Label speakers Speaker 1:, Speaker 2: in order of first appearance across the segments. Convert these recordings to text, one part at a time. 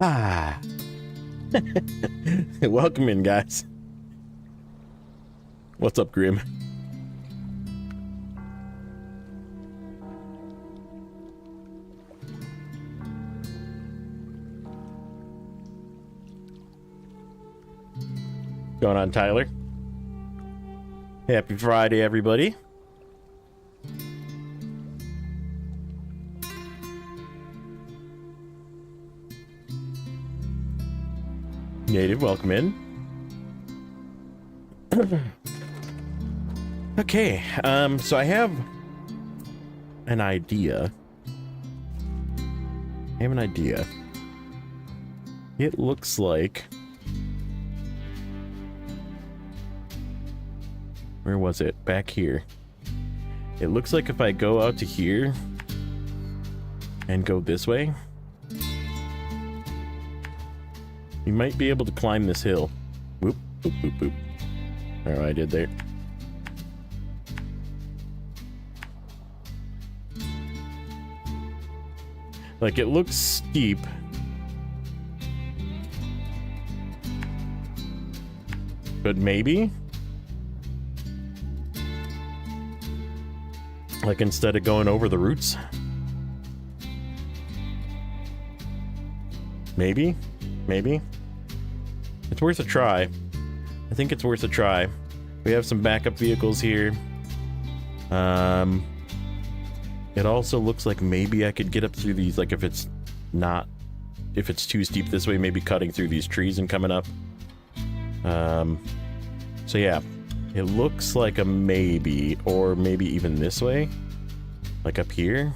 Speaker 1: Ah. Welcome in, guys. What's up, Grim? Going on, Tyler? Happy Friday, everybody. Native, welcome in. Okay, so I have an idea. It looks like... Where was it? Back here. It looks like if I go out to here and go this way, we might be able to climb this hill. Whoop, whoop, whoop, whoop. I don't know what I did there. Like, it looks steep. But maybe? Like, instead of going over the roots? Maybe? Maybe? It's worth a try. I think it's worth a try. We have some backup vehicles here. It also looks like maybe I could get up through these, like if it's too steep this way, maybe cutting through these trees and coming up. So yeah, it looks like a maybe, or maybe even this way, like up here.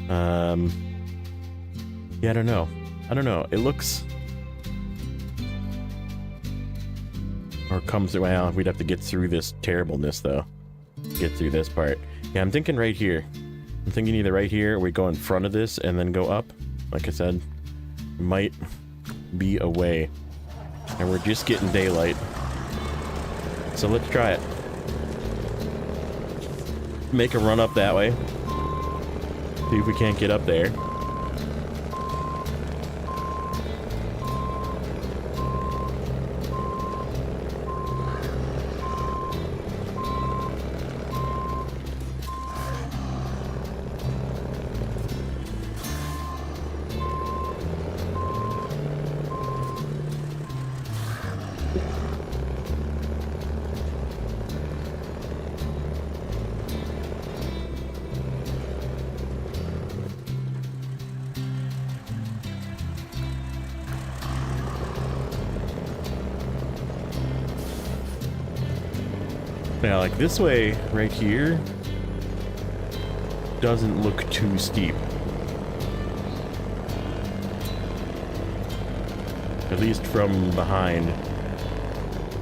Speaker 1: Yeah, I don't know. It looks, or comes through. Well, we'd have to get through this terribleness though. Get through this part. Yeah, I'm thinking right here. I'm thinking either right here, or we go in front of this and then go up. Like I said, might be a way. And we're just getting daylight. So let's try it. Make a run up that way. See if we can't get up there. Now, like this way right here doesn't look too steep. At least from behind.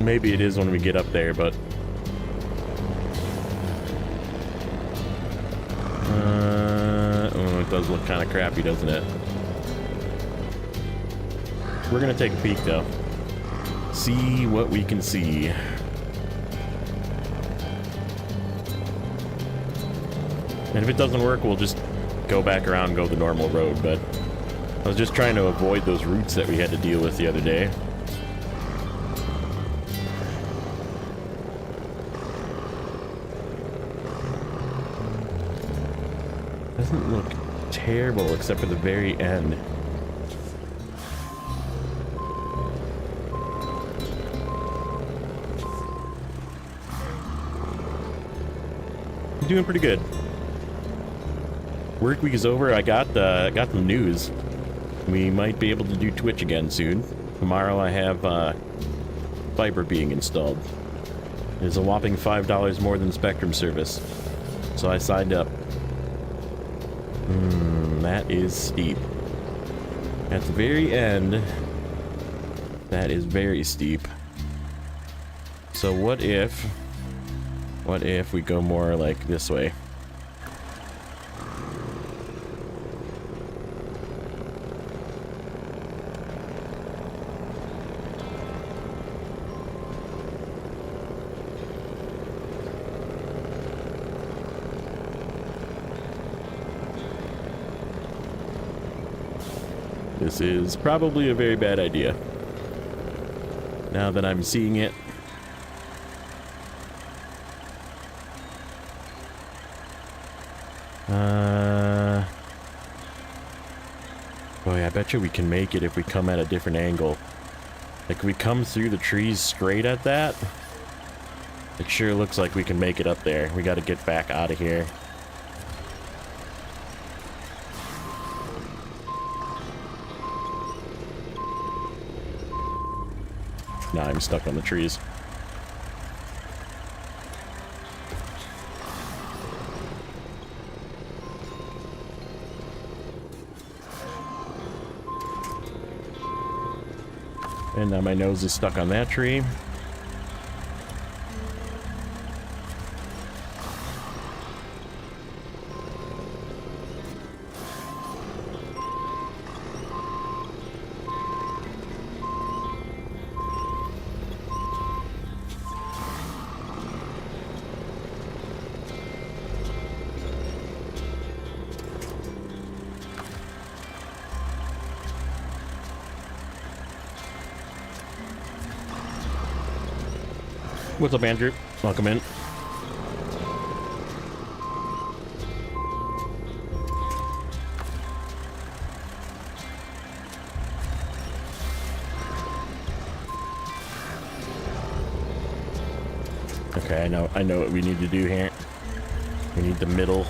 Speaker 1: Maybe it is when we get up there, but oh, it does look kind of crappy, doesn't it? We're gonna take a peek though. See what we can see. And if it doesn't work, we'll just go back around and go the normal road, but I was just trying to avoid those roots that we had to deal with the other day. Doesn't look terrible except for the very end. I'm doing pretty good. Work week is over. I got the news. We might be able to do Twitch again soon. Tomorrow I have fiber being installed. It is a whopping $5 more than Spectrum service. So I signed up. That is steep. At the very end, that is very steep. So what if we go more like this way? this is probably a very bad idea. Now that I'm seeing it. Boy, I bet you we can make it if we come at a different angle. Like, if we come through the trees straight at that, it sure looks like we can make it up there. We gotta get back out of here. Nah, I'm stuck on the trees. And now my nose is stuck on that tree. What's up, Andrew? Welcome in. Okay, I know what we need to do here. We need the middle.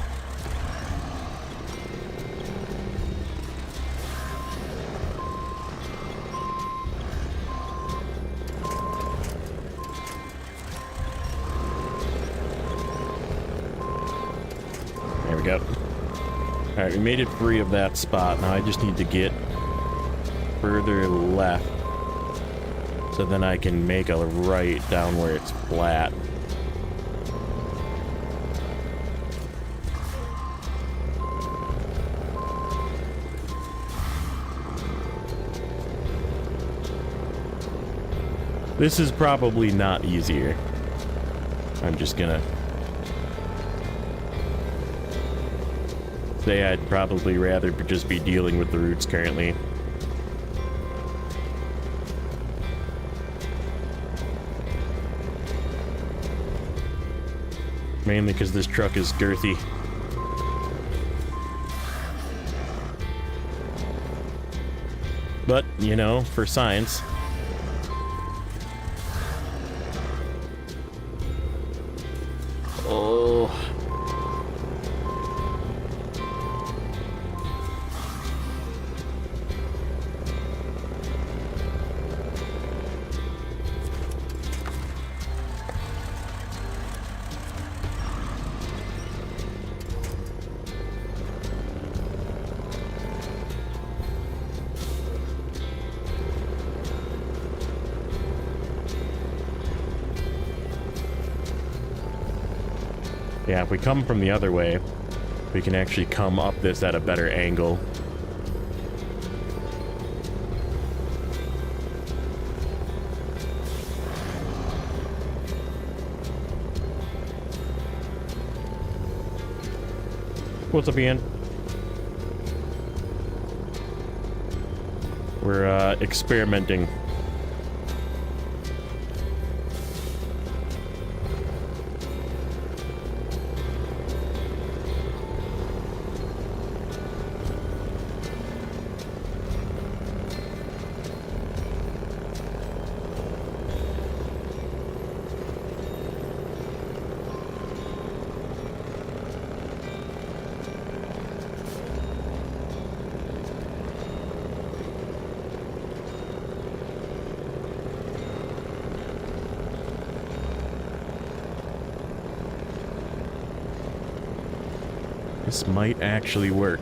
Speaker 1: Go. Alright, we made it free of that spot. Now I just need to get further left so then I can make a right down where it's flat. This is probably not easier. I'm just gonna say I'd probably rather just be dealing with the roots currently. Mainly because this truck is girthy. But, you know, for science. Oh. Yeah, if we come from the other way, we can actually come up this at a better angle. What's up, Ian? We're experimenting. This might actually work.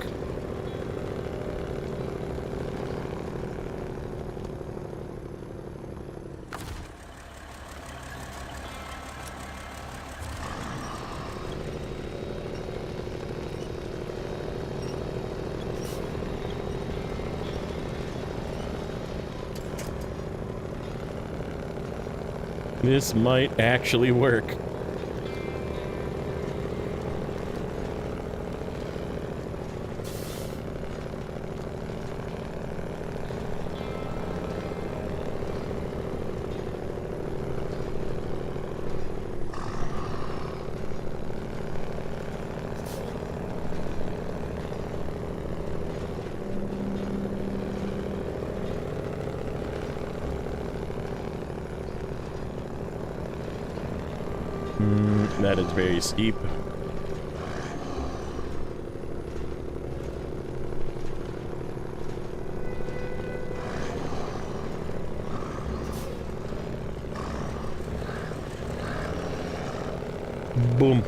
Speaker 1: This might actually work. That is very steep. Boom.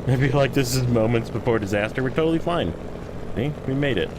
Speaker 1: I feel like this is moments before disaster. We're totally fine. See? We made it.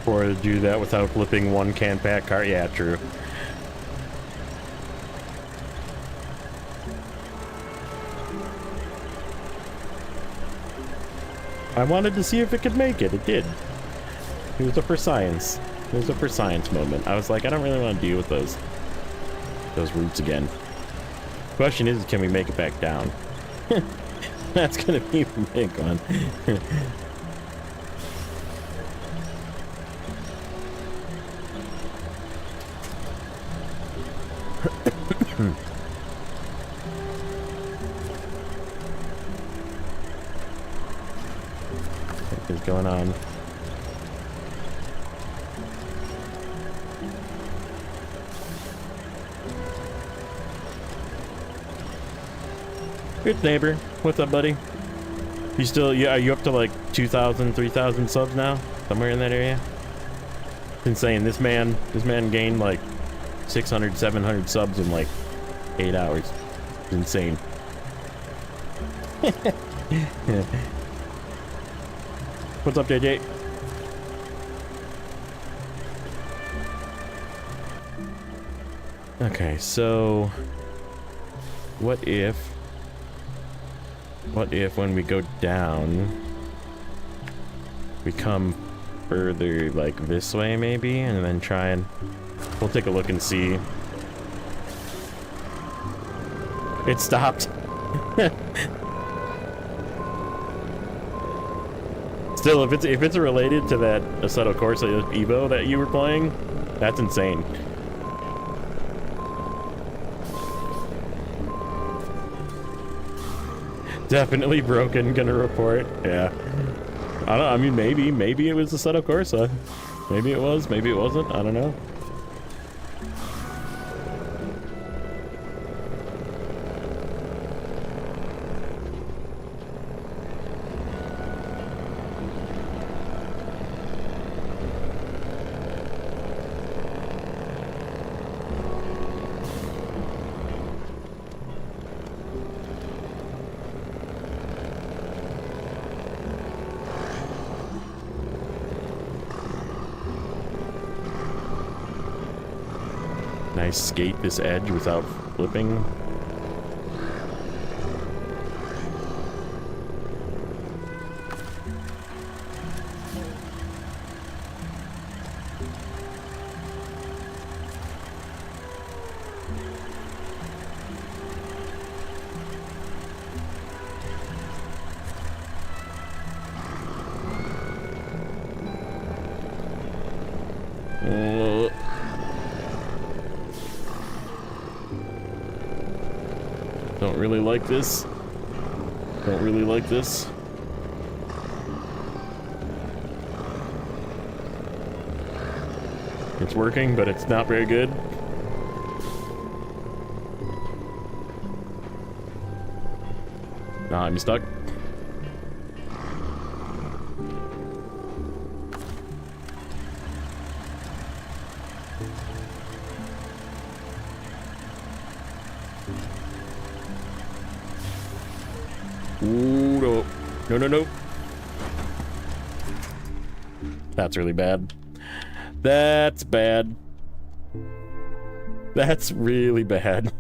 Speaker 1: Or to do that without flipping one can pack cart. Yeah, true. I wanted to see if it could make it. It did. It was a for science. It was a for science moment. I was like, I don't really want to deal with those roots again. Question is, can we make it back down? That's gonna be the big one. What is going on? Good neighbor. What's up, buddy? You still, yeah, are you up to like 2,000, 3,000 subs now? Somewhere in that area? It's insane. This man gained like 600, 700 subs in like 8 hours. It's insane. What's up, JJ? Okay, so what if when we go down we come further like this way maybe, and then try and we'll take a look and see. It stopped. Still, if it's related to that Assetto Corsa Evo that you were playing, that's insane. Definitely broken, gonna report. Yeah. I don't know, I mean, maybe it was Assetto Corsa. Maybe it was, maybe it wasn't, I don't know. Nice skate this edge without flipping. Don't really like this. Don't really like this. It's working, but it's not very good. Nah, I'm stuck. Ooh, no. No, no, no. That's really bad. That's bad. That's really bad.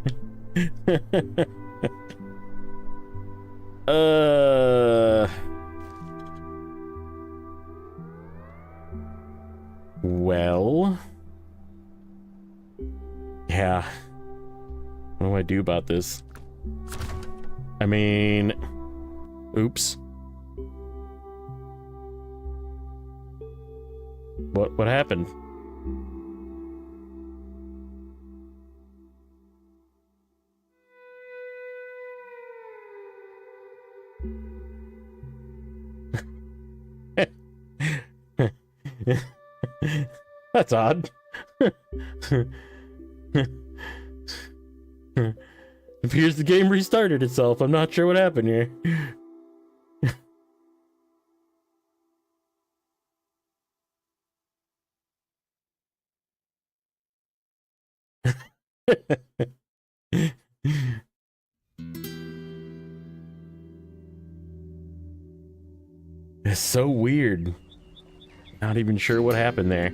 Speaker 1: Well. Yeah. What do I do about this? I mean... Oops. What happened? That's odd. Appears the game restarted itself. I'm not sure what happened here. It's so weird. Not even sure what happened there.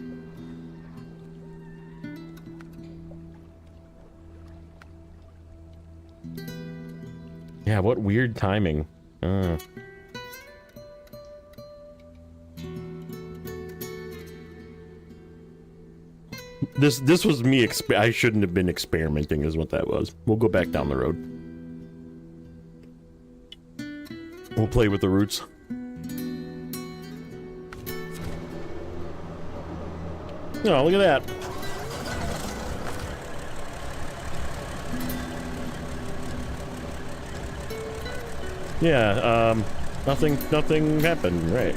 Speaker 1: Yeah, what weird timing. This was me. I shouldn't have been experimenting, is what that was. We'll go back down the road. We'll play with the roots. Oh, look at that. Yeah, nothing happened, right?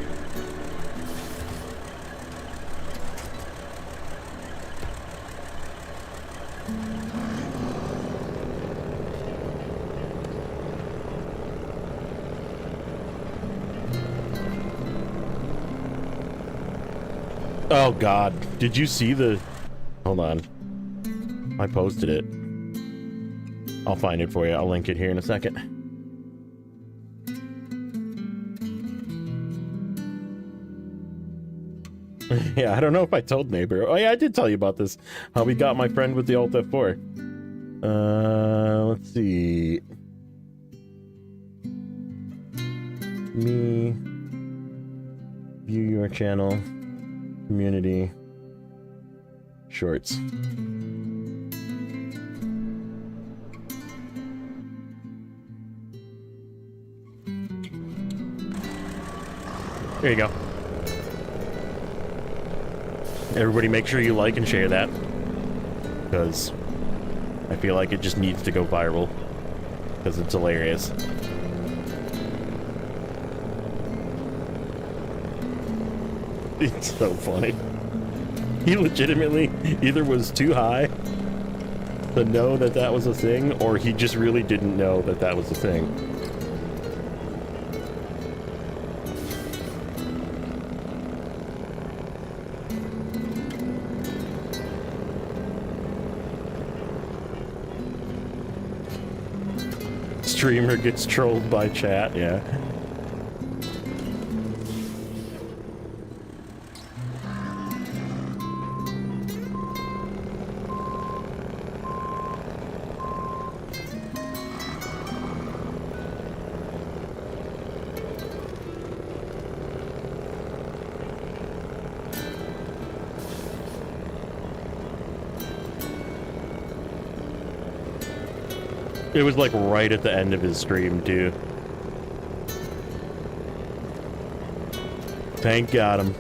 Speaker 1: Oh God, did you see the... Hold on. I posted it. I'll find it for you. I'll link it here in a second. Yeah, I don't know if I told neighbor. Oh yeah, I did tell you about this. How we got my friend with the Alt F4. Let's see. Me. View your channel. Community. Shorts. There you go. Everybody make sure you like and share that, because I feel like it just needs to go viral, because it's hilarious. It's so funny. He legitimately either was too high to know that that was a thing, or he just really didn't know that that was a thing. Streamer gets trolled by chat, yeah. It was like right at the end of his stream too. Tank got him.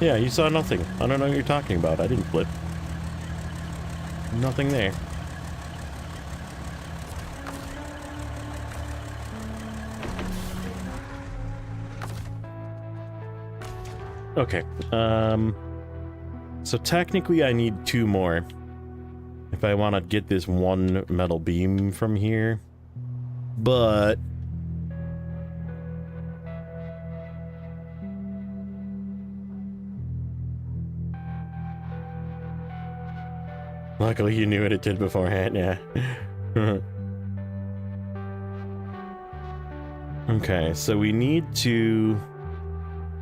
Speaker 1: Yeah, you saw nothing. I don't know what you're talking about. I didn't flip. Nothing there. Okay. So technically I need 2 more if I want to get this 1 metal beam from here. But luckily you knew what it did beforehand, yeah. Okay, so we need to...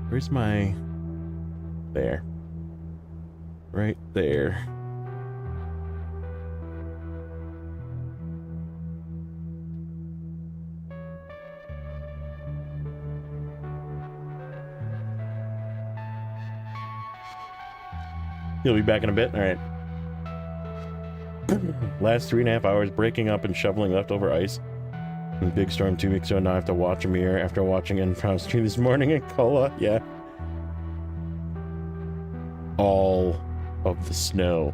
Speaker 1: Where's my... There. Right there. You'll be back in a bit? Alright. Last 3.5 hours breaking up and shoveling leftover ice. And big storm 2 weeks ago, now I have to watch a mirror after watching Infound stream this morning at Cola. Yeah. All of the snow.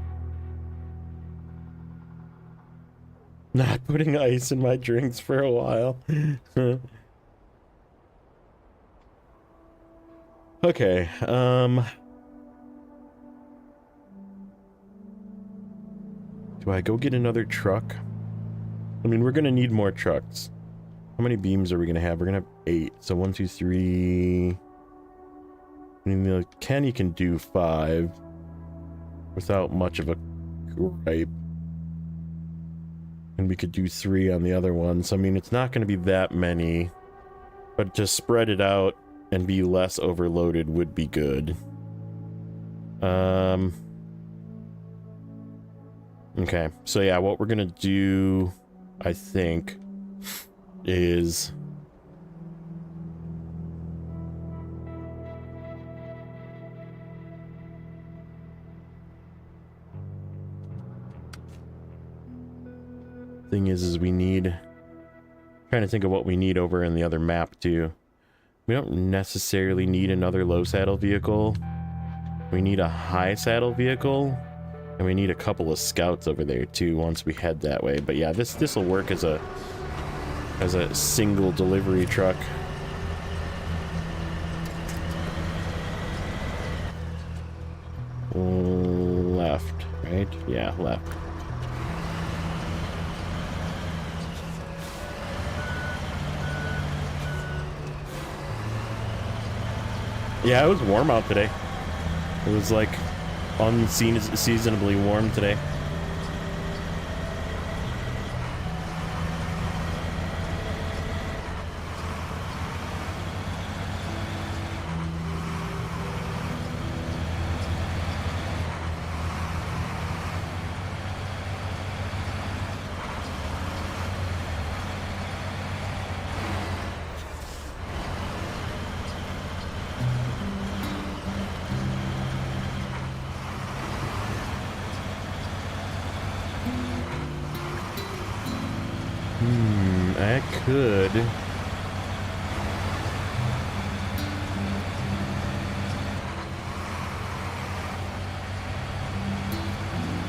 Speaker 1: Not putting ice in my drinks for a while. Okay, do I go get another truck? I mean, we're gonna need more trucks. How many beams are we gonna have? We're gonna have 8. So 1, 2, 3. I mean, Kenny can do 5 without much of a gripe. And we could do 3 on the other one. So, I mean, it's not gonna be that many. But to spread it out and be less overloaded would be good. Okay, so yeah, what we're gonna do, I think, is... Thing is we need... Trying to think of what we need over in the other map, too. We don't necessarily need another low saddle vehicle. We need a high saddle vehicle. And we need a couple of scouts over there too once we head that way. But yeah, this will work as a single delivery truck. Left, right? Yeah, left. Yeah, it was warm out today. It was like unseasonably warm today. I could.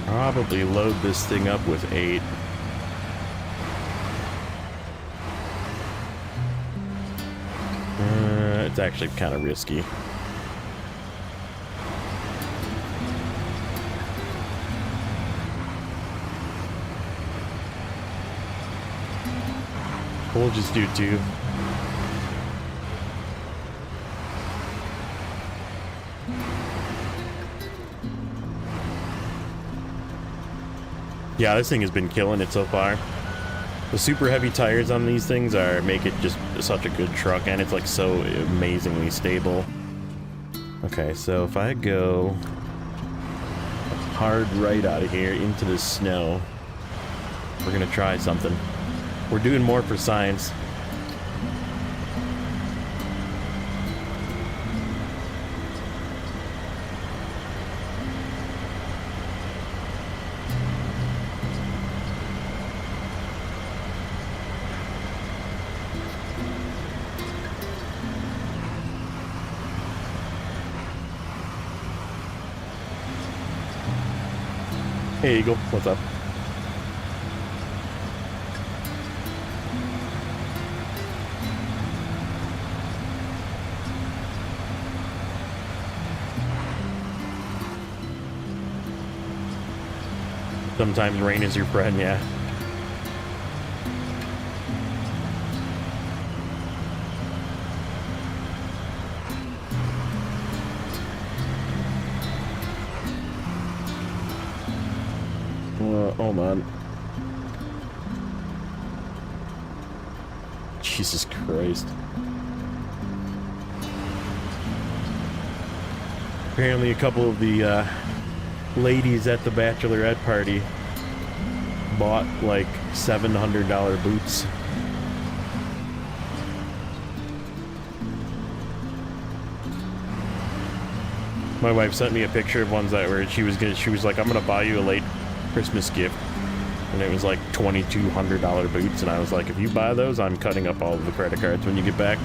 Speaker 1: Probably load this thing up with 8. It's actually kind of risky. We'll just do 2. Yeah, this thing has been killing it so far. The super heavy tires on these things make it just such a good truck, and it's like so amazingly stable. Okay, so if I go hard right out of here into the snow, we're gonna try something. We're doing more for science. Hey, Eagle, what's up? Sometimes rain is your friend, yeah. Hold on. Jesus Christ. Apparently a couple of the ladies at the bachelorette party bought like $700 boots. My wife sent me a picture of ones that were she was like, I'm gonna buy you a late Christmas gift, and it was like $2,200 boots, and I was like, if you buy those, I'm cutting up all of the credit cards when you get back.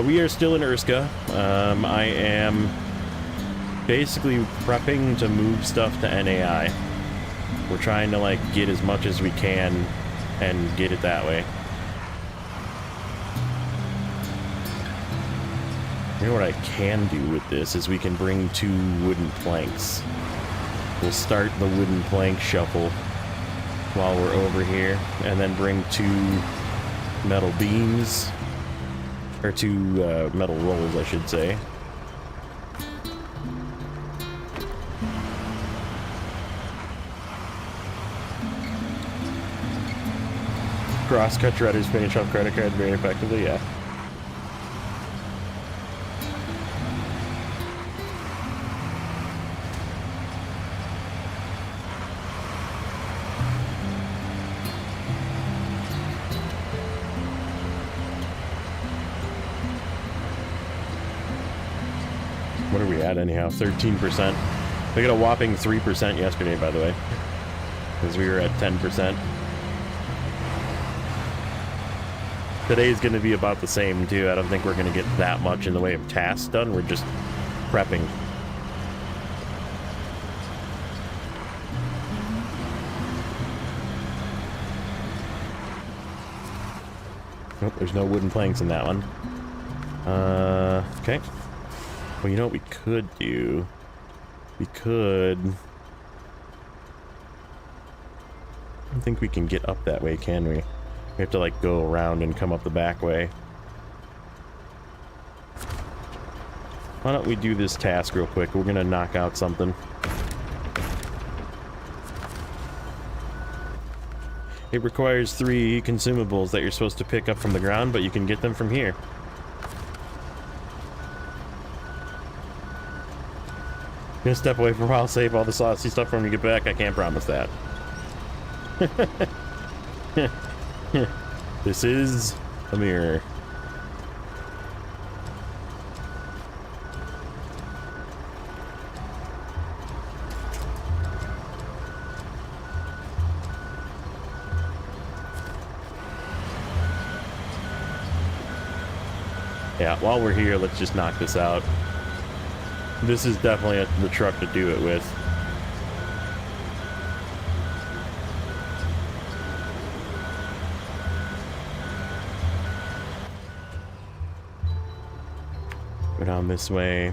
Speaker 1: We are still in Urska. I am basically prepping to move stuff to NAI. We're trying to like get as much as we can and get it that way. You know what I can do with this is we can bring 2 wooden planks. We'll start the wooden plank shuffle while we're over here, and then bring 2 metal beams, or 2 metal rolls, I should say. Cross-cut shredders finish off credit cards very effectively, yeah. What are we at anyhow? 13%. We got a whopping 3% yesterday, by the way, because we were at 10%. Today's going to be about the same, too. I don't think we're going to get that much in the way of tasks done. We're just prepping. Nope, there's no wooden planks in that one. Okay. Well, you know what we could do? We could... I don't think we can get up that way, can we? We have to, like, go around and come up the back way. Why don't we do this task real quick? We're gonna knock out something. It requires 3 consumables that you're supposed to pick up from the ground, but you can get them from here. Gonna step away for a while, save all the saucy stuff when we get back. I can't promise that. This is a mirror. Yeah, while we're here, let's just knock this out. This is definitely the truck to do it with. Go down this way.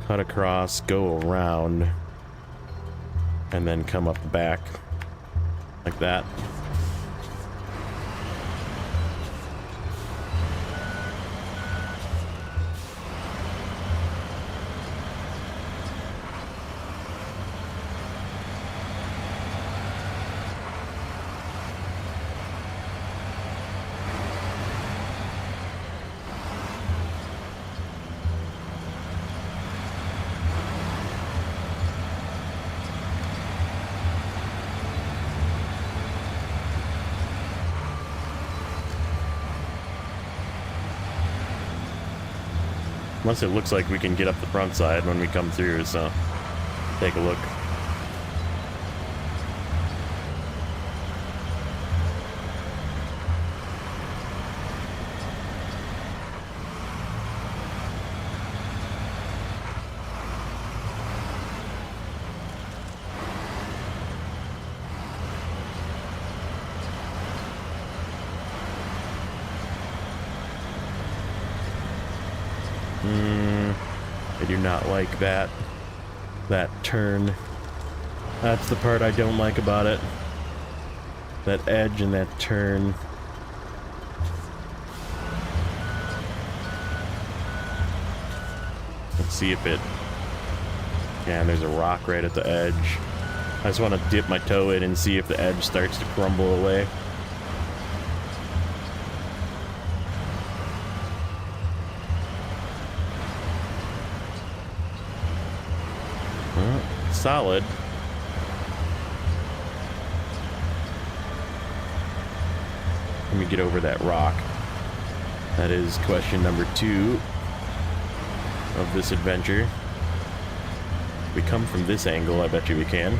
Speaker 1: Cut across, go around, and then come up the back. Like that. Unless it looks like we can get up the front side when we come through, so take a look. I do not like that. That turn. That's the part I don't like about it. That edge and that turn. Let's see if it... Yeah, and there's a rock right at the edge. I just want to dip my toe in and see if the edge starts to crumble away. Well, solid. Let me get over that rock. That is question number 2 of this adventure. We come from this angle, I bet you we can.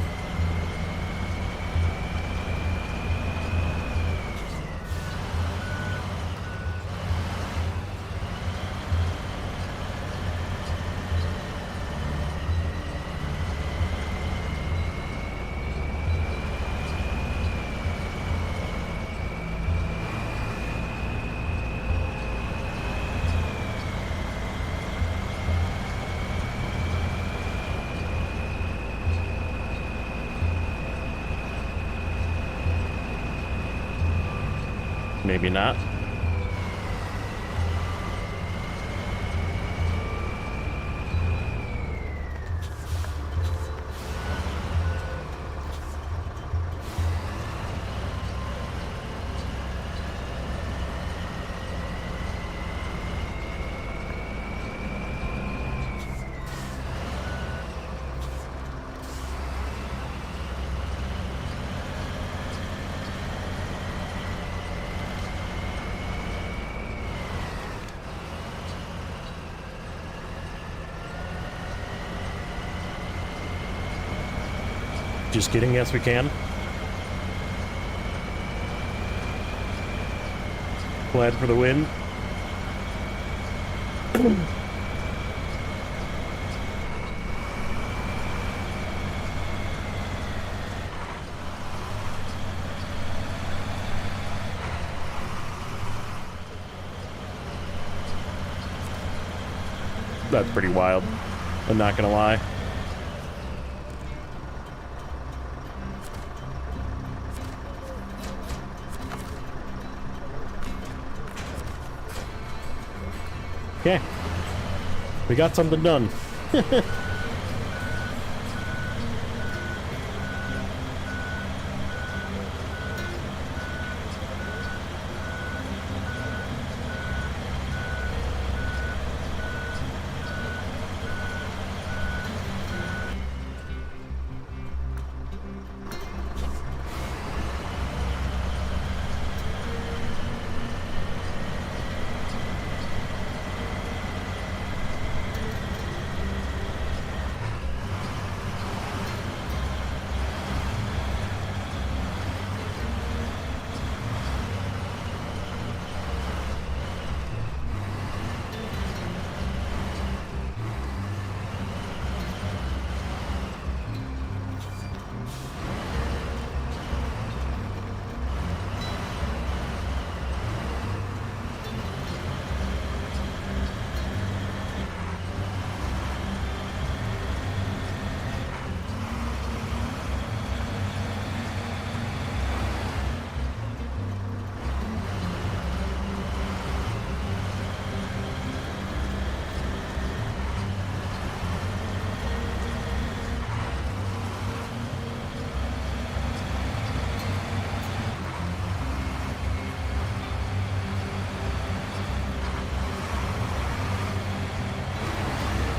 Speaker 1: Maybe not. Just kidding, yes we can. Glad for the win. That's pretty wild. I'm not gonna lie. Okay, we got something done.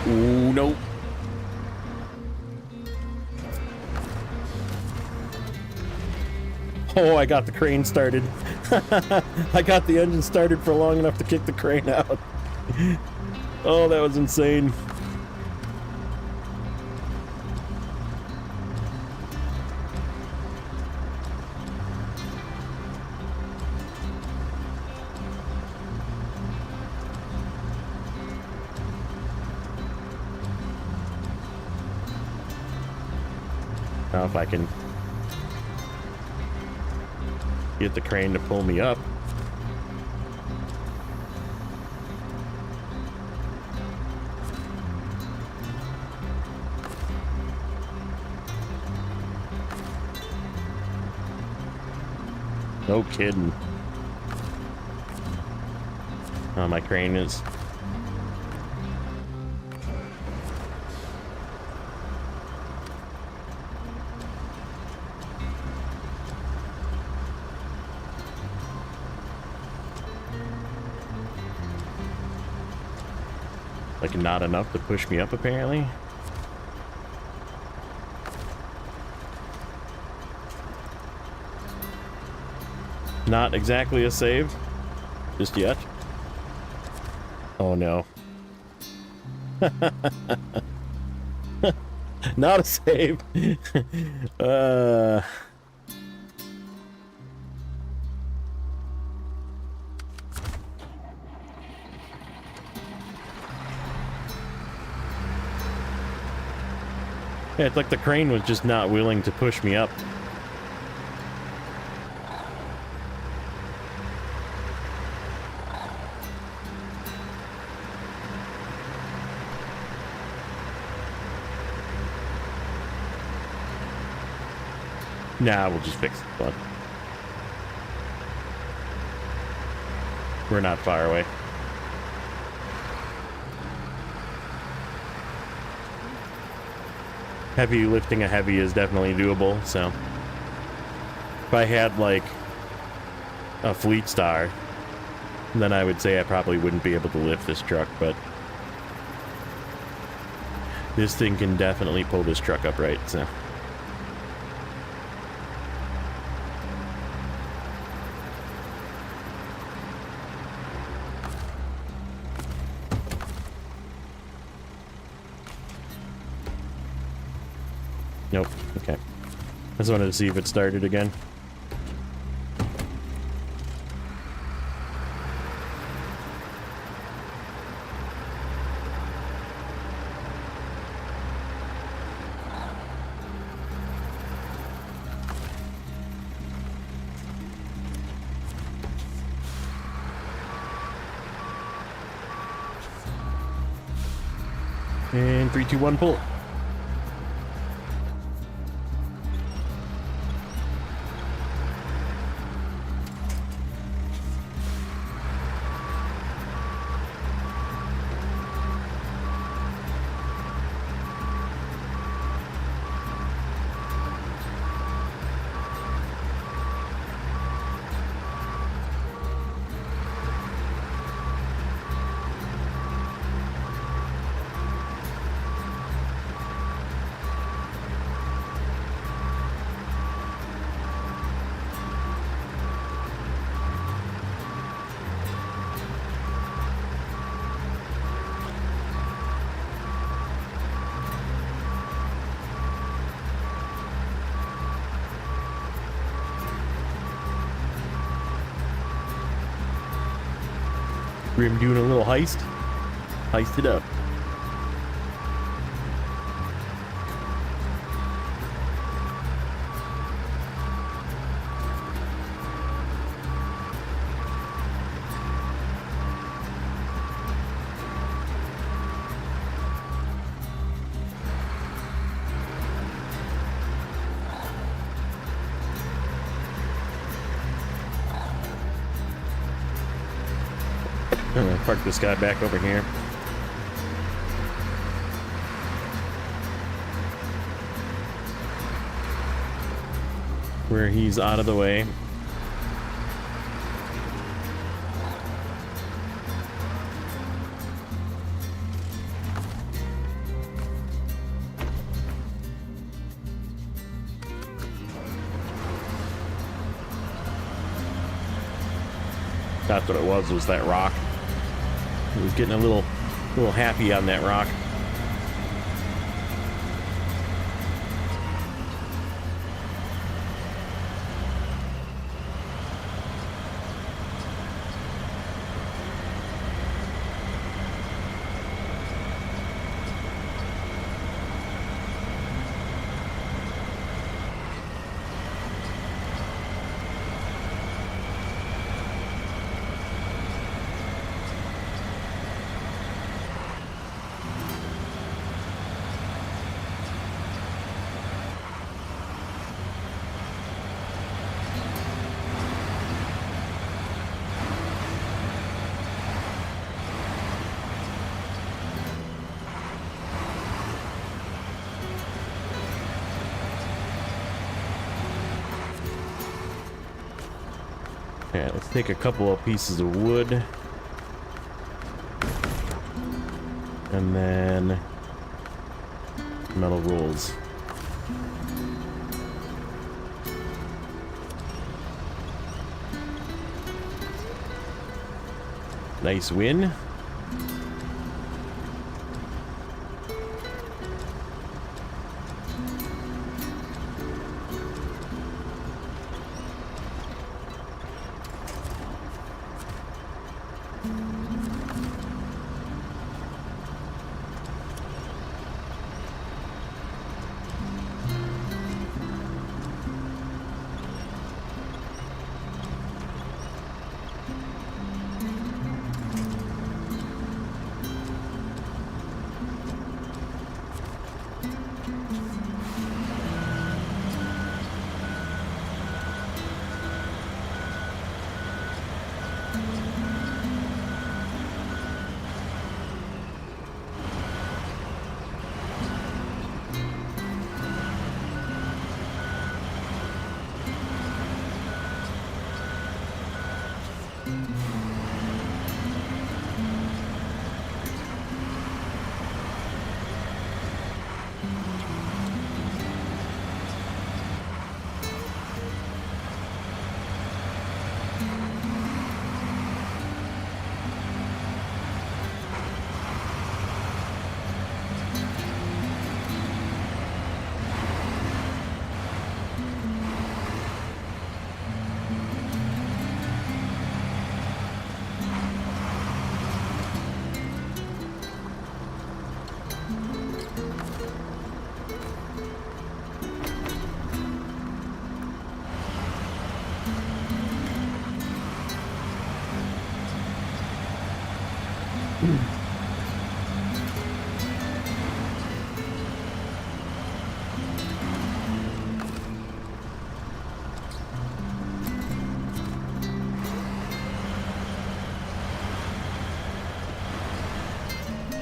Speaker 1: Ooh, nope. Oh, I got the crane started. I got the engine started for long enough to kick the crane out. Oh, that was insane. Now if I can get the crane to pull me up. No kidding. Oh, my crane is... like, not enough to push me up, apparently. Not exactly a save. Just yet. Oh, no. Not a save. Yeah, it's like the crane was just not willing to push me up. Nah, we'll just fix it, bud. We're not far away. Heavy lifting a heavy is definitely doable, so if I had like a fleet star, then I would say I probably wouldn't be able to lift this truck, but this thing can definitely pull this truck upright, so. Nope. Okay. I just wanted to see if it started again. And 3, 2, 1, pull. Grim doing a little heist. Heist it up. I'm gonna park this guy back over here. Where he's out of the way. That's what it was that rock. He was getting a little happy on that rock. Yeah, let's take a couple of pieces of wood. And then metal rolls. Nice win.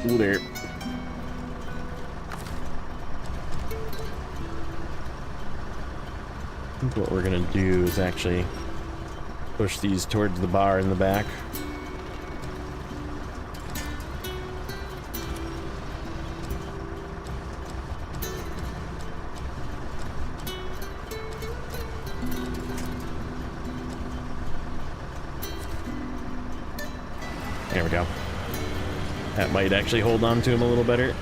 Speaker 1: Ooh, there. I think what we're gonna do is actually push these towards the bar in the back. There we go. That might actually hold on to him a little better.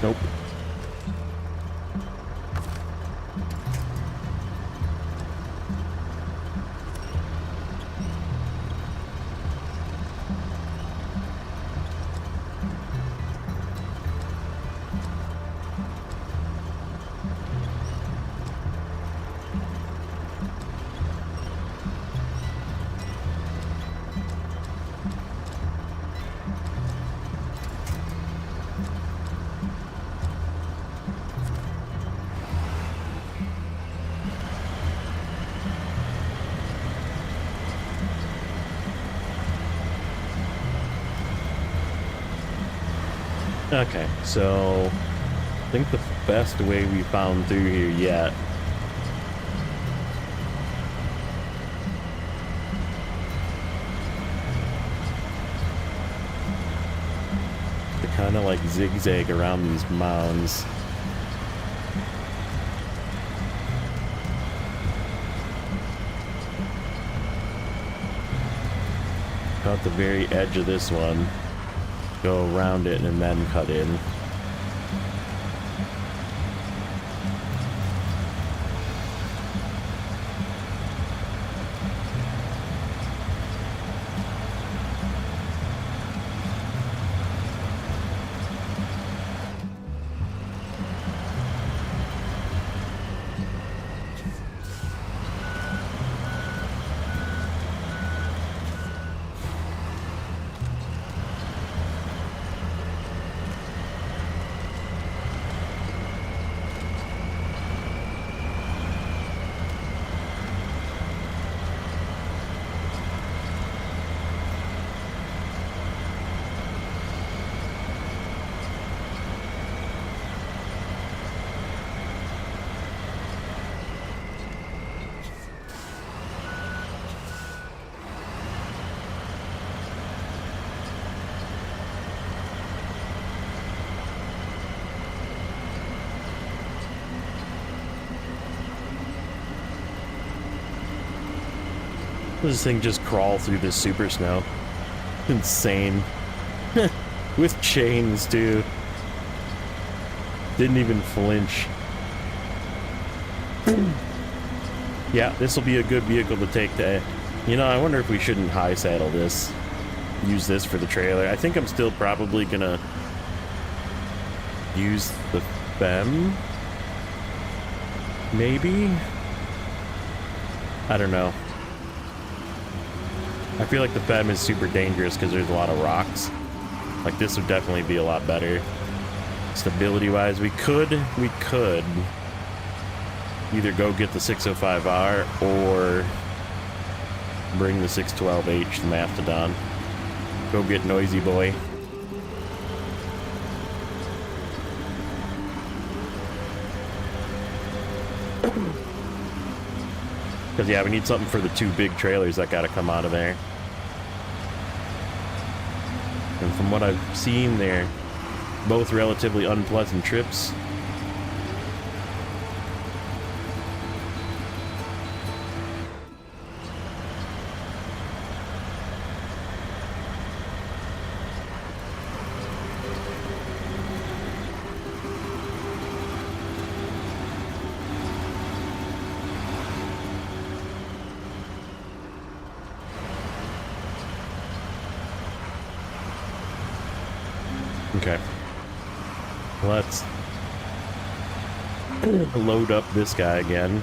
Speaker 1: Nope. Okay, so I think the best way we found through here yet to kind of like zigzag around these mounds. At the very edge of this one. Go around it and then cut in. This thing just crawl through this super snow. Insane. With chains, too. Didn't even flinch. Yeah, this will be a good vehicle to take to... You know, I wonder if we shouldn't high saddle this. Use this for the trailer. I think I'm still probably gonna use the FEM. Maybe? I don't know. I feel like the FEM is super dangerous because there's a lot of rocks. Like, this would definitely be a lot better. Stability-wise, we could either go get the 605R or bring the 612H to Mastodon. Go get Noisy Boy. Because, yeah, we need something for the two big trailers that gotta come out of there. And from what I've seen, they're both relatively unpleasant trips. Okay. Let's load up this guy again.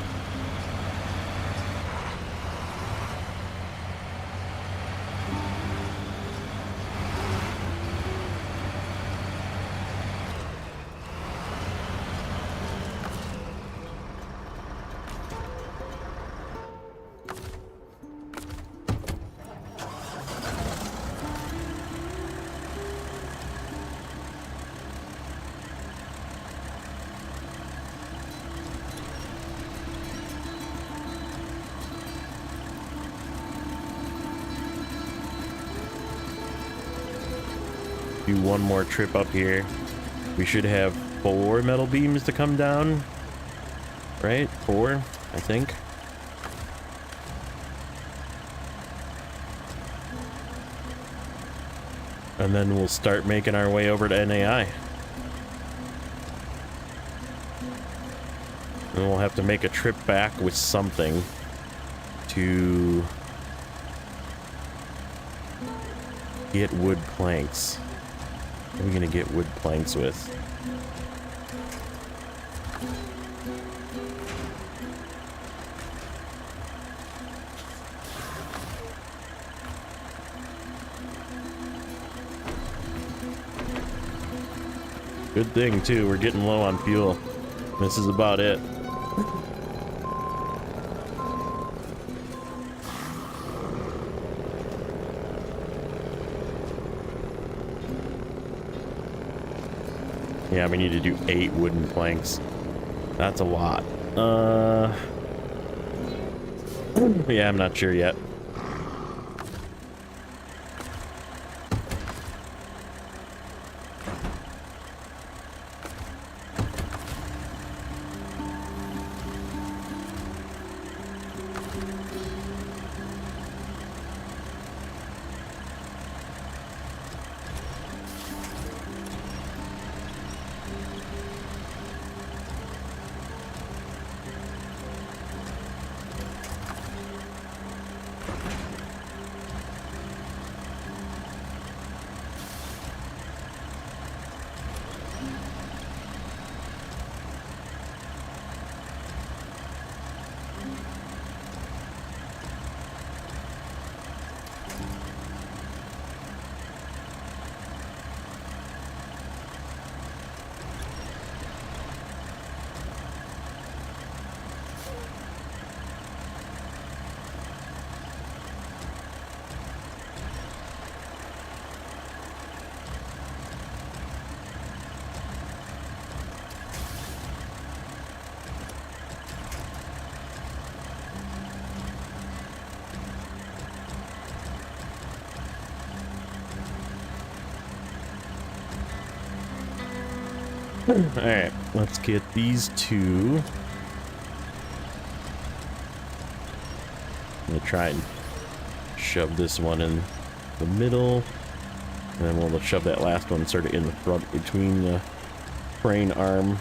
Speaker 1: Do one more trip up here. We should have 4 metal beams to come down. Right? 4, I think. And then we'll start making our way over to NAI. And we'll have to make a trip back with something to get wood planks. What are we gonna get wood planks with? Good thing too, we're getting low on fuel. This is about it. Yeah, we need to do 8 wooden planks. That's a lot. Yeah, I'm not sure yet. Alright, let's get these 2. I'm gonna try and shove this one in the middle, and then we'll shove that last one sort of in the front between the crane arm.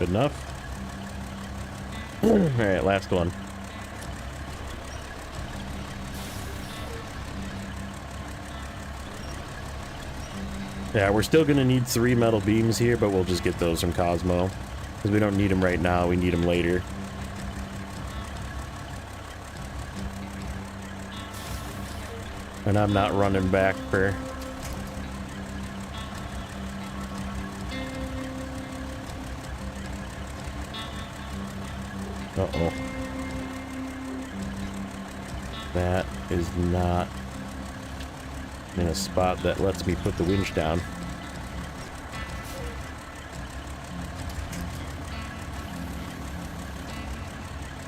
Speaker 1: Good enough. Alright, last one. Yeah, we're still gonna need 3 metal beams here, but we'll just get those from Cosmo. Because we don't need them right now, we need them later. And I'm not running back for... Uh-oh. That is not in a spot that lets me put the winch down.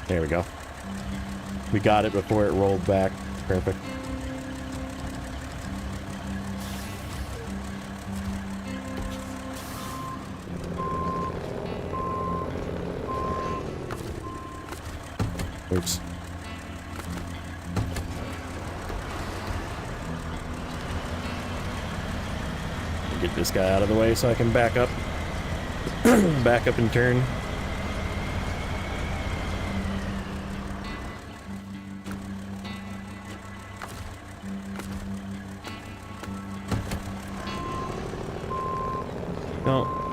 Speaker 1: There we go. We got it before it rolled back. Perfect. Oops. Get this guy out of the way so I can back up. Back up and turn.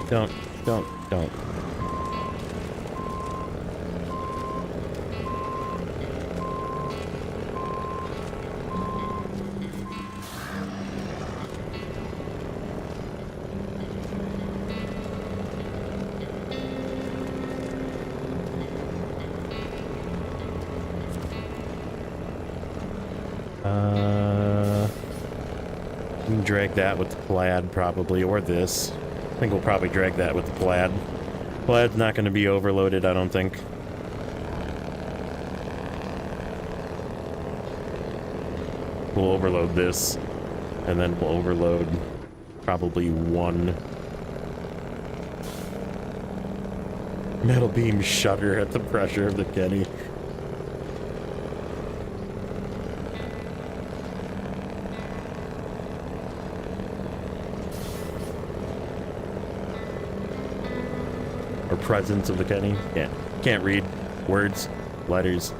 Speaker 1: Don't. We can drag that with the plaid probably, or this. I think we'll probably drag that with the plaid. Plaid's not going to be overloaded, I don't think. We'll overload this, and then we'll overload probably one metal beam shutter at the pressure of the Kenny. Or presence of the Kenny. Can't read words, letters.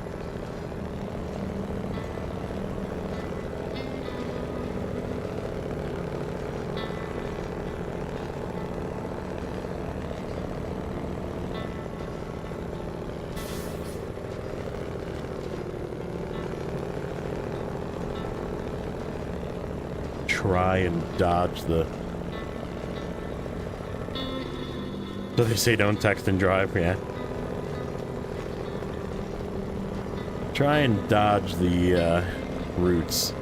Speaker 1: Try and dodge the... So they say don't text and drive, yeah. Try and dodge the routes,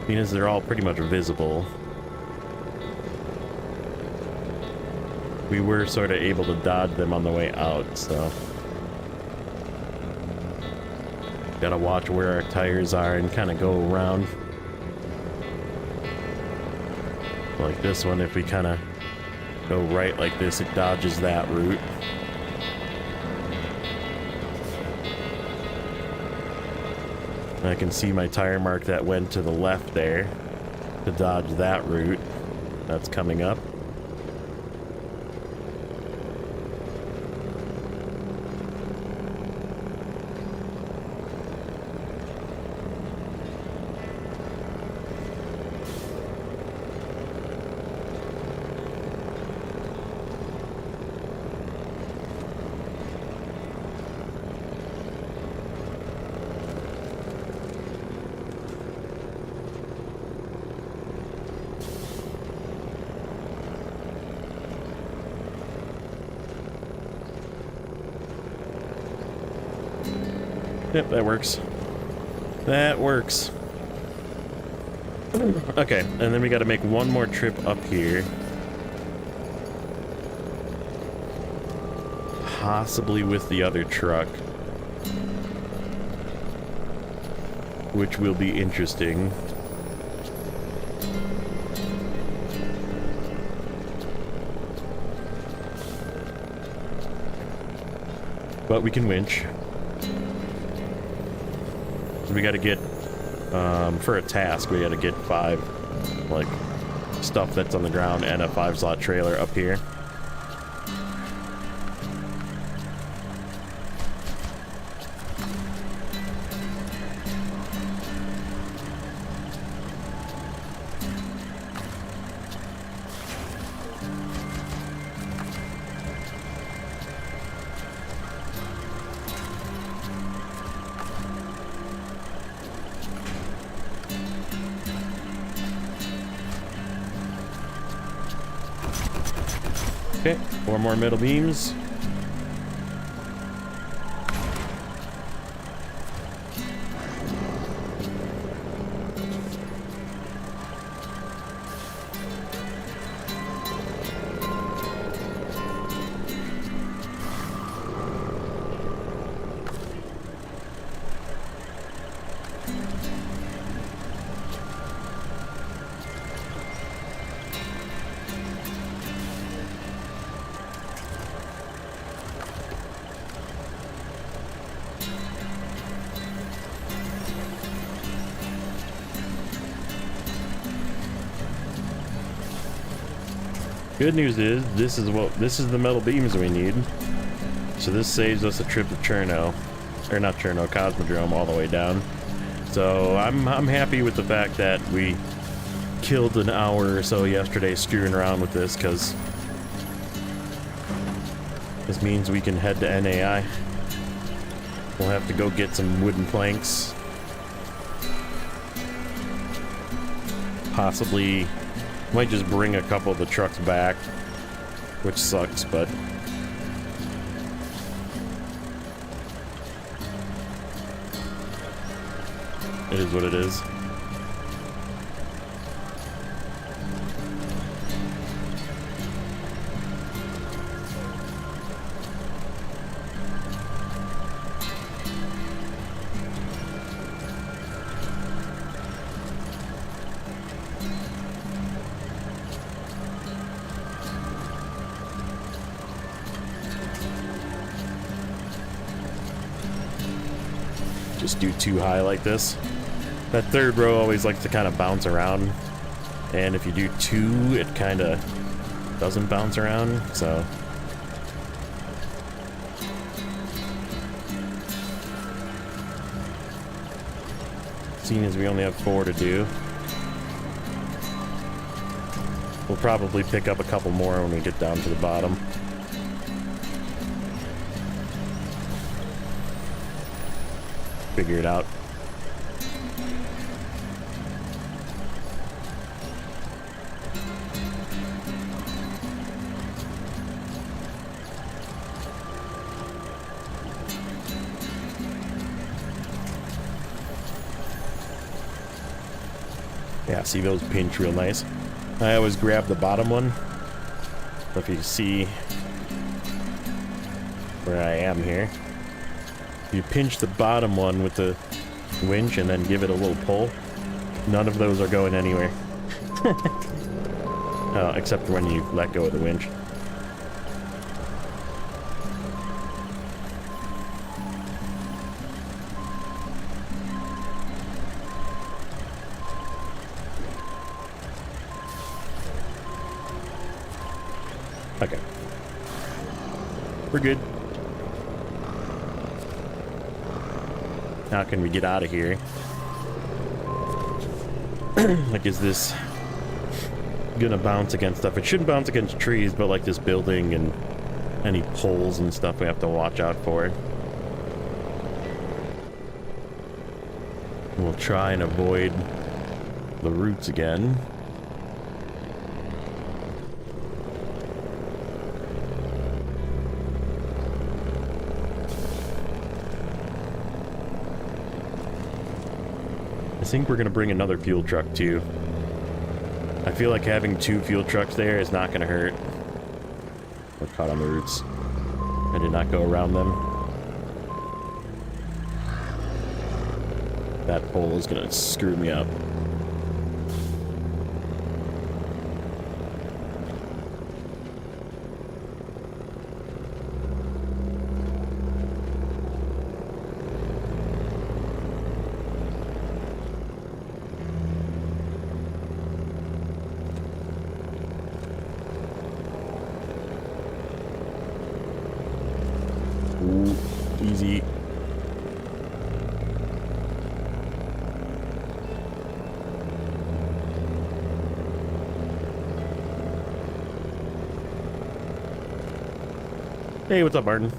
Speaker 1: because they're all pretty much visible. We were sort of able to dodge them on the way out, so... Gotta watch where our tires are and kind of go around. Like this one, if we kind of go right like this, it dodges that route. I can see my tire mark that went to the left there to dodge that route. That's coming up. Yep, that works. That works. Okay, and then we got to make one more trip up here. Possibly with the other truck. Which will be interesting. But we can winch. We got to get, for a task, we got to get 5, like, stuff that's on the ground and a 5-slot trailer up here. Okay, 4 more metal beams. Good news is this is the metal beams we need. So this saves us a trip to Cherno, or not Cherno, Cosmodrome all the way down. So I'm happy with the fact that we killed an hour or so yesterday screwing around with this, because this means we can head to NAI. We'll have to go get some wooden planks. Possibly might just bring a couple of the trucks back, which sucks, but it is what it is. just do too high like this. That third row always likes to kind of bounce around, and if you do two, it kind of doesn't bounce around, so. Seeing as we only have 4 to do, we'll probably pick up a couple more when we get down to the bottom. Figure it out. Yeah, see, those pinch real nice. I always grab the bottom one. If you see where I am here, you pinch the bottom one with the winch and then give it a little pull. None of those are going anywhere. Except for when you let go of the winch. Okay. We're good. How can we get out of here? Like, is this gonna bounce against stuff? It shouldn't bounce against trees, but like this building and any poles and stuff we have to watch out for. We'll try and avoid the roots again. I think we're gonna bring another fuel truck too. I feel like having 2 fuel trucks there is not gonna hurt. We're caught on the roots. I did not go around them. That pole is gonna screw me up. Ooh, easy. Hey, what's up, Martin?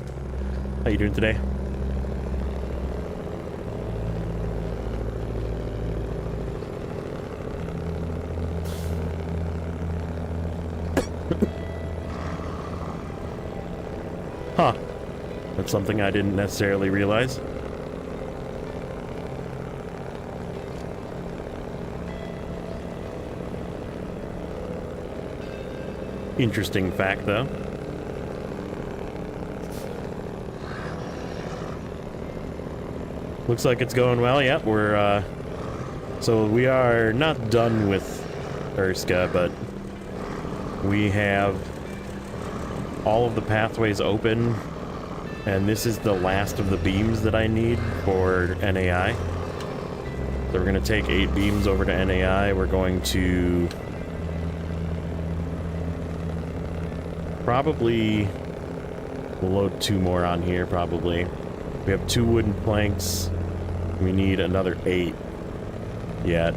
Speaker 1: How you doing today? Huh. That's something I didn't necessarily realize. Interesting fact, though. Looks like it's going well. Yep, we're, so we are not done with Urska, but we have all of the pathways open, and this is the last of the beams that I need for NAI. So we're going to take 8 beams over to NAI. We're going to probably load 2 more on here, probably. We have 2 wooden planks. We need another 8 yet.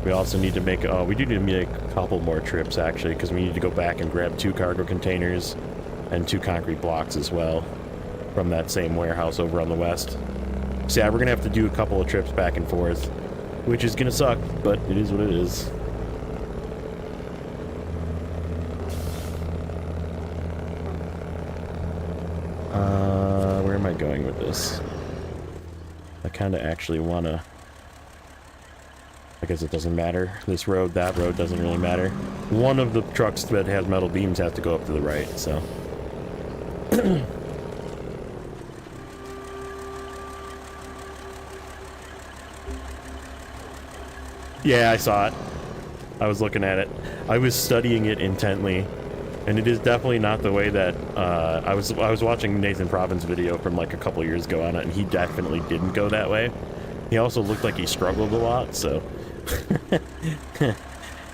Speaker 1: We also need to make, oh, we do need to make a couple more trips, actually, because we need to go back and grab 2 cargo containers and 2 concrete blocks as well from that same warehouse over on the west. So yeah, we're going to have to do a couple of trips back and forth, which is going to suck, but it is what it is. Where am I going with this? I kind of actually want to... I guess it doesn't matter. This road, that road, doesn't really matter. One of the trucks that has metal beams has to go up to the right, so... Yeah, I saw it. I was looking at it. I was studying it intently And it is definitely not the way that I was watching Nathan Provin's video from like a couple years ago on it, and he definitely didn't go that way. He also looked like he struggled a lot, so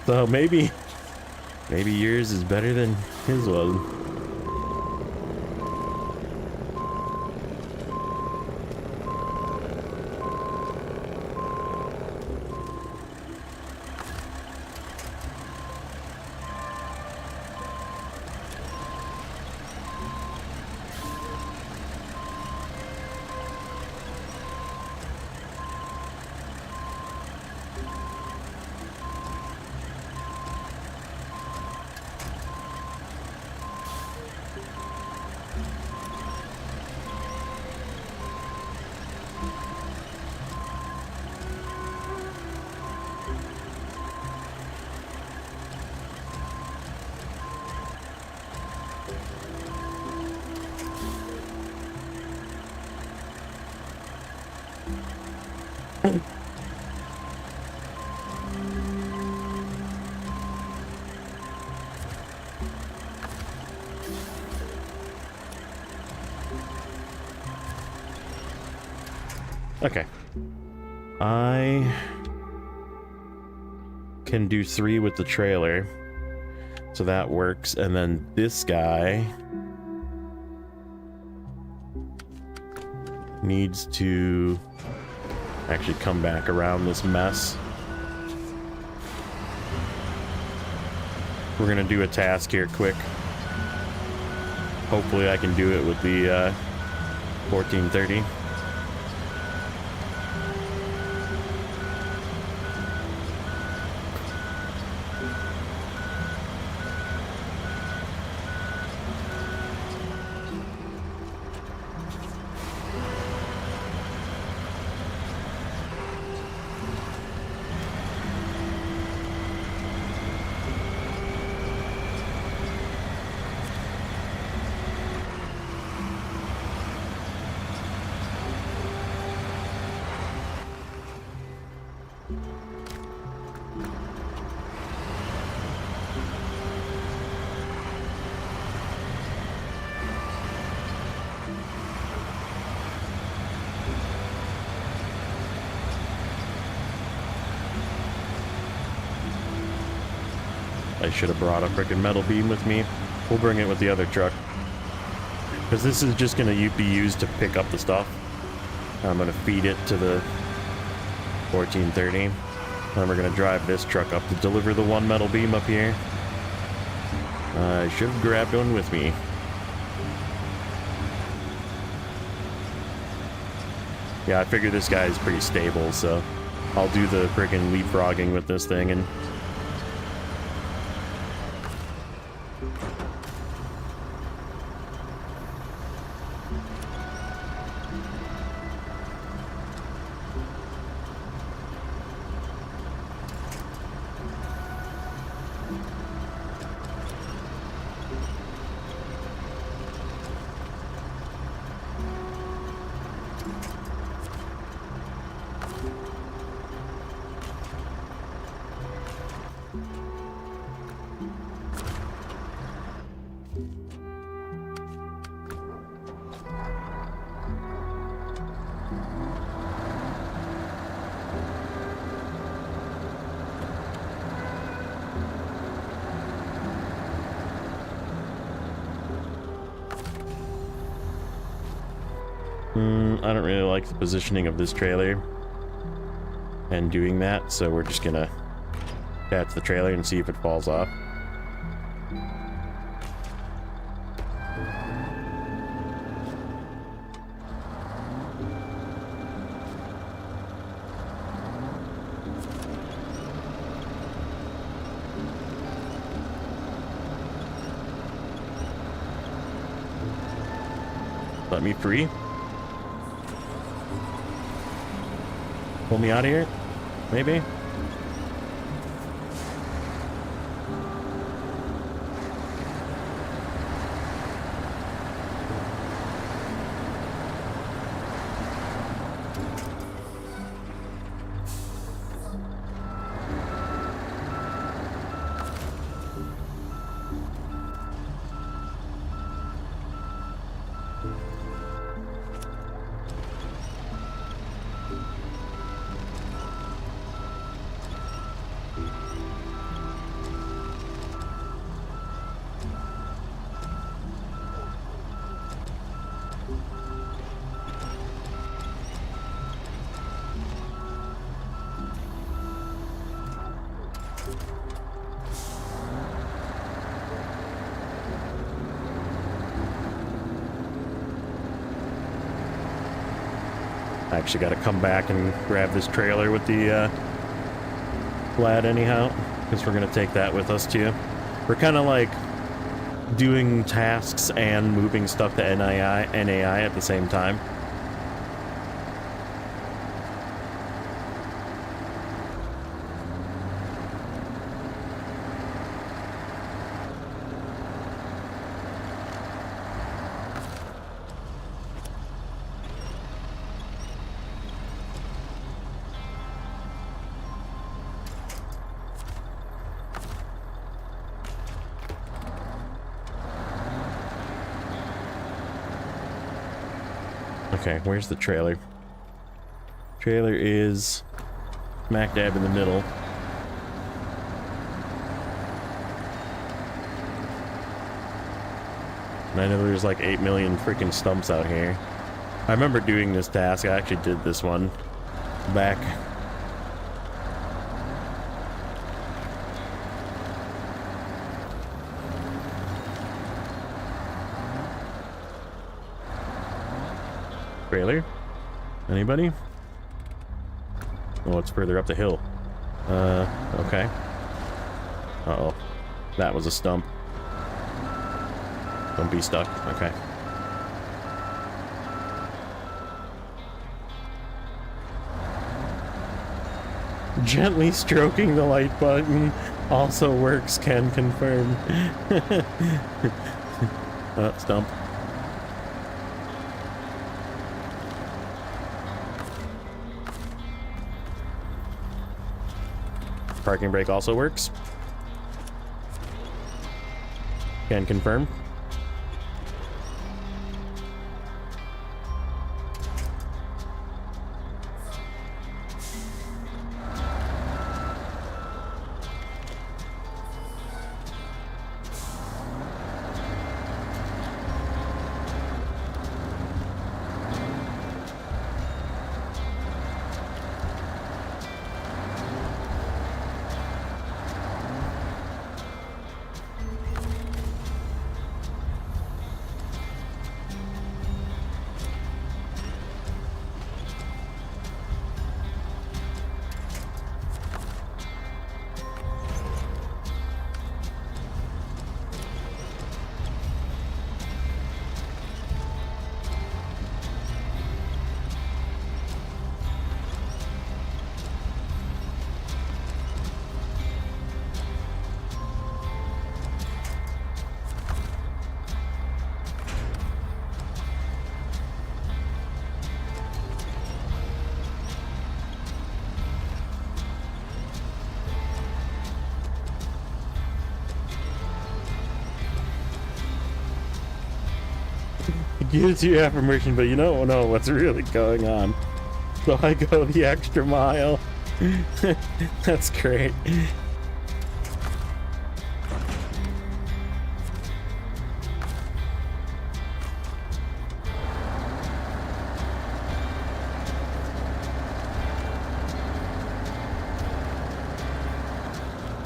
Speaker 1: so maybe yours is better than his was. Okay. I can do 3 with the trailer. So that works. And then this guy needs to actually come back around this mess. We're gonna do a task here quick. Hopefully I can do it with the 1430. I should have brought a freaking metal beam with me. We'll bring it with the other truck. Because this is just going to be used to pick up the stuff. I'm going to feed it to the 1430. And then we're going to drive this truck up to deliver the one metal beam up here. I should have grabbed one with me. Yeah, I figure this guy is pretty stable, so I'll do the freaking leapfrogging with this thing and... I don't really like the positioning of this trailer and doing that, so we're just gonna attach the trailer and see if it falls off. Let me free. Pull me out of here, maybe? I actually got to come back and grab this trailer with the lad anyhow, because we're going to take that with us too. We're kind of like doing tasks and moving stuff to NAI at the same time. Okay, where's the trailer? Trailer is smack dab in the middle. And I know there's like 8 million freaking stumps out here. I remember doing this task. I actually did this one back. Trailer? Anybody? Oh, it's further up the hill. Okay. Uh-oh. That was a stump. Don't be stuck. Okay. Gently stroking the light button also works, can confirm. Stump. Parking brake also works. Can confirm. Gives you affirmation, but you don't know what's really going on. So I go the extra mile. That's great.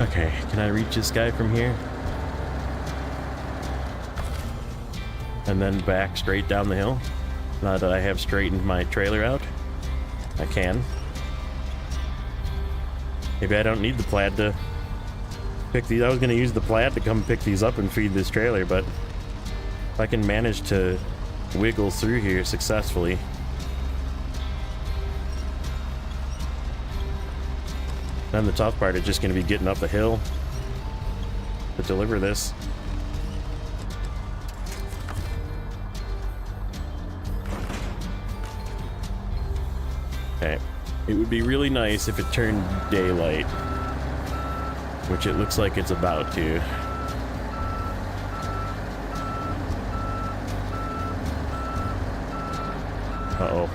Speaker 1: Okay, can I reach this guy from here? And then back straight down the hill. Now that I have straightened my trailer out, I can. Maybe I don't need the plaid to pick these. I was going to use the plaid to come pick these up and feed this trailer, but if I can manage to wiggle through here successfully. Then the tough part is just going to be getting up the hill to deliver this. Okay, it would be really nice if it turned daylight, which it looks like it's about to. Uh-oh.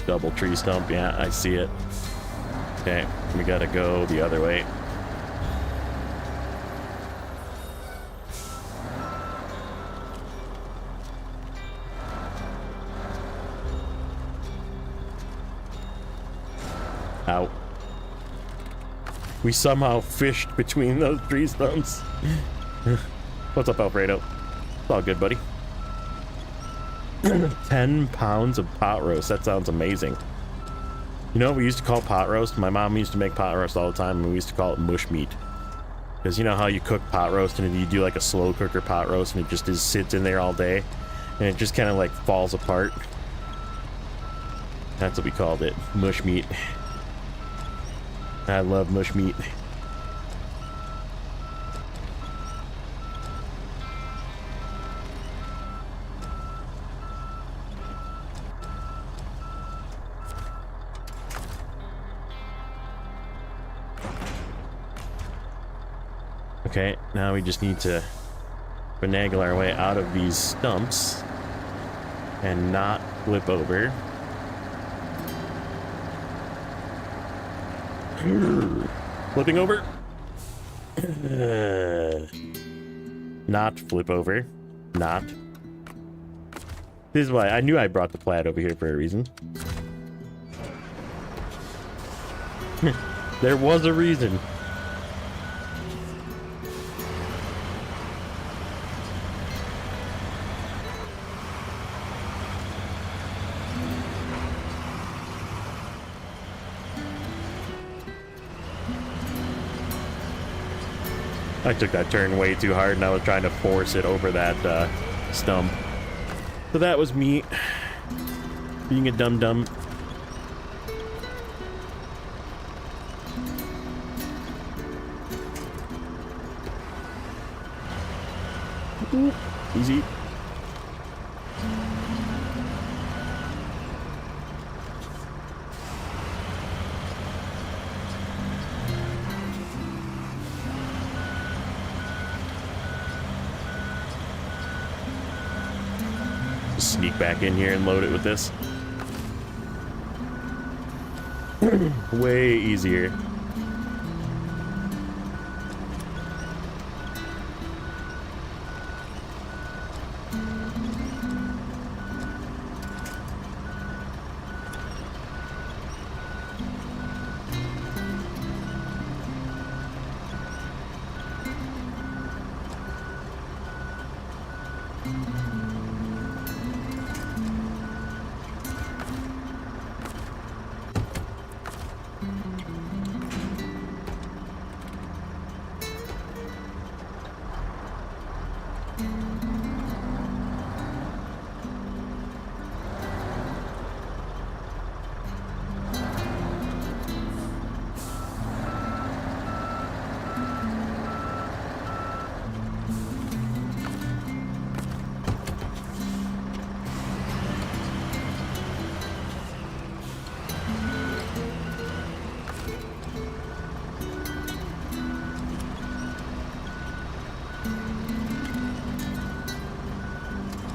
Speaker 1: Double tree stump, yeah, I see it. Okay, we gotta go the other way. Ow. We somehow fished between those tree stumps. What's up, Alfredo? It's all good, buddy. 10 pounds of pot roast. That sounds amazing. You know what we used to call pot roast? My mom used to make pot roast all the time, and we used to call it mush meat. Because you know how you cook pot roast and you do like a slow cooker pot roast and it just sits in there all day and it just kind of like falls apart. That's what we called it. Mush meat. I love mush meat. Okay, now we just need to finagle our way out of these stumps and not flip over. Flipping over. Not flip over. Not. This is why I knew I brought the plaid over here for a reason. There was a reason. I took that turn way too hard and I was trying to force it over that stump. So that was me being a dum-dum. Easy. Sneak back in here and load it with this. Way easier.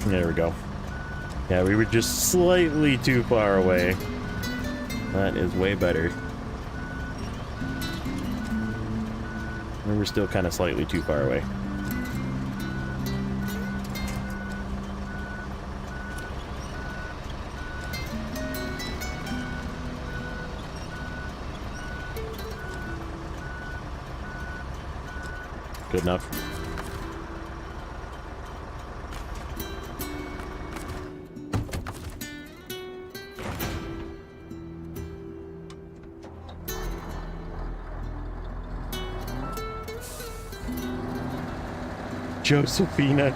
Speaker 1: There we go. Yeah, we were just slightly too far away. That is way better. And we're still kind of slightly too far away. Good enough. Josephina.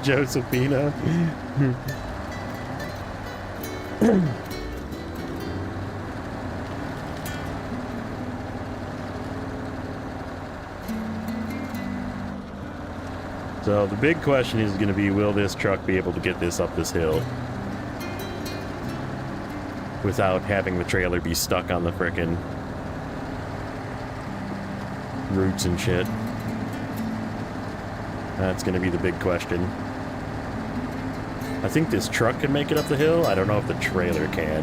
Speaker 1: So the big question is going to be, will this truck be able to get this up this hill without having the trailer be stuck on the frickin' roots and shit? That's going to be the big question. I think this truck can make it up the hill. I don't know if the trailer can.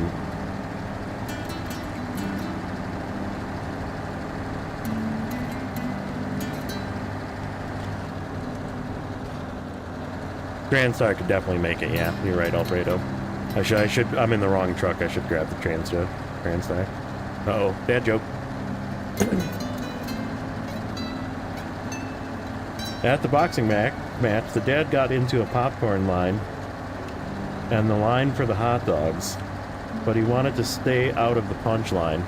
Speaker 1: Transtar could definitely make it, yeah. You're right, Alfredo. I'm in the wrong truck. I should grab the Transtar. Uh-oh, bad joke. At the boxing match, the dad got into a popcorn line and the line for the hot dogs, but he wanted to stay out of the punch line.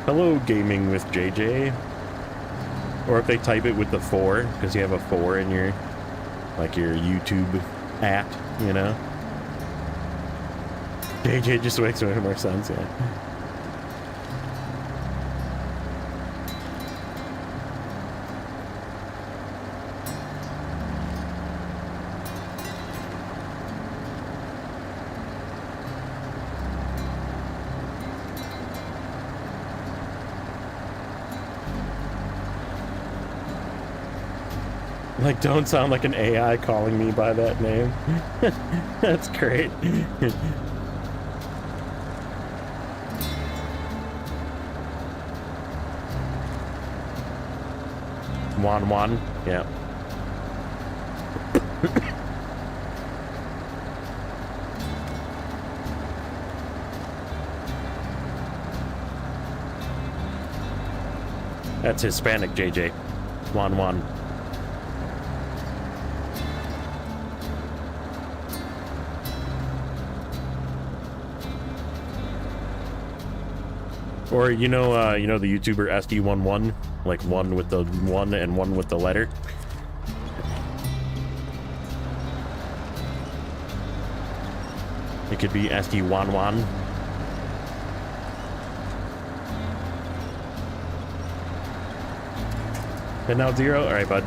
Speaker 1: Hello, gaming with JJ. Or if they type it with the 4, because you have a 4 in your, like, your YouTube app, you know? JJ just makes way more sense, yeah. Like, don't sound like an AI calling me by that name. That's great. Wan. Yeah. That's Hispanic, JJ. Wan. Or you know the YouTuber SD11, like one with the 1 and 1 with the letter. It could be SD11. And now 0. All right, bud.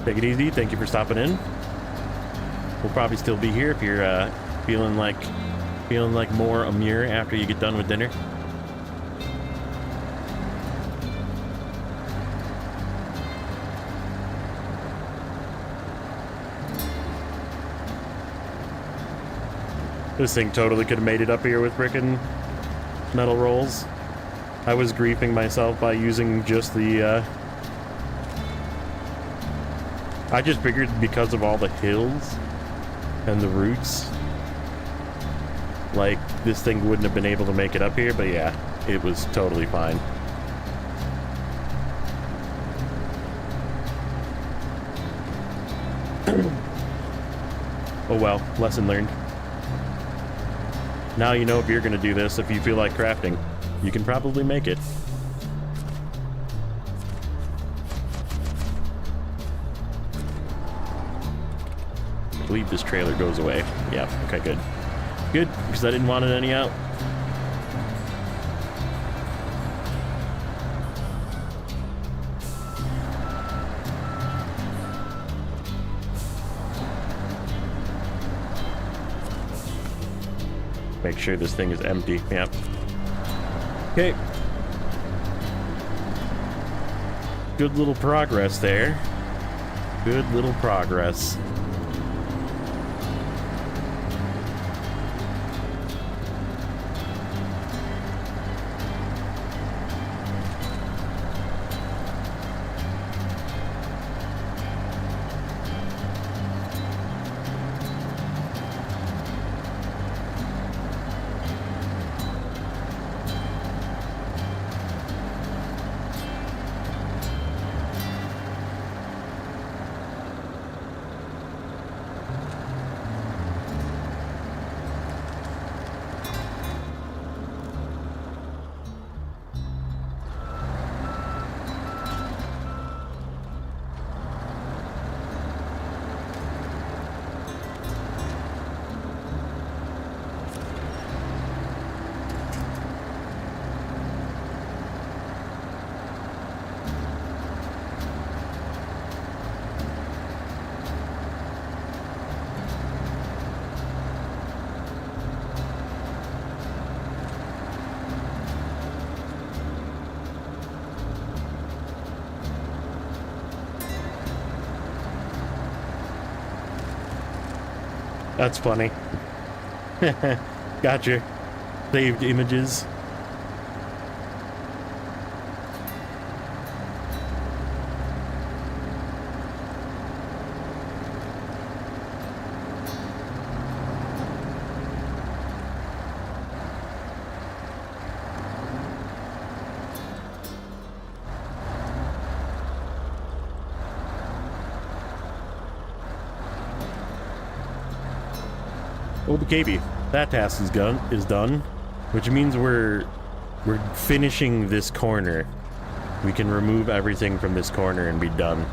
Speaker 1: Take it easy. Thank you for stopping in. We'll probably still be here if you're feeling like more Amur after you get done with dinner. This thing totally could have made it up here with frickin' metal rolls. I was griefing myself by using just the, I just figured because of all the hills and the roots, like, this thing wouldn't have been able to make it up here, but yeah, it was totally fine. Oh well, lesson learned. Now you know if you're gonna do this, if you feel like crafting, you can probably make it. I believe this trailer goes away. Yeah, okay, good. Good, because I didn't want it any out. Make sure this thing is empty. Yep. Okay. Good little progress there. Good little progress. That's funny. Gotcha. Saved images. Well, KB, that task is done, which means we're finishing this corner. We can remove everything from this corner and be done.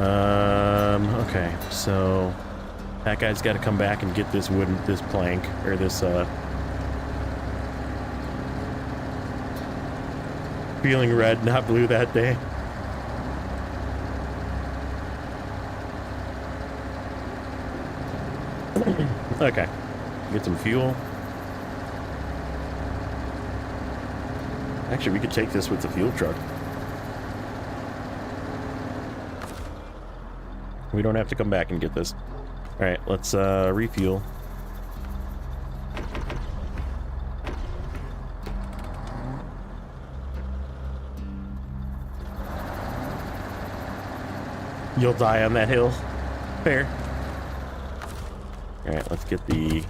Speaker 1: Okay, so that guy's got to come back and get this plank, or this, feeling red, not blue that day. Okay, get some fuel. Actually, we could take this with the fuel truck. We don't have to come back and get this. All right, let's refuel. You'll die on that hill. Fair. All right, let's get the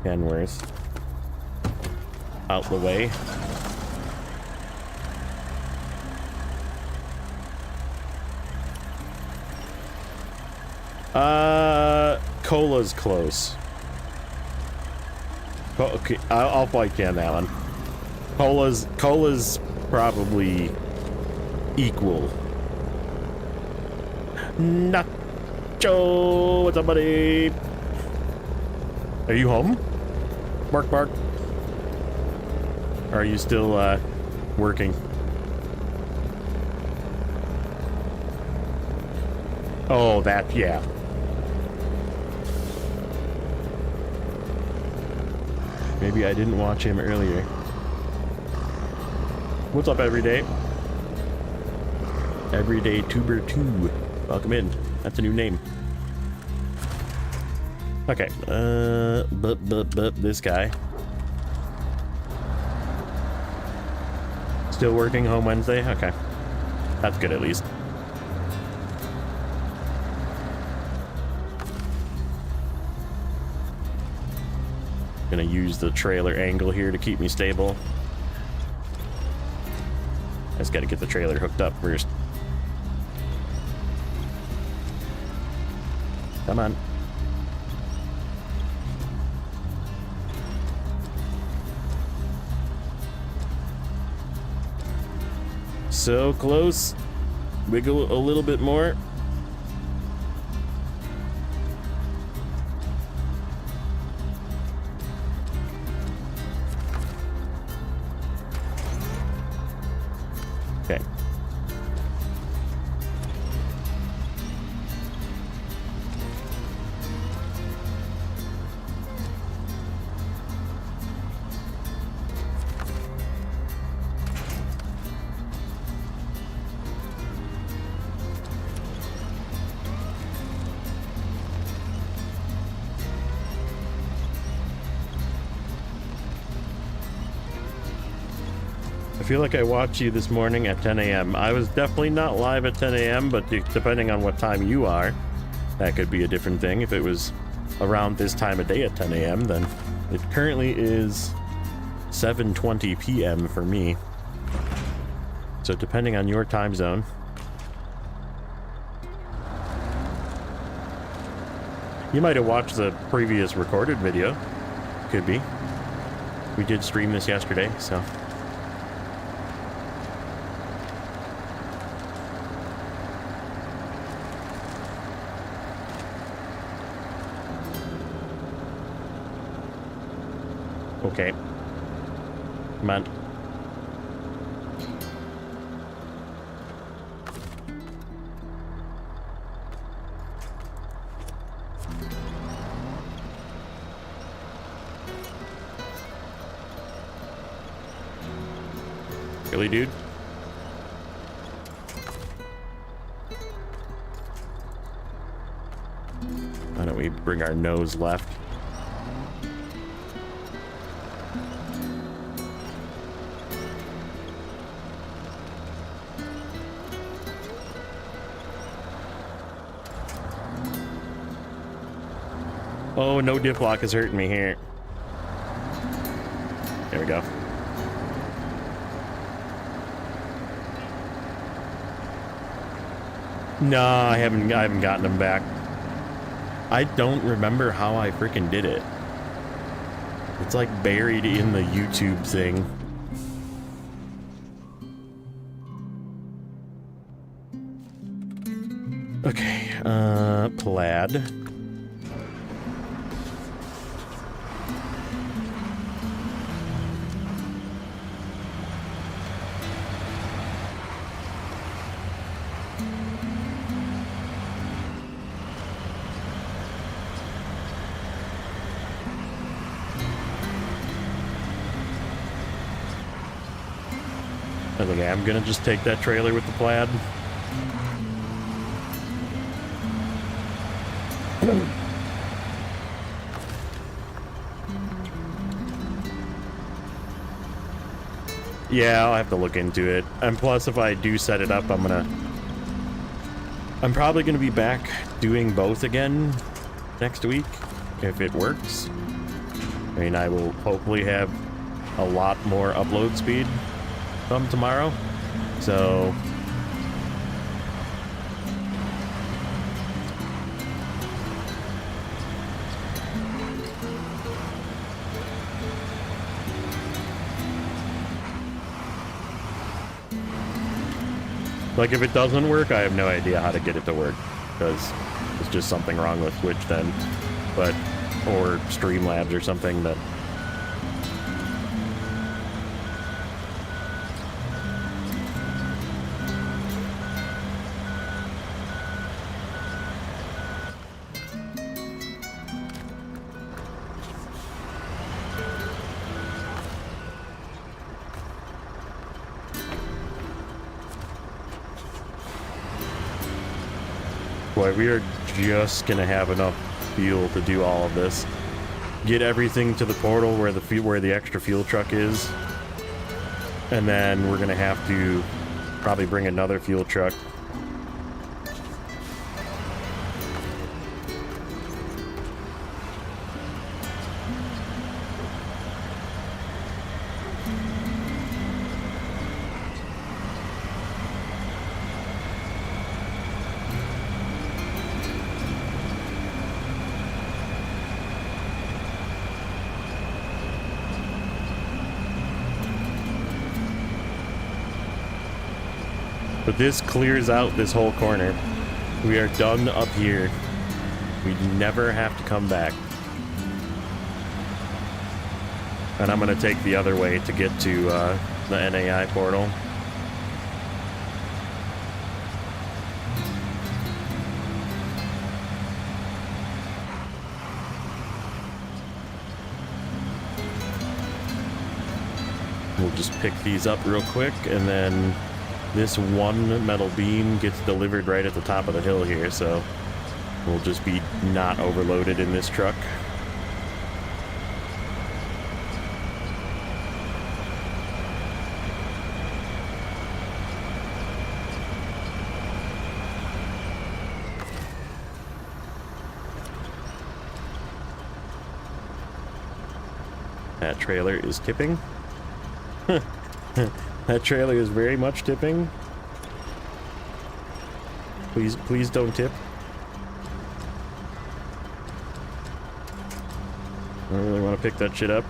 Speaker 1: Kenworth out the way. Cola's close. Okay, I'll fight you on that one. Cola's probably equal. Nacho, what's up, buddy? Are you home? Bark, bark. Or are you still working? Oh, that, yeah. Maybe I didn't watch him earlier. What's up, Everyday? Everyday Tuber 2. Welcome in. That's a new name. Okay. This guy. Still working home Wednesday? Okay. That's good at least. Gonna use the trailer angle here to keep me stable. I just gotta get the trailer hooked up first. Come on. So close. Wiggle a little bit more. Okay. I feel like I watched you this morning at 10 a.m. I was definitely not live at 10 a.m., but depending on what time you are, that could be a different thing. If it was around this time of day at 10 a.m., then it currently is 7:20 p.m. for me. So depending on your time zone. You might have watched the previous recorded video. Could be. We did stream this yesterday, so... Okay. Come on. Really, dude? Why don't we bring our nose left? Oh, no diff lock is hurting me here. There we go. No, I haven't gotten them back. I don't remember how I freaking did it. It's like buried in the YouTube thing. Okay, plaid. Okay, I'm gonna just take that trailer with the plaid. Yeah, I'll have to look into it. And plus, if I do set it up, I'm probably gonna be back doing both again next week, if it works. I mean, I will hopefully have a lot more upload speed come tomorrow, so like if it doesn't work, I have no idea how to get it to work, because it's just something wrong with Twitch then, but or Streamlabs or something that. Boy, we are just gonna have enough fuel to do all of this. Get everything to the portal where the extra fuel truck is, and then we're gonna have to probably bring another fuel truck. But this clears out this whole corner. We are done up here. We never have to come back. And I'm gonna take the other way to get to the NAI portal. We'll just pick these up real quick, and then this one metal beam gets delivered right at the top of the hill here, so we'll just be not overloaded in this truck. That trailer is tipping. That trailer is very much tipping. Please don't tip. I don't really want to pick that shit up.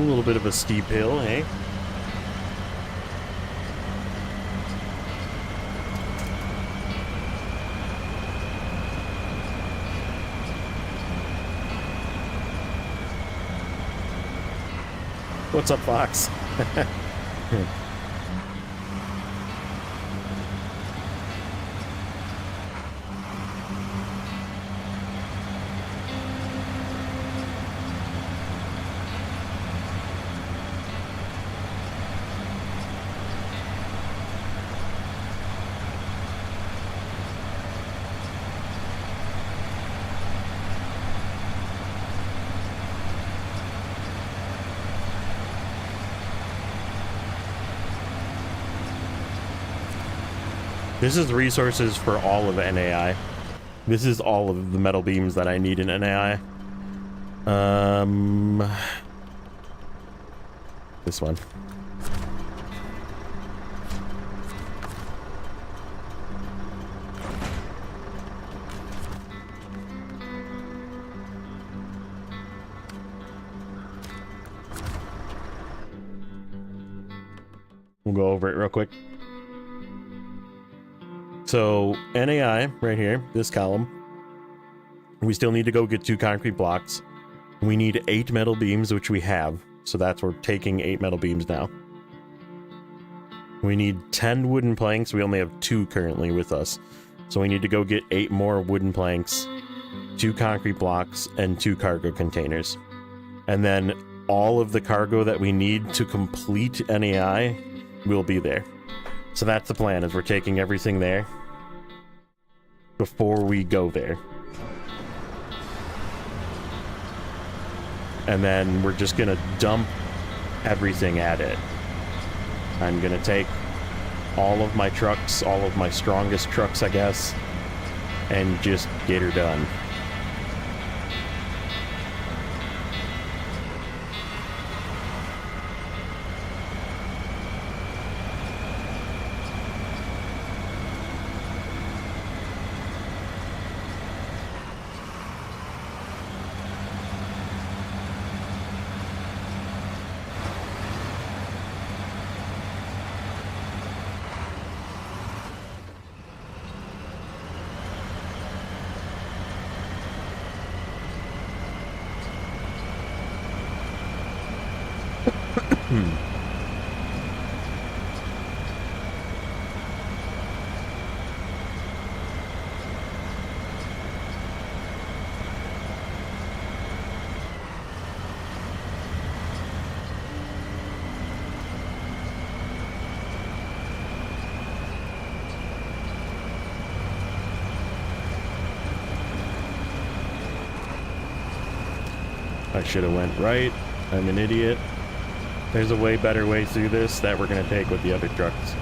Speaker 1: A little bit of a steep hill, eh? What's up, Fox? This is resources for all of NAI. This is all of the metal beams that I need in NAI. This one. We'll go over it real quick. So NAI right here, this column, we still need to go get 2 concrete blocks. We need 8 metal beams, which we have. So that's, we're taking 8 metal beams now. We need 10 wooden planks. We only have 2 currently with us. So we need to go get 8 more wooden planks, 2 concrete blocks, and 2 cargo containers. And then all of the cargo that we need to complete NAI will be there. So that's the plan, is we're taking everything there before we go there. And then we're just gonna dump everything at it. I'm gonna take all of my trucks, all of my strongest trucks, I guess, and just get her done. I should have went right. I'm an idiot. There's a way better way through this that we're going to take with the other trucks.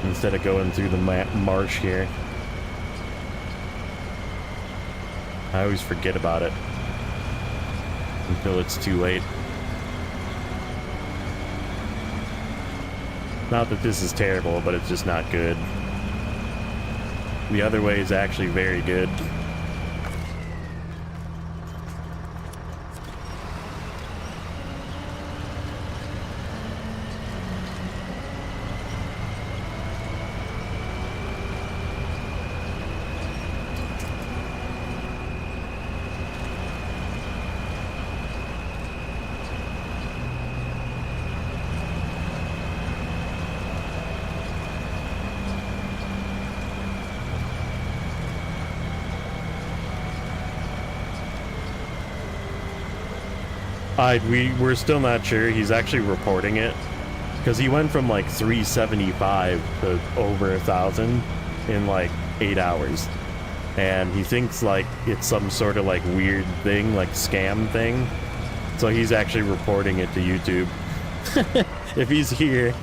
Speaker 1: Instead of going through the marsh here. I always forget about it until it's too late. Not that this is terrible, but it's just not good. The other way is actually very good. We're still not sure. He's actually reporting it because he went from like 375 to over 1,000 in like 8 hours, and he thinks like it's some sort of like weird thing, like scam thing. So he's actually reporting it to YouTube. If he's here,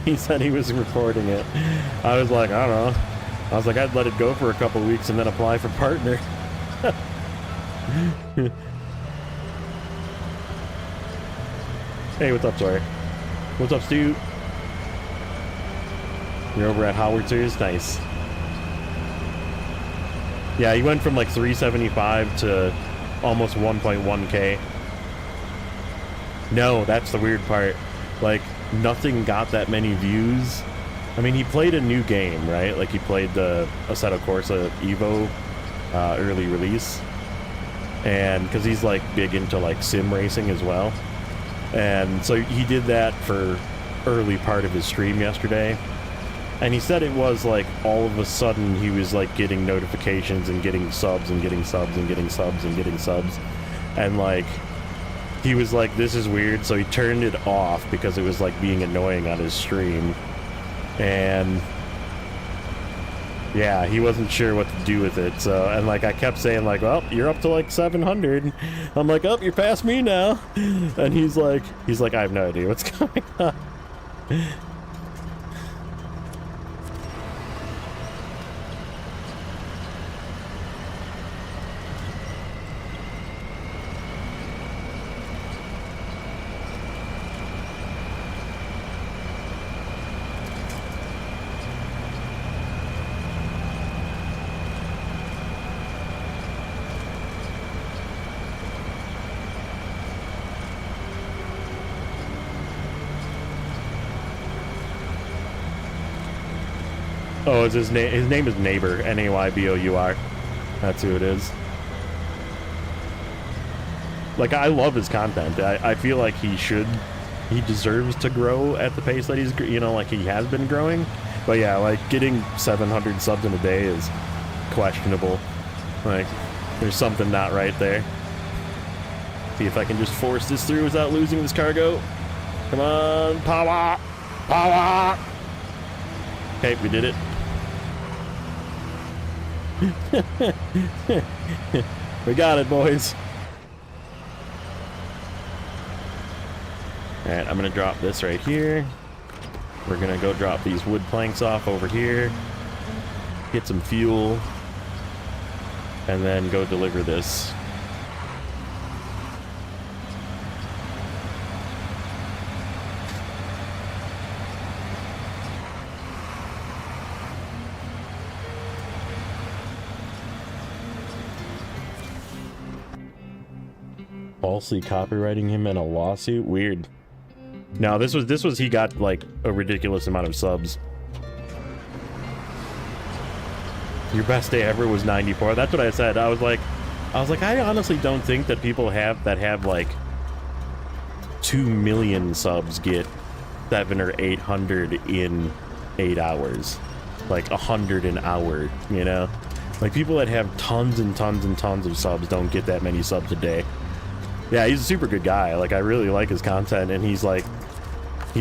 Speaker 1: he said he was reporting it. I was like, I don't know. I was like, I'd let it go for a couple weeks and then apply for partner. Hey, what's up, sorry? What's up, Stu? You're over at Howard's. Nice. Yeah, he went from like 375 to almost 1.1k. No, that's the weird part. Like, nothing got that many views. I mean, he played a new game, right? Like, he played the Assetto Corsa Evo early release. And because he's, like, big into, like, sim racing as well. And so he did that for early part of his stream yesterday. And he said it was, like, all of a sudden he was, like, getting notifications and getting subs and getting subs and getting subs and getting subs. And, like, he was like, this is weird, so he turned it off because it was, like, being annoying on his stream. And yeah, he wasn't sure what to do with it. So, and, like, I kept saying, like, well, you're up to, like, 700. I'm like, oh, you're past me now. And he's like, I have no idea what's going on. Oh, it's his name. His name is Neighbor. Naybour. That's who it is. Like, I love his content. I feel like he deserves to grow at the pace that he's, you know, like he has been growing. But yeah, like, getting 700 subs in a day is questionable. Like, there's something not right there. See if I can just force this through without losing this cargo. Come on, power! Power! Okay, we did it. We got it, boys. Alright, I'm gonna drop this right here. We're gonna go drop these wood planks off over here. Get some fuel. And then go deliver this. Falsely copywriting him in a lawsuit? Weird. No, this was he got, like, a ridiculous amount of subs. Your best day ever was 94. That's what I said. I was like, I honestly don't think that people have like 2 million subs get 700 or 800 in 8 hours. Like 100 an hour, you know? Like, people that have tons and tons and tons of subs don't get that many subs a day. Yeah, he's a super good guy. Like, I really like his content, and he's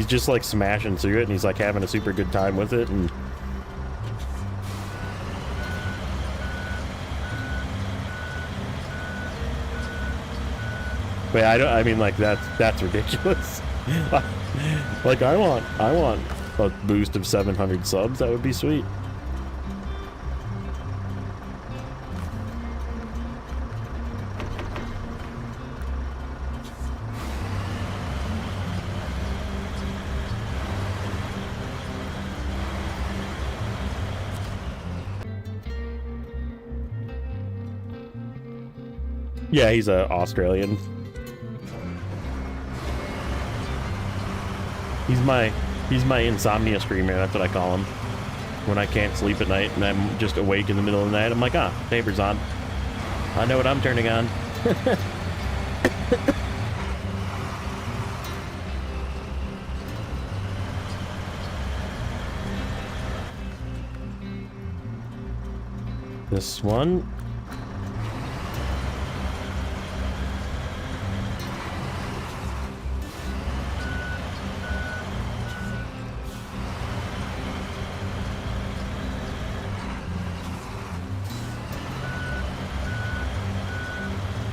Speaker 1: just, like, smashing through it, and he's, like, having a super good time with it, and... But yeah, I mean, like, that's ridiculous. Like, I want a boost of 700 subs. That would be sweet. Yeah, he's a Australian. He's my insomnia streamer, that's what I call him. When I can't sleep at night and I'm just awake in the middle of the night, I'm like, ah, Neighbor's on. I know what I'm turning on. This one.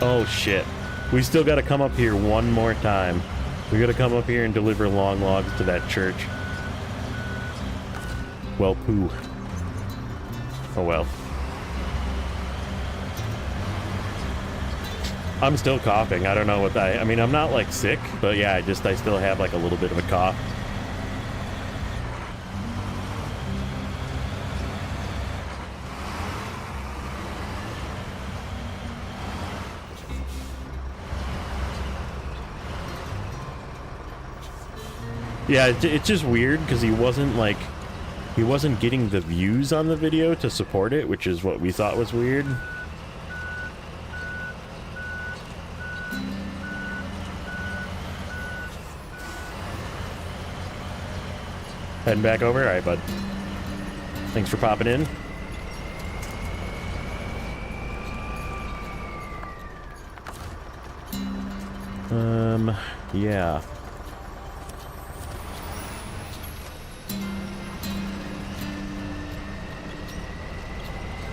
Speaker 1: Oh shit. We still gotta come up here one more time. We gotta come up here and deliver long logs to that church. Well, poo. Oh well. I'm still coughing. I don't know what I mean, I'm not like sick, but yeah, I still have like a little bit of a cough. Yeah, it's just weird because he wasn't getting the views on the video to support it, which is what we thought was weird. Heading back over? Alright, bud. Thanks for popping in. Yeah.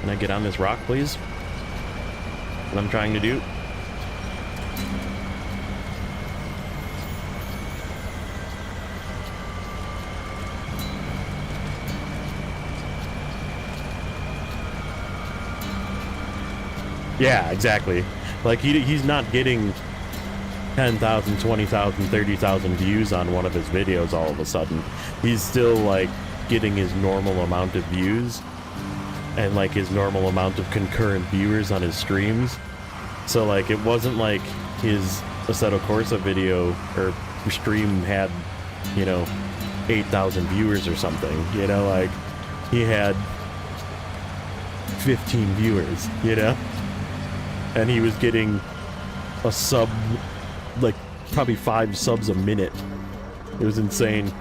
Speaker 1: Can I get on this rock, please? What I'm trying to do. Yeah, exactly. Like, he's not getting 10,000, 20,000, 30,000 views on one of his videos all of a sudden. He's still, like, getting his normal amount of views and, like, his normal amount of concurrent viewers on his streams. So, like, it wasn't like his Assetto Corsa video or stream had, you know, 8,000 viewers or something, you know? Like, he had 15 viewers, you know? And he was getting a sub, like, probably 5 subs a minute. It was insane.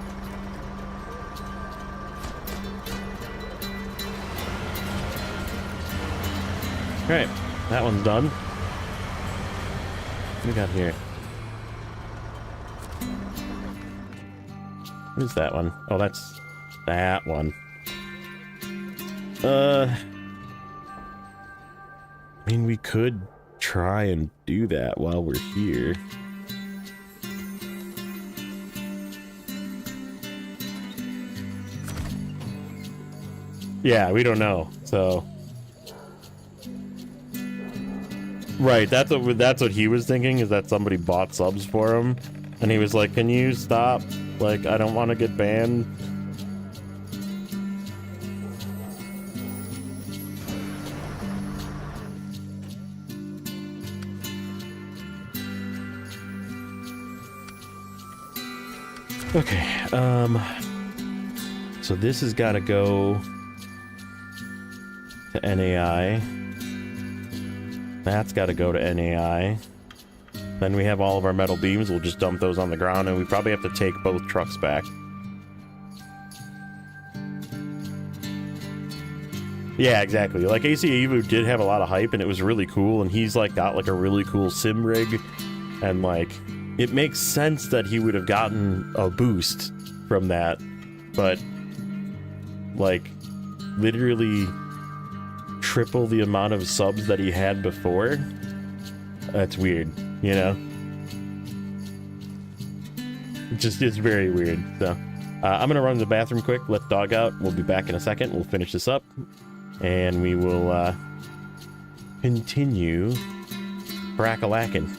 Speaker 1: Alright, that one's done. What do we got here? What is that one? Oh, that's that one. I mean, we could try and do that while we're here. Yeah, we don't know, so... Right, that's what he was thinking, is that somebody bought subs for him, and he was like, can you stop? Like, I don't want to get banned. Okay, so this has got to go to NAI. That's got to go to NAI. Then we have all of our metal beams. We'll just dump those on the ground, and we probably have to take both trucks back. Yeah, exactly. Like, AC Evo did have a lot of hype, and it was really cool, and he's, like, got, like, a really cool sim rig, and, like... It makes sense that he would have gotten a boost from that, but, like, literally triple the amount of subs that he had before? That's weird, you know? It's very weird, so. I'm gonna run to the bathroom quick, let the dog out. We'll be back in a second. We'll finish this up, and we will, continue brack-a-lacking.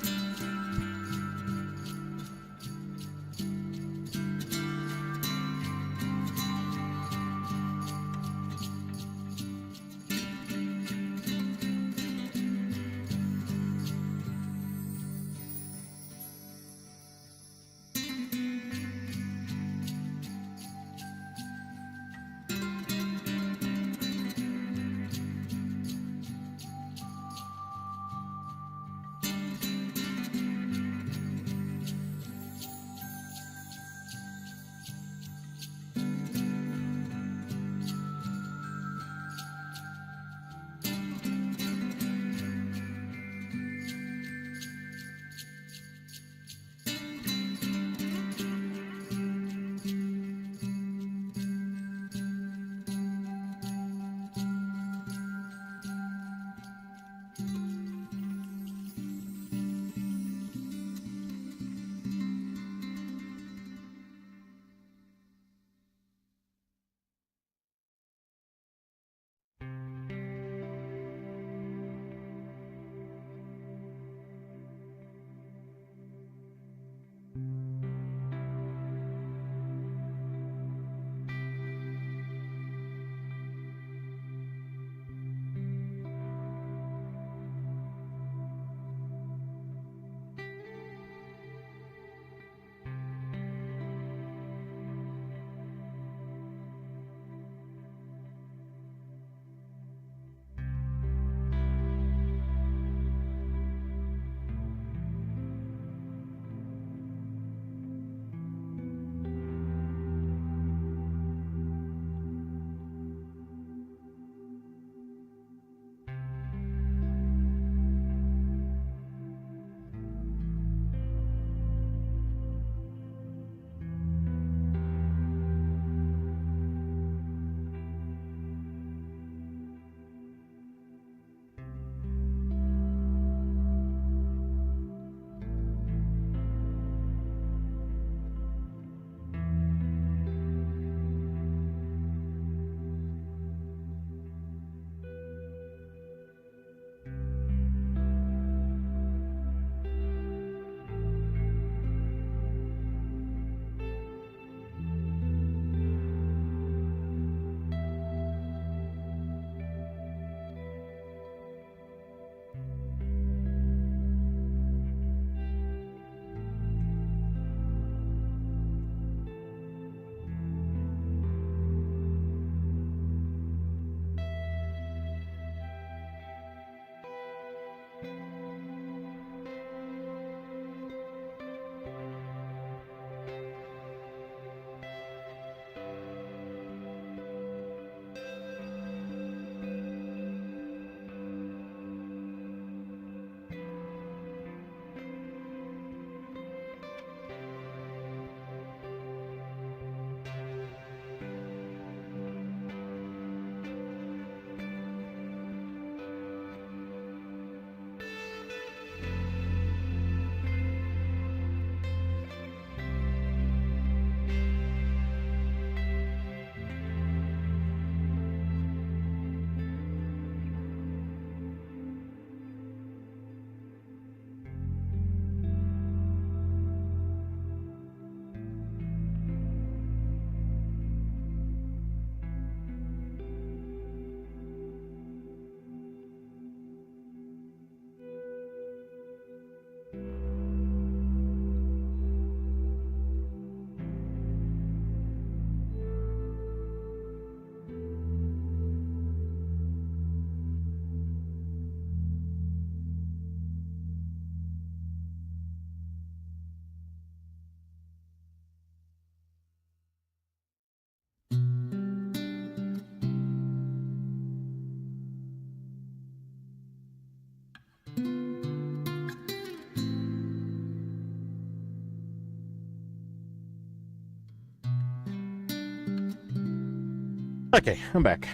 Speaker 1: Okay, I'm back.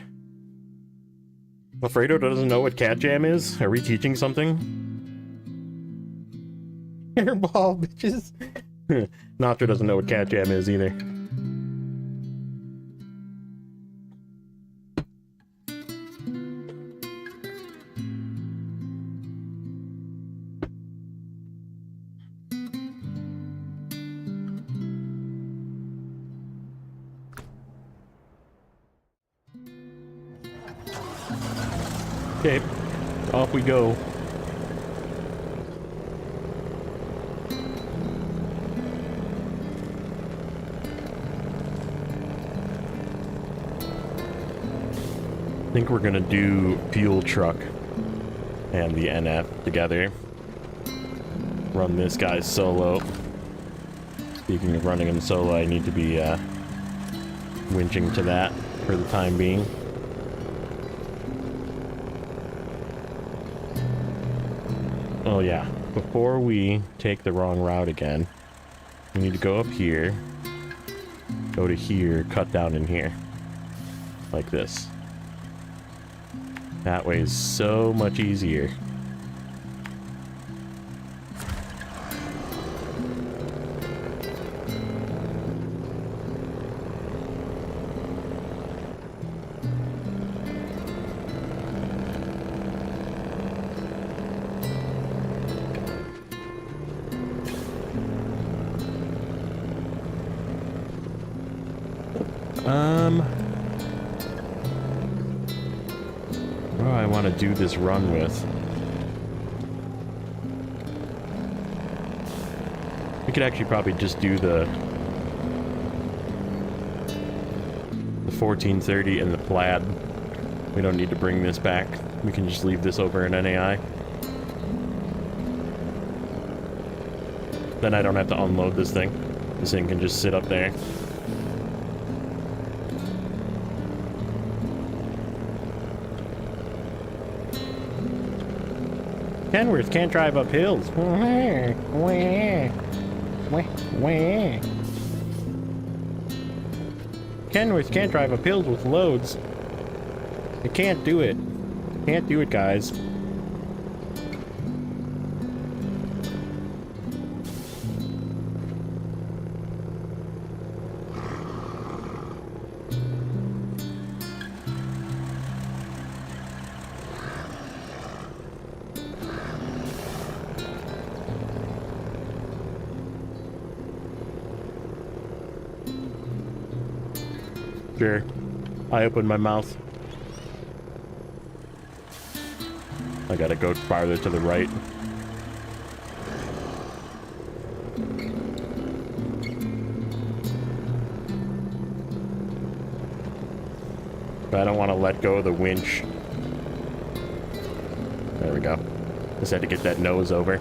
Speaker 1: Alfredo doesn't know what cat jam is? Are we teaching something? Hairball, bitches. Nacho doesn't know what cat jam is either. Okay, off we go. I think we're gonna do fuel truck and the NF together. Run this guy solo. Speaking of running him solo, I need to be winching to that for the time being. Oh yeah, before we take the wrong route again, we need to go up here, go to here, cut down in here. Like this. That way is so much easier. What do I want to do this run with? We could actually probably just do the 1430 and the plaid. We don't need to bring this back. We can just leave this over in NAI. Then I don't have to unload this thing. This thing can just sit up there. Kenworth can't drive up hills. Kenworth can't drive up hills with loads. They can't do it. Can't do it, guys. Sure. I opened my mouth. I gotta go farther to the right. But I don't want to let go of the winch. There we go. Just had to get that nose over.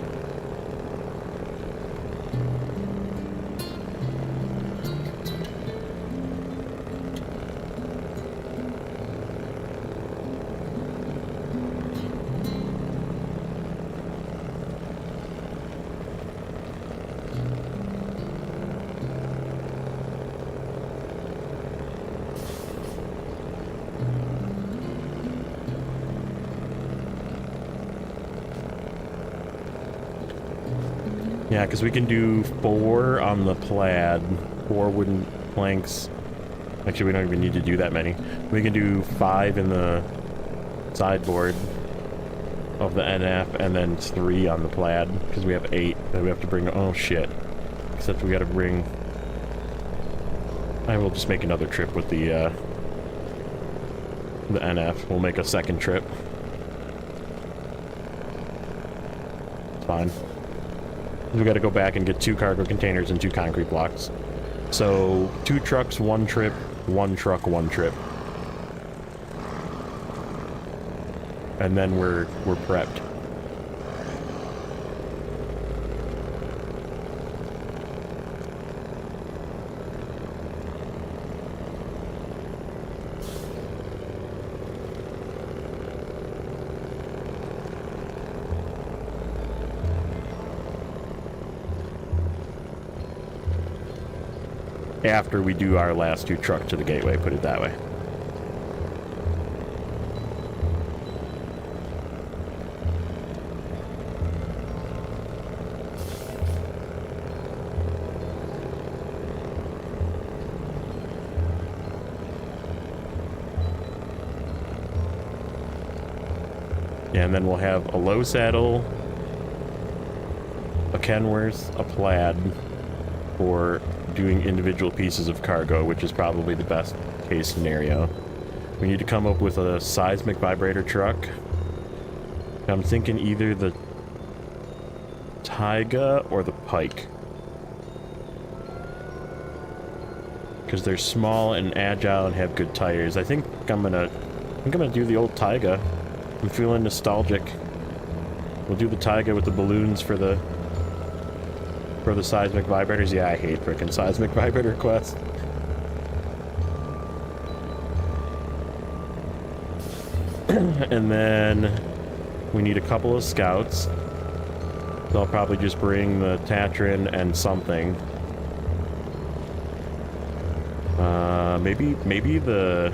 Speaker 1: Yeah, because we can do 4 on the plaid, 4 wooden planks. Actually, we don't even need to do that many. We can do 5 in the sideboard of the NF, and then 3 on the plaid, because we have 8 that we have to bring. Oh, shit. Except we gotta bring... I will just make another trip with the NF. We'll make a second trip. It's fine. We gotta go back and get 2 cargo containers and 2 concrete blocks. So 2 trucks, 1 trip, 1 truck, 1 trip. And then we're prepped. After we do our last 2 trucks to the gateway, put it that way. And then we'll have a low saddle, a Kenworth, a plaid for doing individual pieces of cargo, which is probably the best case scenario. We need to come up with a seismic vibrator truck. I'm thinking either the Taiga or the Pike, because they're small and agile and have good tires. I think I'm gonna do the old Taiga. I'm feeling nostalgic. We'll do the Taiga with the balloons for the seismic vibrators. Yeah, I hate frickin' seismic vibrator quest. And then we need a couple of scouts. So I'll probably just bring the Tatran and something. Maybe the...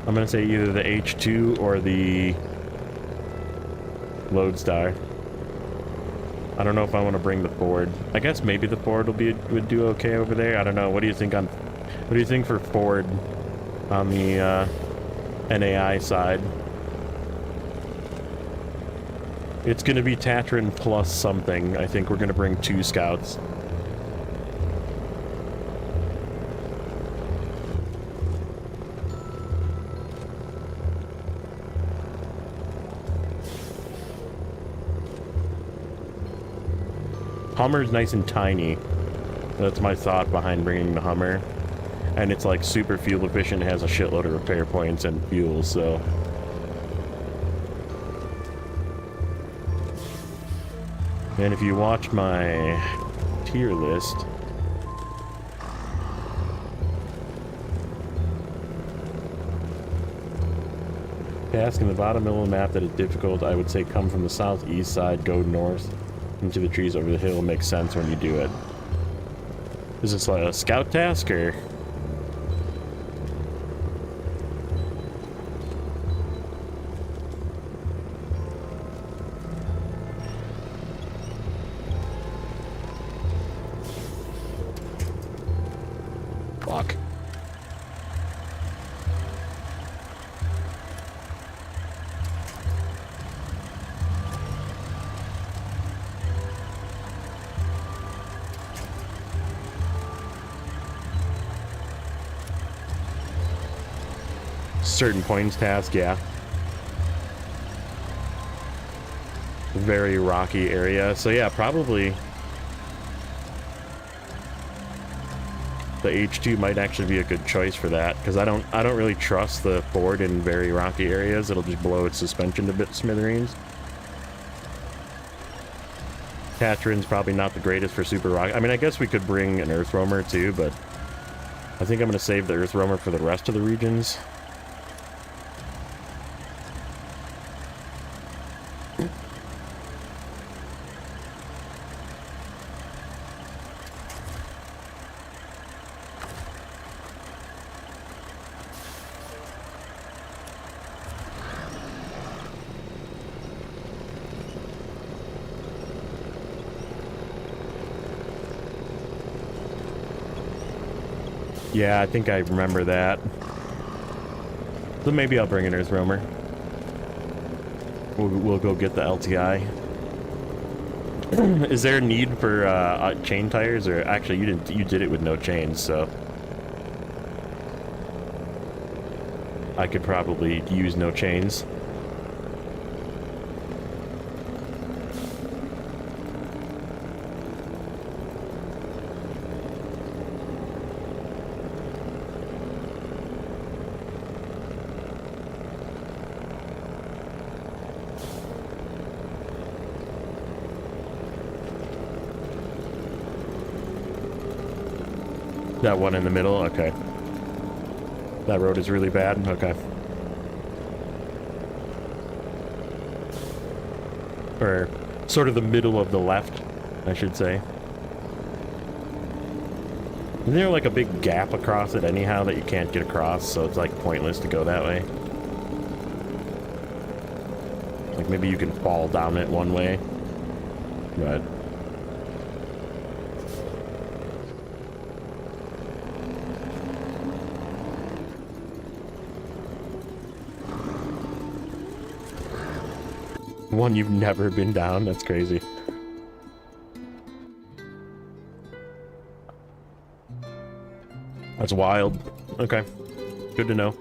Speaker 1: I'm gonna say either the H2 or the Lodestar. I don't know if I want to bring the Ford. I guess maybe the Ford would do okay over there. I don't know. What do you think what do you think for Ford on the NAI side? It's gonna be Tatran plus something. I think we're gonna bring 2 scouts. Hummer's nice and tiny. That's my thought behind bringing the Hummer. And it's like super fuel efficient, has a shitload of repair points and fuel, so... And if you watch my tier list... Task in the bottom middle of the map that is difficult, I would say come from the southeast side, go north into the trees over the hill. Makes sense when you do it. Is this like a scout task or? Fuck. Certain points task, yeah. Very rocky area, so yeah, probably the H2 might actually be a good choice for that, because I don't really trust the Ford in very rocky areas. It'll just blow its suspension to smithereens. Tatran's probably not the greatest for super rocky. I mean, I guess we could bring an Earth Roamer too, but I think I'm going to save the Earth Roamer for the rest of the regions. Yeah, I think I remember that. So maybe I'll bring an Earth Roamer. We'll go get the LTI. Is there a need for chain tires, or actually you did it with no chains, so I could probably use no chains. That one in the middle? Okay. That road is really bad? Okay. Or sort of the middle of the left, I should say. Isn't there like a big gap across it anyhow that you can't get across, so it's like pointless to go that way? Like maybe you can fall down it one way, but... One you've never been down? That's crazy. That's wild. Okay. Good to know.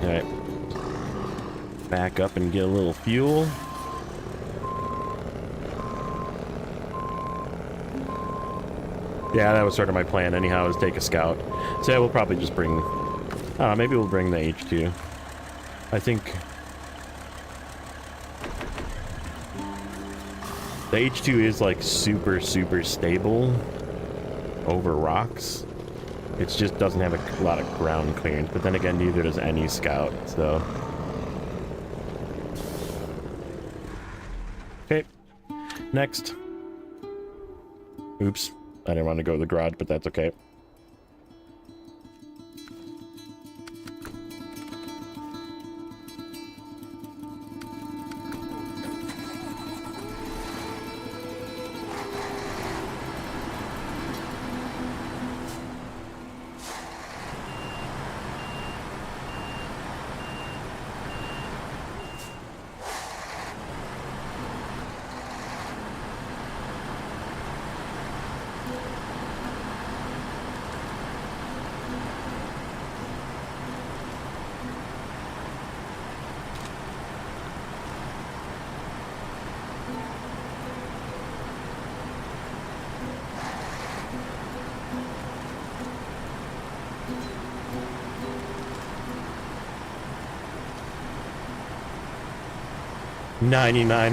Speaker 1: Alright. Back up and get a little fuel. Yeah, that was sort of my plan anyhow, is take a scout. So yeah, we'll probably just bring... maybe we'll bring the H2. I think... the H2 is like super, super stable over rocks. It just doesn't have a lot of ground clearance, but then again, neither does any scout, so... Okay. Next. Oops. I didn't want to go to the garage, but that's okay.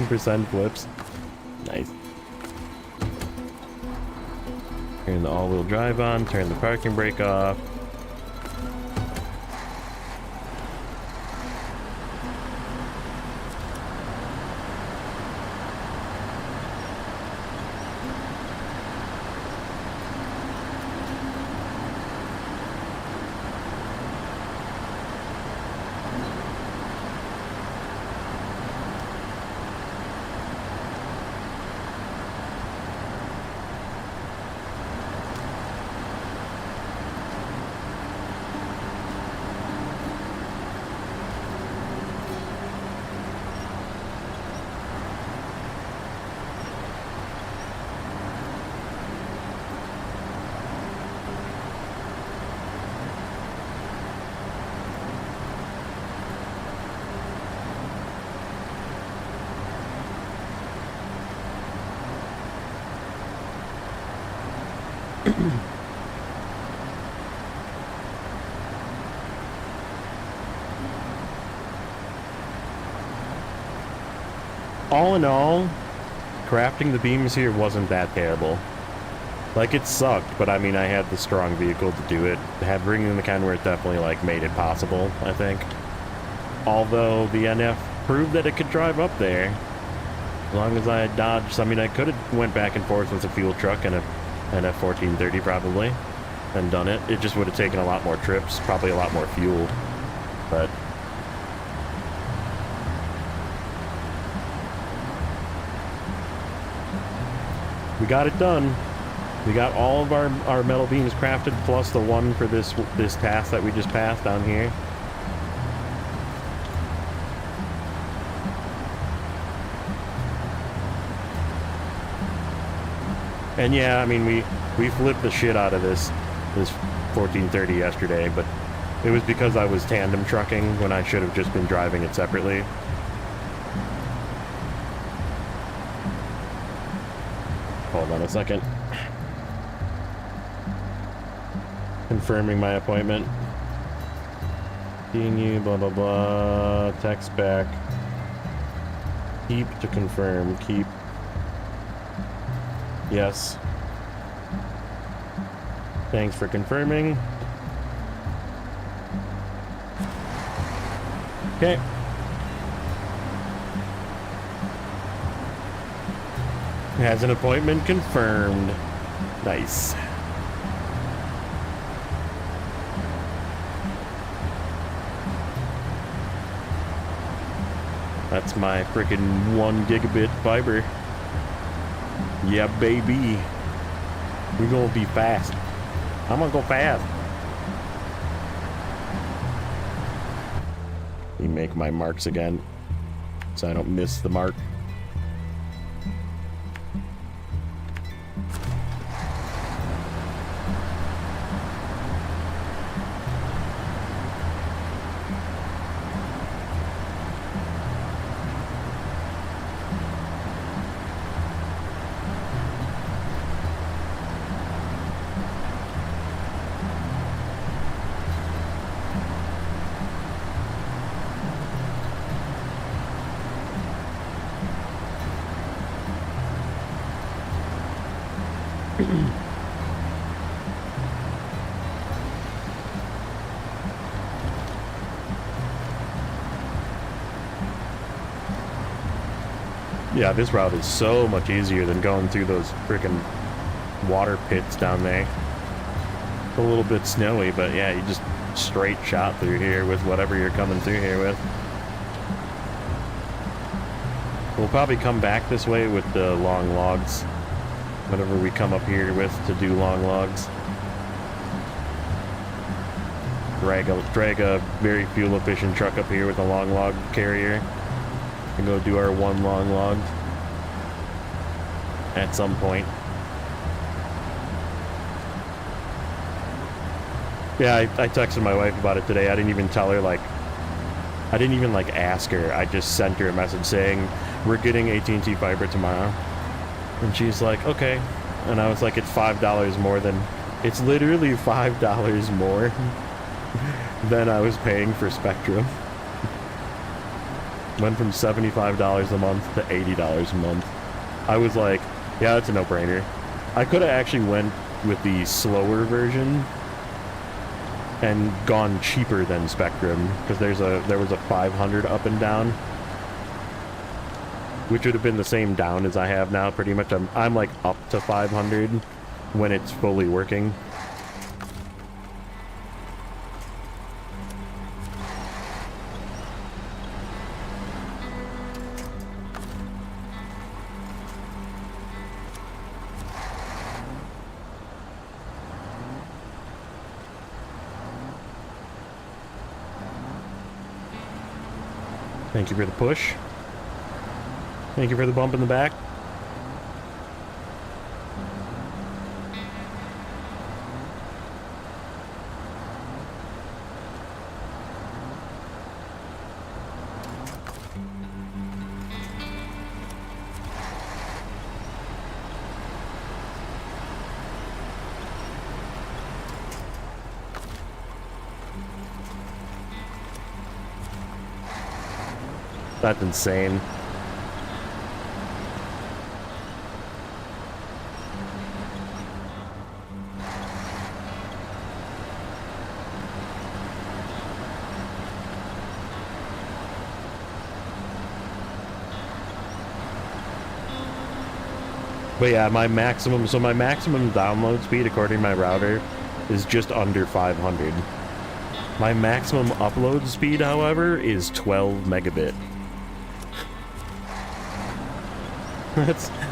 Speaker 1: %flips. Nice. Turn the all-wheel drive on, turn the parking brake off. All in all, crafting the beams here wasn't that terrible. Like, it sucked, but I mean, I had the strong vehicle to do it. Bringing the Kenworth definitely, like, made it possible, I think. Although, the NF proved that it could drive up there. As long as I had dodged... I mean, I could have went back and forth with a fuel truck and a F1430, probably, and done it. It just would have taken a lot more trips, probably a lot more fuel. But... we got it done. We got all of our metal beams crafted, plus the one for this task that we just passed down here. And yeah, I mean, we flipped the shit out of this 1430 yesterday, but it was because I was tandem trucking when I should have just been driving it separately. Hold on a second. Confirming my appointment. Seeing you, blah, blah, blah. Text back. Keep to confirm. Keep. Yes. Thanks for confirming. Okay. Has an appointment confirmed. Nice. That's my freaking 1 gigabit fiber. Yeah, baby. We're gonna be fast. I'm gonna go fast. Remake my marks again, so I don't miss the mark. Yeah, this route is so much easier than going through those freaking water pits down there. A little bit snowy, but yeah, you just straight shot through here with whatever you're coming through here with. We'll probably come back this way with the long logs. Whatever we come up here with to do long logs. Drag a very fuel efficient truck up here with a long log carrier. And go do our one long log at some point. Yeah, I texted my wife about it today. I didn't even tell her, like, I didn't even, like, ask her. I just sent her a message saying, we're getting AT&T fiber tomorrow. And she's like, okay. And I was like, it's $5 more than, it's literally $5 more than I was paying for Spectrum. Went from $75 a month to $80 a month. I was like, yeah, that's a no-brainer. I could have actually went with the slower version and gone cheaper than Spectrum, because there was a 500 up and down, which would have been the same down as I have now. Pretty much, I'm like up to 500 when it's fully working. Thank you for the push. Thank you for the bump in the back. That's insane. But yeah, my maximum download speed according to my router is just under 500. My maximum upload speed, however, is 12 megabit.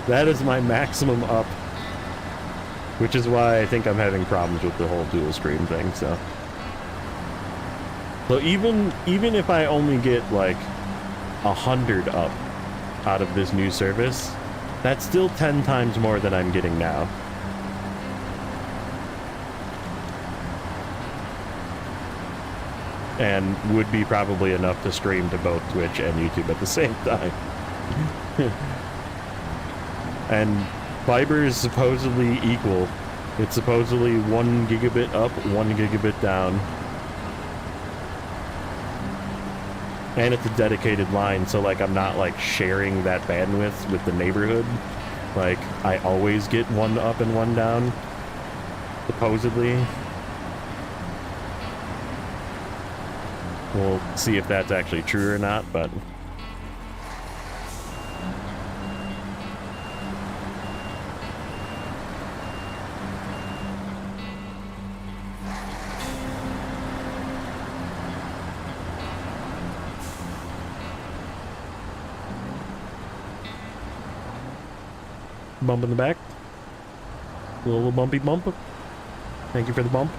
Speaker 1: That is my maximum up, which is why I think I'm having problems with the whole dual screen thing. So even if I only get like 100 up out of this new service, that's still 10 times more than I'm getting now. And would be probably enough to stream to both Twitch and YouTube at the same time. And fiber is supposedly equal. It's supposedly 1 gigabit up, 1 gigabit down. And it's a dedicated line, so like I'm not like sharing that bandwidth with the neighborhood. Like I always get 1 up and 1 down, supposedly. We'll see if that's actually true or not, but bump in the back. A little bumpy bump. Thank you for the bump.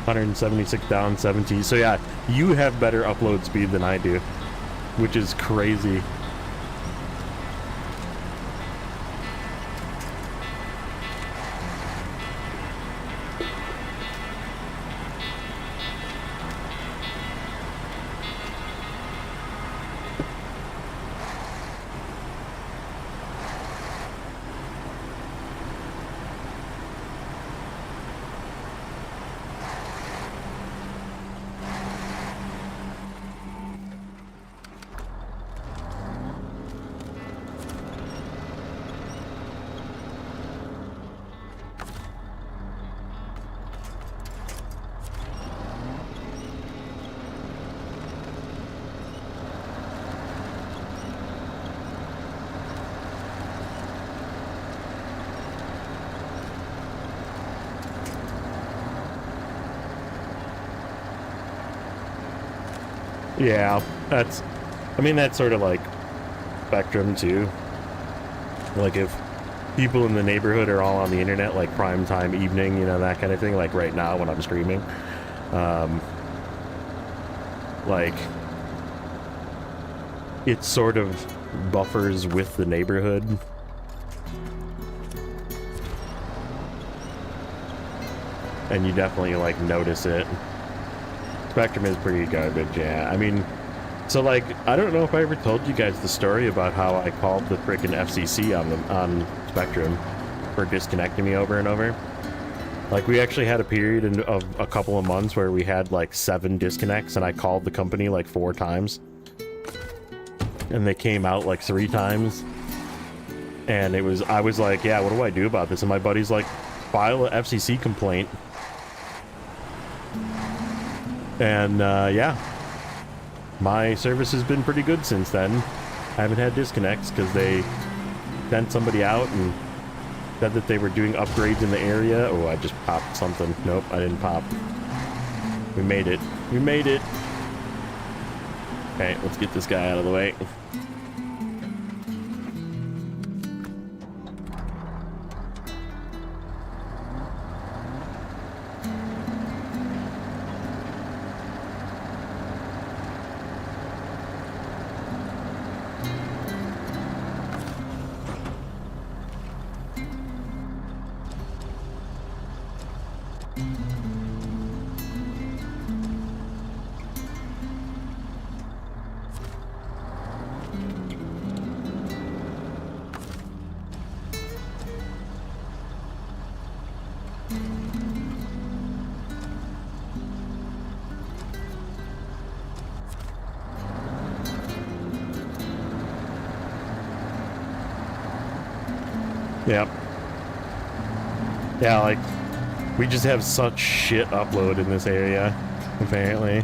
Speaker 1: 176 down, 17. So yeah, you have better upload speed than I do, which is crazy. Yeah, I mean, that's sort of like Spectrum too. Like if people in the neighborhood are all on the internet, like prime time evening, you know, that kind of thing, like right now when I'm streaming, like it sort of buffers with the neighborhood. And you definitely like notice it. Spectrum is pretty garbage, yeah. I mean, so like, I don't know if I ever told you guys the story about how I called the frickin' FCC on Spectrum for disconnecting me over and over. Like, we actually had a period of a couple of months where we had like 7 disconnects, and I called the company like 4 times. And they came out like 3 times. And I was like, yeah, what do I do about this? And my buddy's like, file a FCC complaint. And yeah, my service has been pretty good since then. I haven't had disconnects because they sent somebody out and said that they were doing upgrades in the area. Oh, I just popped something. Nope, I didn't pop. We made it. We made it. Okay, let's get this guy out of the way. Yep. Yeah, like, we just have such shit upload in this area, apparently.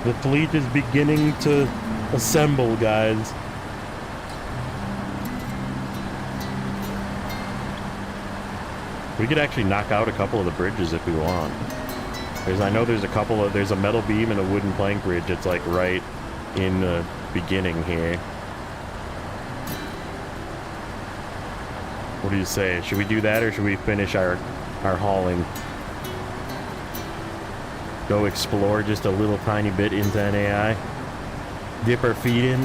Speaker 1: The fleet is beginning to assemble, guys. We could actually knock out a couple of the bridges if we want. I know there's there's a metal beam and a wooden plank bridge. It's like right in the beginning here. What do you say? Should we do that or should we finish our hauling? Go explore just a little tiny bit into NAI. Dip our feet in.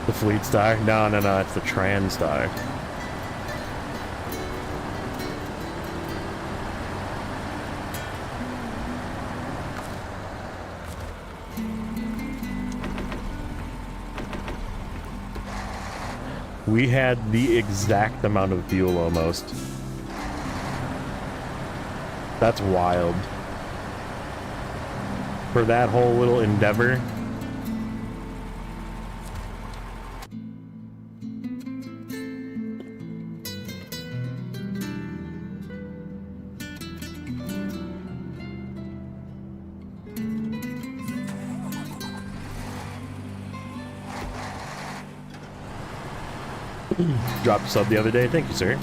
Speaker 1: The Fleet Star? No, it's the Trans Star. We had the exact amount of fuel almost. That's wild. For that whole little endeavor. Dropped a sub the other day. Thank you, sir.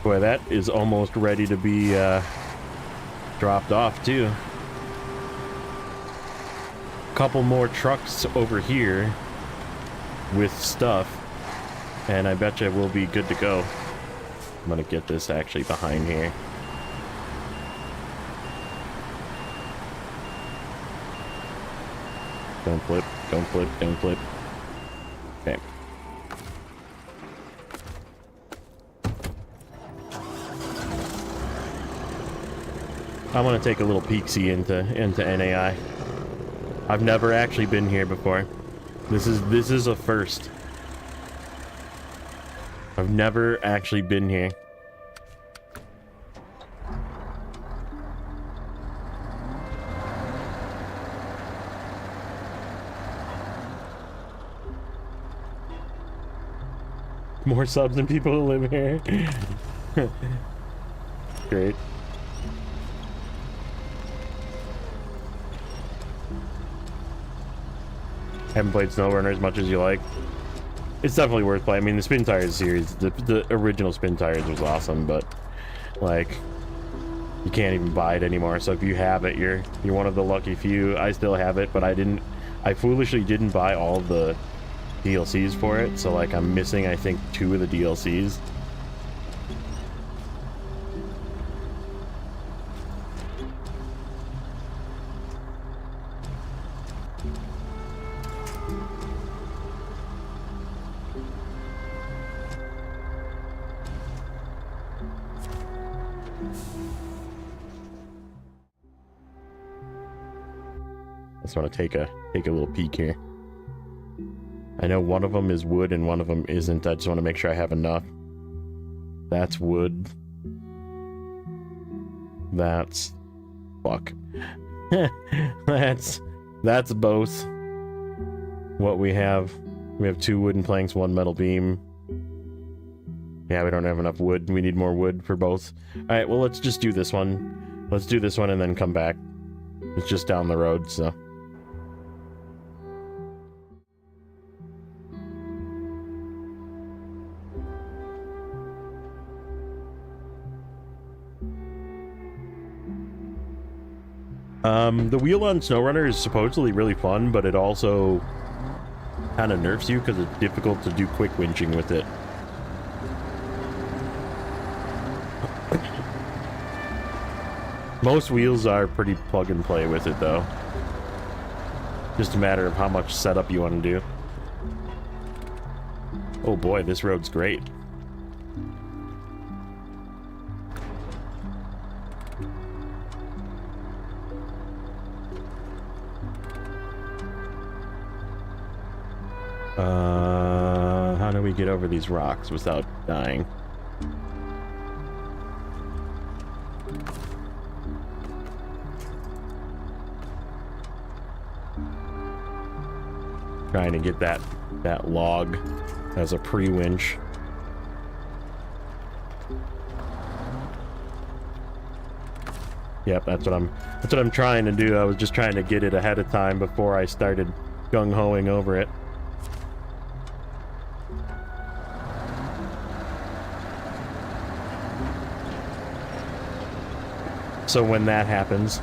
Speaker 1: Boy, that is almost ready to be dropped off too. Couple more trucks over here with stuff, and I bet you we'll be good to go. I'm gonna get this actually behind here. Don't flip, don't flip, don't flip. Okay. I want to take a little peek-see into NAI. I've never actually been here before. This is a first. I've never actually been here. More subs than people who live here. Great. Haven't played Snowrunner as much as you like. It's definitely worth playing. I mean, the Spin Tires series, the original Spin Tires was awesome, but like, you can't even buy it anymore. So if you have it, you're one of the lucky few. I still have it, but I foolishly didn't buy all the DLCs for it. So like, I'm missing, I think, 2 of the DLCs. I just want to take a little peek here. I know one of them is wood and one of them isn't. I just want to make sure I have enough. That's wood. That's fuck. that's both what we have. We have 2 wooden planks, 1 metal beam. Yeah, we don't have enough wood. We need more wood for both. All right, well, let's just do this one. Let's do this one and then come back. It's just down the road, so. The wheel on Snowrunner is supposedly really fun, but it also kind of nerfs you because it's difficult to do quick winching with it. Most wheels are pretty plug and play with it, though. Just a matter of how much setup you want to do. Oh boy, this road's great. How do we get over these rocks without dying? Trying to get that log as a pre-winch. Yep, that's what I'm trying to do. I was just trying to get it ahead of time before I started gung-hoing over it. So when that happens,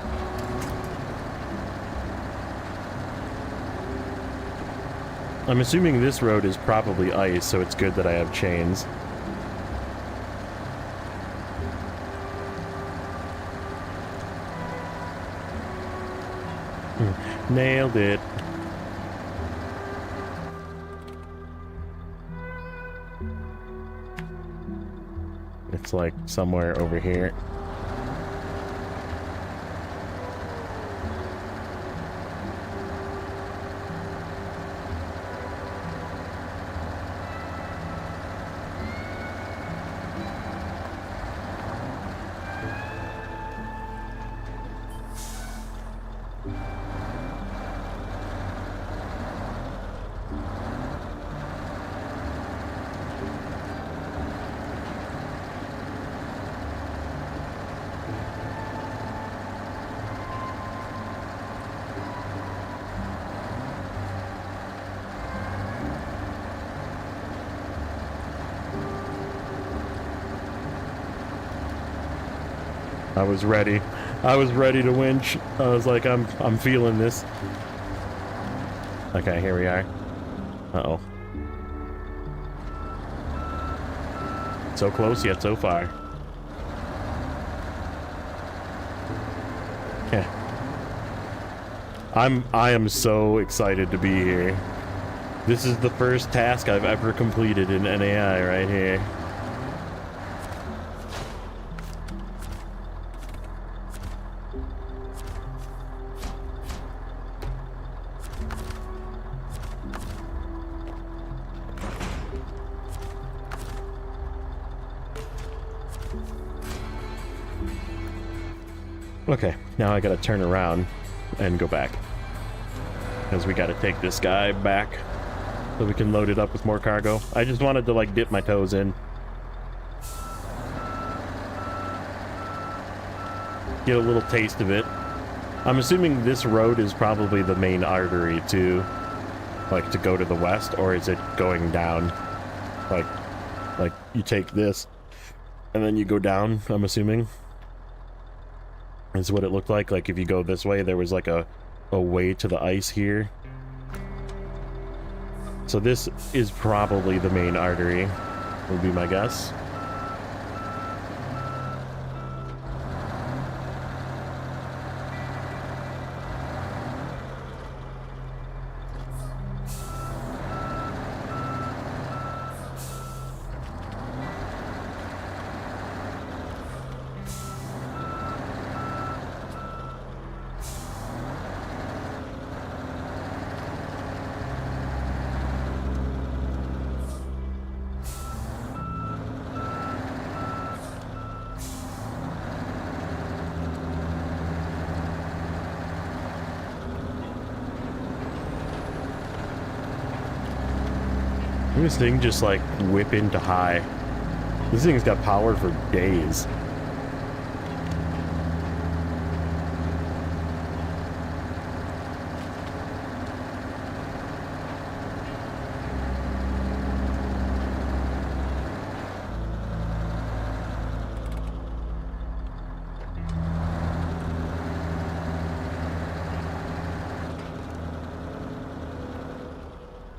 Speaker 1: I'm assuming this road is probably ice, so it's good that I have chains. Nailed it. It's like somewhere over here. I was ready. I was ready to winch. I was like, I'm feeling this. Okay, here we are. Uh-oh. So close yet so far. Yeah. I am so excited to be here. This is the first task I've ever completed in NAI right here. Okay, now I gotta turn around and go back. Because we gotta take this guy back so we can load it up with more cargo. I just wanted to like dip my toes in. Get a little taste of it. I'm assuming this road is probably the main artery to, like, to go to the west, or is it going down? Like you take this and then you go down, I'm assuming. Is what it looked like. Like if you go this way, there was like a way to the ice here. So this is probably the main artery, would be my guess. This thing just like whip into high. This thing's got power for days.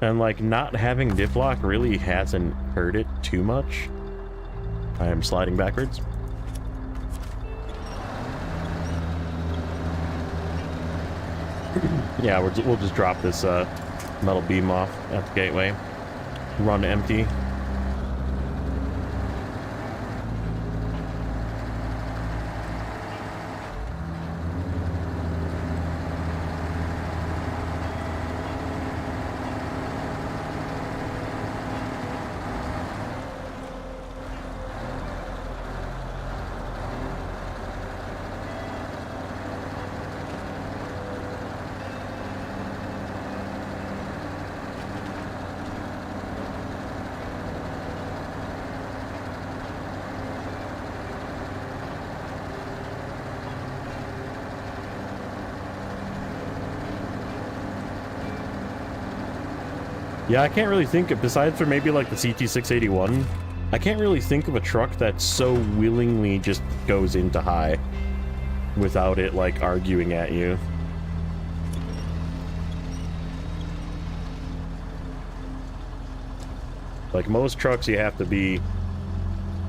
Speaker 1: And like not having dip lock really hasn't hurt it too much. I am sliding backwards. Yeah, we'll just drop this metal beam off at the gateway. Run empty. Yeah, I can't really think of, besides for maybe like the CT681, I can't really think of a truck that so willingly just goes into high without it like arguing at you. Like most trucks, you have to be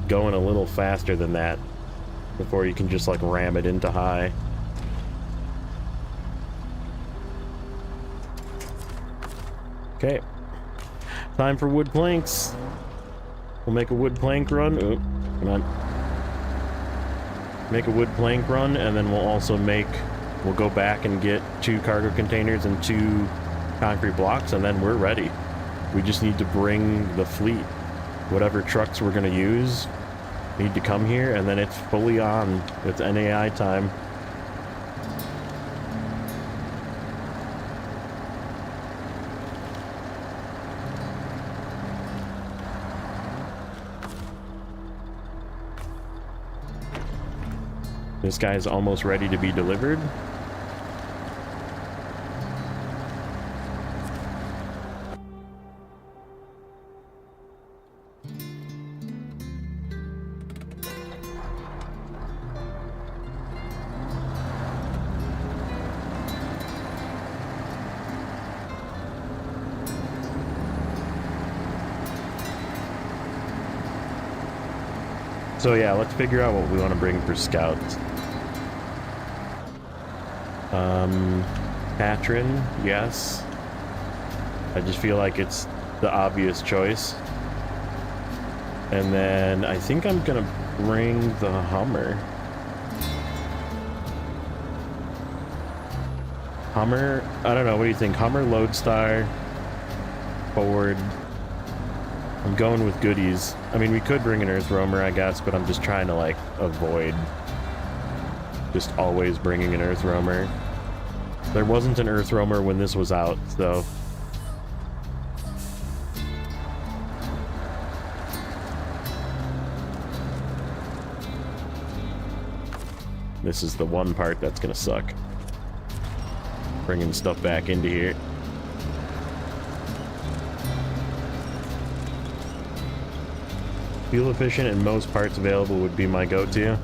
Speaker 1: going a little faster than that before you can just like ram it into high. Okay. Time for wood planks. We'll make a wood plank run. Oop, come on. Make a wood plank run, and then we'll also we'll go back and get 2 cargo containers and 2 concrete blocks, and then we're ready. We just need to bring the fleet. Whatever trucks we're gonna use need to come here, and then it's fully on. It's NAI time. This guy's almost ready to be delivered. So yeah, let's figure out what we want to bring for scouts. Patron, yes. I just feel like it's the obvious choice. And then I think I'm gonna bring the Hummer. Hummer, I don't know, what do you think? Hummer, Lodestar, Ford. I'm going with goodies. I mean, we could bring an Earth Roamer, I guess, but I'm just trying to, like, avoid just always bringing an Earth Roamer. There wasn't an Earth Roamer when this was out, so... This is the one part that's gonna suck. Bringing stuff back into here. Fuel efficient and most parts available would be my go-to.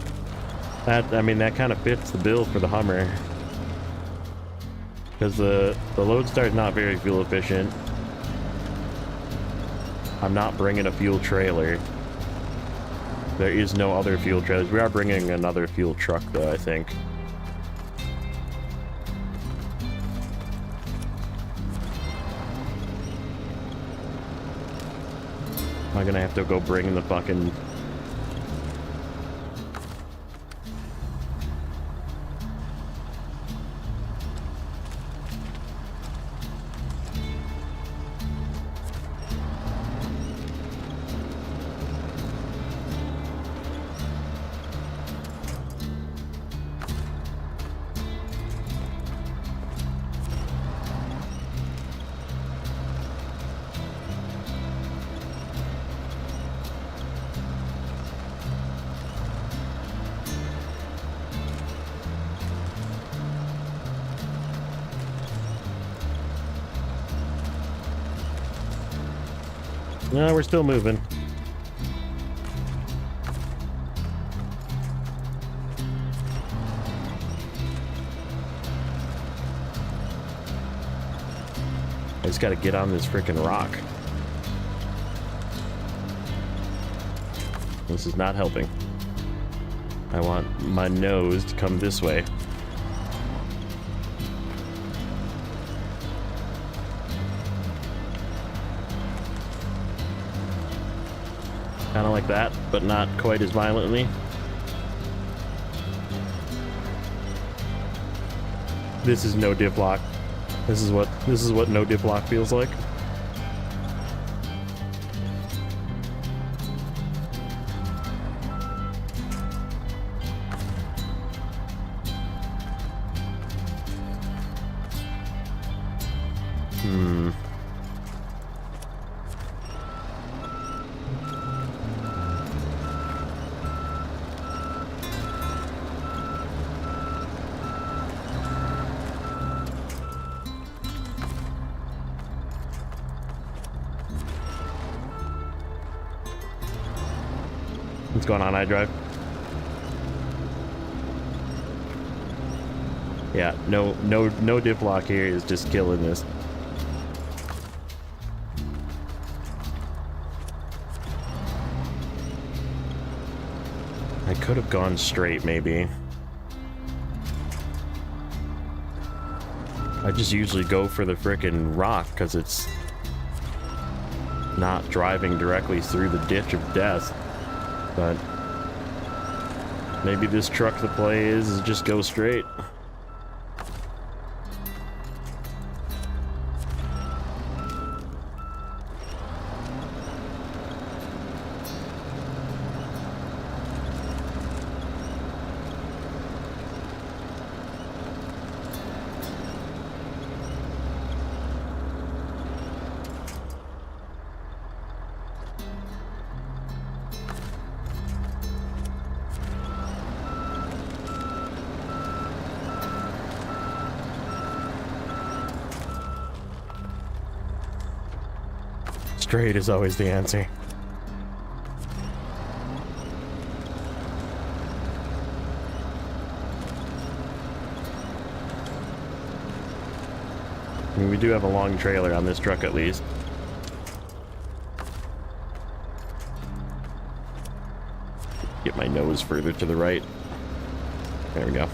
Speaker 1: That, I mean, that kind of fits the bill for the Hummer. Because the Lodestar is not very fuel efficient. I'm not bringing a fuel trailer. There is no other fuel trailers. We are bringing another fuel truck, though, I think. Am I gonna have to go bring the fucking... No, we're still moving. I just gotta get on this freaking rock. This is not helping. I want my nose to come this way. Kind of like that, but not quite as violently. This is no diff lock. This is what no diff lock feels like. What's going on, iDrive? Yeah, no diff lock here is just killing this. I could have gone straight, maybe. I just usually go for the frickin' rock because it's not driving directly through the ditch of death. But maybe this truck, the play is just go straight. Straight is always the answer. I mean, we do have a long trailer on this truck at least. Get my nose further to the right. There we go.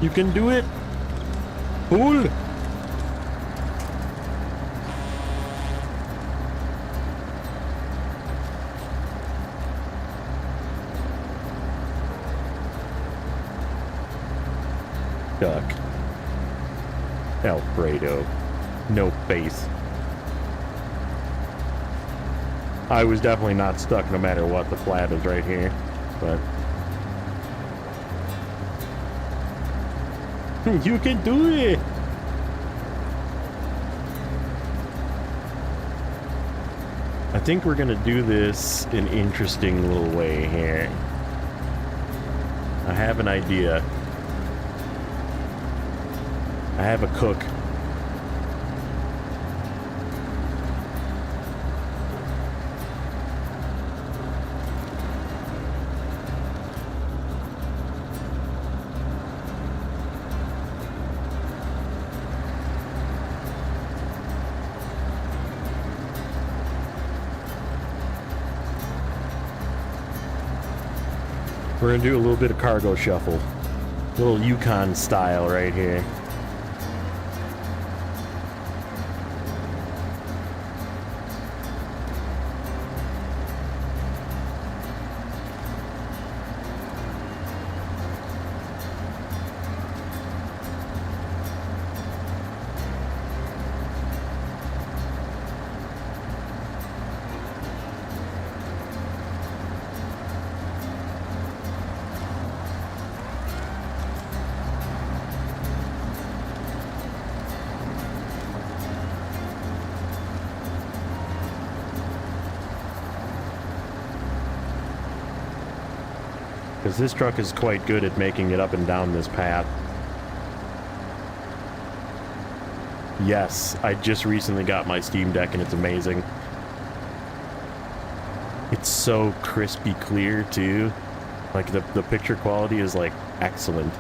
Speaker 1: You can do it. Cool. Duck. Alfredo. No face. I was definitely not stuck no matter what. The flat is right here, but you can do it! I think we're gonna do this an interesting little way here. I have an idea. I have a cook. We're gonna do a little bit of cargo shuffle. A little Yukon style right here. Because this truck is quite good at making it up and down this path. Yes, I just recently got my Steam Deck and it's amazing. It's so crispy clear too. Like the picture quality is like excellent.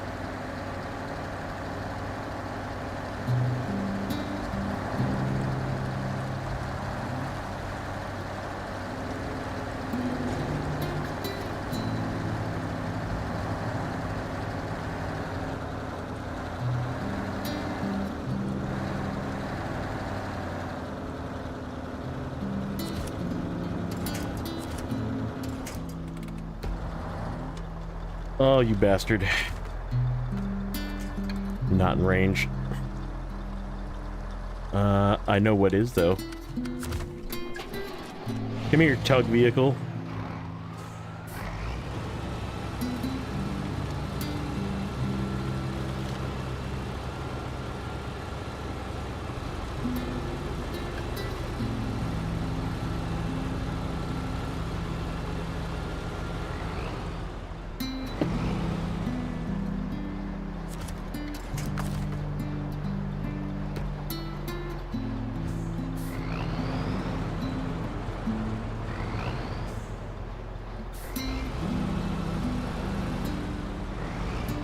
Speaker 1: Oh, you bastard. Not in range. I know what is, though. Come here, tug vehicle.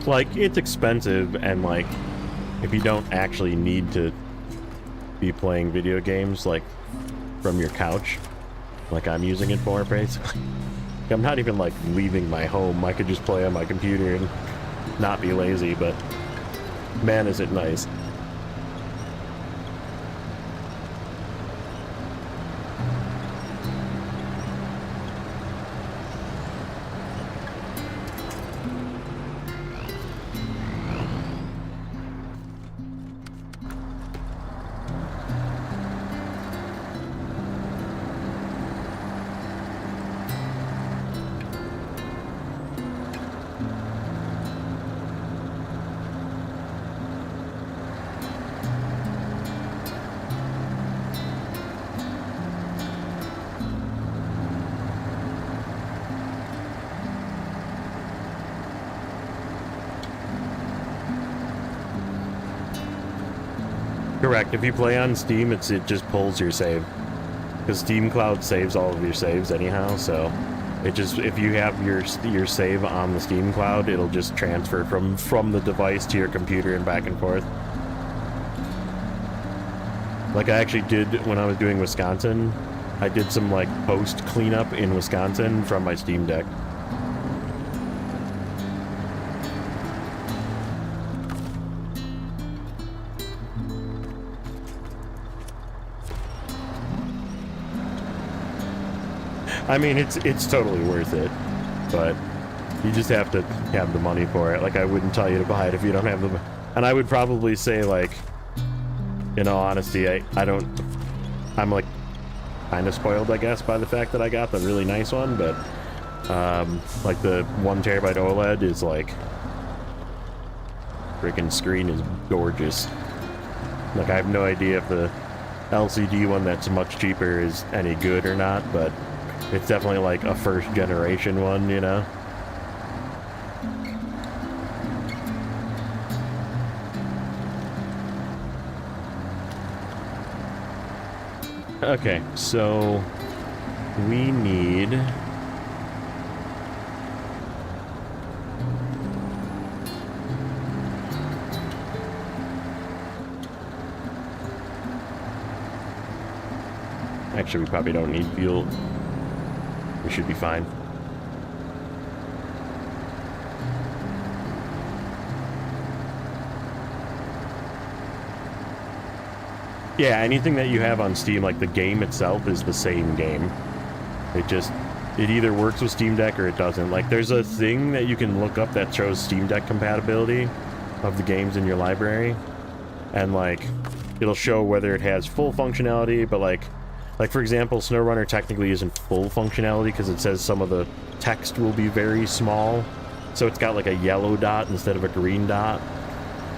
Speaker 1: Like, it's expensive, and like, if you don't actually need to be playing video games, like, from your couch, like I'm using it for, basically. I'm not even, like, leaving my home. I could just play on my computer and not be lazy, but man, is it nice. Correct. If you play on Steam, it just pulls your save. Because Steam Cloud saves all of your saves anyhow, so it just, if you have your save on the Steam Cloud, it'll just transfer from the device to your computer and back and forth. Like I actually did when I was doing Wisconsin, I did some like post cleanup in Wisconsin from my Steam Deck. I mean, it's totally worth it, but you just have to have the money for it. Like, I wouldn't tell you to buy it if you don't have the... And I would probably say, like, in all honesty, I'm, like, kind of spoiled, I guess, by the fact that I got the really nice one, but, like, the 1 terabyte OLED is, like... Freaking screen is gorgeous. Like, I have no idea if the LCD one that's much cheaper is any good or not, but... It's definitely like a first generation one, you know? Okay, so we need... Actually, we probably don't need fuel. We should be fine. Yeah, anything that you have on Steam, like the game itself is the same game. It either works with Steam Deck or it doesn't. Like there's a thing that you can look up that shows Steam Deck compatibility of the games in your library. And like, it'll show whether it has full functionality, but like for example, Snowrunner technically isn't full functionality because it says some of the text will be very small. So it's got like a yellow dot instead of a green dot.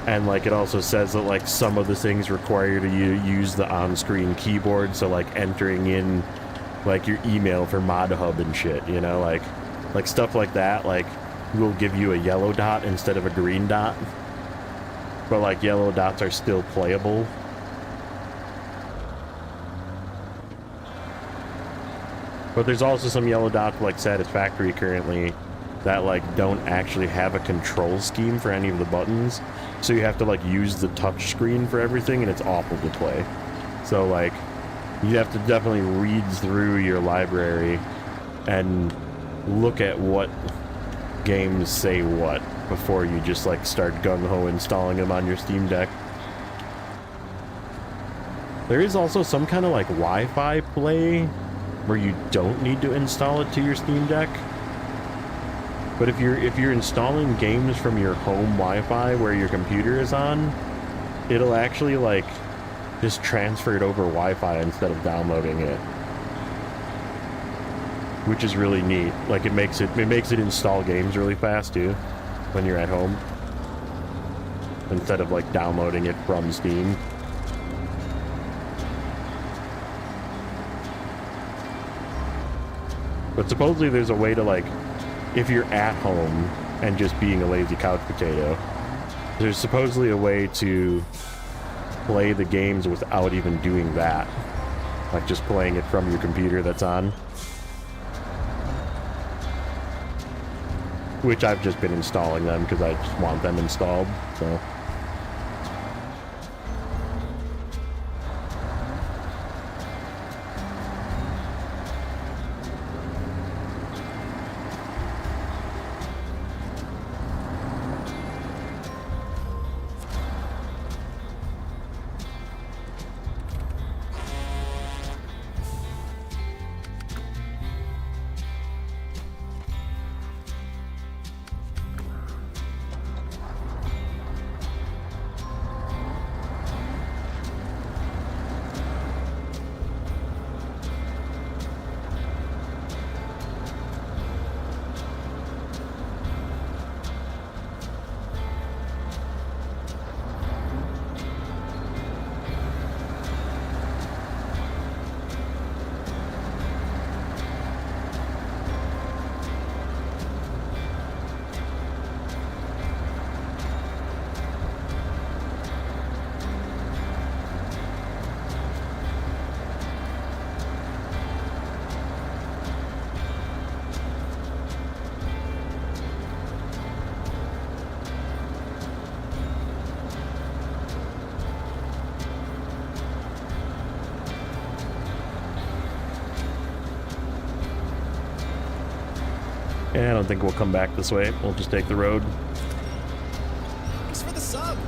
Speaker 1: And like it also says that like some of the things require you to use the on-screen keyboard. So like entering in like your email for Mod Hub and shit, you know, like stuff like that, like will give you a yellow dot instead of a green dot. But like yellow dots are still playable. But there's also some yellow dots like Satisfactory currently that like don't actually have a control scheme for any of the buttons. So you have to like use the touch screen for everything and it's awful to play. So like you have to definitely read through your library and look at what games say what before you just like start gung-ho installing them on your Steam Deck. There is also some kind of like Wi-Fi play where you don't need to install it to your Steam Deck. But if you're installing games from your home Wi-Fi where your computer is on, it'll actually like just transfer it over Wi-Fi instead of downloading it, which is really neat. Like it makes it install games really fast too when you're at home instead of like downloading it from Steam. But supposedly there's a way to like, if you're at home and just being a lazy couch potato, there's supposedly a way to play the games without even doing that. Like just playing it from your computer that's on. Which I've just been installing them because I just want them installed, so... Yeah, I don't think we'll come back this way. We'll just take the road.
Speaker 2: Thanks for the sub.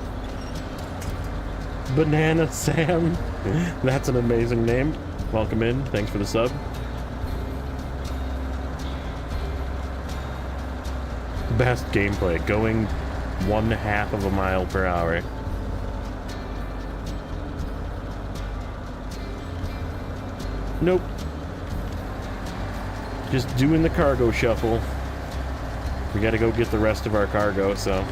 Speaker 1: Banana Sam. That's an amazing name. Welcome in. Thanks for the sub. Best gameplay. Going 1/2 of a mile per hour. Nope. Just doing the cargo shuffle. We gotta go get the rest of our cargo, so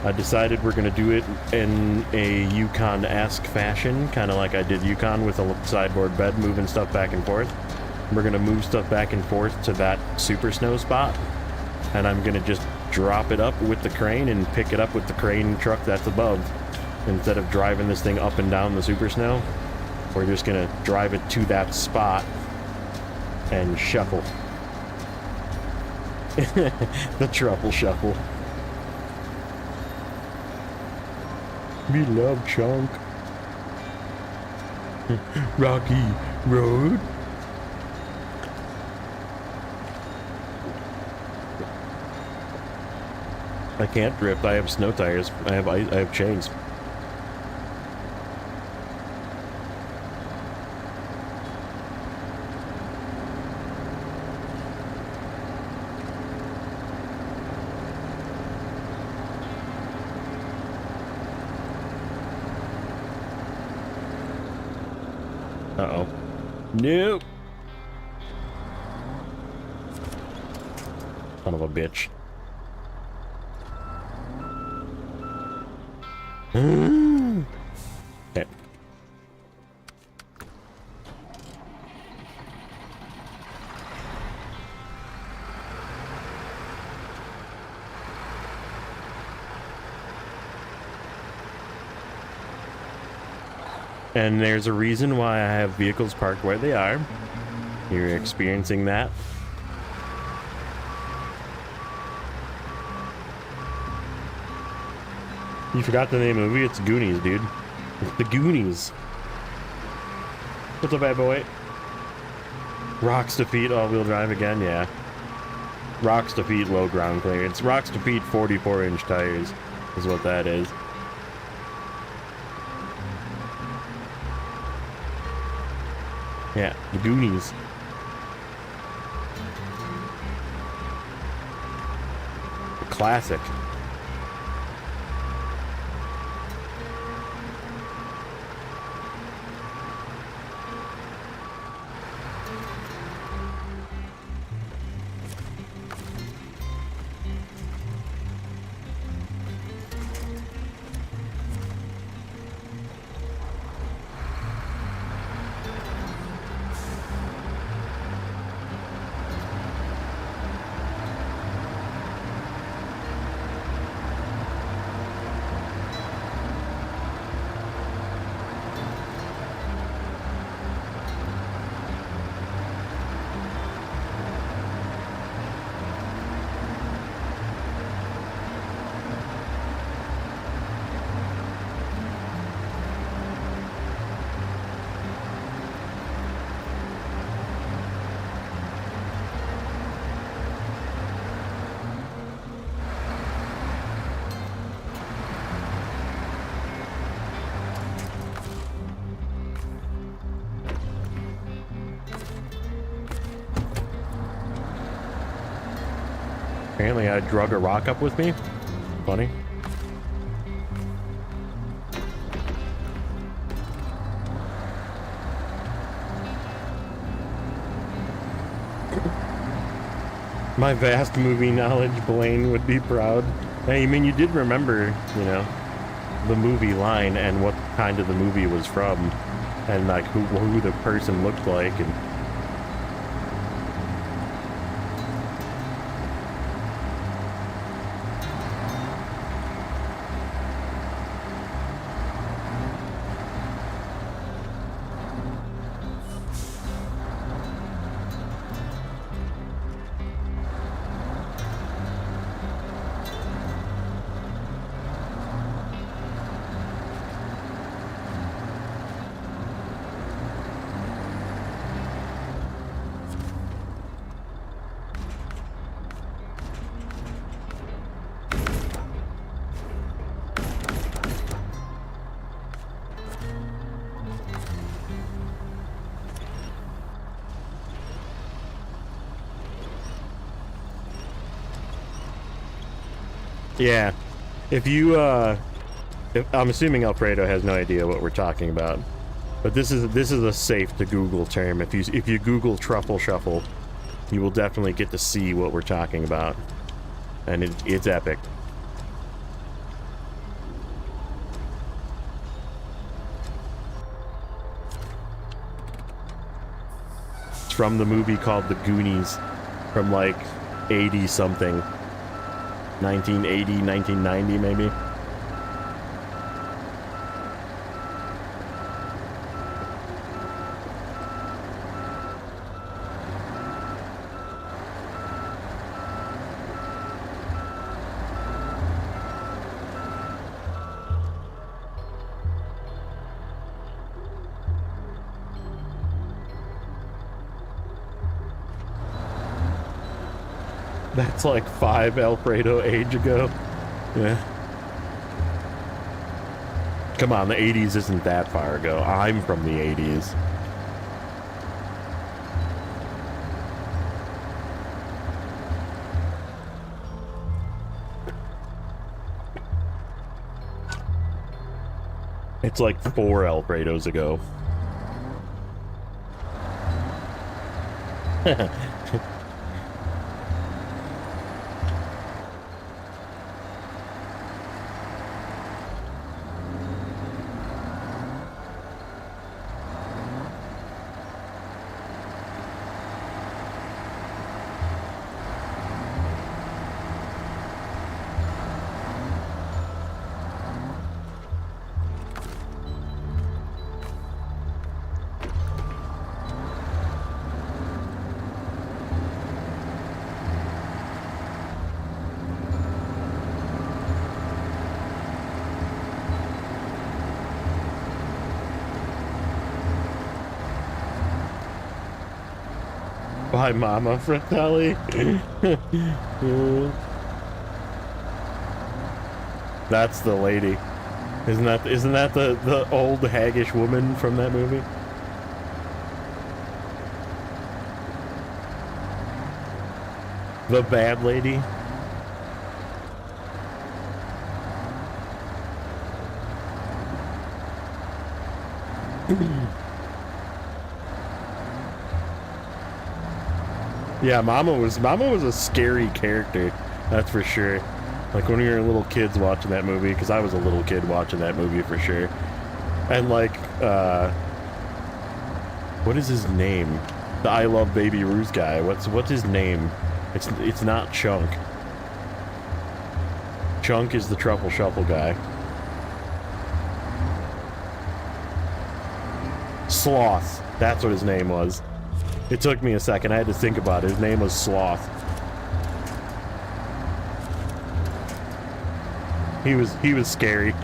Speaker 1: I decided we're gonna do it in a Yukon-esque fashion, kind of like I did Yukon with a sideboard bed, moving stuff back and forth. We're gonna move stuff back and forth to that super snow spot, and I'm gonna just drop it up with the crane and pick it up with the crane truck that's above. Instead of driving this thing up and down the super snow, we're just gonna drive it to that spot and shuffle. The truffle shuffle. We love Chunk. Rocky Road. I can't drift. I have snow tires. I have chains. Uh-oh. Nope. Son of a bitch. Okay. And there's a reason why I have vehicles parked where they are. You're experiencing that. You forgot the name of the movie? It's Goonies, dude. It's the Goonies. What's up, bad boy? Rocks defeat all-wheel drive again? Yeah. Rocks defeat low ground clearance. Rocks defeat 44-inch tires is what that is. Yeah, the Goonies. A classic. Apparently I drug a rock up with me. Funny. My vast movie knowledge, Blaine would be proud. Hey, I mean, you did remember, you know, the movie line and what kind of the movie was from, and like who the person looked like, and Yeah. If you, I'm assuming Alfredo has no idea what we're talking about. But this is a safe to Google term. If you Google truffle shuffle, you will definitely get to see what we're talking about. And it's epic. It's from the movie called The Goonies from like 80 something. 1980, 1990 maybe. That's like 5 Alfredo age ago. Yeah. Come on, the 80s isn't that far ago. I'm from the 80s. It's like 4 Alfredos ago. Bye, Mama Fratelli. That's the lady. Isn't that the old haggish woman from that movie? The bad lady? Yeah, Mama was a scary character, that's for sure. Like when we were little kids watching that movie, because I was a little kid watching that movie for sure. And like, what is his name? The I Love Baby Ruth guy. What's his name? It's not Chunk. Chunk is the Truffle Shuffle guy. Sloth. That's what his name was. It took me a second. I had to think about it. His name was Sloth. He was scary.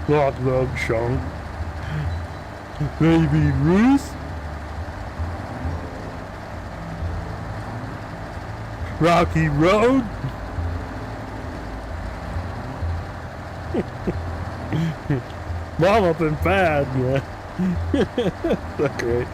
Speaker 1: Love Chunk. Baby Ruth. Rocky Road. Mom up and bad, yeah. That's great.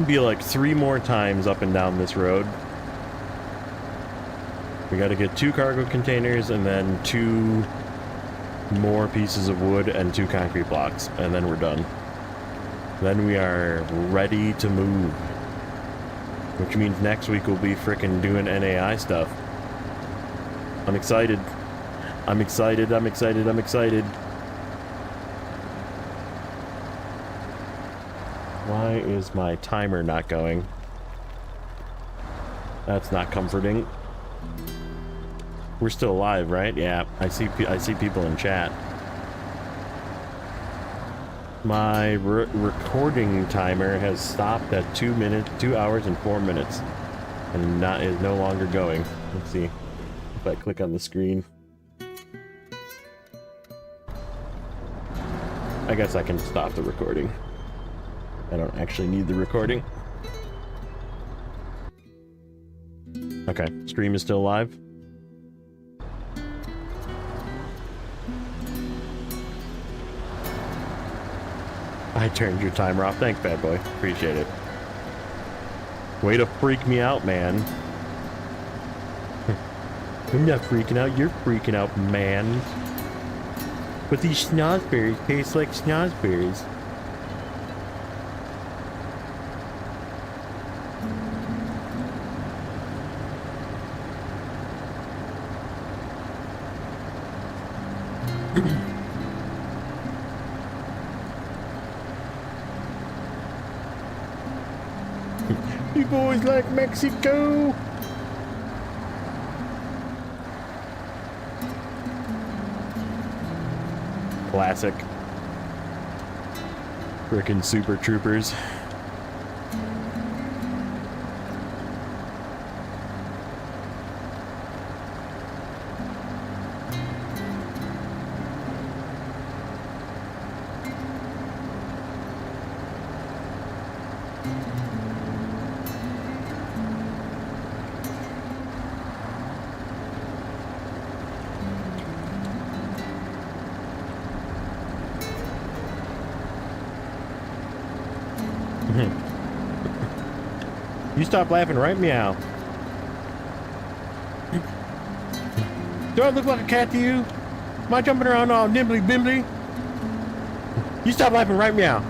Speaker 1: Be like 3 more times up and down this road. We got to get 2 cargo containers and then 2 more pieces of wood and 2 concrete blocks, and then we're done. Then we are ready to move, which means next week we'll be frickin' doing NAI stuff. I'm excited. I'm excited. I'm excited. I'm excited. Why is my timer not going? That's not comforting. We're still alive, right? Yeah, I see people in chat. My recording timer has stopped at 2 hours and 4 minutes, and is no longer going. Let's see if I click on the screen. I guess I can stop the recording. I don't actually need the recording. Okay, stream is still live. I turned your timer off. Thanks, bad boy. Appreciate it. Way to freak me out, man. I'm not freaking out. You're freaking out, man. But these schnozberries taste like schnozberries. You boys like Mexico? Classic. Frickin' Super Troopers. You stop laughing right meow. Do I look like a cat to you? Am I jumping around all nimbly bimbly? You stop laughing right meow.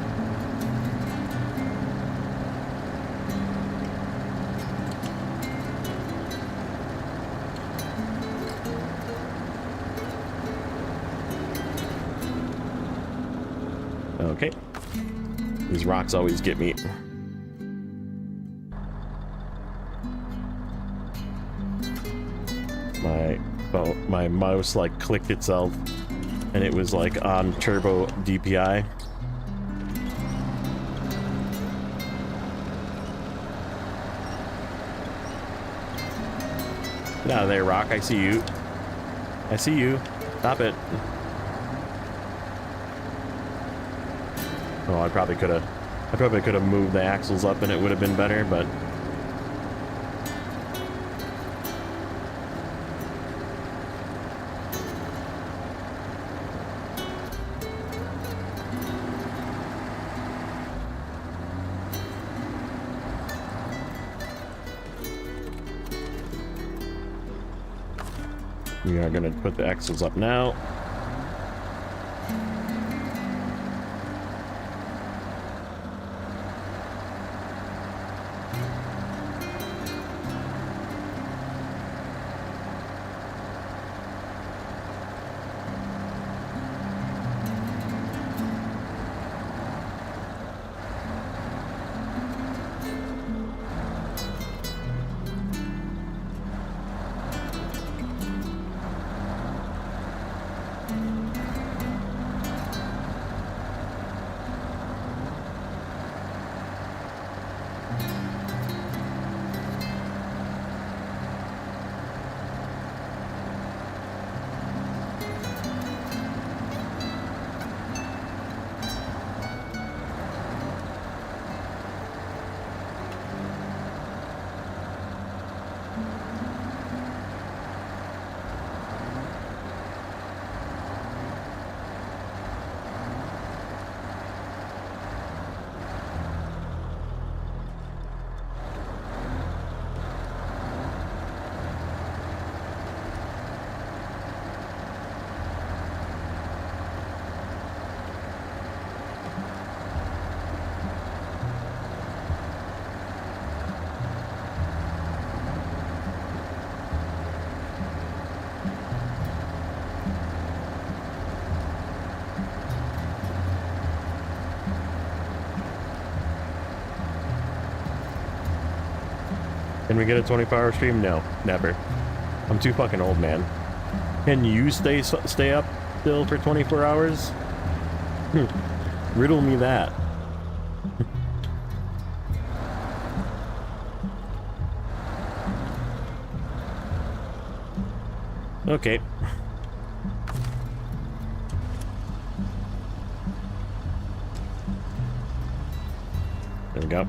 Speaker 1: Okay. These rocks always get me. My mouse like clicked itself and it was like on turbo DPI. Get out of there, Rock. I see you. I see you. Stop it. Oh, I probably could have moved the axles up and it would have been better, but we are going to put the axles up now. Can we get a 24-hour stream? No, never. I'm too fucking old, man. Can you stay up still for 24 hours? Riddle me that. Okay. There we go.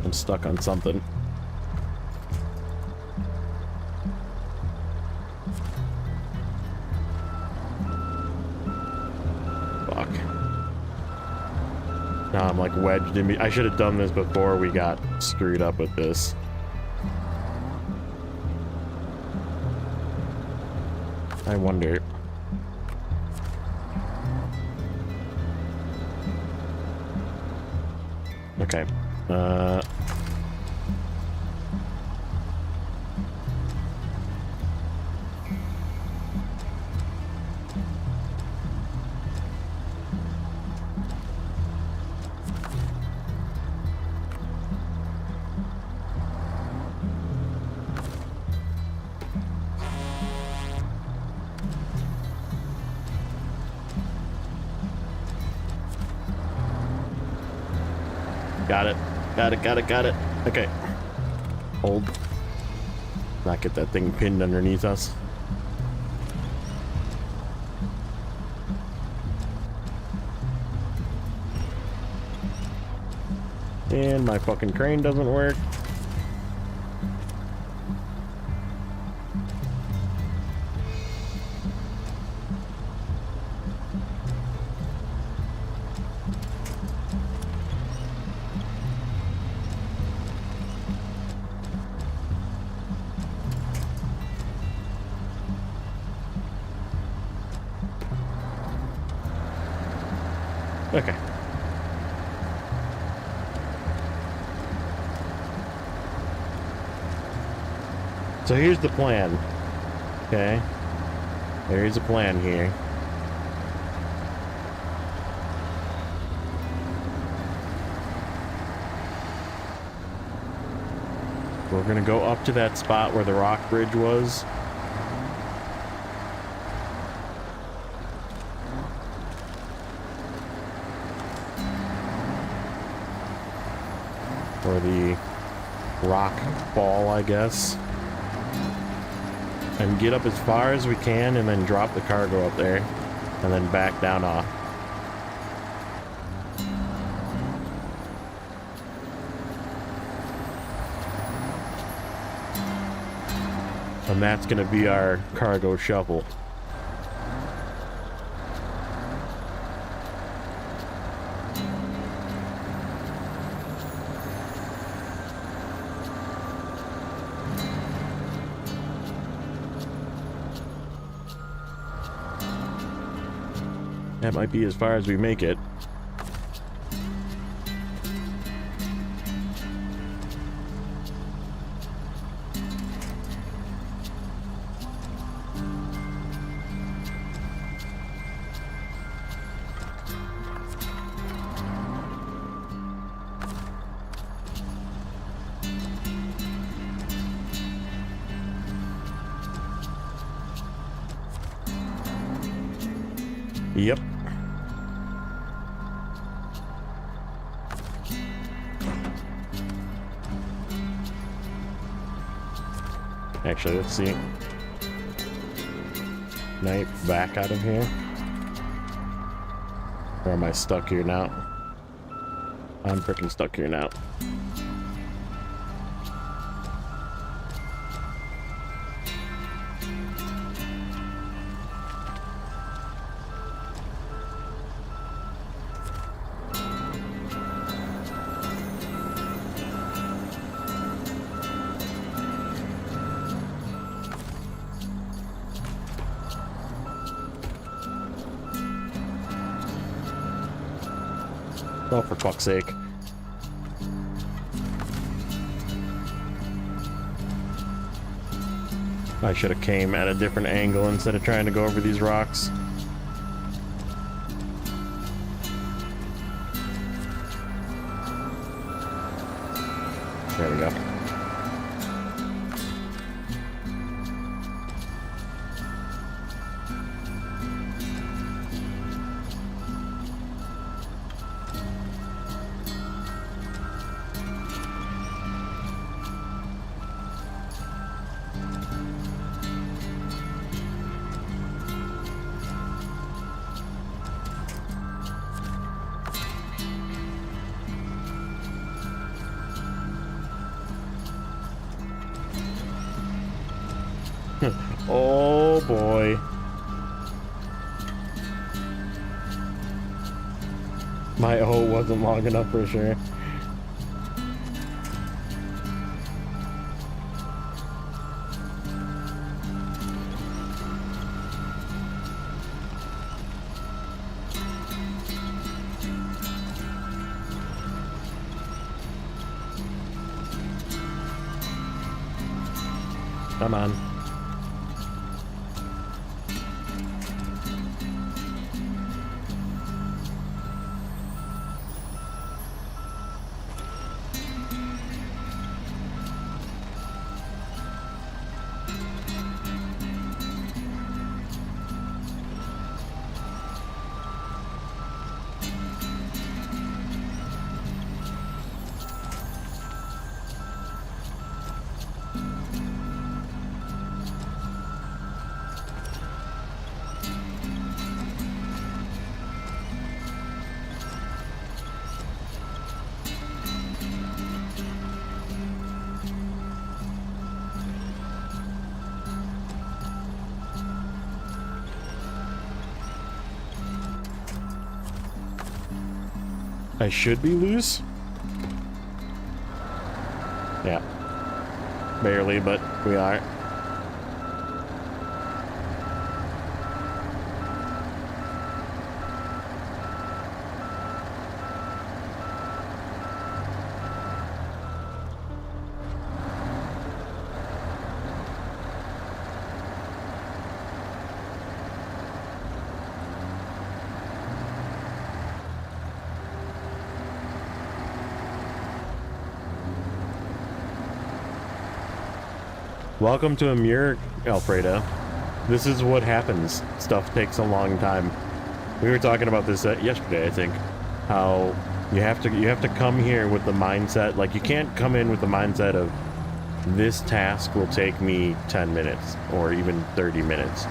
Speaker 1: I'm stuck on something. Fuck. Now I'm like wedged in me. I should have done this before we got screwed up with this. I wonder. Okay. Got it. Got it. Okay. Hold. Not get that thing pinned underneath us. And my fucking crane doesn't work. Okay. So here's the plan. Okay. There is a plan here. We're gonna go up to that spot where the rock bridge was. Or the rock fall, I guess. And get up as far as we can and then drop the cargo up there. And then back down off. And that's gonna be our cargo shovel. That might be as far as we make it. Yep. Actually, let's see. Knife back out of here. Or am I stuck here now? I'm freaking stuck here now. Oh, for fuck's sake. I should have came at a different angle instead of trying to go over these rocks. There we go. Oh boy. My O wasn't long enough for sure. Come on. I should be loose. Yeah. Barely, but we are. Welcome to Amur, Alfredo. This is what happens. Stuff takes a long time. We were talking about this yesterday, I think. How you have to come here with the mindset, like you can't come in with the mindset of this task will take me 10 minutes or even 30 minutes.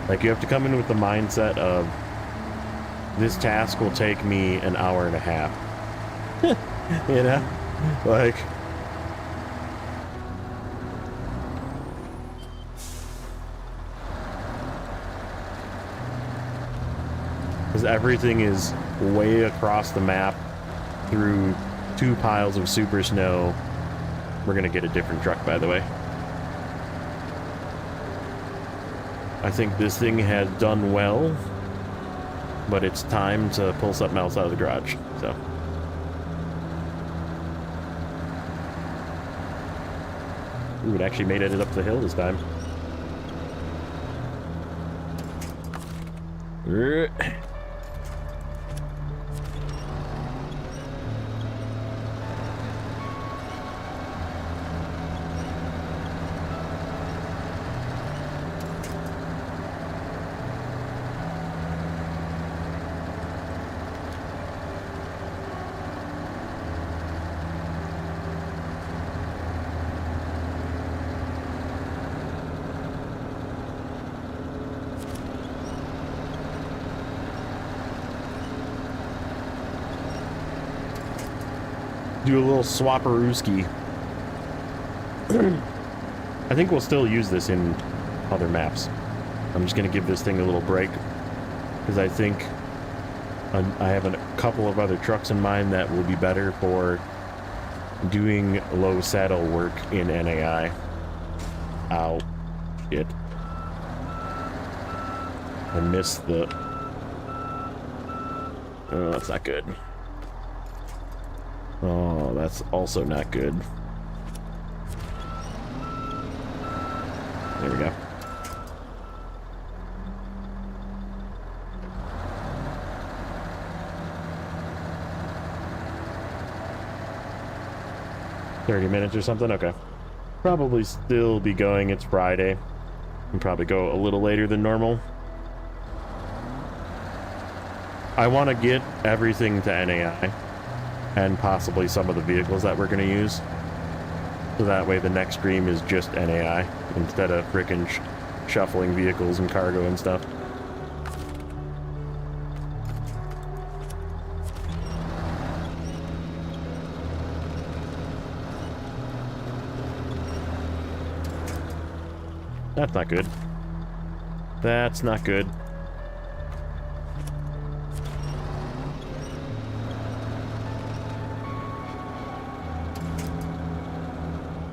Speaker 1: Like you have to come in with the mindset of this task will take me an hour and a half. You know? Like because everything is way across the map through 2 piles of super snow. We're gonna get a different truck, by the way. I think this thing has done well, but it's time to pull something else out of the garage, so. Ooh, it actually made it up the hill this time. Do a little swapperooski. I think we'll still use this in other maps. I'm just going to give this thing a little break because I think I have a couple of other trucks in mind that will be better for doing low saddle work in NAI. Ow. Shit. I missed the... Oh, that's not good. Oh, that's also not good. There we go. $30 or something? Okay. Probably still be going. It's Friday. And probably go a little later than normal. I want to get everything to NAI. And possibly some of the vehicles that we're going to use. So that way the next stream is just NAI. Instead of frickin' shuffling vehicles and cargo and stuff. That's not good. That's not good.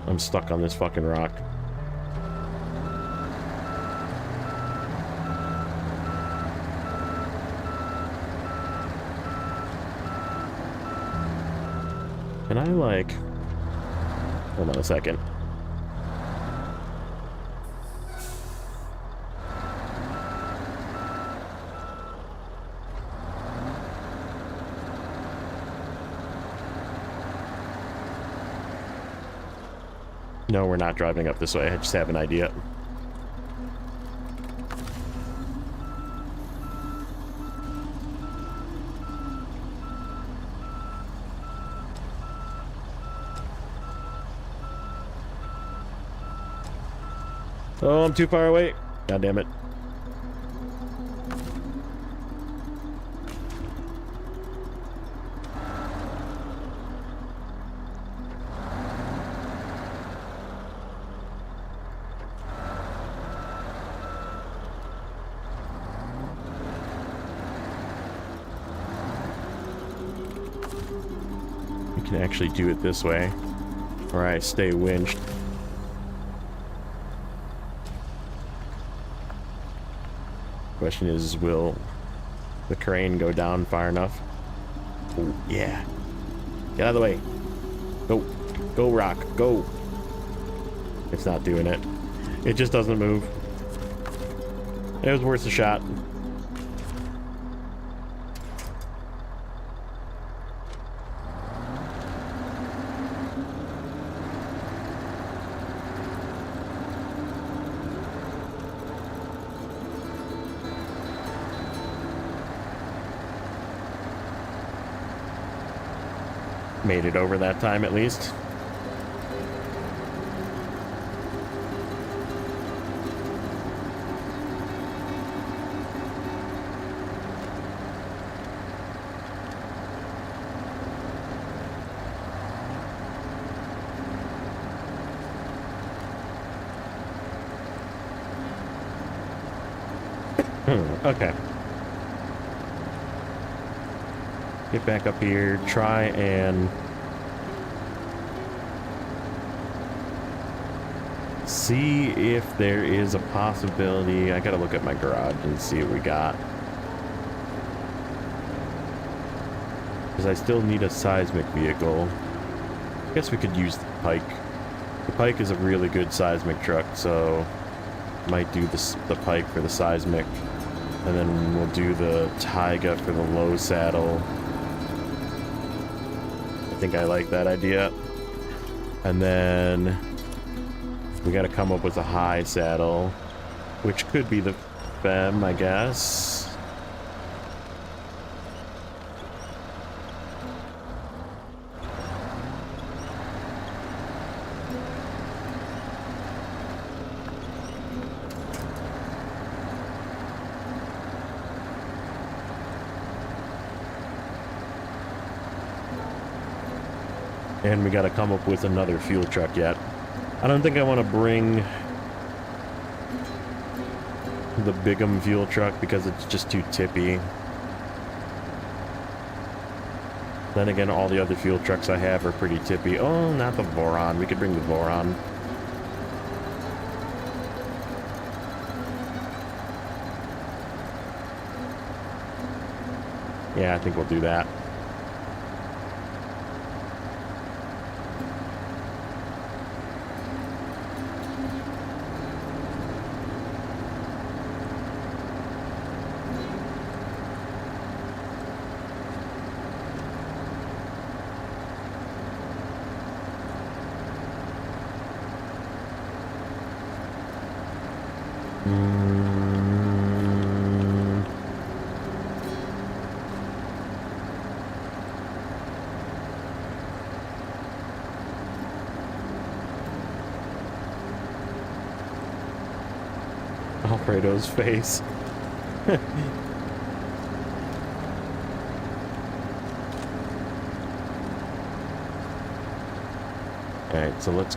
Speaker 1: I'm stuck on this fucking rock. Can I, like... Hold on a second. No, we're not driving up this way. I just have an idea. Oh, I'm too far away. God damn it. We can actually do it this way, or I stay winched. Question is, will the crane go down far enough? Oh, yeah. Get out of the way. Go. Go, rock. Go. It's not doing it. It just doesn't move. It was worth a shot. Made it over that time at least. Okay. Get back up here, try and see if there is a possibility. I gotta look at my garage and see what we got. Because I still need a seismic vehicle. I guess we could use the Pike. The Pike is a really good seismic truck, so might do the Pike for the seismic. And then we'll do the Taiga for the low saddle. I think I like that idea. And then we gotta come up with a high saddle, which could be the Fem, I guess. And we got to come up with another fuel truck yet. I don't think I want to bring the Bigham fuel truck because it's just too tippy. Then again, all the other fuel trucks I have are pretty tippy. Oh, not the Voron. We could bring the Voron. Yeah, I think we'll do that. Mm. Alfredo's face. Alright, so let's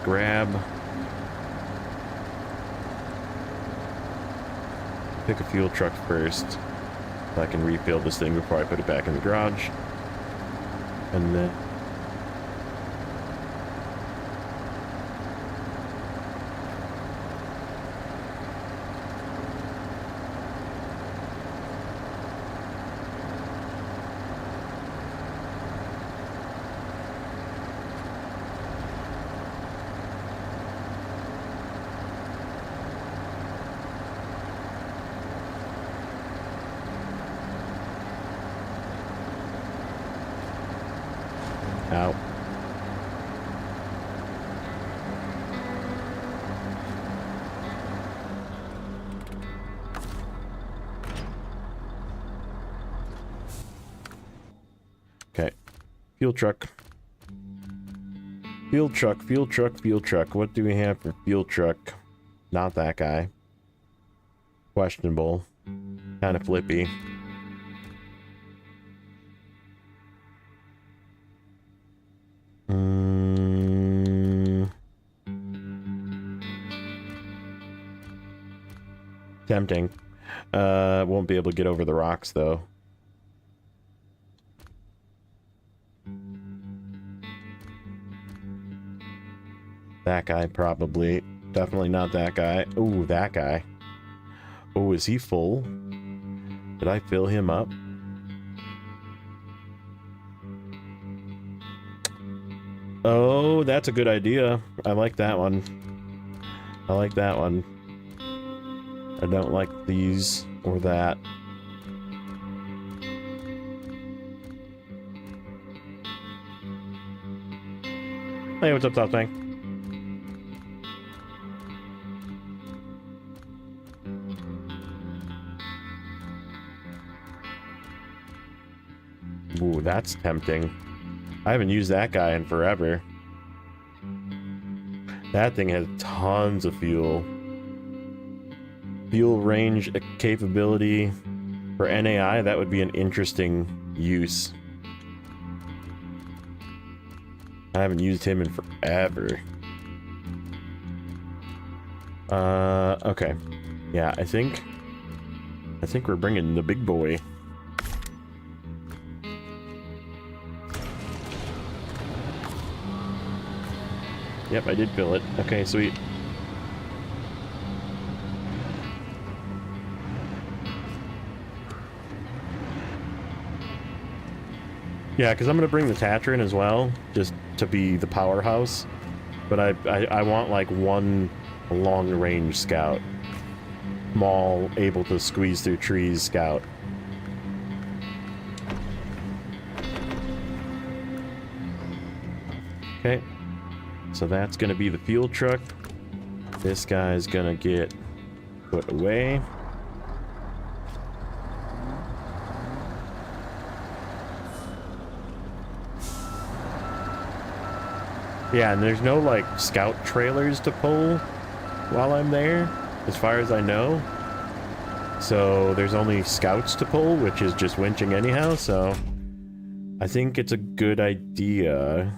Speaker 1: pick a fuel truck first, so I can refill this thing before I put it back in the garage. And then out. Okay. Fuel truck. Fuel truck, fuel truck, fuel truck. What do we have for fuel truck? Not that guy. Questionable. Kind of flippy. Tempting. Won't be able to get over the rocks, though. That guy, probably. Definitely not that guy. Ooh, that guy. Oh, is he full? Did I fill him up? Oh, that's a good idea. I like that one. I like that one. I don't like these or that. Hey, what's up, Top Tank? Ooh, that's tempting. I haven't used that guy in forever. That thing has tons of fuel. Fuel range capability for NAI, that would be an interesting use. I haven't used him in forever. Okay. Yeah, I think we're bringing the big boy. Yep, I did fill it. Okay, sweet. Yeah, because I'm going to bring the Tatran as well, just to be the powerhouse. But I want, like, one long-range scout. Small, able to squeeze through trees scout. Okay. So that's going to be the fuel truck. This guy's going to get put away. Yeah, and there's no, like, scout trailers to pull while I'm there, as far as I know. So there's only scouts to pull, which is just winching anyhow, so I think it's a good idea.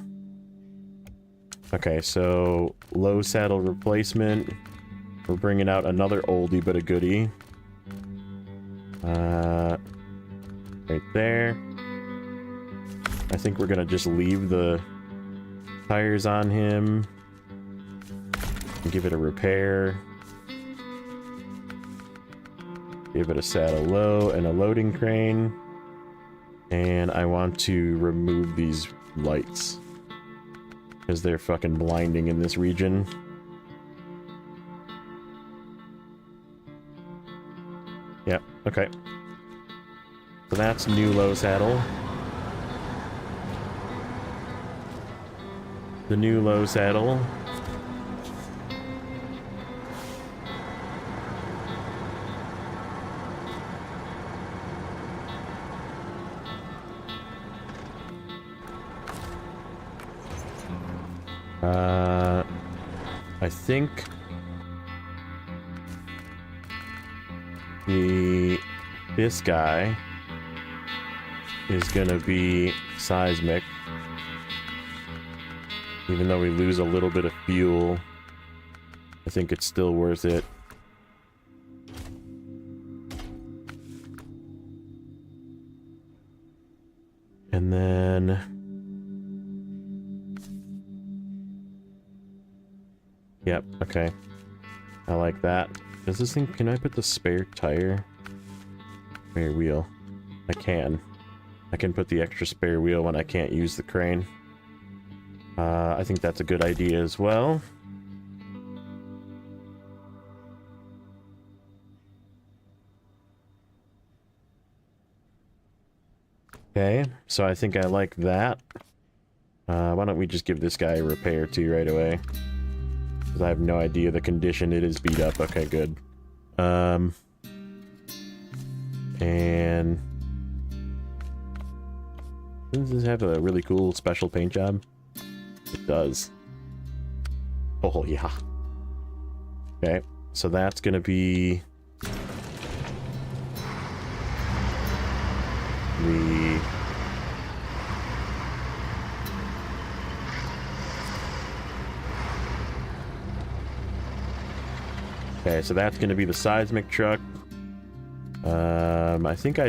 Speaker 1: Okay, so low saddle replacement. We're bringing out another oldie but a goodie. Right there. I think we're gonna just leave the tires on him and give it a repair. Give it a saddle low and a loading crane. And I want to remove these lights because they're fucking blinding in this region. Yeah, okay. So that's new low saddle. The new low saddle. I think this guy is gonna be seismic. Even though we lose a little bit of fuel, I think it's still worth it. And then... Yep, okay. I like that. Does this thing... Can I put the spare tire? Spare wheel. I can. I can put the extra spare wheel when I can't use the crane. I think that's a good idea as well. Okay, so I think I like that. Why don't we just give this guy a repair too right away? Because I have no idea the condition it is beat up. Okay, good. And... Doesn't this have a really cool special paint job? It does. Oh, yeah. Okay, so that's gonna be... the... Okay, so that's gonna be the seismic truck. I think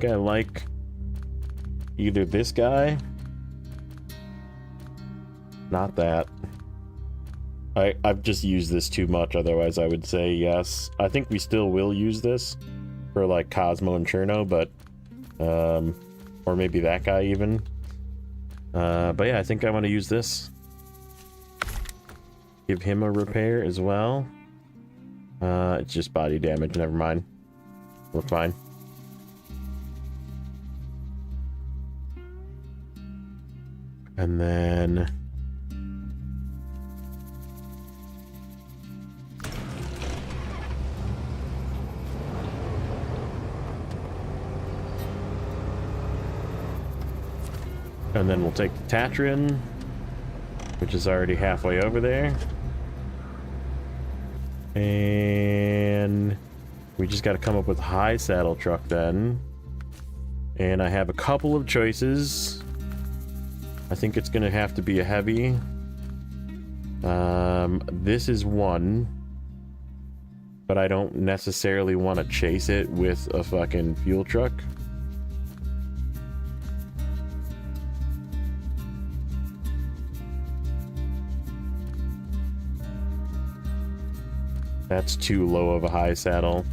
Speaker 1: I like either this guy. Not that. I've just used this too much, otherwise I would say yes. I think we still will use this for like Cosmo and Cherno, but or maybe that guy even. But yeah, I think I want to use this. Give him a repair as well. It's just body damage, never mind. We're fine. And then... And then we'll take the Tatran, which is already halfway over there. And we just got to come up with a high saddle truck then. And I have a couple of choices. I think it's going to have to be a heavy. This is one. But I don't necessarily want to chase it with a fucking fuel truck. That's too low of a high saddle.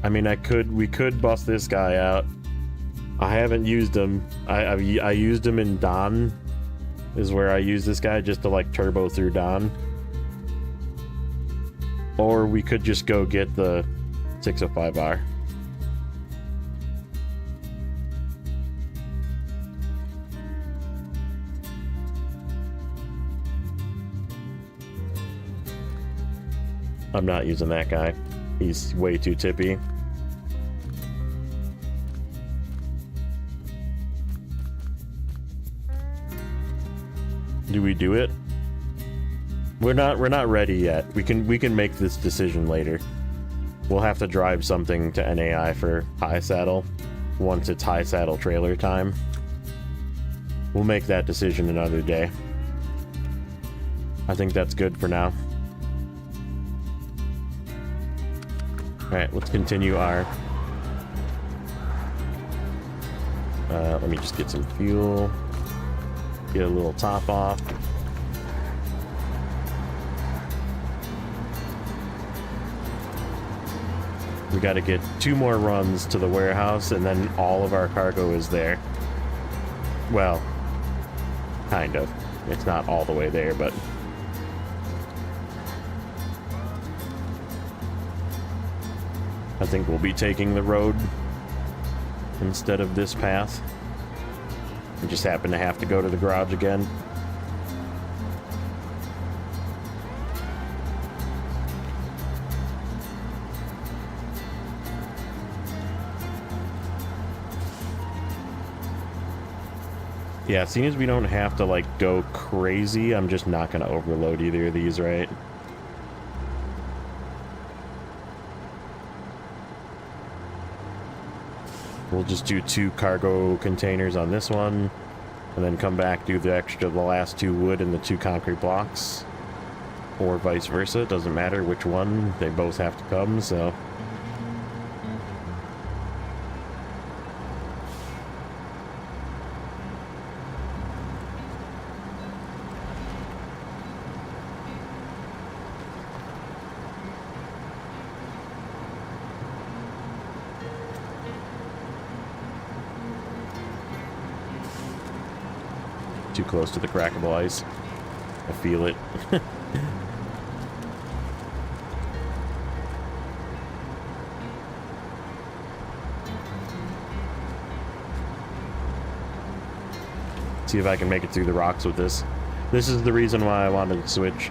Speaker 1: I mean, we could bust this guy out. I haven't used him. I used him in Don, is where I use this guy just to like turbo through Don. Or we could just go get the 605R. I'm not using that guy. He's way too tippy. Do we do it? We're not ready yet. We can make this decision later. We'll have to drive something to NAI for high saddle once it's high saddle trailer time. We'll make that decision another day. I think that's good for now. Alright, let's continue our... let me just get some fuel. Get a little top off. We gotta get 2 more runs to the warehouse and then all of our cargo is there. Well, kind of. It's not all the way there, but... I think we'll be taking the road instead of this path. We just happen to have to go to the garage again. Yeah, seeing as we don't have to, like, go crazy, I'm just not going to overload either of these, right? We'll just do 2 cargo containers on this one, and then come back, do the last 2 wood and the 2 concrete blocks. Or vice versa, doesn't matter which one, they both have to come, so... Too close to the crackable ice. I feel it. See if I can make it through the rocks with this. This is the reason why I wanted to switch.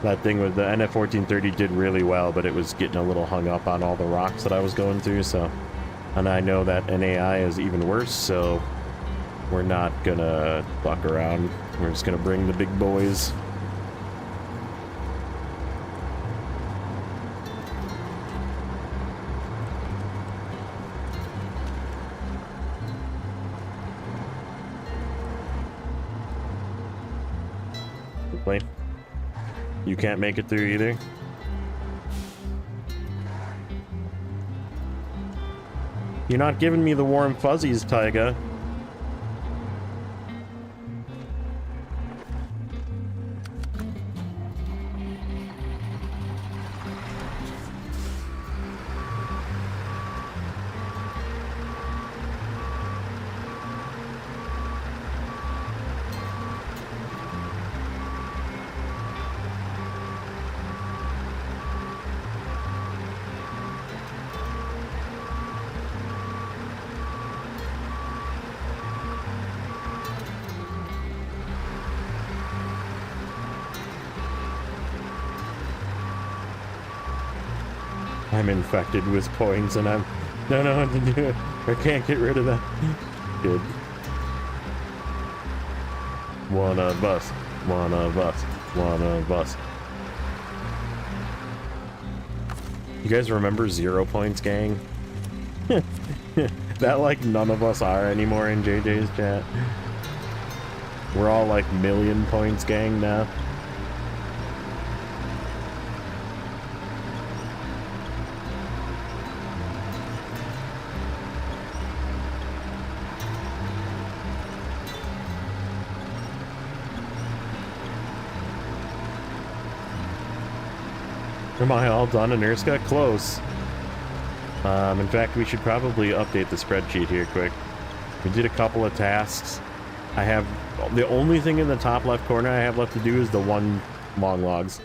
Speaker 1: That thing with the NF1430 did really well, but it was getting a little hung up on all the rocks that I was going through, so... And I know that NAI is even worse, so... We're not gonna fuck around. We're just gonna bring the big boys. Plane. You can't make it through either. You're not giving me the warm fuzzies, Taiga. I'm infected with points and I don't know what to do. I can't get rid of that. Good. One of us. One of us. One of us. You guys remember 0 points, gang? That like none of us are anymore in JJ's chat. We're all like million points gang now. Am I all done in Urska? Close. In fact, we should probably update the spreadsheet here quick. We did a couple of tasks. I have... The only thing in the top left corner I have left to do is the 1 long logs.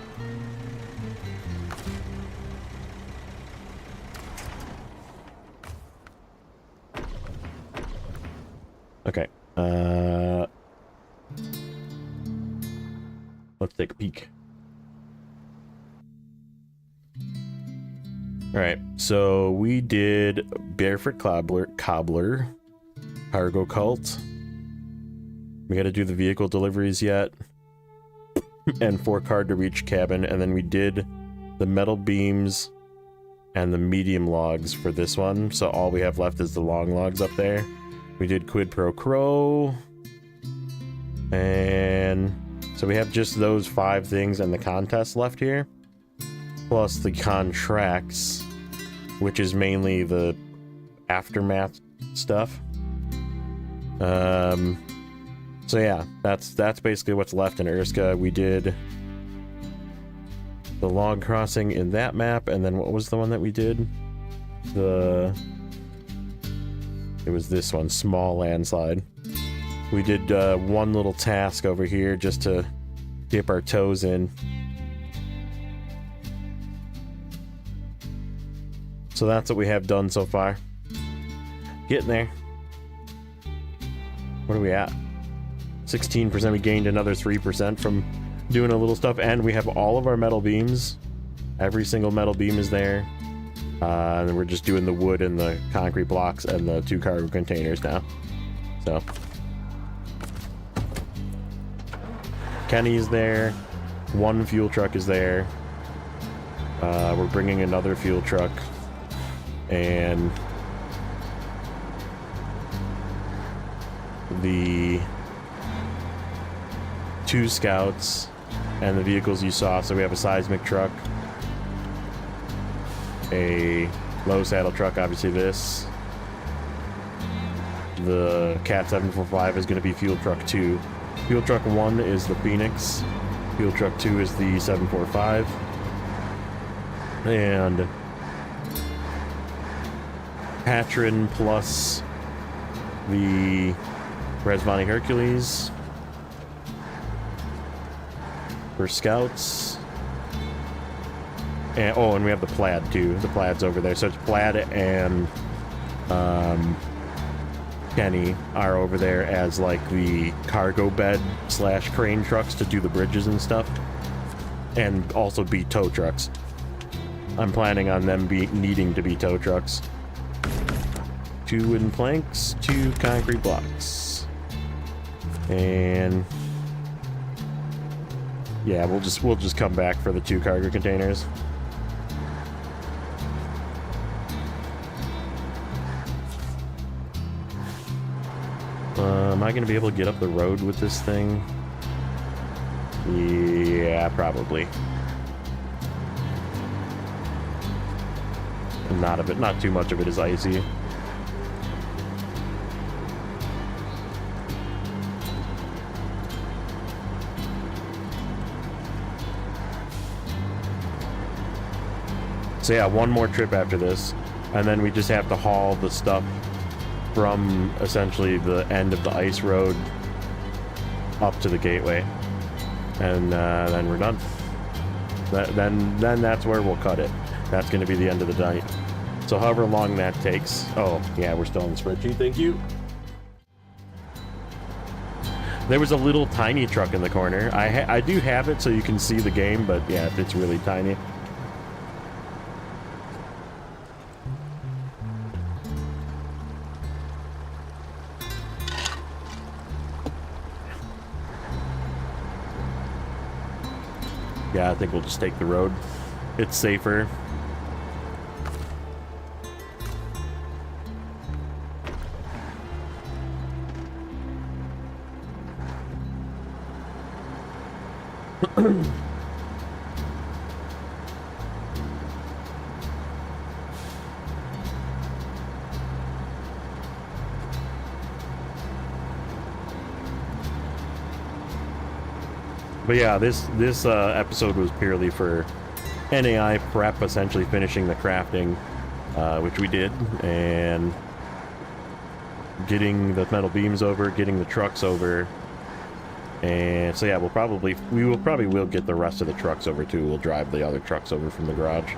Speaker 1: Okay. Let's take a peek. Alright, so we did Barefoot Cobbler, Cargo Cult. We gotta do the vehicle deliveries yet. And 4 card to reach cabin, and then we did the metal beams and the medium logs for this one. So all we have left is the long logs up there. We did Quid Pro Quo. And so we have just those 5 things and the contest left here. Plus the contracts, which is mainly the aftermath stuff. So yeah, that's basically what's left in Urska. We did the log crossing in that map, and then what was the one that we did? It was this one, small landslide. We did 1 little task over here just to dip our toes in. So that's what we have done so far. Getting there. What are we at? 16%. We gained another 3% from doing a little stuff, and we have all of our metal beams. Every single metal beam is there. And then we're just doing the wood and the concrete blocks and the 2 cargo containers now. So Kenny's there. One fuel truck is there. We're bringing another fuel truck. And the 2 scouts and the vehicles you saw. So we have a seismic truck, a low saddle truck, obviously this. The Cat 745 is going to be fuel truck 2. Fuel truck 1 is the Phoenix. Fuel truck 2 is the 745. And Patron plus the Resvani Hercules for scouts. And oh, and we have the Plaid too. The Plaid's over there. So it's Plaid and Kenny are over there as like the cargo bed / crane trucks to do the bridges and stuff, and also be tow trucks. I'm planning on them needing to be tow trucks. 2 wooden planks, 2 concrete blocks, and yeah, we'll just come back for the 2 cargo containers. Am I going to be able to get up the road with this thing? Yeah, probably. Not too much of it is icy. So yeah, one more trip after this, and then we just have to haul the stuff from essentially the end of the ice road up to the gateway, and then we're done. Then that's where we'll cut it. That's going to be the end of the night. So however long that takes. Oh yeah, we're still on the spreadsheet. Thank you. There was a little tiny truck in the corner. I do have it so you can see the game, but yeah, it's really tiny. Yeah, I think we'll just take the road. It's safer. But yeah, this episode was purely for NAI prep, essentially finishing the crafting, which we did, and getting the metal beams over, getting the trucks over, and so yeah, we will probably get the rest of the trucks over too. We'll drive the other trucks over from the garage.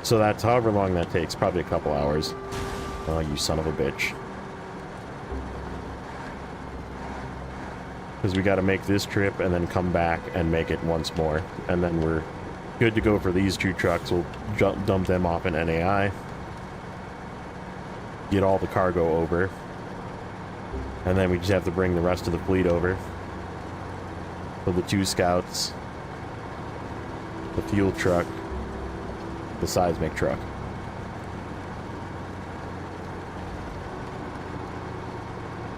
Speaker 1: So that's however long that takes, probably a couple hours. Oh, you son of a bitch. Because we got to make this trip and then come back and make it once more, and then we're good to go for these 2 trucks. We'll dump them off in NAI, get all the cargo over, and then we just have to bring the rest of the fleet over. So the 2 scouts, the fuel truck, the seismic truck.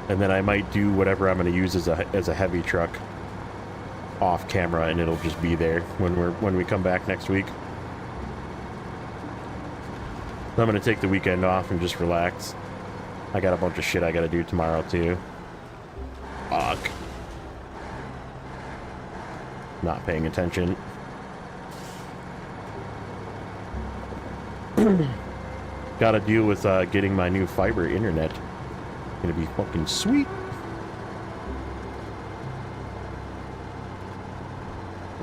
Speaker 1: And then I might do whatever I'm going to use as a heavy truck off camera, and it'll just be there when we come back next week. I'm going to take the weekend off and just relax. I got a bunch of shit I got to do tomorrow too. Fuck. Not paying attention. Got to deal with getting my new fiber internet. Gonna be fucking sweet.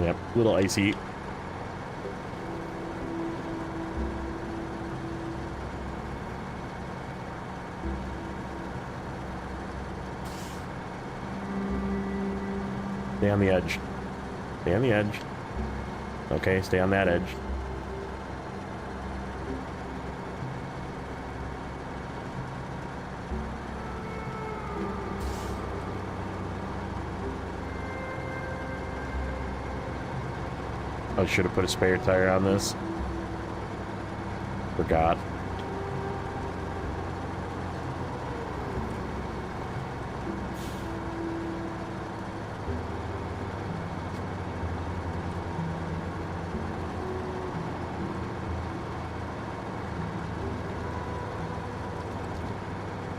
Speaker 1: Yep, little icy. Stay on the edge. Stay on the edge. Okay, stay on that edge. I should have put a spare tire on this. Forgot.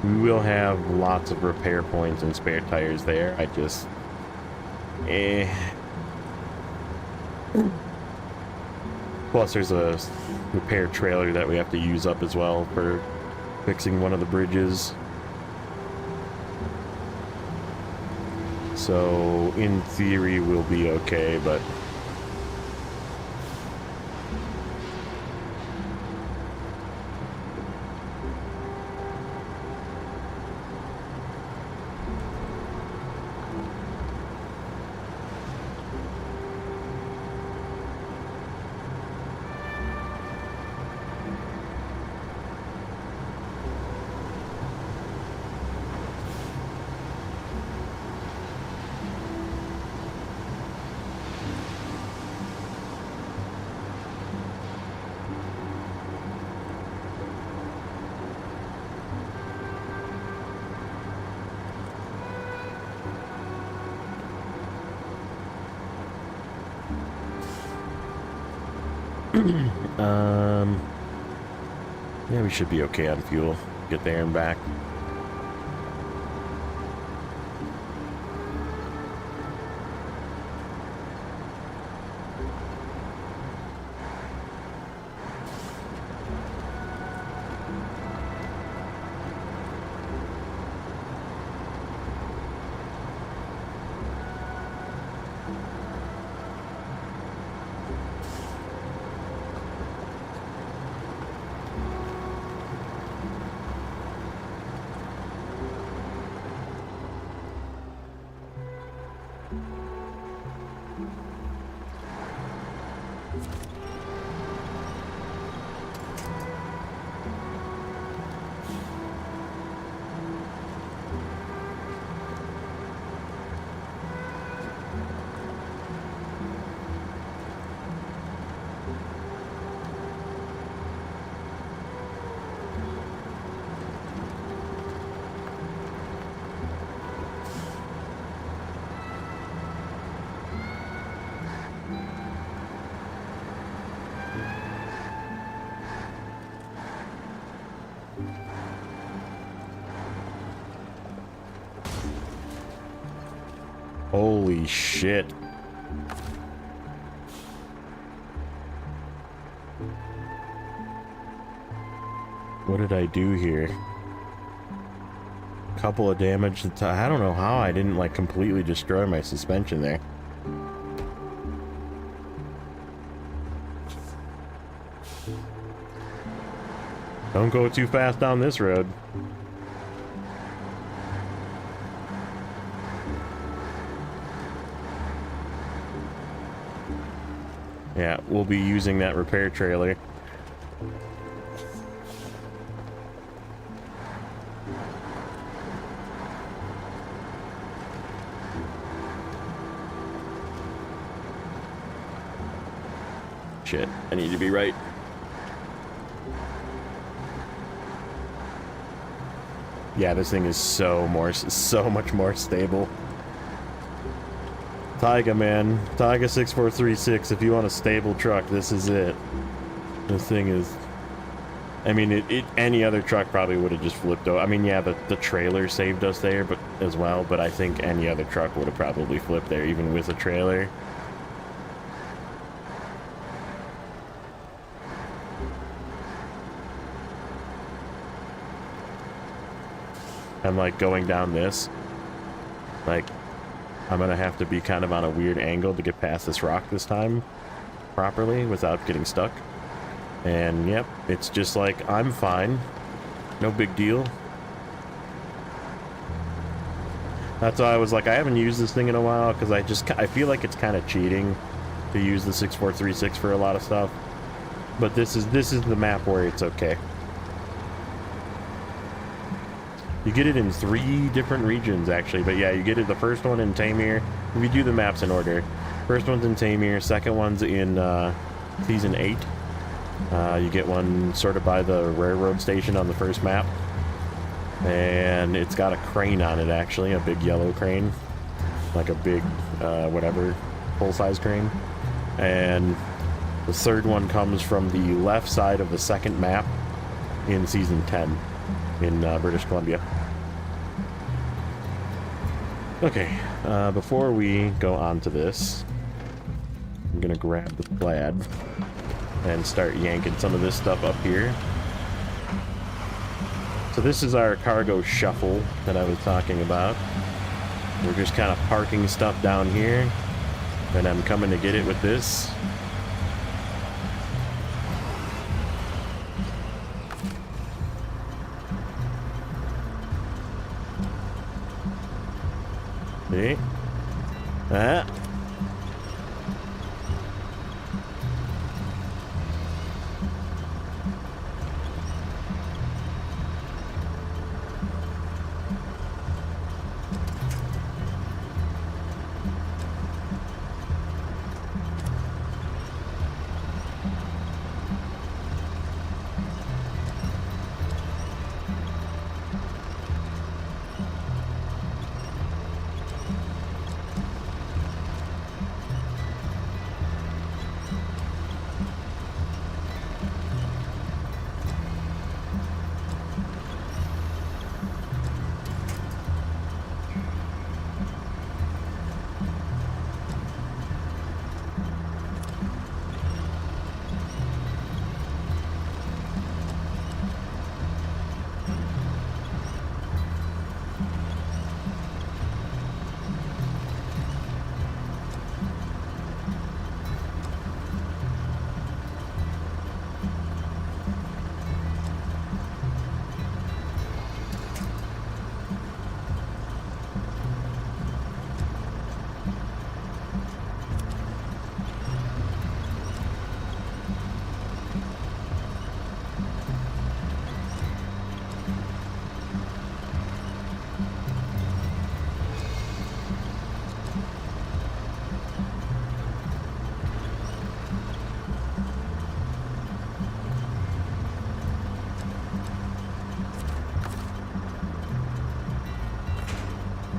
Speaker 1: We will have lots of repair points and spare tires there. I just... Plus there's a repair trailer that we have to use up as well for fixing one of the bridges. So in theory we'll be okay, but... Yeah, we should be okay on fuel. Get there and back. Holy shit. What did I do here? Couple of damage. I don't know how I didn't like completely destroy my suspension there. Don't go too fast down this road. Yeah, we'll be using that repair trailer. Shit, I need to be right. Yeah, this thing is so much more stable. Taiga, man. Taiga 6436, if you want a stable truck, this is it. This thing is... I mean, any other truck probably would have just flipped over. I mean, yeah, the trailer saved us there but as well, but I think any other truck would have probably flipped there, even with a trailer. And, like, going down this, like... I'm gonna have to be kind of on a weird angle to get past this rock this time properly without getting stuck. And yep, it's just like, I'm fine. No big deal. That's why I was like, I haven't used this thing in a while because I feel like it's kind of cheating to use the 6436 for a lot of stuff. But this is the map where it's okay. You get it in 3 different regions, actually. But yeah, you get it the first one in Tamir. If you do the maps in order, First one's in Tamir, second one's in Season 8. You get one sort of by the railroad station on the first map. And it's got a crane on it, actually, a big yellow crane. Like a big, whatever, full-size crane. And the third one comes from the left side of the second map in Season 10 in British Columbia. Okay, before we go on to this, I'm gonna grab the plaid and start yanking some of this stuff up here. So this is our cargo shuffle that I was talking about. We're just kind of parking stuff down here, and I'm coming to get it with this. See? Ah.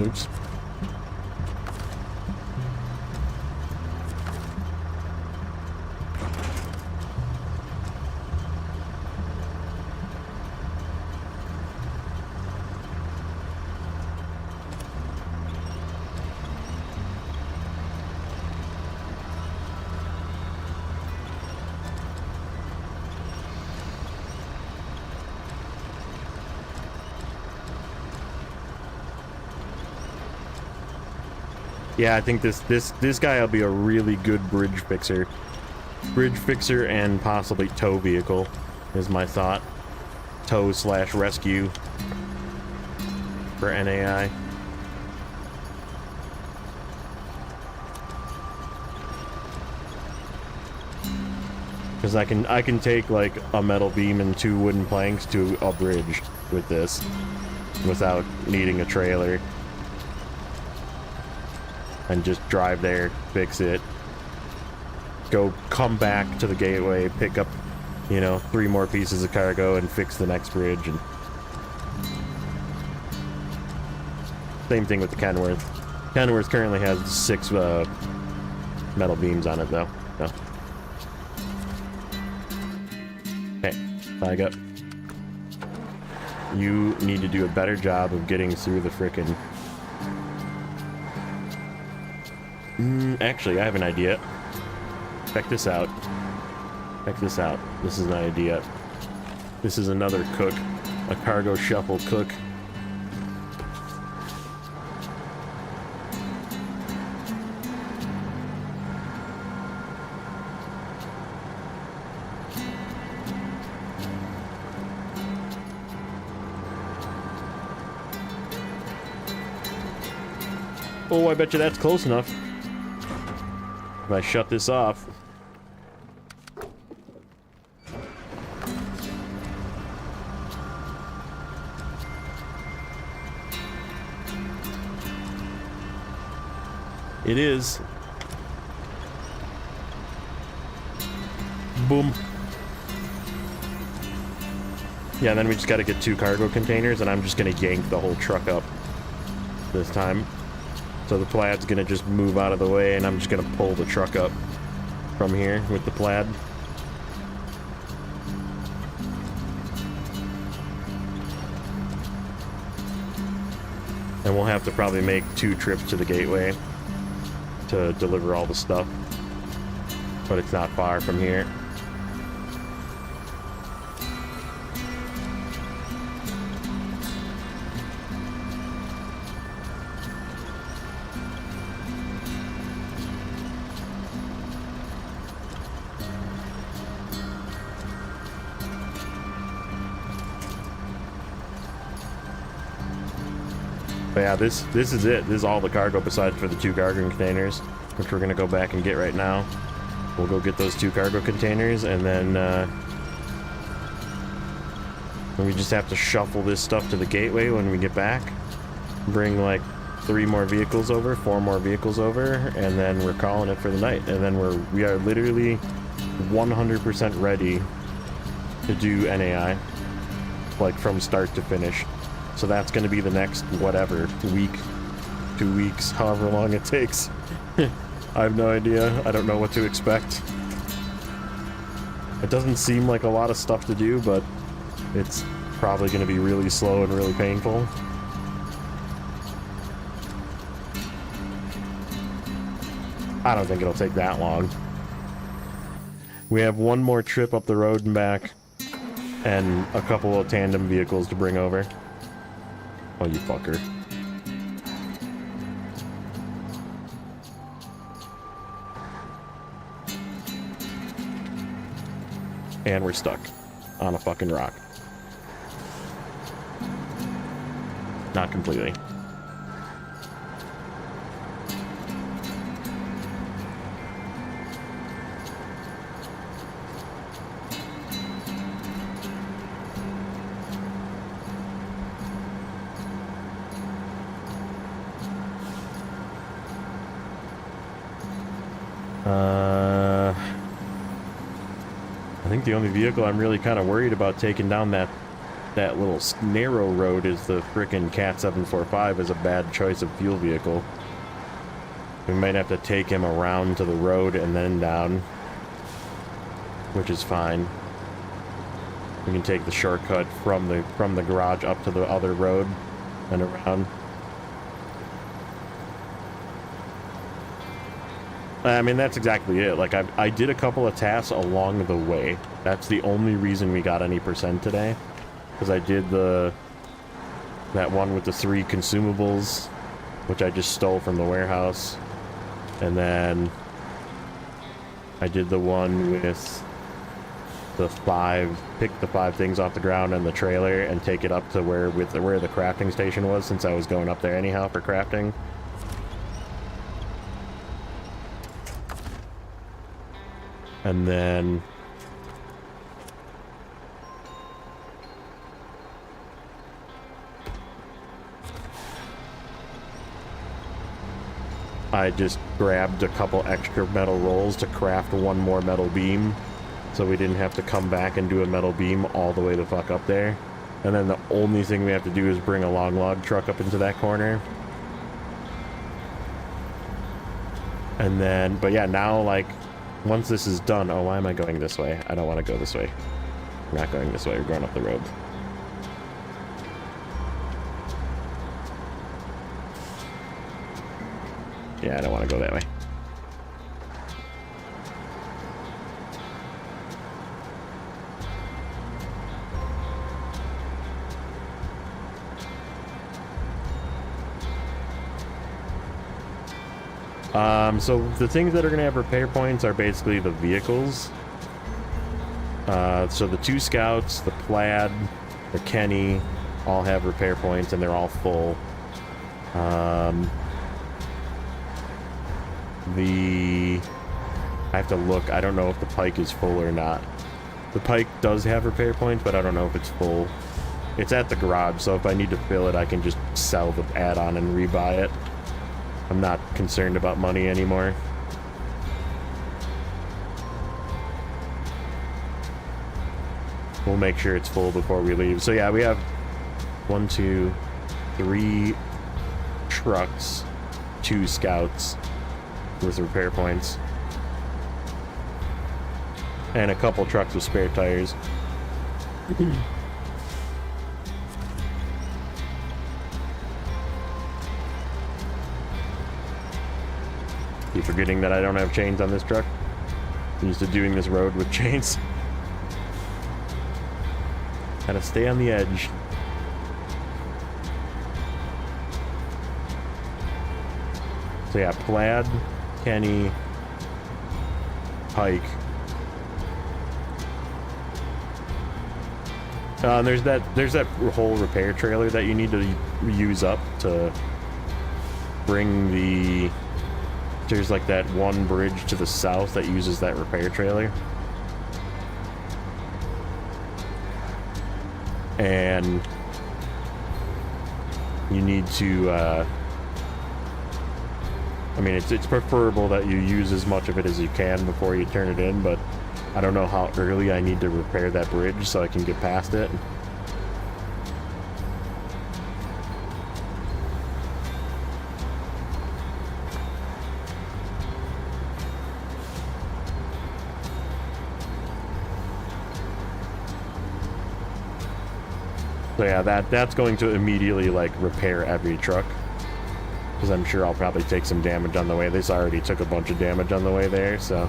Speaker 1: Oops. Yeah, I think this guy will be a really good bridge fixer. Bridge fixer and possibly tow vehicle is my thought. Tow / rescue for NAI. Because I can take like a metal beam and 2 wooden planks to a bridge with this without needing a trailer. And just drive there, fix it, come back to the gateway, pick up, you know, 3 more pieces of cargo and fix the next bridge. And same thing with the Kenworth. Kenworth currently has 6 metal beams on it, though. So. Okay, flag up. You need to do a better job of getting through the frickin'... Actually, I have an idea. Check this out. Check this out. This is an idea. This is another cook. A cargo shuffle cook. Oh, I bet you that's close enough. If I shut this off. It is. Boom. Yeah, and then we just got to get 2 cargo containers, and I'm just going to yank the whole truck up this time. So the plaid's going to just move out of the way, and I'm just going to pull the truck up from here with the plaid. And we'll have to probably make 2 trips to the gateway to deliver all the stuff. But it's not far from here. But yeah, this is it. This is all the cargo besides for the 2 cargo containers, which we're gonna go back and get right now. We'll go get those 2 cargo containers, and then we just have to shuffle this stuff to the gateway when we get back. Bring like 3 more vehicles over, 4 more vehicles over, and then we're calling it for the night. And then we are literally 100% ready to do NAI, like from start to finish. So that's going to be the next, whatever, week, 2 weeks, however long it takes. I have no idea. I don't know what to expect. It doesn't seem like a lot of stuff to do, but it's probably going to be really slow and really painful. I don't think it'll take that long. We have 1 more trip up the road and back, and a couple of tandem vehicles to bring over. Oh, you fucker. And we're stuck on a fucking rock. Not completely. I think the only vehicle I'm really kind of worried about taking down that little narrow road is the frickin' Cat 745 is a bad choice of fuel vehicle. We might have to take him around to the road and then down, which is fine. We can take the shortcut from the garage up to the other road and around. I mean, that's exactly it. Like, I did a couple of tasks along the way. That's the only reason we got any percent today. Because I did that one with the 3 consumables, which I just stole from the warehouse. And then I did the one with the 5, pick the 5 things off the ground and the trailer and take it up to where the crafting station was, since I was going up there anyhow for crafting. And then I just grabbed a couple extra metal rolls to craft 1 more metal beam, so we didn't have to come back and do a metal beam all the way the fuck up there. And then the only thing we have to do is bring a long log truck up into that corner. And then, but yeah, now like, once this is done... Oh, why am I going this way? I don't want to go this way. We're not going this way. We're going up the road. Yeah, I don't want to go that way. So the things that are going to have repair points are basically the vehicles. So the 2 scouts, the plaid, the Kenny, all have repair points and they're all full. I have to look. I don't know if the Pike is full or not. The Pike does have repair points, but I don't know if it's full. It's at the garage, so if I need to fill it, I can just sell the add-on and rebuy it. I'm not concerned about money anymore. we'll make sure it's full before we leave. So yeah, we have 1, 2, 3 trucks, 2 scouts with repair points, and a couple trucks with spare tires. Keep forgetting that I don't have chains on this truck. I'm used to doing this road with chains. Gotta stay on the edge. So yeah, Plaid, Kenny, Pike. And there's that whole repair trailer that you need to use up to bring the... There's like that one bridge to the south that uses that repair trailer. And you need to, I mean, it's preferable that you use as much of it as you can before you turn it in, but I don't know how early I need to repair that bridge so I can get past it. So yeah, that's going to immediately like repair every truck, because I'm sure I'll probably take some damage on the way. This already took a bunch of damage on the way there, so.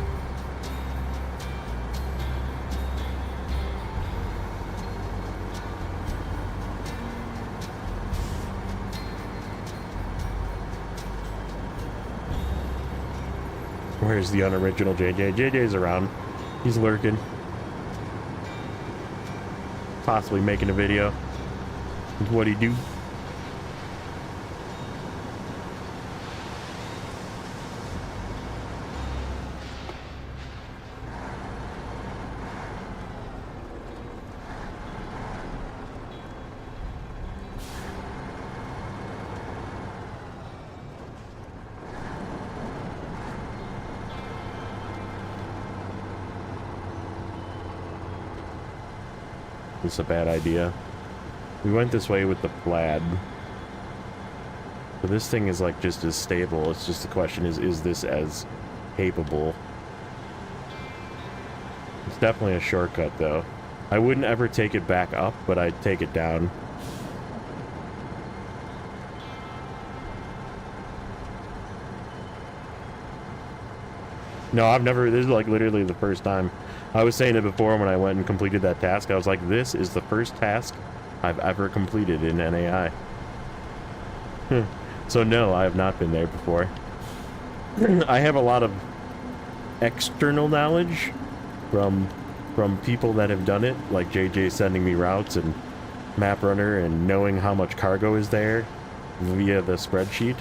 Speaker 1: Where's the unoriginal JJ? JJ's around. He's lurking. Possibly making a video. What'd he do? It's a bad idea. We went this way with the Plaid. But this thing is like just as stable. It's just the question is this as capable? It's definitely a shortcut though. I wouldn't ever take it back up, but I'd take it down. No, I've never, this is like literally the first time. I was saying it before when I went and completed that task. I was like, this is the first task I've ever completed in NAI. So no, I have not been there before. I have a lot of external knowledge from people that have done it, like JJ sending me routes and MapRunner and knowing how much cargo is there via the spreadsheet.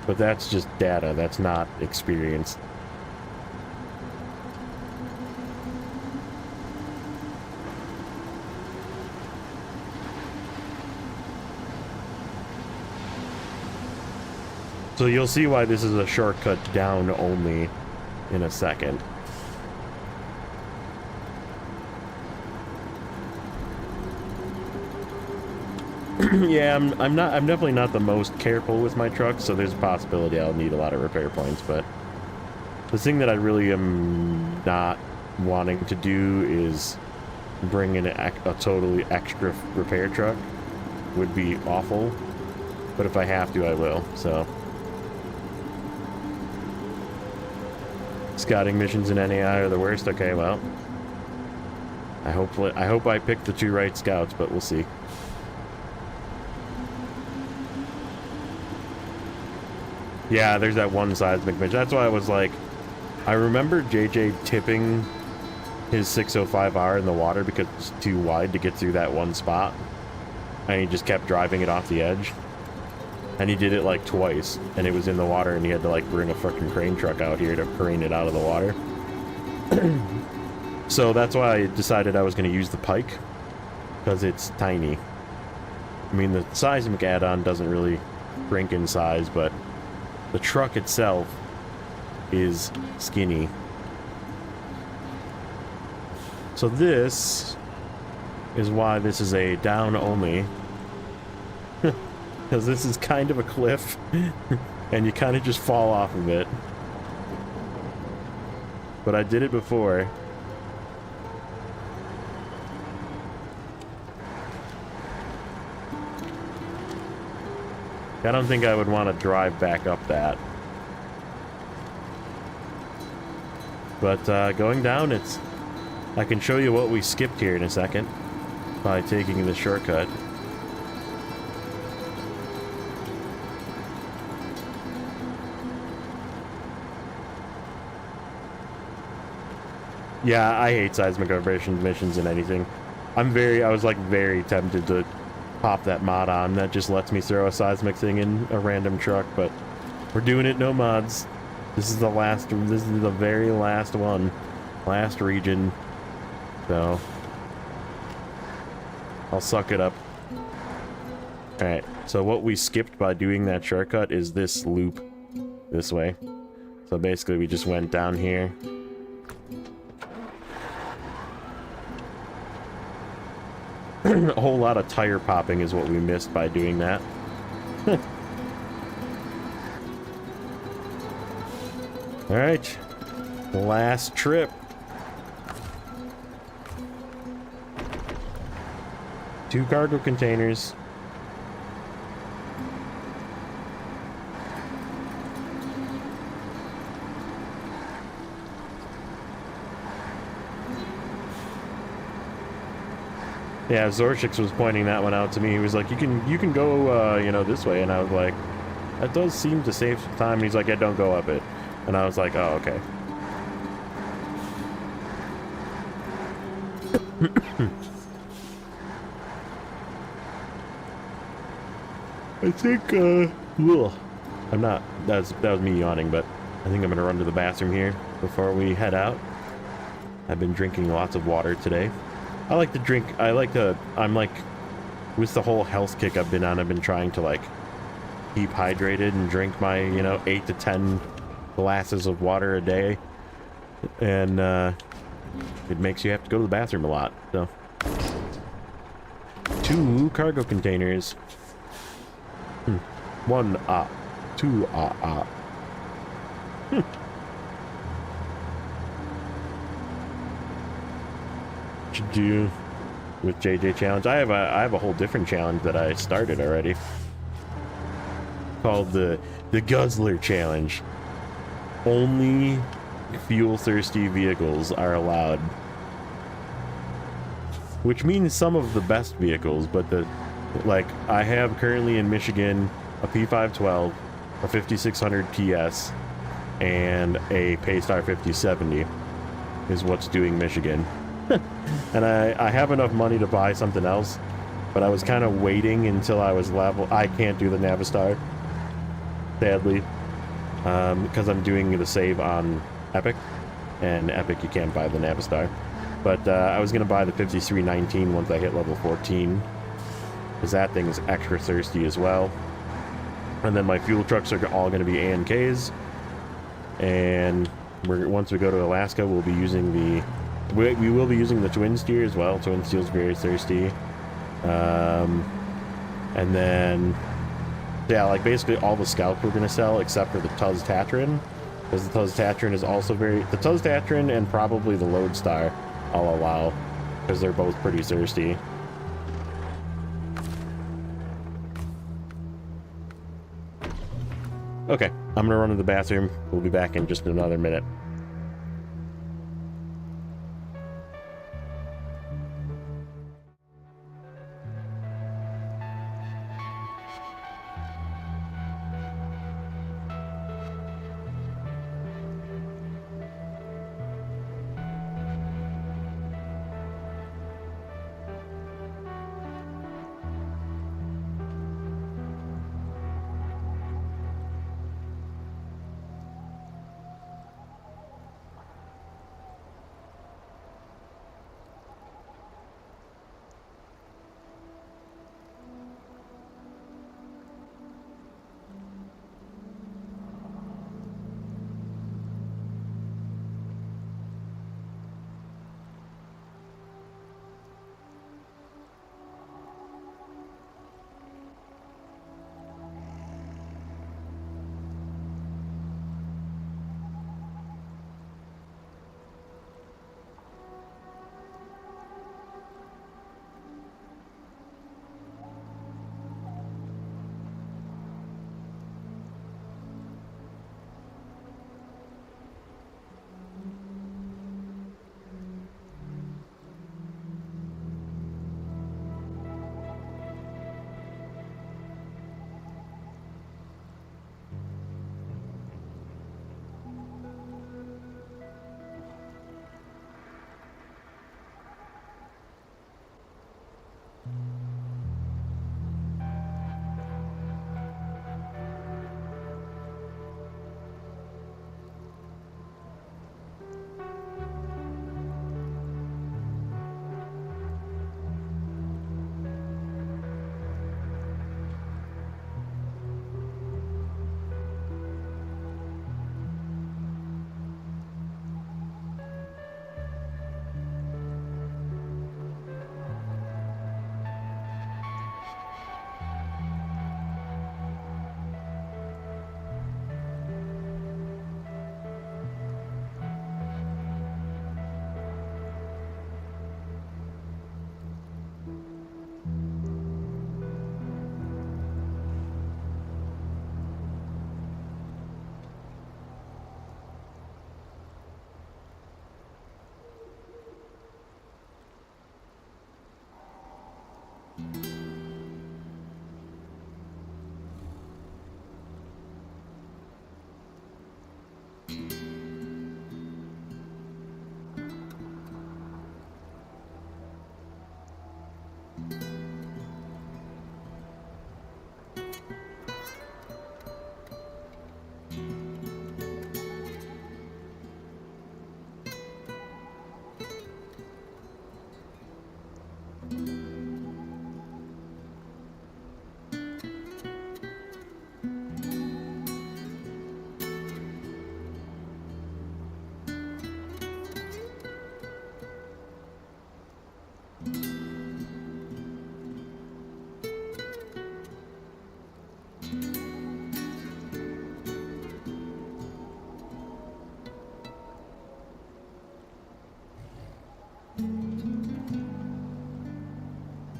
Speaker 1: But that's just data, that's not experience. So you'll see why this is a shortcut down only in a second. Yeah, I'm definitely not the most careful with my trucks, so there's a possibility I'll need a lot of repair points, but the thing that I really am not wanting to do is bring in a totally extra repair truck. Would be awful, but if I have to, I will, so. Scouting missions in NAI are the worst. Okay, well, I hope I picked the 2 right scouts, but we'll see. Yeah, there's that one seismic mission. That's why I was like, I remember JJ tipping his 605R in the water because it's too wide to get through that one spot, and he just kept driving it off the edge. And he did it like twice, and it was in the water, and he had to like bring a fucking crane truck out here to crane it out of the water. So that's why I decided I was going to use the Pike, because it's tiny. I mean, the seismic add-on doesn't really shrink in size, but the truck itself is skinny. So this is why this is a down only. Because this is kind of a cliff, and you kind of just fall off of it. But I did it before. I don't think I would want to drive back up that. But going down, it's... I can show you what we skipped here in a second by taking the shortcut. Yeah, I hate seismic vibration missions in anything. I was like very tempted to pop that mod on. That just lets me throw a seismic thing in a random truck, but we're doing it no mods. This is the very last one. Last region. So I'll suck it up. Alright, so what we skipped by doing that shortcut is this loop this way. So basically we just went down here. A whole lot of tire popping is what we missed by doing that. Alright. Last trip. 2 cargo containers. Yeah, Zorchix was pointing that one out to me. He was like, you can go, you know, this way. And I was like, that does seem to save some time. And he's like, yeah, don't go up it. And I was like, oh, okay. I think, ugh. I'm not, that was me yawning, but I think I'm gonna run to the bathroom here before we head out. I've been drinking lots of water today. I like to drink, I'm like, with the whole health kick I've been on, I've been trying to like keep hydrated and drink my, you know, 8 to 10 glasses of water a day. And, it makes you have to go to the bathroom a lot, so. 2 cargo containers. 1 2 To do with JJ challenge. I have a whole different challenge that I started already called the Guzzler challenge. Only fuel thirsty vehicles are allowed, which means some of the best vehicles, but like I have currently in Michigan a P512, a 5600 TS, and a Paystar 5070 is what's doing Michigan. And I have enough money to buy something else, but I was kind of waiting until I was level. I can't do the Navistar, sadly, because I'm doing the save on Epic, and Epic you can't buy the Navistar. But I was going to buy the 5319 once I hit level 14, because that thing is extra thirsty as well. And then my fuel trucks are all going to be ANKs, and once we go to Alaska, we'll be using the... We will be using the Twin Steer as well. Twin Steer is very thirsty. And then, yeah, like basically all the scouts we're going to sell except for the Tuz Tatran. Because the Tuz Tatran is also very... The Tuz Tatran and probably the Lodestar I'll allow. Because they're both pretty thirsty. Okay, I'm going to run to the bathroom. We'll be back in just another minute.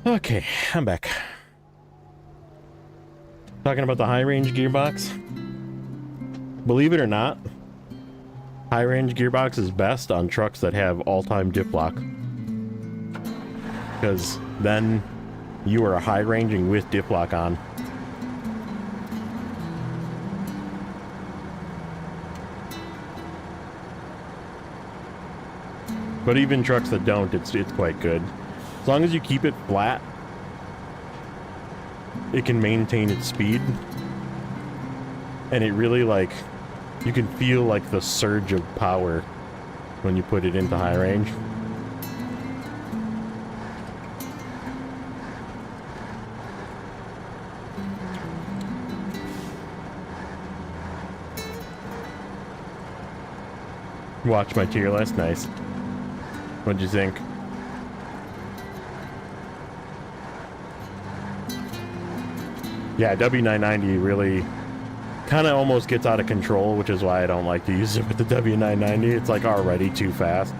Speaker 1: Okay, I'm back. Talking about the high range gearbox. Believe it or not, high range gearbox is best on trucks that have all-time dip lock. Because then you are high ranging with dip lock on. But even trucks that don't, it's quite good. As long as you keep it flat, it can maintain its speed. And it really, like, you can feel like the surge of power when you put it into high range. Watch my tier list, nice. What'd you think? Yeah, W990 really kind of almost gets out of control, which is why I don't like to use it with the W990. It's like already too fast.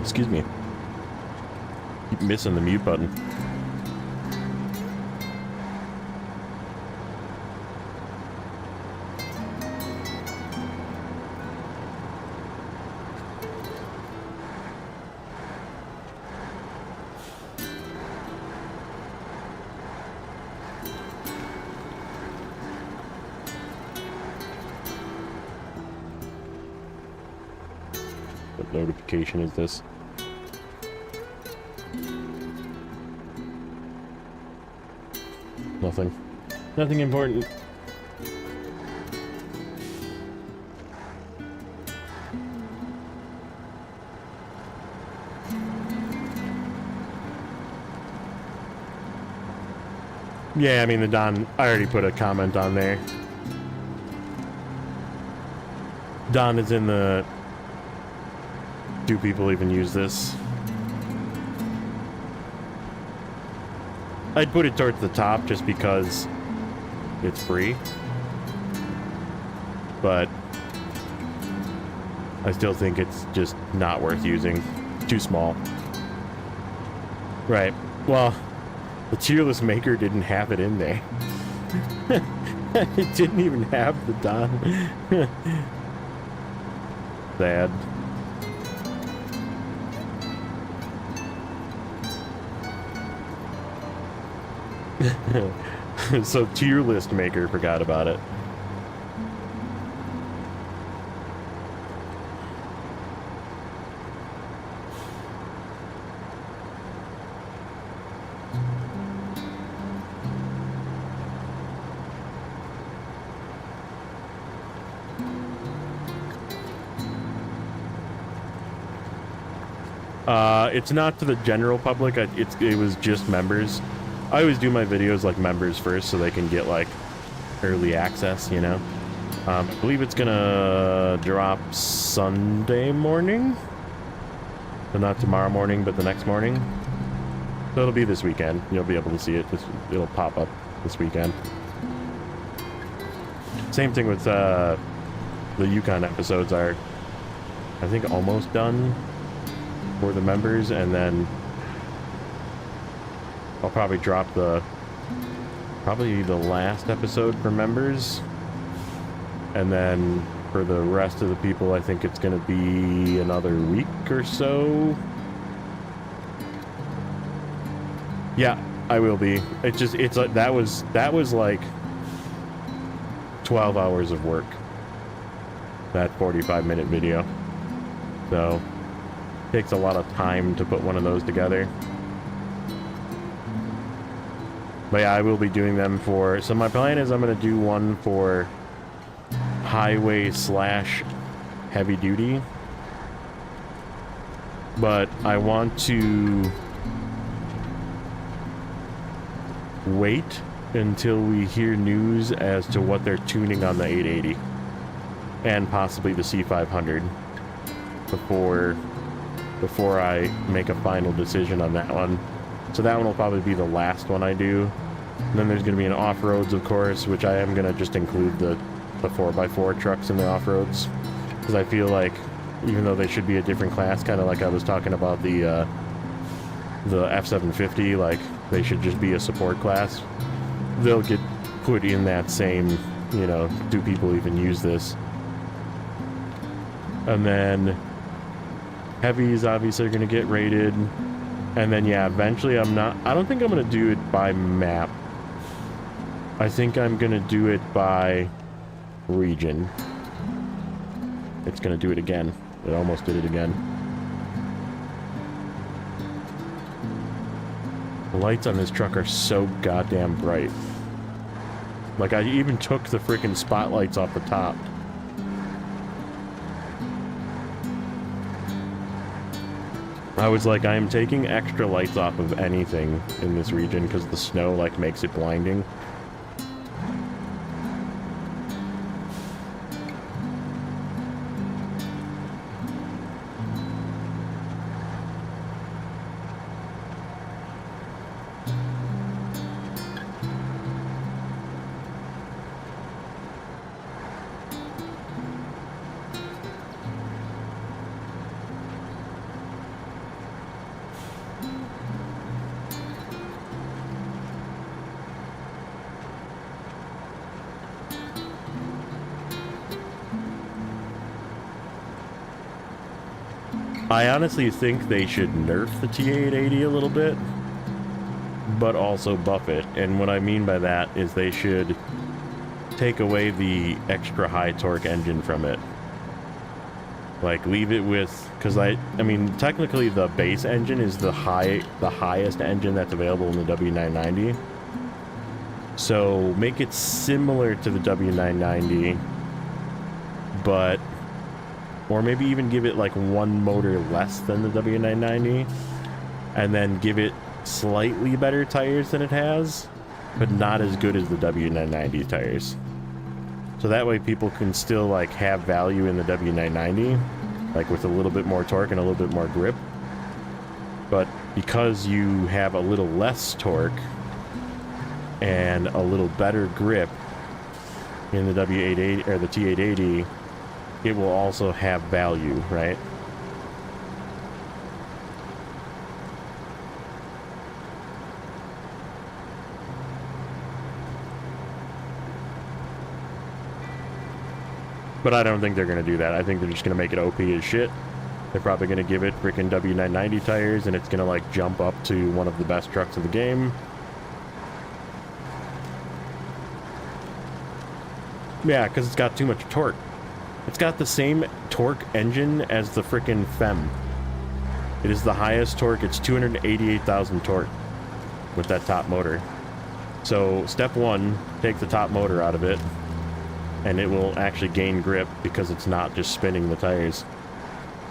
Speaker 1: Excuse me. Keep missing the mute button. What notification is this? Nothing. Nothing important. Yeah, I mean, the Don, I already put a comment on there. Don is in the... Do people even use this? I'd put it towards the top just because it's free. But I still think it's just not worth using. Too small. Right. Well, the tier list maker didn't have it in there. It didn't even have the Don. Sad. So tier list maker forgot about it. It's not to the general public. It was just members. I always do my videos like members first so they can get like early access, you know. I believe it's gonna drop Sunday morning. So not tomorrow morning, but the next morning. So it'll be this weekend. You'll be able to see it. It'll pop up this weekend. Same thing with the Yukon episodes are, I think, almost done for the members, and then I'll probably drop probably the last episode for members, and then for the rest of the people, I think it's going to be another week or so. Yeah, I will be. It's like that was like 12 hours of work. That 45-minute video. So takes a lot of time to put one of those together. But yeah, I will be doing them for... So my plan is I'm going to do one for highway / heavy duty. But I want to wait until we hear news as to what they're tuning on the 880. and possibly the C500 before I make a final decision on that one. So that one will probably be the last one I do. And then there's going to be an off-roads, of course, which I am going to just include the 4x4 trucks in the off-roads. Because I feel like, even though they should be a different class, kind of like I was talking about the F750, like, they should just be a support class. They'll get put in that same, you know, do people even use this? And then heavies obviously are going to get rated. And then, yeah, eventually I don't think I'm going to do it by map. I think I'm going to do it by region. It's going to do it again. It almost did it again. The lights on this truck are so goddamn bright. Like, I even took the freaking spotlights off the top. I was like, I am taking extra lights off of anything in this region because the snow, like, makes it blinding. I honestly think they should nerf the T880 a little bit, but also buff it. And what I mean by that is they should take away the extra high torque engine from it. Like, leave it with, because I mean, technically the base engine is the highest engine that's available in the W990. So make it similar to the W990, but, or maybe even give it like one motor less than the W990, and then give it slightly better tires than it has, but not as good as the W990 tires. So that way people can still like have value in the W990, like with a little bit more torque and a little bit more grip. But because you have a little less torque and a little better grip in the W880 or the T880, it will also have value, right? But I don't think they're going to do that. I think they're just going to make it OP as shit. They're probably going to give it freaking W990 tires, and it's going to like jump up to one of the best trucks of the game. Yeah, because it's got too much torque. It's got the same torque engine as the frickin' FEM. It is the highest torque. It's 288,000 torque with that top motor. So step one, take the top motor out of it, and it will actually gain grip because it's not just spinning the tires.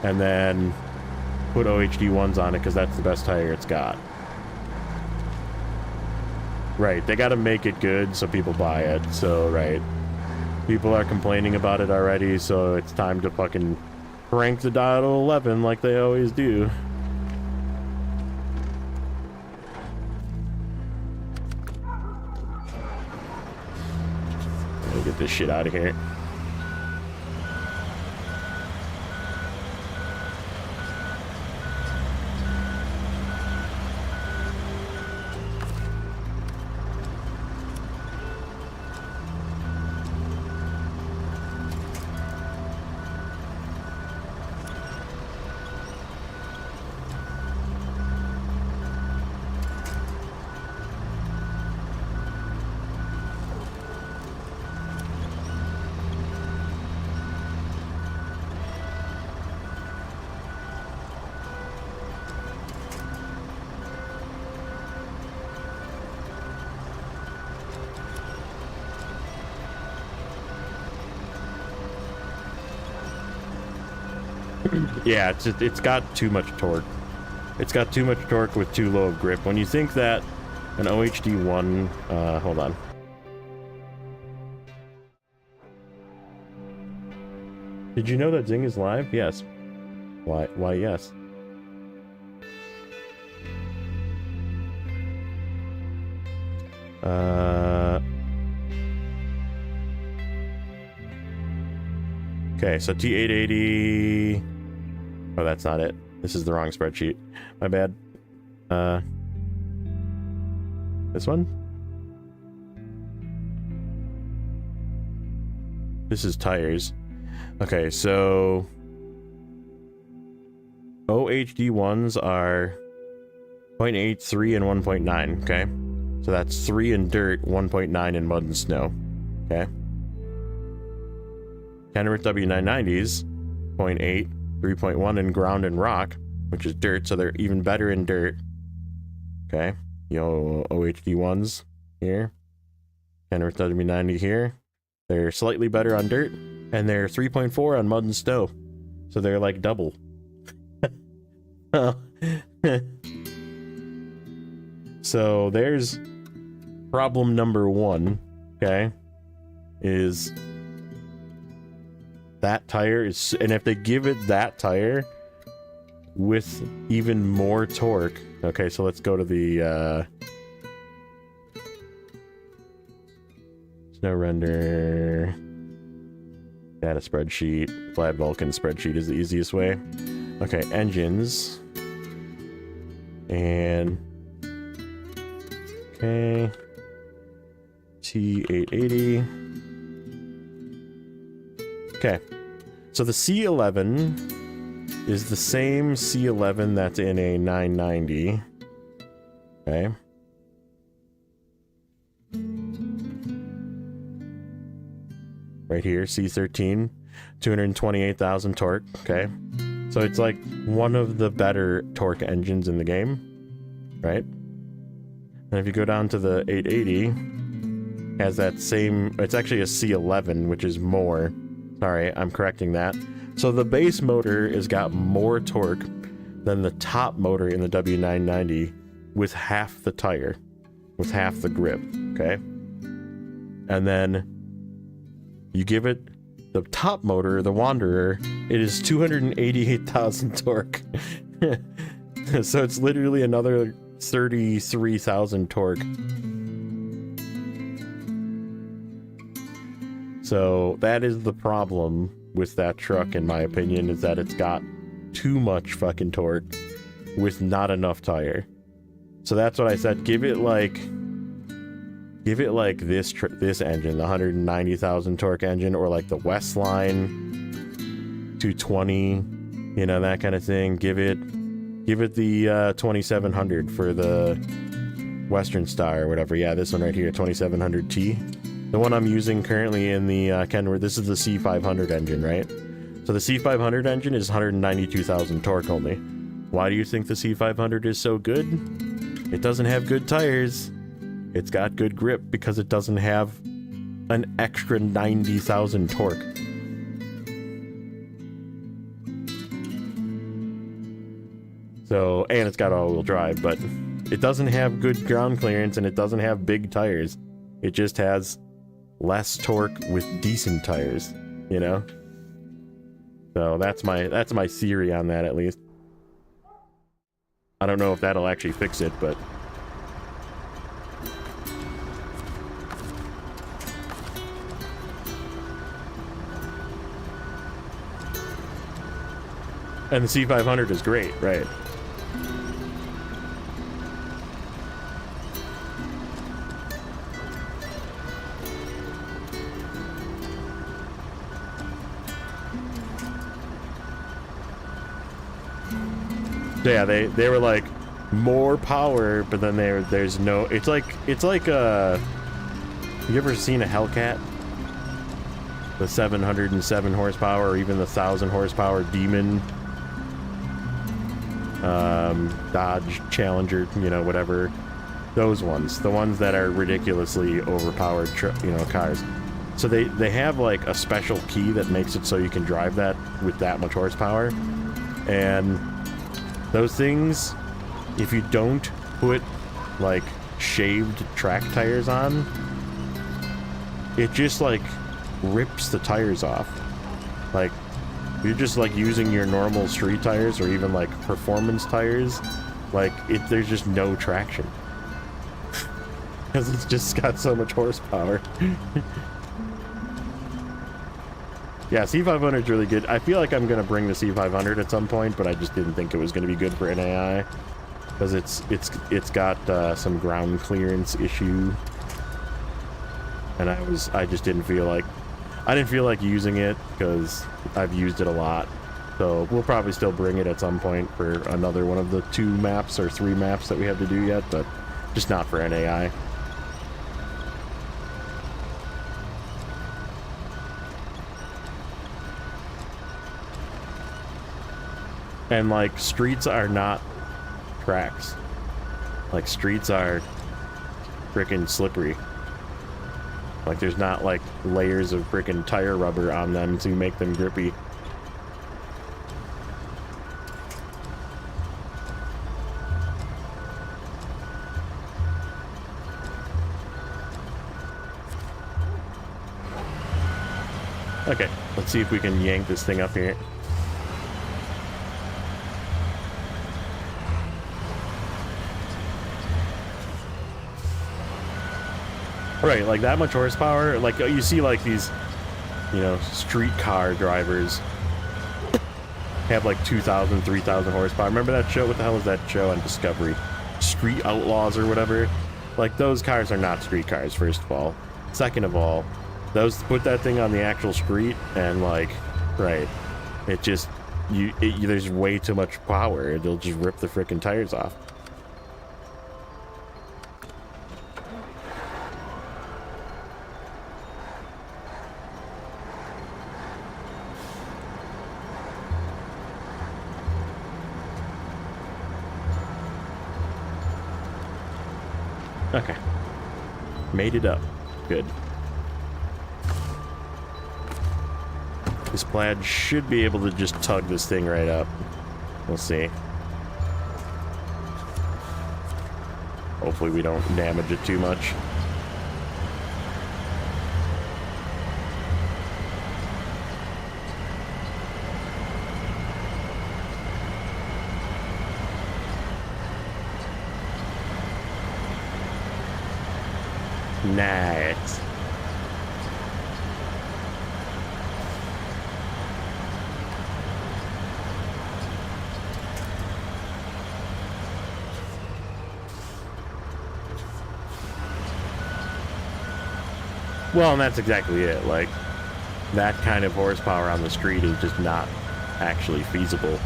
Speaker 1: And then put OHD ones on it because that's the best tire it's got. Right, they got to make it good so people buy it. So, right. People are complaining about it already, so it's time to fucking crank the dial to 11 like they always do. Let me get this shit out of here. Yeah, it's got too much torque. It's got too much torque with too low of grip. When you think that an OHD1, hold on. Did you know that Zing is live? Yes. Why yes. Okay, so T880. Oh, that's not it. This is the wrong spreadsheet. My bad. This one? This is tires. Okay, so OHD ones are 0.83 and 1.9, okay? So that's 3 in dirt, 1.9 in mud and snow, okay? Kenworth W990s, 0.8, 3.1 in ground and rock, which is dirt, so they're even better in dirt. Okay, OHD ones here. Kenworth W90 here. They're slightly better on dirt, and they're 3.4 on mud and snow. So they're like double. So there's problem number one, okay? Is that tire is, and if they give it that tire with even more torque, okay, so let's go to the Snowrunner data spreadsheet. Flat Vulcan spreadsheet is the easiest way. Okay, engines. And okay, T880. Okay, so the C11 is the same C11 that's in a 990. Okay. Right here, C13, 228,000 torque. Okay. So it's like one of the better torque engines in the game, right? And if you go down to the 880, has that same, it's actually a C11, which is more. Sorry, I'm correcting that. So the base motor has got more torque than the top motor in the W990 with half the tire, with half the grip, okay? And then you give it the top motor, the Wanderer, it is 288,000 torque. So it's literally another 33,000 torque. So that is the problem with that truck, in my opinion, is that it's got too much fucking torque with not enough tire. So that's what I said. Give it like this engine, the 190,000 torque engine, or like the Westline 220, you know, that kind of thing. Give it the 2700 for the Western Star or whatever. Yeah, this one right here, 2700T. The one I'm using currently in the Kenworth, this is the C500 engine, right? So the C500 engine is 192,000 torque only. Why do you think the C500 is so good? It doesn't have good tires. It's got good grip because it doesn't have an extra 90,000 torque. So, and it's got all-wheel drive, but it doesn't have good ground clearance and it doesn't have big tires. It just has less torque with decent tires, you know? So that's my theory on that, at least. I don't know if that'll actually fix it, but and the C500 is great, right? Yeah, they were like more power, but then there's no. It's like you ever seen a Hellcat? The 707 horsepower, or even the 1,000 horsepower Demon, Dodge Challenger, you know, whatever. Those ones, the ones that are ridiculously overpowered, cars. So they have like a special key that makes it so you can drive that with that much horsepower, and those things, if you don't put like shaved track tires on, it just like rips the tires off. Like you're just like using your normal street tires or even like performance tires, like there's just no traction. Because it's just got so much horsepower. Yeah, C500 is really good. I feel like I'm going to bring the C500 at some point, but I just didn't think it was going to be good for NAI. Because it's got some ground clearance issue. And I just didn't feel like... I didn't feel like using it because I've used it a lot. So we'll probably still bring it at some point for another one of the 2 maps or 3 maps that we have to do yet, but just not for NAI. And like, streets are not tracks. Like, streets are freaking slippery. Like, there's not like layers of freaking tire rubber on them to make them grippy. Okay, let's see if we can yank this thing up here. Right, like that much horsepower, like you see like these, you know, street car drivers have like 2,000, 3,000 horsepower. Remember that show? What the hell was that show on Discovery? Street Outlaws or whatever? Like, those cars are not street cars, first of all. Second of all, those, put that thing on the actual street and like, right, it just, there's way too much power. It'll just rip the freaking tires off. Okay. Made it up. Good. This plaid should be able to just tug this thing right up. We'll see. Hopefully we don't damage it too much. Nice. Well, and that's exactly it. Like, that kind of horsepower on the street is just not actually feasible.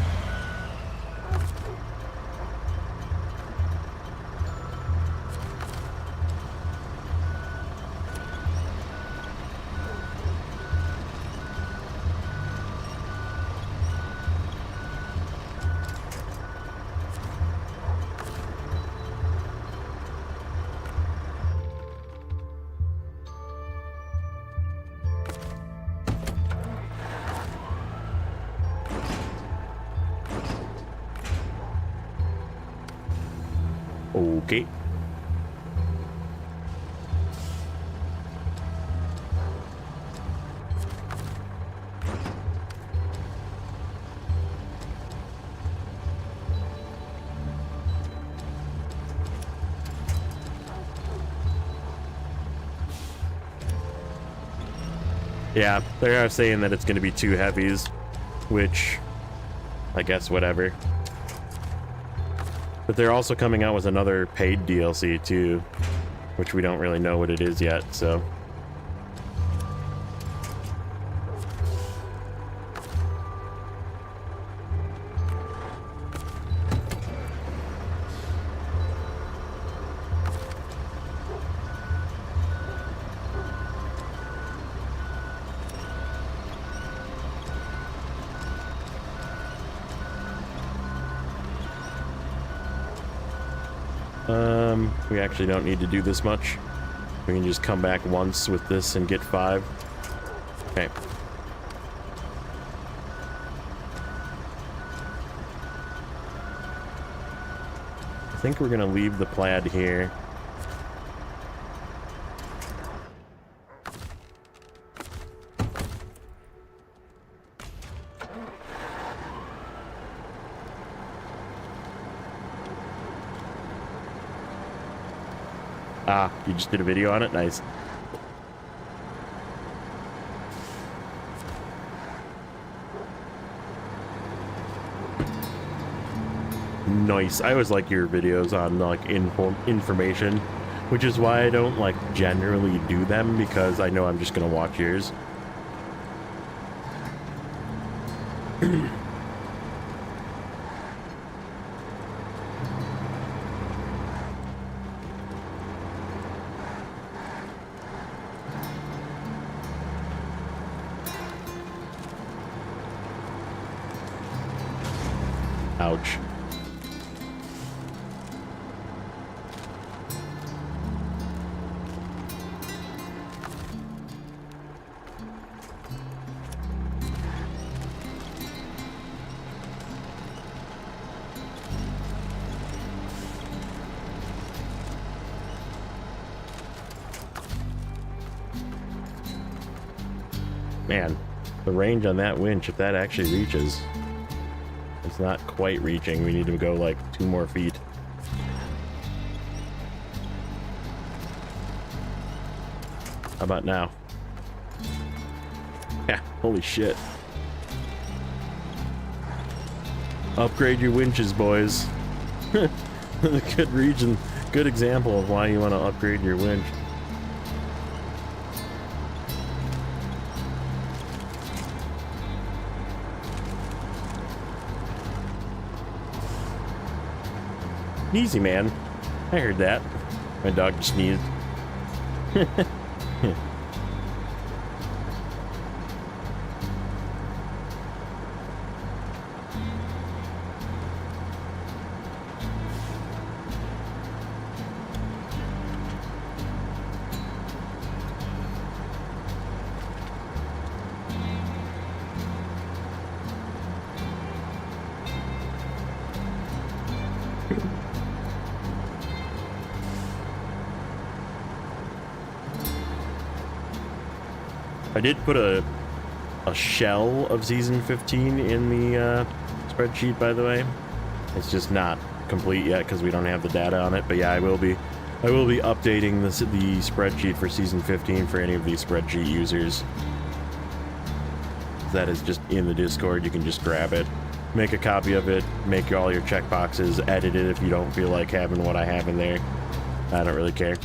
Speaker 1: Okay. Yeah, they are saying that it's going to be 2 heavies, which, I guess, whatever. But they're also coming out with another paid DLC too, which we don't really know what it is yet, so. We actually don't need to do this much. We can just come back once with this and get 5. Okay. I think we're gonna leave the plaid here. Ah, you just did a video on it? Nice. Nice. I always like your videos on like information, which is why I don't like generally do them, because I know I'm just gonna watch yours. Ouch. Man, the range on that winch, if that actually reaches, it's not quite reaching. We need to go like 2 more feet. How about now? Yeah, holy shit. Upgrade your winches, boys. Good region, good example of why you want to upgrade your winch. Easy, man. I heard that. My dog just sneezed. I did put a shell of season 15 in the spreadsheet, by the way. It's just not complete yet because we don't have the data on it. But yeah, I will be updating the spreadsheet for season 15 for any of these spreadsheet users. That is just in the Discord. You can just grab it, make a copy of it, make all your checkboxes, edit it if you don't feel like having what I have in there. I don't really care.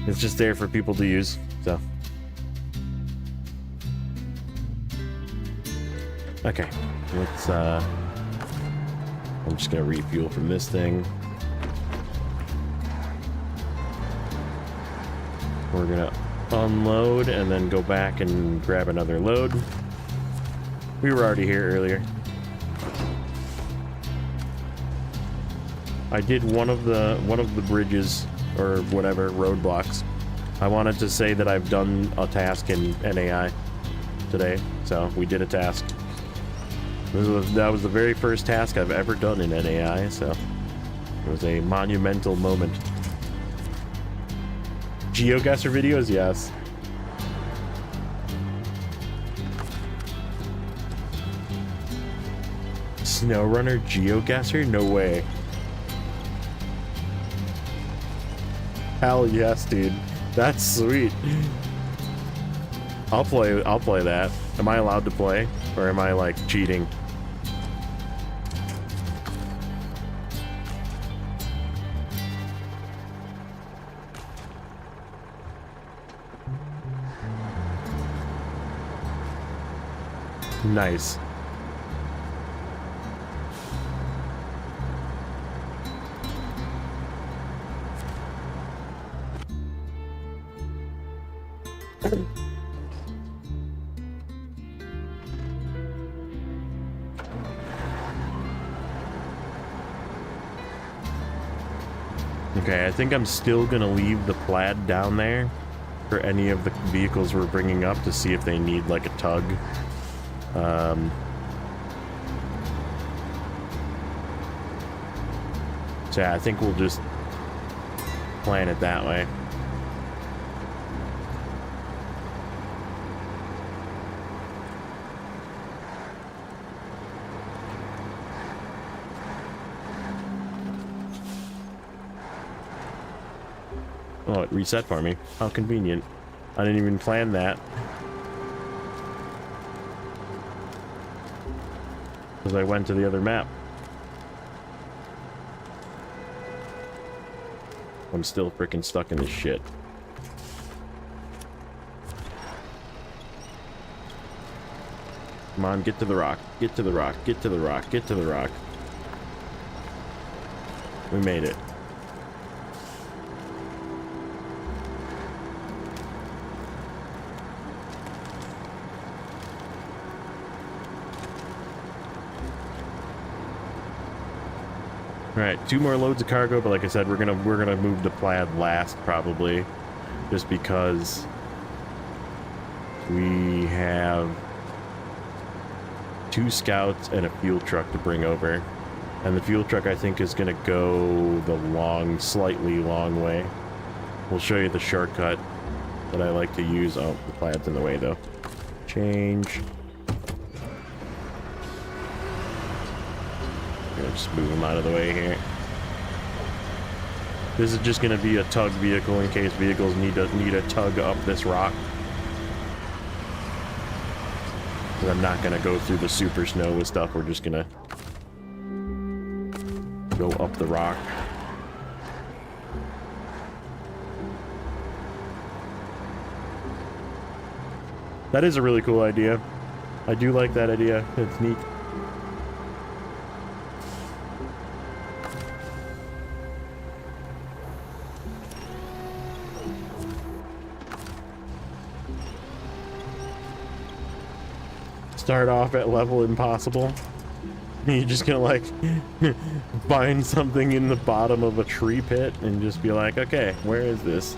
Speaker 1: It's just there for people to use. So. Okay, let's, I'm just gonna refuel from this thing. We're gonna unload and then go back and grab another load. We were already here earlier. I did one of the bridges, or whatever, roadblocks. I wanted to say that I've done a task in NAI today, so we did a task. That was the very first task I've ever done in NAI, so it was a monumental moment. GeoGuessr videos, yes. Snowrunner GeoGuessr? No way. Hell yes, dude. That's sweet. I'll play that. Am I allowed to play? Or am I like cheating? Nice. Okay, I think I'm still gonna leave the plaid down there for any of the vehicles we're bringing up to see if they need like a tug. So yeah, I think we'll just plan it that way. Oh, it reset for me. How convenient. I didn't even plan that. Because I went to the other map. I'm still freaking stuck in this shit. Come on, get to the rock. Get to the rock. Get to the rock. Get to the rock. We made it. All right, 2 more loads of cargo, but like I said, we're gonna move the plaid last probably, just because we have 2 scouts and a fuel truck to bring over, and the fuel truck I think is gonna go the slightly long way. We'll show you the shortcut that I like to use. Oh, the plaid's in the way though. Change. Just move them out of the way here. This is just going to be a tug vehicle in case vehicles need a tug up this rock. But I'm not going to go through the super snow with stuff. We're just going to go up the rock. That is a really cool idea. I do like that idea. It's neat. Start off at level impossible. You're just gonna like find something in the bottom of a tree pit and just be like, okay, where is this?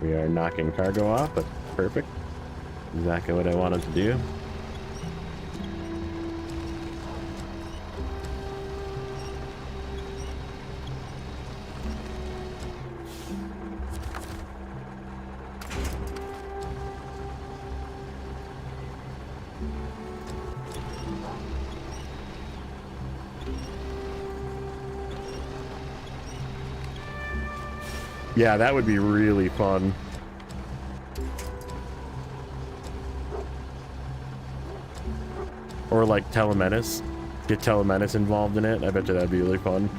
Speaker 1: We are knocking cargo off. That's perfect. Exactly what I wanted to do. Yeah, that would be really fun. Or like Telemenace. Get Telemenace involved in it. I bet you that'd be really fun.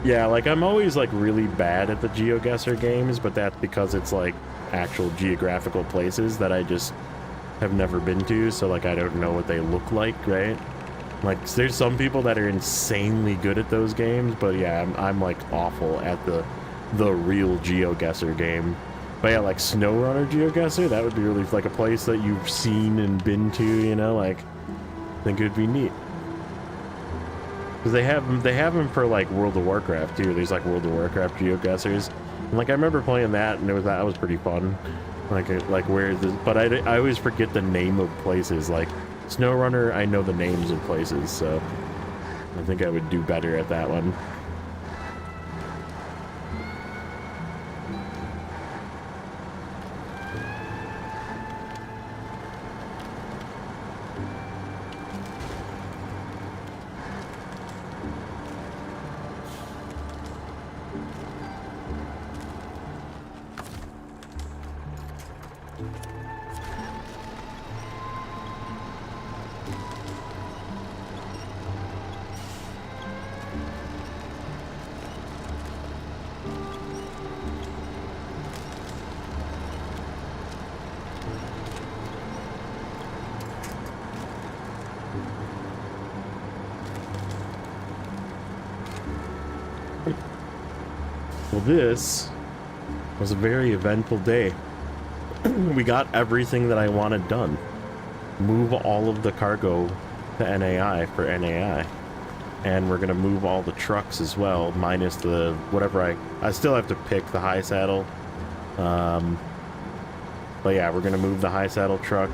Speaker 1: Yeah, like I'm always like really bad at the GeoGuessr games, but that's because it's like actual geographical places that I just have never been to, so like I don't know what they look like, right? Like there's some people that are insanely good at those games, but yeah, I'm like awful at the real GeoGuessr game. But yeah, like Snowrunner GeoGuessr, that would be really like a place that you've seen and been to, you know, like I think it would be neat. Because they have them for like World of Warcraft too. There's like World of Warcraft GeoGuessrs, and like I remember playing that, and that was pretty fun. Like where the, but I always forget the name of places. Like Snowrunner, I know the names of places, so I think I would do better at that one. Well, this was a very eventful day. We got everything that I wanted done. Move all of the cargo to NAI for NAI. And we're gonna move all the trucks as well, minus the whatever I still have to pick the high saddle. But yeah, we're gonna move the high saddle truck.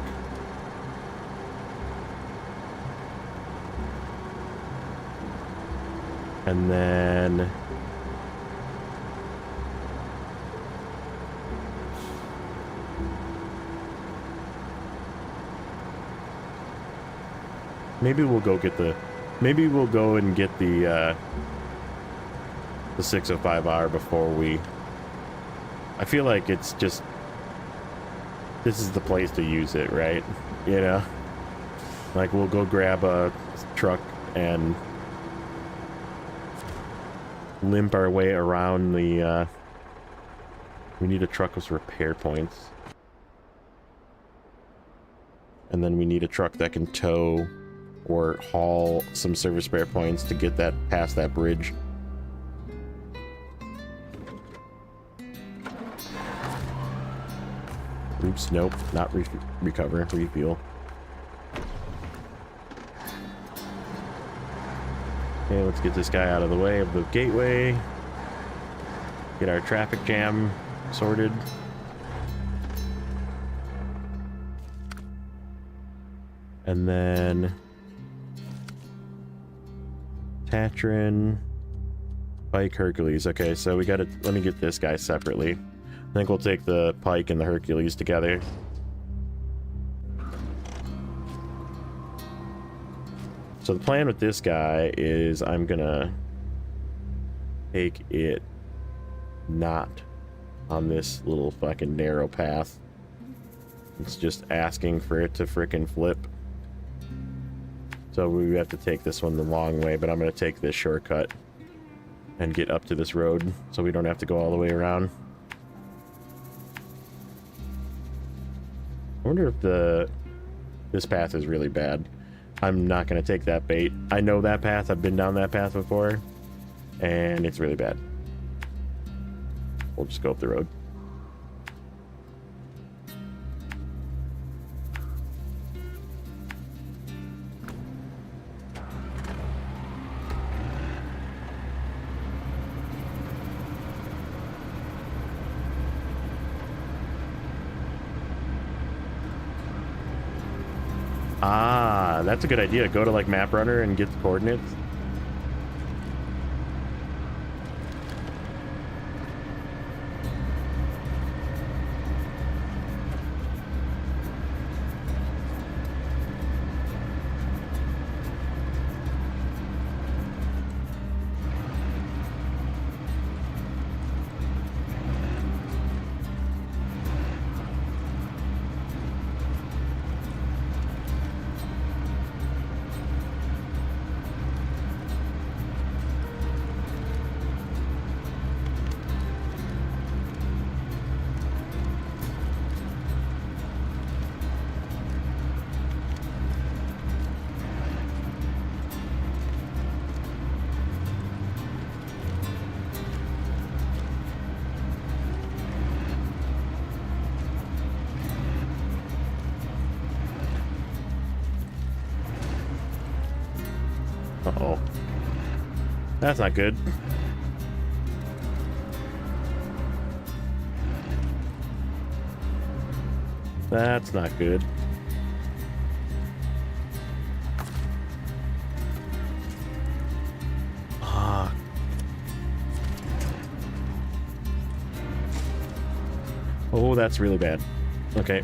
Speaker 1: And then maybe we'll go and get the 605R before we... I feel like it's just... This is the place to use it, right? You know? Like, we'll go grab a truck and limp our way around the... We need a truck with repair points. And then we need a truck that can tow or haul some service spare points to get that past that bridge. Oops, nope, not recover, refuel. Okay, let's get this guy out of the way of the gateway. Get our traffic jam sorted. And then Tatrin, Pike, Hercules. Okay, so we gotta, let me get this guy separately. I think we'll take the Pike and the Hercules together. So the plan with this guy is I'm gonna take it not on this little fucking narrow path. It's just asking for it to frickin' flip. So we have to take this one the long way, but I'm gonna take this shortcut and get up to this road so we don't have to go all the way around. I wonder if this path is really bad. I'm not gonna take that bait. I know that path, I've been down that path before, and it's really bad. We'll just go up the road. Ah, that's a good idea. Go to like Map Runner and get the coordinates. Uh-oh. That's not good. That's not good. Ah. Oh, that's really bad. Okay.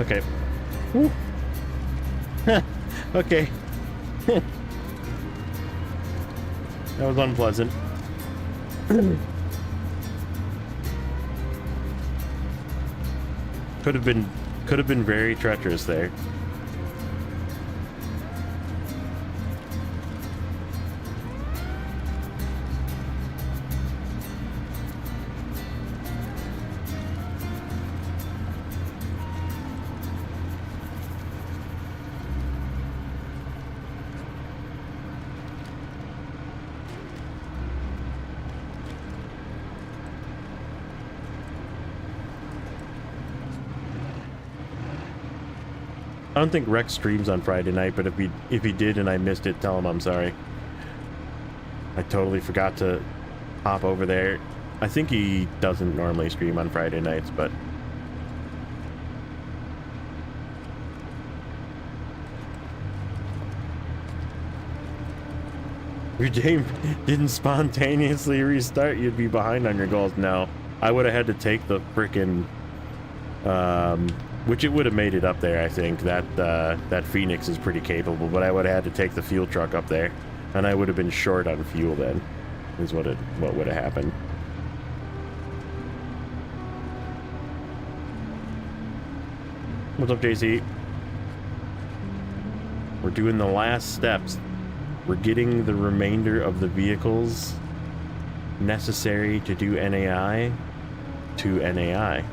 Speaker 1: Okay. Woo. Okay. That was unpleasant. Could have been very treacherous there. don't think Rex streams on Friday night, but if he did and I missed it, tell him I'm sorry. I totally forgot to hop over there. I think he doesn't normally stream on Friday nights, but your game didn't spontaneously restart, you'd be behind on your goals. No, I would have had to take the frickin' which it would have made it up there. I think that Phoenix is pretty capable, but I would have had to take the fuel truck up there, and I would have been short on fuel then, is what would have happened. What's up, JC? We're doing the last steps. We're getting the remainder of the vehicles necessary to do NAI to NAI.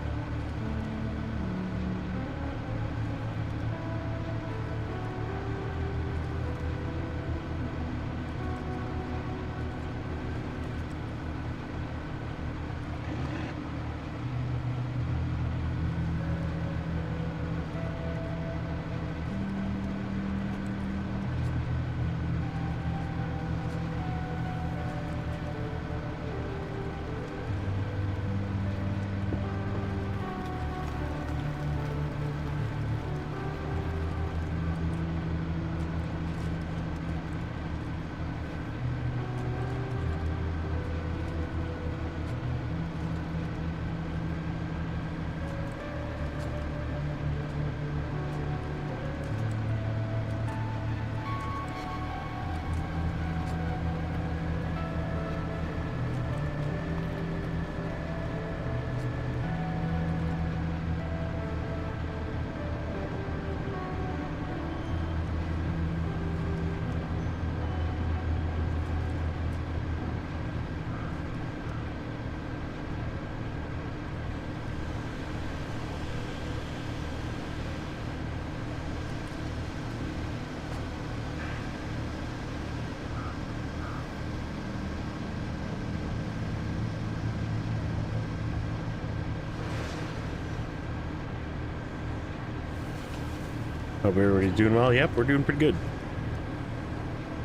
Speaker 1: Hope everybody's doing well. Yep, we're doing pretty good.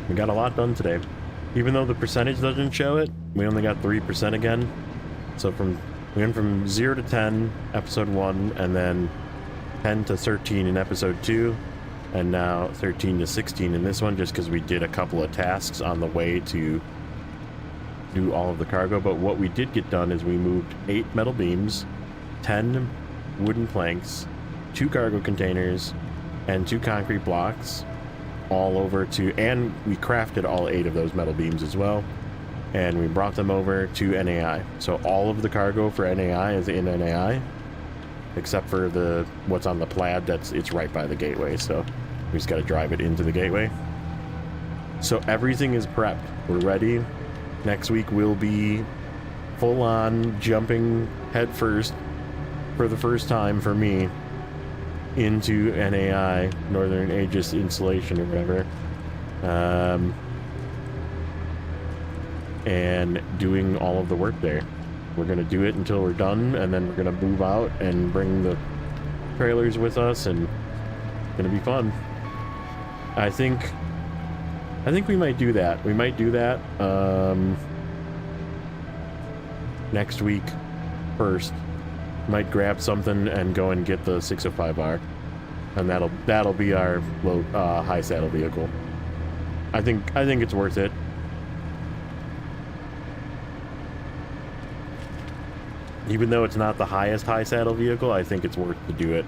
Speaker 1: We got a lot done today. Even though the percentage doesn't show it, we only got 3% again. So we went from 0 to 10, episode 1, and then 10 to 13 in episode 2, and now 13 to 16 in this one, just because we did a couple of tasks on the way to do all of the cargo. But what we did get done is we moved 8 metal beams, 10 wooden planks, 2 cargo containers, and 2 concrete blocks all over to, and we crafted all 8 of those metal beams as well, and we brought them over to NAI. So all of the cargo for NAI is in NAI, except for what's on the plaid. It's right by the gateway, so we just got to drive it into the gateway. So everything is prepped. We're ready. Next week we'll be full on jumping head first for the first time for me into NAI, Northern Aegis Installation or whatever, and doing all of the work there. We're gonna do it until we're done, and then we're gonna move out and bring the trailers with us, and it's gonna be fun. I think we might do that. We might do that next week first. Might grab something and go and get the 605R, and that'll be our low high saddle vehicle. I think it's worth it. Even though it's not the highest high saddle vehicle, I think it's worth to do it.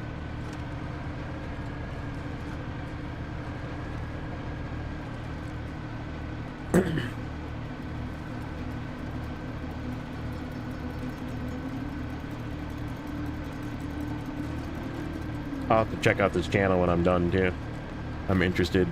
Speaker 1: I'll have to check out this channel when I'm done too. I'm interested.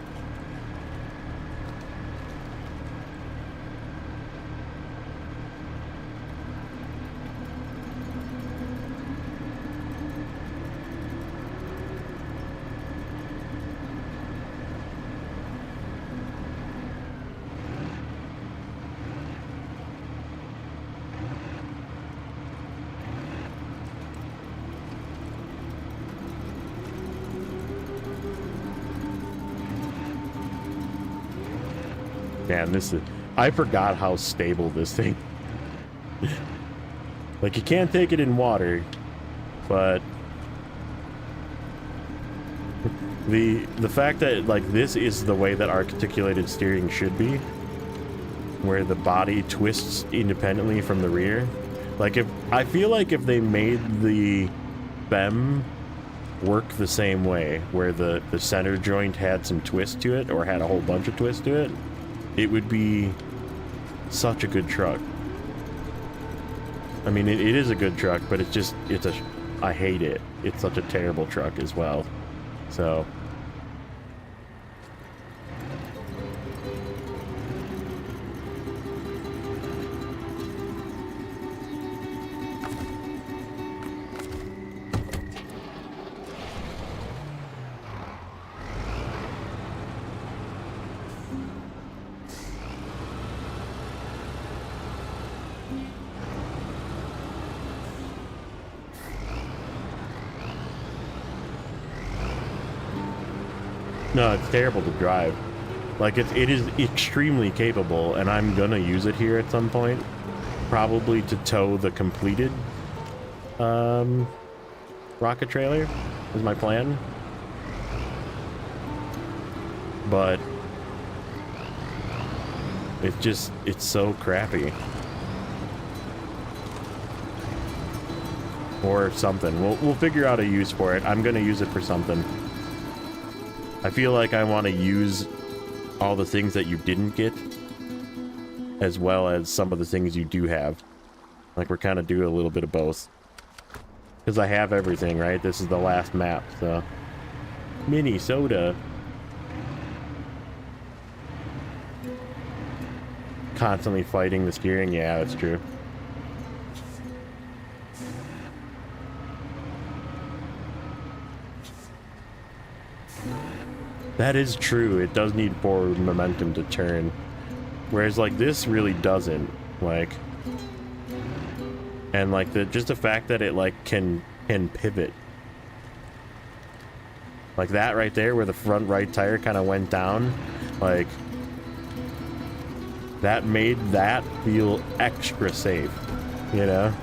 Speaker 1: Man, this is... I forgot how stable this thing... Like, you can't take it in water, but... The fact that, like, this is the way that articulated steering should be, where the body twists independently from the rear. Like, if... I feel like if they made the BEM work the same way, where the center joint had some twist to it, or had a whole bunch of twist to it, it would be such a good truck. I mean, it is a good truck, but it's just, I hate it. It's such a terrible truck as well. So... No, it's terrible to drive. Like, it is extremely capable, and I'm gonna use it here at some point. Probably to tow the completed rocket trailer is my plan. But it's so crappy. Or something. We'll figure out a use for it. I'm gonna use it for something. I feel like I want to use all the things that you didn't get, as well as some of the things you do have. Like, we're kind of doing a little bit of both. Because I have everything, right? This is the last map, so... Minnesota. Constantly fighting the steering, yeah, that's true. That is true. It does need forward momentum to turn. Whereas, like, this really doesn't. Like... And, like, just the fact that it, like, can pivot. Like that right there, where the front right tire kind of went down. Like... That made that feel extra safe. You know?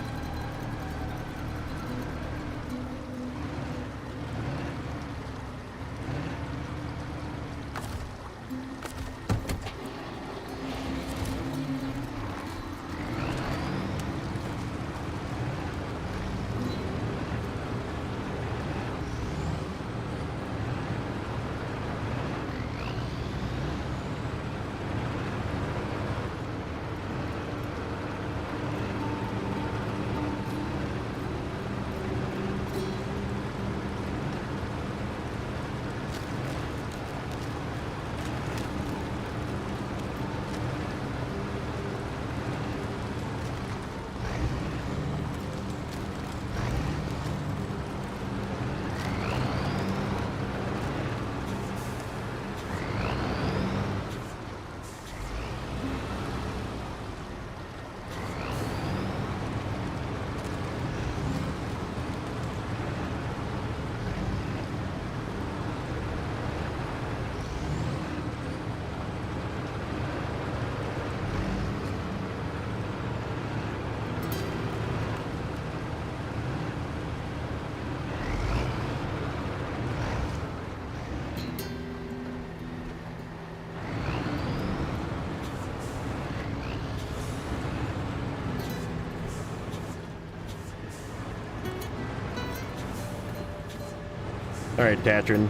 Speaker 1: All right, Tatrin,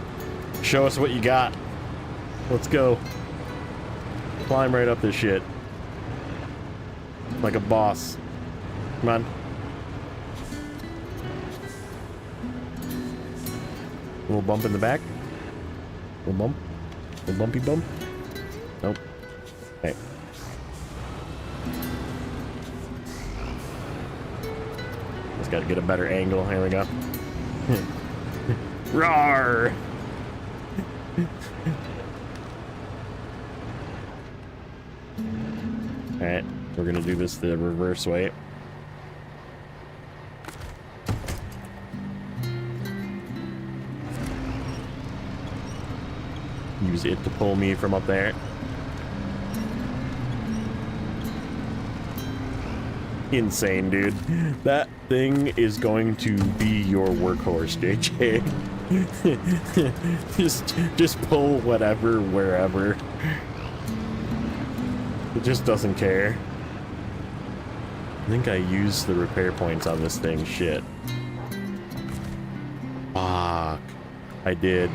Speaker 1: show us what you got. Let's go. Climb right up this shit. Like a boss. Come on. Little bump in the back. Little bump. Little bumpy bump. Nope. Okay. Just gotta get a better angle. Here we go. Roar! Alright, we're gonna do this the reverse way. Use it to pull me from up there. insane, dude. That thing is going to be your workhorse, JJ. just pull whatever, wherever. It just doesn't care. I think I used the repair points on this thing. Shit. Fuck. I did.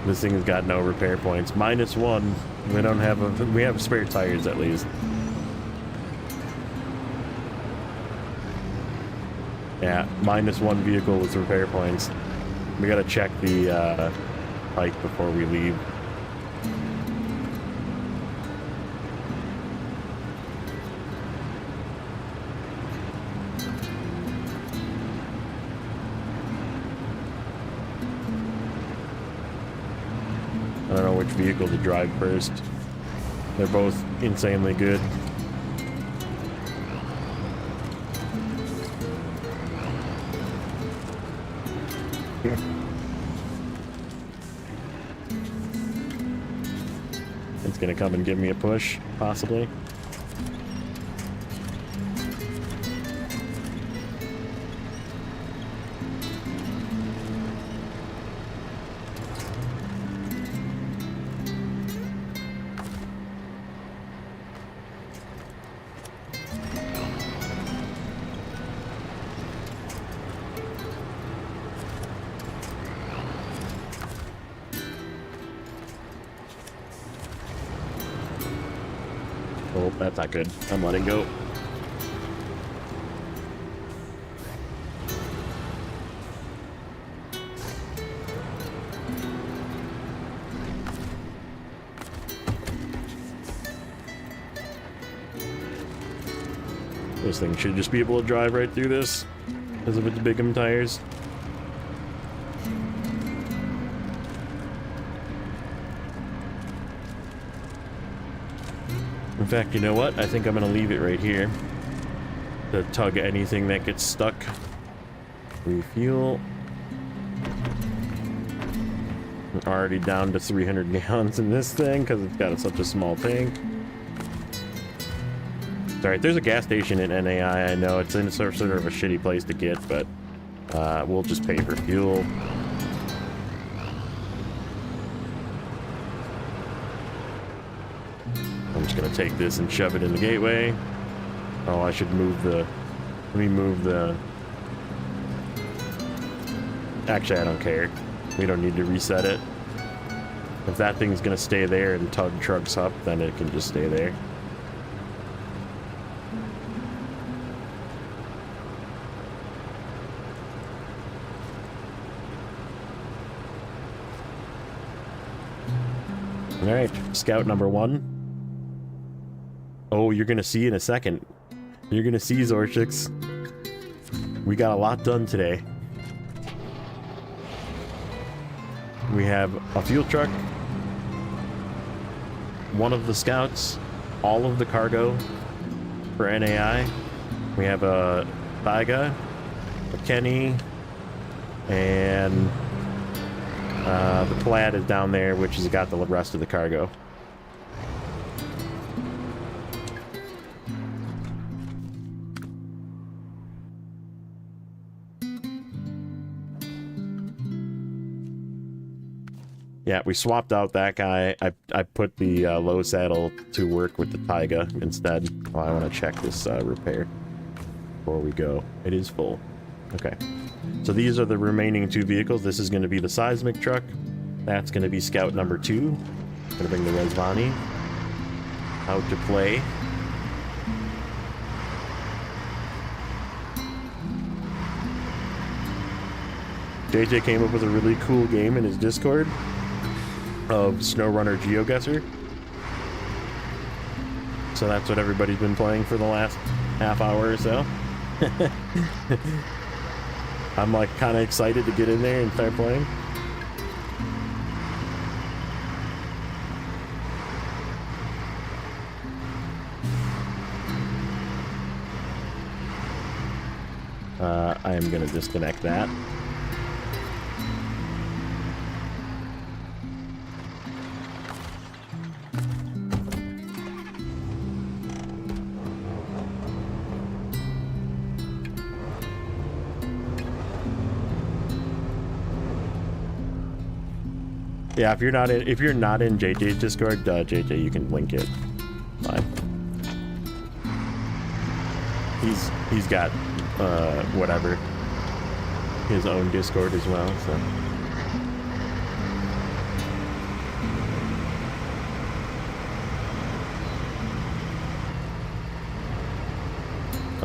Speaker 1: This thing's got no repair points. -1. We don't have a. We have spare tires at least. Yeah, -1 vehicle with repair points. We gotta check the bike before we leave. I don't know which vehicle to drive first. They're both insanely good. It's gonna come and give me a push, possibly. Oh, that's not good. I'm letting go. This thing should just be able to drive right through this because of its big tires. In fact, you know what? I think I'm gonna leave it right here to tug anything that gets stuck. Refuel. We're already down to 300 gallons in this thing because it's got such a small tank. Alright, there's a gas station in NAI. I know it's in sort of a shitty place to get, but we'll just pay for fuel. I'm just gonna take this and shove it in the gateway. Oh, I should move the... Let me move the... Actually, I don't care. We don't need to reset it. If that thing's gonna stay there and tug trucks up, then it can just stay there. Alright, scout number 1. Oh, you're gonna see in a second. You're gonna see, Zorchix. We got a lot done today. We have a fuel truck, one of the scouts, all of the cargo for NAI. We have a Taiga, a Kenny, and the Plaid is down there, which has got the rest of the cargo. Yeah, we swapped out that guy. I put the low saddle to work with the Taiga instead. Oh, I want to check this repair before we go. It is full. Okay. So these are the remaining 2 vehicles. This is going to be the seismic truck. That's going to be scout number 2. Going to bring the Rezvani out to play. JJ came up with a really cool game in his Discord of Snowrunner GeoGuessr. So that's what everybody's been playing for the last half hour or so. I'm like kind of excited to get in there and start playing. I am going to disconnect that. Yeah, if you're not in JJ's Discord, JJ, you can link it. Fine. He's got whatever, his own Discord as well, so.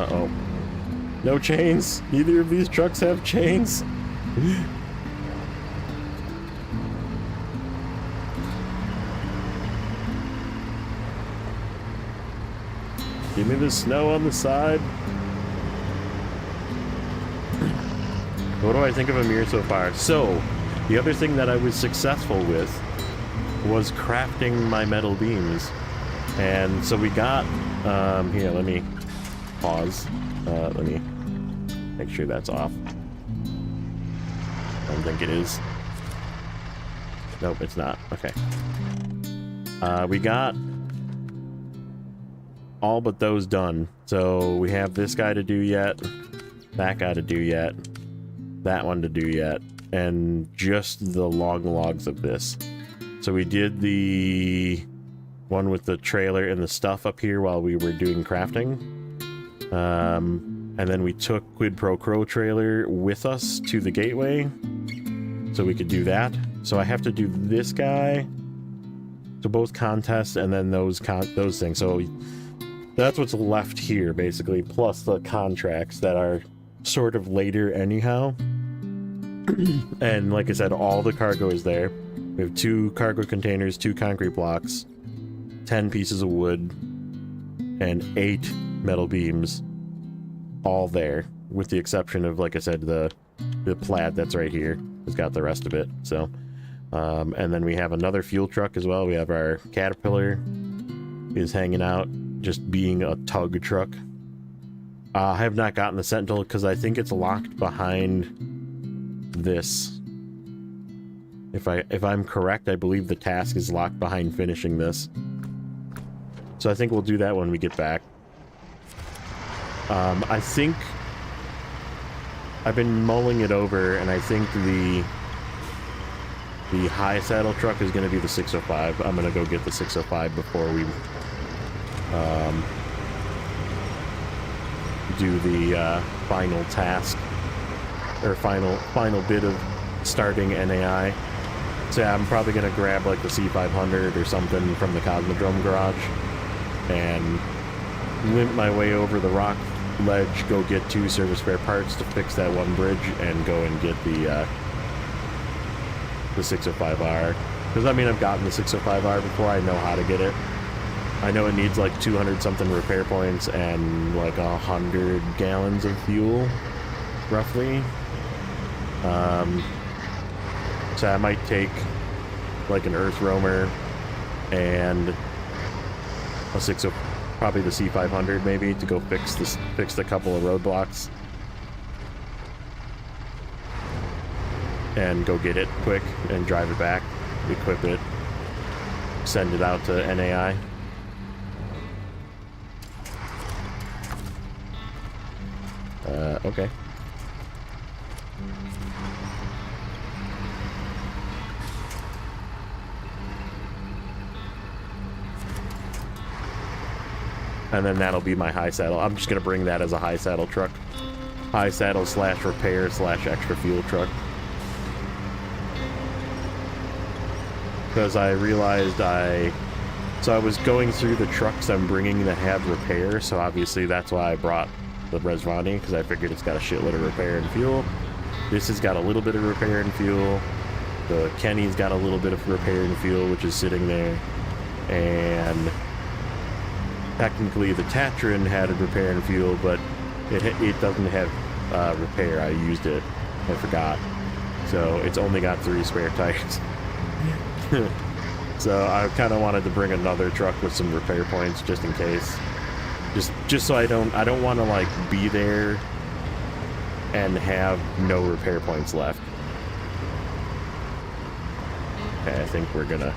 Speaker 1: Uh-oh. No chains. Neither of these trucks have chains. Give me the snow on the side. What do I think of Amur so far? So, the other thing that I was successful with was crafting my metal beams. And so we got, here, let me pause. Let me make sure that's off. I don't think it is. Nope, it's not. Okay. We got all but those done. So we have this guy to do yet, that guy to do yet, that one to do yet, and just the long logs of this. So we did the one with the trailer and the stuff up here while we were doing crafting. And then we took Quid Pro Quo trailer with us to the gateway so we could do that. So I have to do this guy, so both contests and then those things. So that's what's left here, basically, plus the contracts that are sort of later anyhow. And like I said, all the cargo is there. We have 2 cargo containers, 2 concrete blocks, 10 pieces of wood, and 8 metal beams, all there, with the exception of, like I said, the plaid that's right here. It's got the rest of it. So, and then we have another fuel truck as well. We have our Caterpillar is hanging out, just being a tug truck. I have not gotten the Sentinel because I think it's locked behind this. If I'm correct, I believe the task is locked behind finishing this. So I think we'll do that when we get back. I think I've been mulling it over, and I think the high saddle truck is going to be the 605. I'm going to go get the 605 before we do the final task, or final bit of starting NAI. So yeah, I'm probably going to grab like the C500 or something from the Cosmodrome garage and limp my way over the rock ledge, go get 2 service spare parts to fix that one bridge, and go and get the 605R. Because I mean, I've gotten the 605R before, I know how to get it. I know it needs like 200 something repair points and like 100 gallons of fuel, roughly. So I might take like an Earth Roamer and a probably the C500 maybe, to go fix the couple of roadblocks and go get it quick and drive it back, equip it, send it out to NAI. Okay. And then that'll be my high saddle. I'm just gonna bring that as a high saddle truck. High saddle / repair / extra fuel truck. Because I realized so I was going through the trucks I'm bringing that have repair, so obviously that's why I brought the Resvani, because I figured it's got a shitload of repair and fuel. This has got a little bit of repair and fuel. The Kenny's got a little bit of repair and fuel, which is sitting there. And technically the Tatran had a repair and fuel, but it doesn't have repair. I used it. I forgot. So it's only got 3 spare tires. So I kind of wanted to bring another truck with some repair points just in case. Just so I don't want to like be there and have no repair points left. Okay, I think we're gonna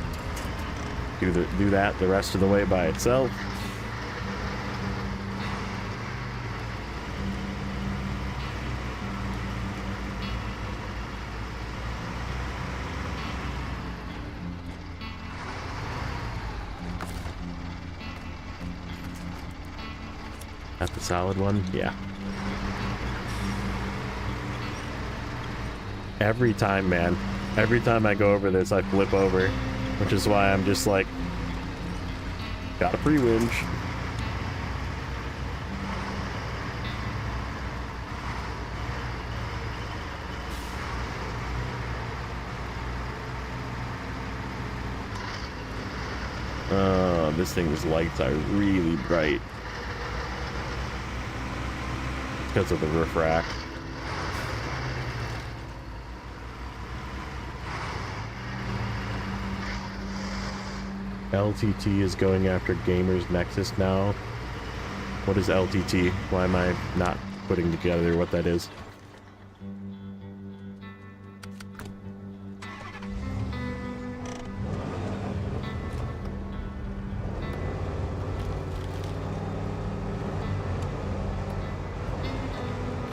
Speaker 1: do that the rest of the way by itself. That's the solid one? Yeah. Every time, man. Every time I go over this, I flip over. Which is why I'm just like... Got a pre-winch. Oh, this thing's lights are really bright. Because of the refract. LTT is going after Gamers Nexus now. What is LTT? Why am I not putting together what that is?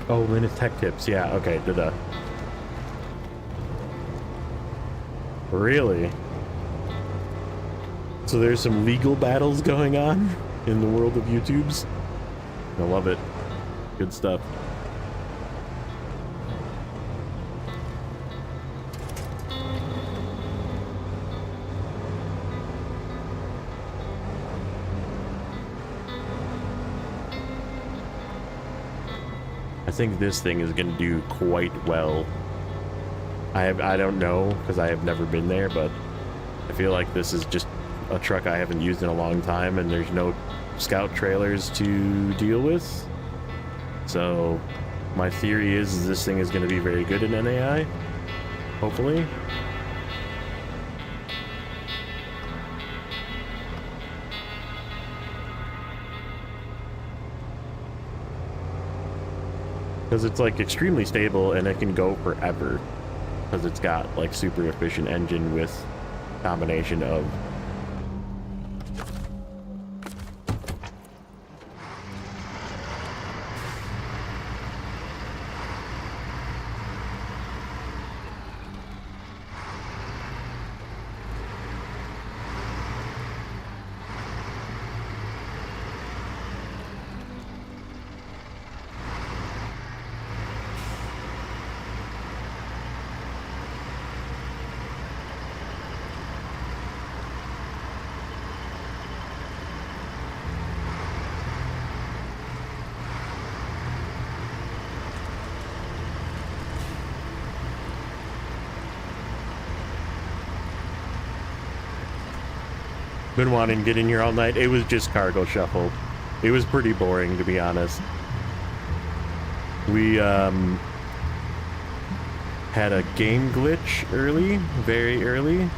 Speaker 1: Oh, Linus Tech Tips. Yeah, okay. Really? So there's some legal battles going on in the world of YouTubes. I love it. Good stuff. I think this thing is going to do quite well. I don't know because I have never been there, but I feel like this is just a truck I haven't used in a long time, and there's no scout trailers to deal with. So my theory is this thing is going to be very good in NAI, hopefully. Because it's like extremely stable and it can go forever because it's got like super efficient engine with combination of been wanting to get in here all night. It was just cargo shuffle. It was pretty boring, to be honest. We had a game glitch early, very early.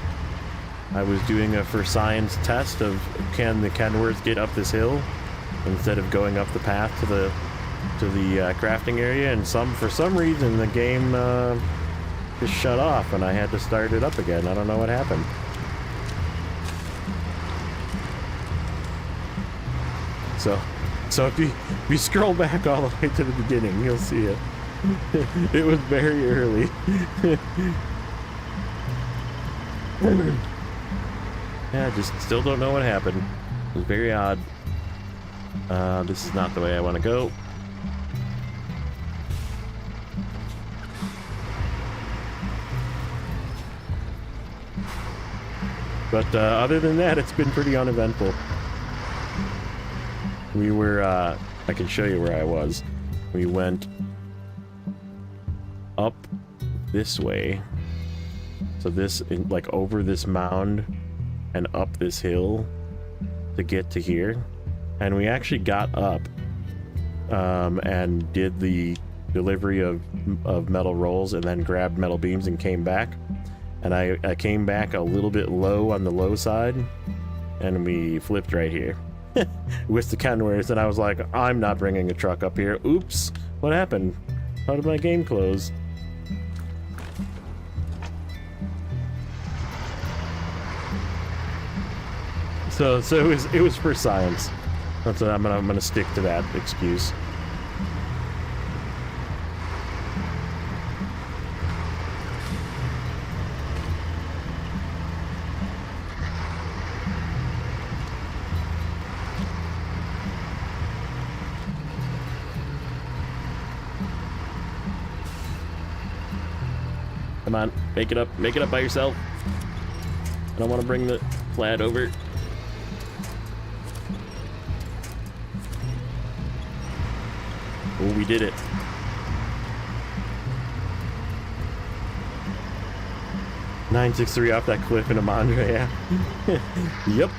Speaker 1: I was doing a for science test of can the Kenworth get up this hill instead of going up the path to the crafting area, and for some reason the game just shut off and I had to start it up again. I don't know what happened. So if you scroll back all the way to the beginning, you'll see it. It was very early. Yeah, just still don't know what happened. It was very odd. This is not the way I want to go. But other than that, it's been pretty uneventful. We were, I can show you where I was. We went up this way. So this, like over this mound and up this hill to get to here. And we actually got up and did the delivery of metal rolls and then grabbed metal beams and came back. And I came back a little bit low on the low side and we flipped right here. With the Kenworth, and I was like, I'm not bringing a truck up here. Oops, what happened? How did my game close? So it was for science. That's what I'm gonna stick to that excuse. Come on, make it up by yourself. I don't want to bring the plaid over. Oh, we did it. "963 off that cliff in Amandra," yeah. Yep.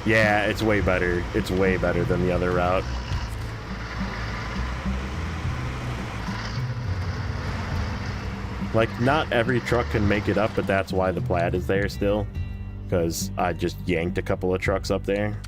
Speaker 1: Yeah, it's way better. It's way better than the other route. Like, not every truck can make it up, but that's why the plaid is there still. Because I just yanked a couple of trucks up there.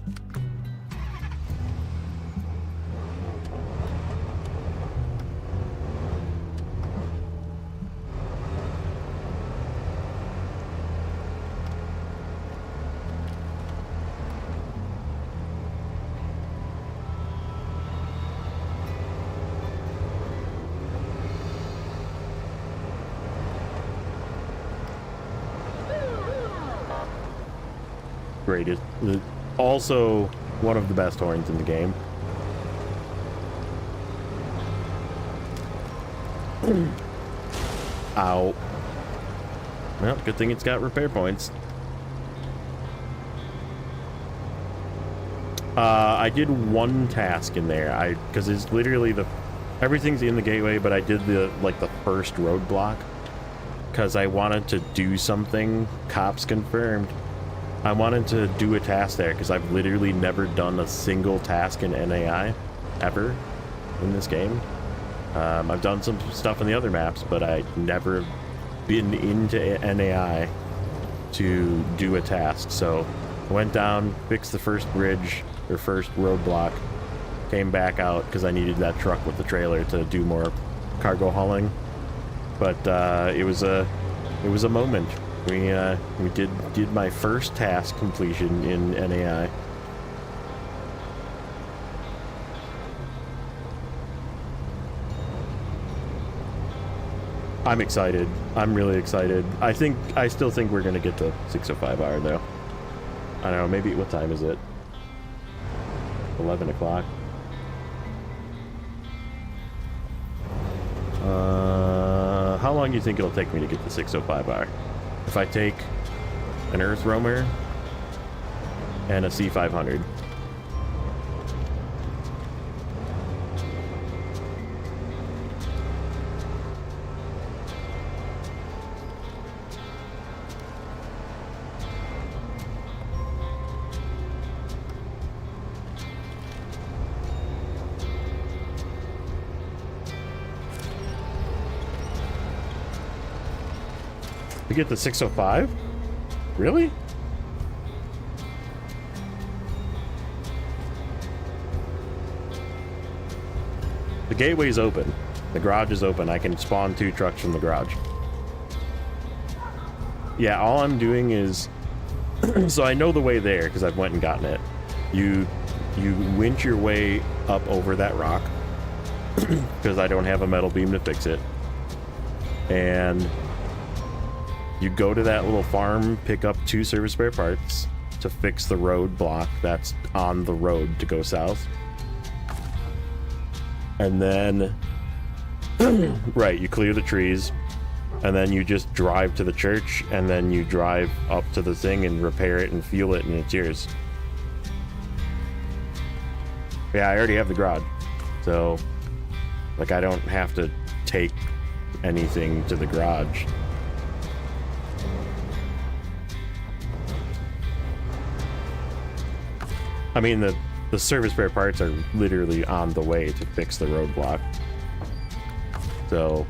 Speaker 1: Greatest. Also one of the best horns in the game. Ow. Well, good thing it's got repair points. I did one task in there. Because it's literally everything's in the gateway, but I did the first roadblock because I wanted to do something. Cops confirmed. I wanted to do a task there because I've literally never done a single task in NAI ever in this game. I've done some stuff in the other maps, but I've never been into NAI to do a task. So I went down, fixed the first bridge or first roadblock, came back out because I needed that truck with the trailer to do more cargo hauling. But it was a moment. We did my first task completion in NAI. I'm excited. I'm really excited. I still think we're gonna get to 605R though. I don't know, maybe, what time is it? 11 o'clock. How long do you think it'll take me to get to 605R? If I take an Earth Roamer and a C500. We get the 605? Really? The gateway's open. The garage is open. I can spawn 2 trucks from the garage. Yeah, all I'm doing is... so I know the way there because I've went and gotten it. You winch your way up over that rock because I don't have a metal beam to fix it. And... you go to that little farm, pick up 2 service spare parts to fix the road block that's on the road to go south. And then, right, you clear the trees, and then you just drive to the church, and then you drive up to the thing and repair it and fuel it, and it's yours. Yeah, I already have the garage. So, like, I don't have to take anything to the garage. I mean, the service spare parts are literally on the way to fix the roadblock. So,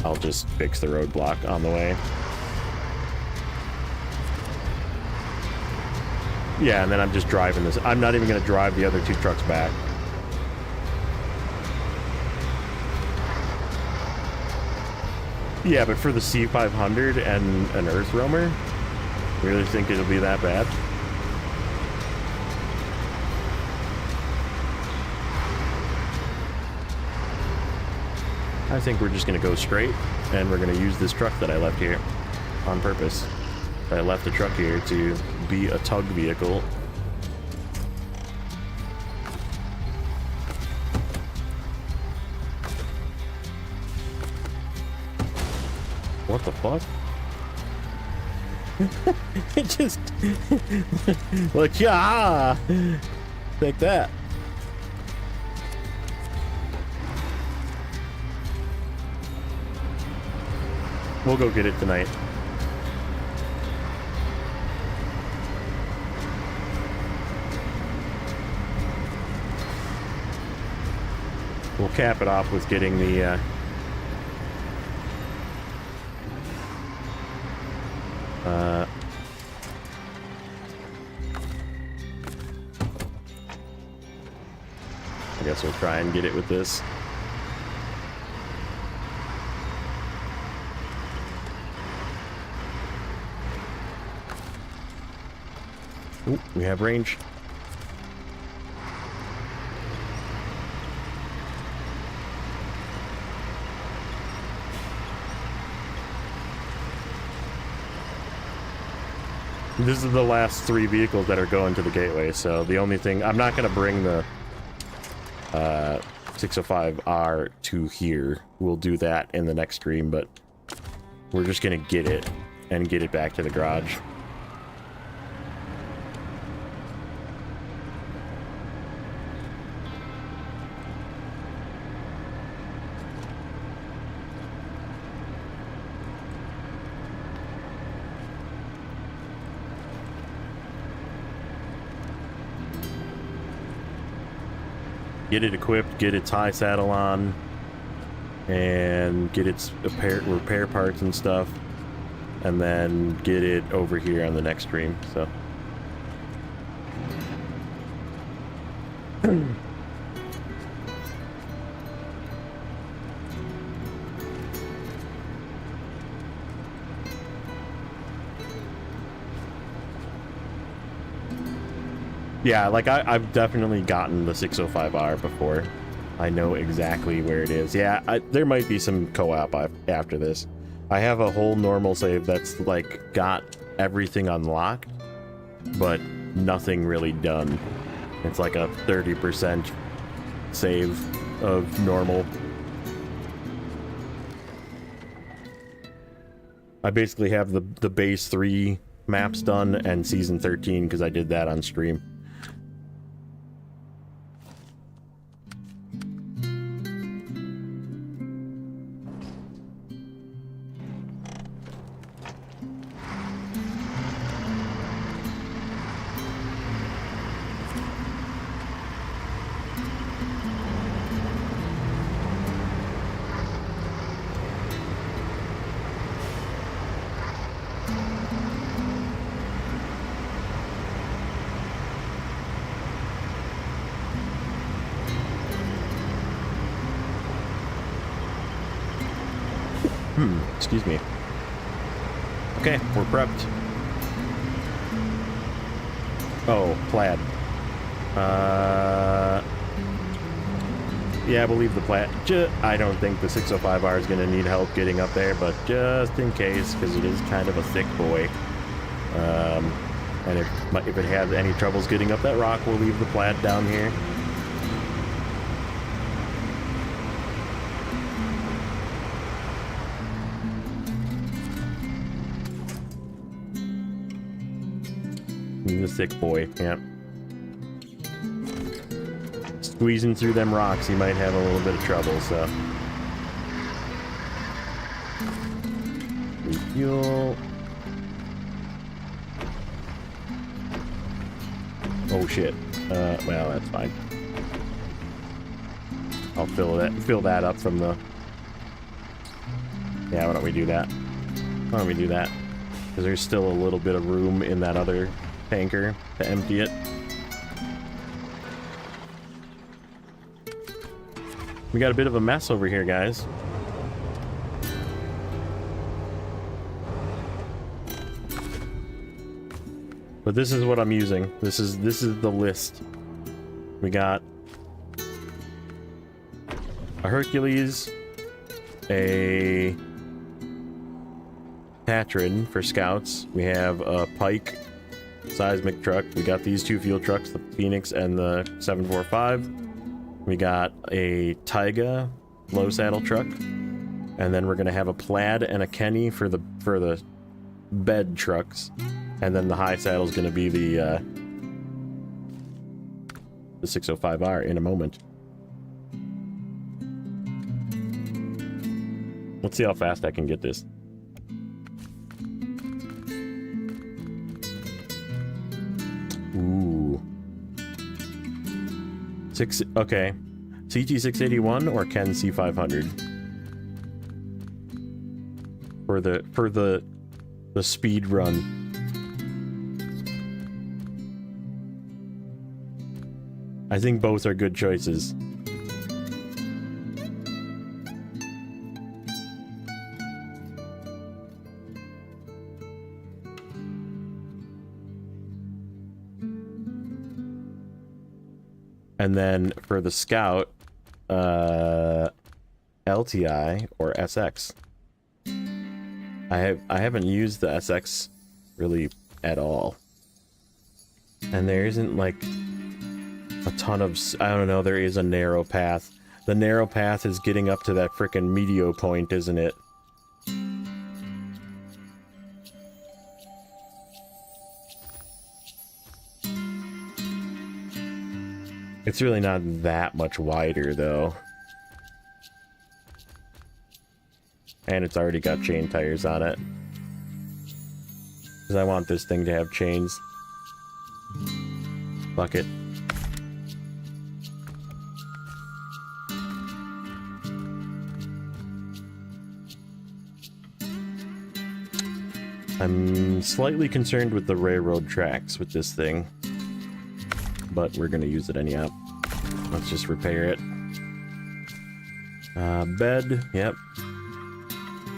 Speaker 1: I'll just fix the roadblock on the way. Yeah, and then I'm just driving this. I'm not even going to drive the other 2 trucks back. Yeah, but for the C500 and an Earth Roamer, really think it'll be that bad? I think we're just going to go straight, and we're going to use this truck that I left here on purpose. I left the truck here to be a tug vehicle. What the fuck? It just... like, yeah! Take that. We'll go get it tonight. We'll cap it off with getting the I guess we'll try and get it with this. Ooh, we have range. This is the last 3 vehicles that are going to the gateway, so the only thing... I'm not going to bring the 605R to here. We'll do that in the next stream, but we're just going to get it and get it back to the garage. Get it equipped, get its high saddle on, and get its repair parts and stuff, and then get it over here on the next stream, so. Yeah, like I've definitely gotten the 605R before. I know exactly where it is. Yeah, there might be some co-op after this. I have a whole normal save that's like got everything unlocked, but nothing really done. It's like a 30% save of normal. I basically have the base 3 maps done and season 13 because I did that on stream. Excuse me. Okay, we're prepped. Oh, plaid. Yeah, I believe the plaid. I don't think the 605R is going to need help getting up there, but just in case, because it is kind of a thick boy. And if it has any troubles getting up that rock, we'll leave the plaid down here. The thick boy, yeah. Squeezing through them rocks, he might have a little bit of trouble, so. Refuel. Oh shit. Well, that's fine. I'll fill that up from the... Yeah, why don't we do that? Why don't we do that? Because there's still a little bit of room in that other tanker to empty it. We got a bit of a mess over here, guys. But this is what I'm using. This is the list. We got a Hercules, a Patron for scouts. We have a Pike seismic truck. We got these 2 fuel trucks, the Phoenix and the 745. We got a Taiga low saddle truck. And then we're gonna have a Plaid and a Kenny for the bed trucks. And then the high saddle is gonna be the 605R in a moment. Let's see how fast I can get this. Ooh. Okay. CT 681 or Ken C500? For the speed run. I think both are good choices. And then for the Scout, LTI or SX. I haven't used the SX really at all. And there isn't like a ton of, I don't know, there is a narrow path. The narrow path is getting up to that frickin' meteo point, isn't it? It's really not that much wider, though. And it's already got chain tires on it. Because I want this thing to have chains. Fuck it. I'm slightly concerned with the railroad tracks with this thing. But we're gonna use it anyhow. Let's just repair it. Bed, yep.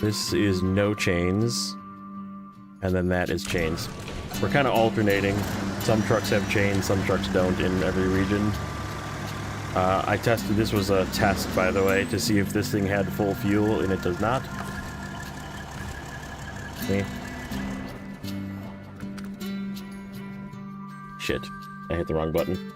Speaker 1: This is no chains. And then that is chains. We're kind of alternating. Some trucks have chains, some trucks don't in every region. I tested, this was a test by the way, to see if this thing had full fuel, and it does not. See? Shit. I hit the wrong button.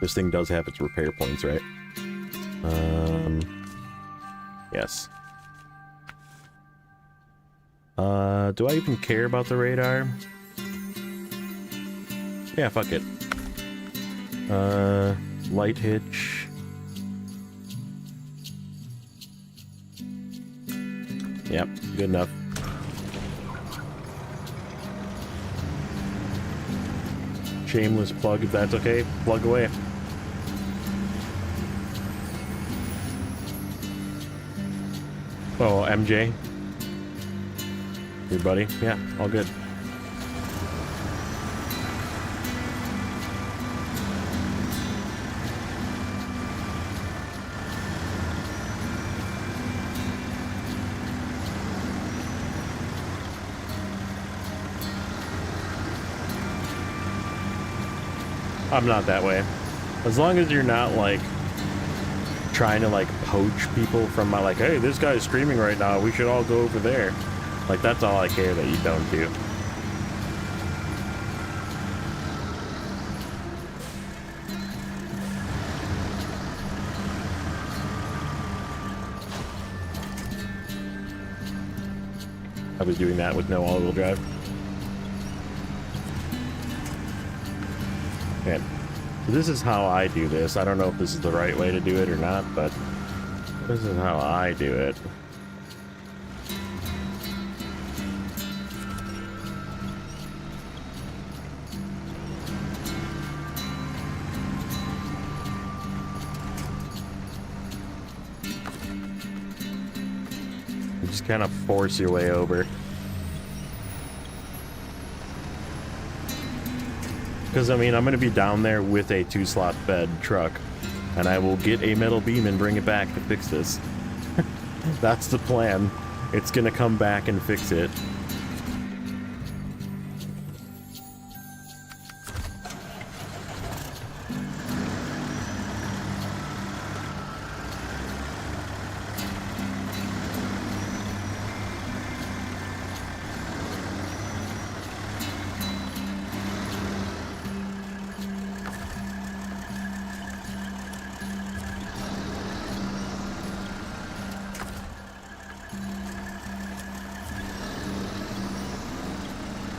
Speaker 1: This thing does have its repair points, right? Yes. Do I even care about the radar? Yeah, fuck it. Light hitch. Yep, good enough. Shameless plug, if that's okay. Plug away. Oh, MJ? Your buddy? Yeah, all good. I'm not that way. As long as you're not, like, trying to, like, poach people from my, like, hey, this guy's screaming right now, we should all go over there. Like, that's all I care that you don't do. I was doing that with no all-wheel drive. Okay. So this is how I do this. I don't know if this is the right way to do it or not, but this is how I do it. You just kind of force your way over. Because, I mean, I'm going to be down there with a 2-slot bed truck, and I will get a metal beam and bring it back to fix this. That's the plan. It's going to come back and fix it.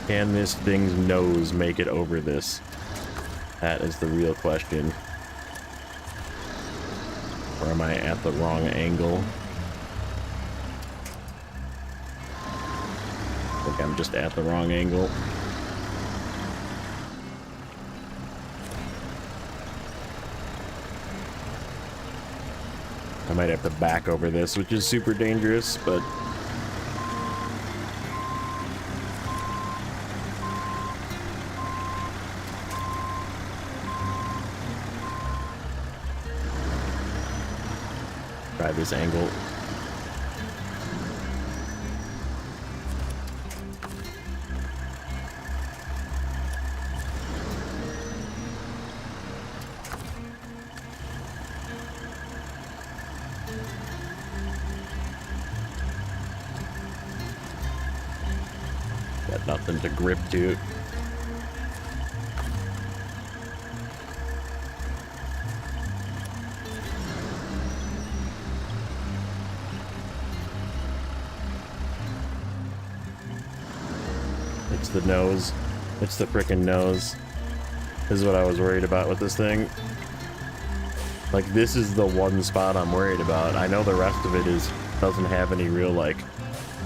Speaker 1: Can this thing's nose make it over this? That is the real question. Or am I at the wrong angle? I think I'm just at the wrong angle. I might have to back over this, which is super dangerous, but... try this angle. Got nothing to grip to. It's the nose. It's the frickin' nose. This is what I was worried about with this thing. Like, this is the one spot I'm worried about. I know the rest of it doesn't have any real, like,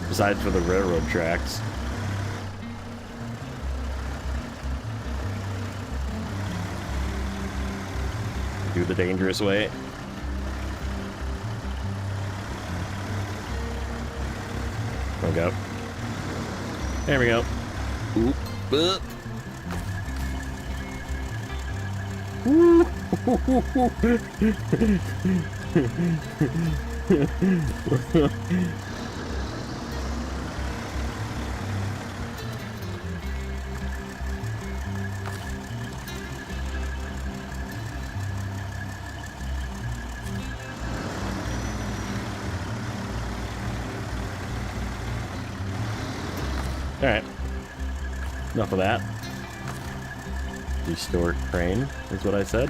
Speaker 1: besides for the railroad tracks. Do the dangerous way. There we go. There we go. Oop. Alright. Enough of that. Restore crane is what I said.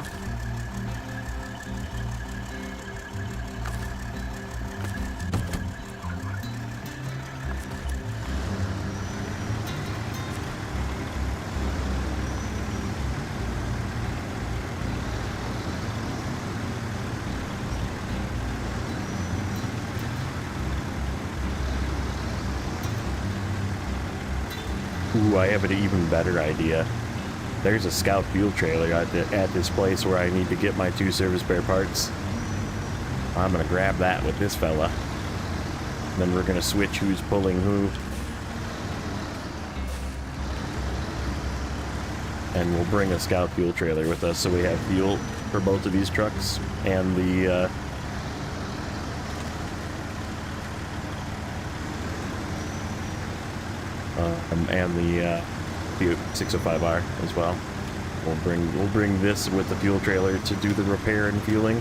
Speaker 1: Ooh, I have an even better idea. There's a scout fuel trailer at this place where I need to get my 2 service spare parts. I'm gonna grab that with this fella. Then we're gonna switch who's pulling who. And we'll bring a scout fuel trailer with us so we have fuel for both of these trucks and the the 605R as well. We'll bring this with the fuel trailer to do the repair and fueling.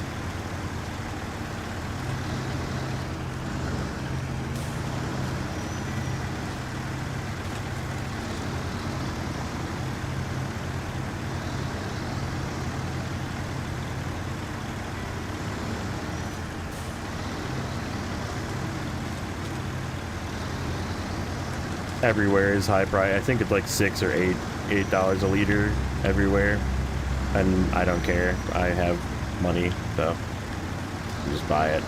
Speaker 1: Everywhere is high price. I think it's like $6 or $8 a liter everywhere, and I don't care. I have money, so just buy it.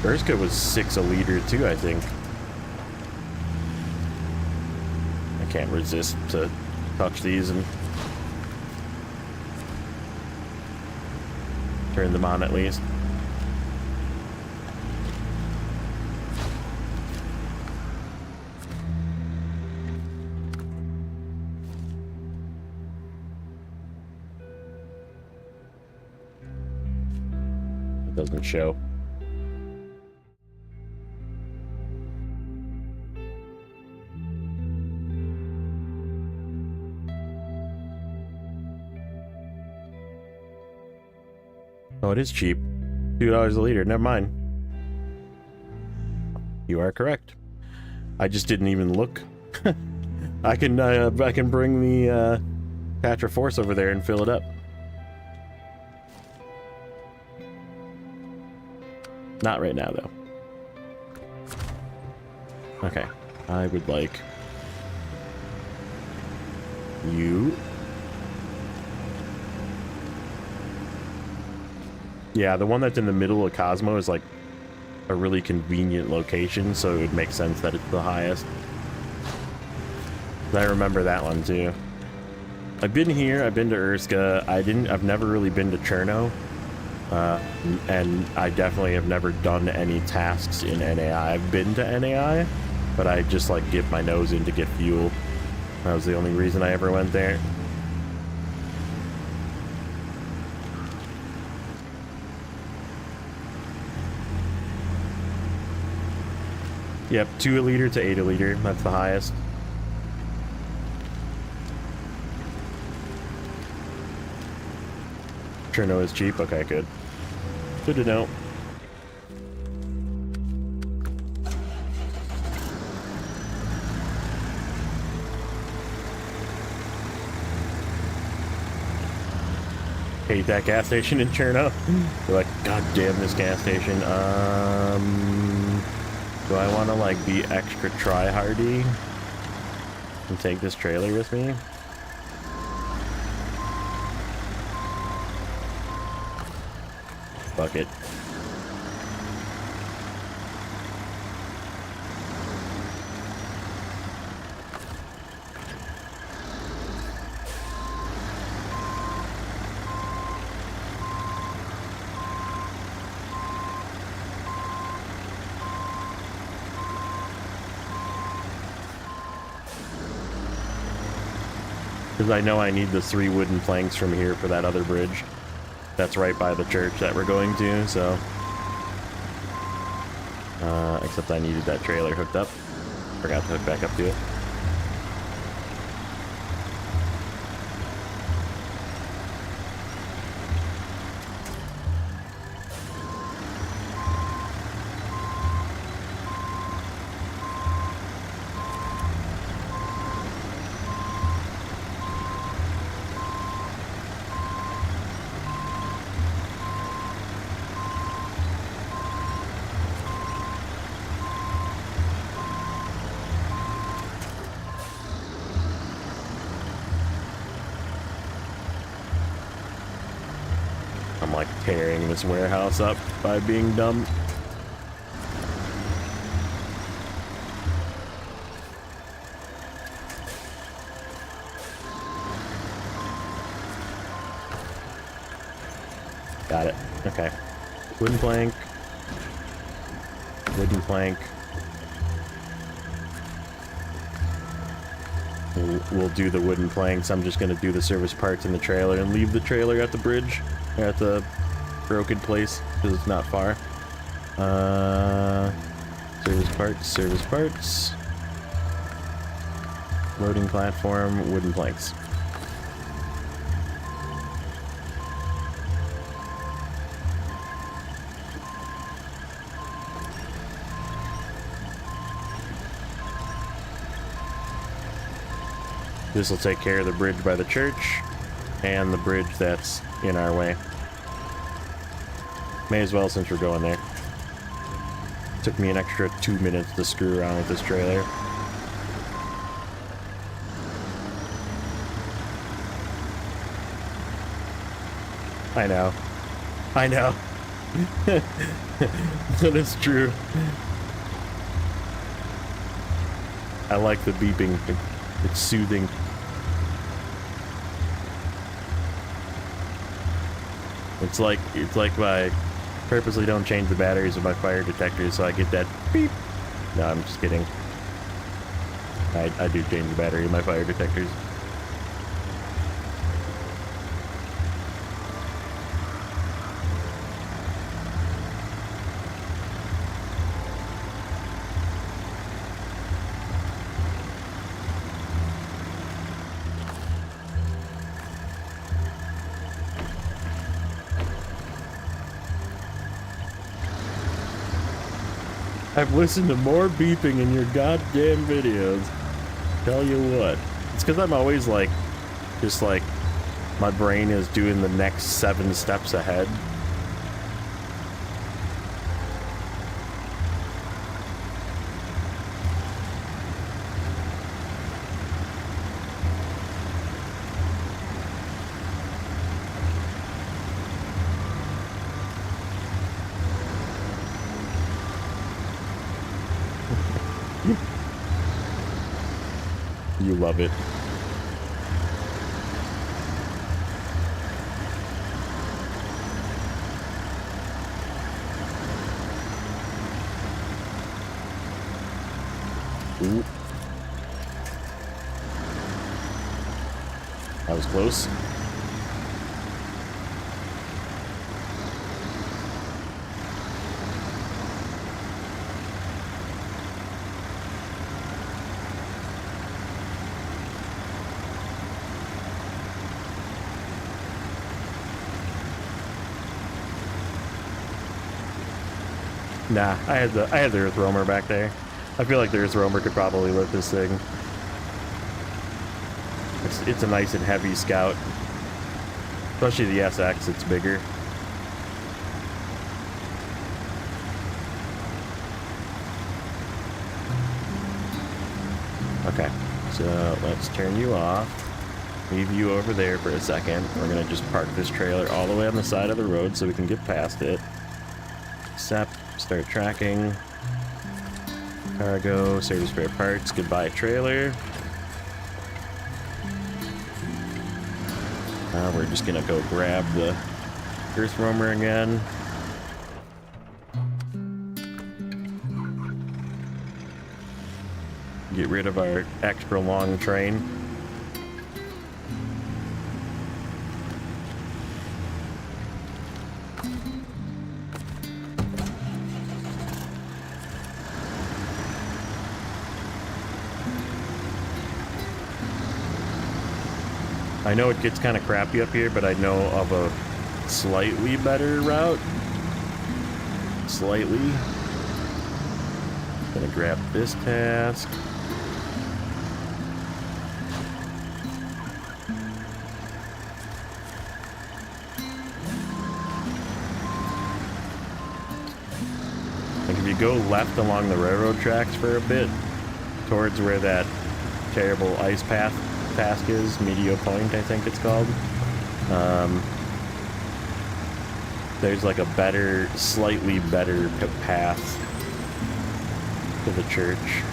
Speaker 1: Urska was $6 a liter too, I think. I can't resist to touch these and turn them on at least. It doesn't show. Oh, it is cheap. $2 a liter. Never mind. You are correct. I just didn't even look. I can bring the patch a force over there and fill it up. Not right now, though. Okay. I would like you. Yeah, the one that's in the middle of Cosmo is like a really convenient location, so it would make sense that it's the highest. I remember that one too. I've been here, I've been to Urska. I've never really been to Cherno. And I definitely have never done any tasks in NAI. I've been to NAI, but I just like get my nose in to get fuel. That was the only reason I ever went there. Yep, 2 a liter to 8 a liter. That's the highest. Cherno is cheap. Okay, good. Good to know. Hate that gas station in Cherno. They're like, God damn this gas station. Do I want to like be extra try-hardy and take this trailer with me? Fuck it. Because I know I need the 3 wooden planks from here for that other bridge. That's right by the church that we're going to, so... except I needed that trailer hooked up. Forgot to hook back up to it. I'm like tearing this warehouse up by being dumb. Got it. Okay. Wooden plank. Wooden plank. We'll do the wooden planks. I'm just going to do the service parts in the trailer and leave the trailer at the bridge. At the broken place, because it's not far. Service parts. Loading platform, wooden planks. This will take care of the bridge by the church and the bridge that's in our way. May as well since we're going there. Took me an extra 2 minutes to screw around with this trailer. I know. I know. That is true. I like the beeping. It's soothing. It's like I purposely don't change the batteries of my fire detectors so I get that beep. No, I'm just kidding. I do change the battery of my fire detectors. I've listened to more beeping in your goddamn videos. Tell you what. It's because I'm always like Just like my brain is doing the next 7 steps ahead. You love it. Ooh. That was close. Nah, I had the Earth Roamer back there. I feel like the Earth Roamer could probably lift this thing. It's a nice and heavy scout. Especially the SX, it's bigger. Okay, so let's turn you off. Leave you over there for a second. We're gonna just park this trailer all the way on the side of the road so we can get past it. Accept, start tracking. Cargo, service spare parts, goodbye trailer. We're just gonna go grab the Earth Roamer again. Get rid of our extra long train. I know it gets kind of crappy up here, but I know of a slightly better route. Slightly. Gonna grab this task. Like if you go left along the railroad tracks for a bit, towards where that terrible ice path task is, Medio Point, I think it's called. There's like a better, slightly better path to the church.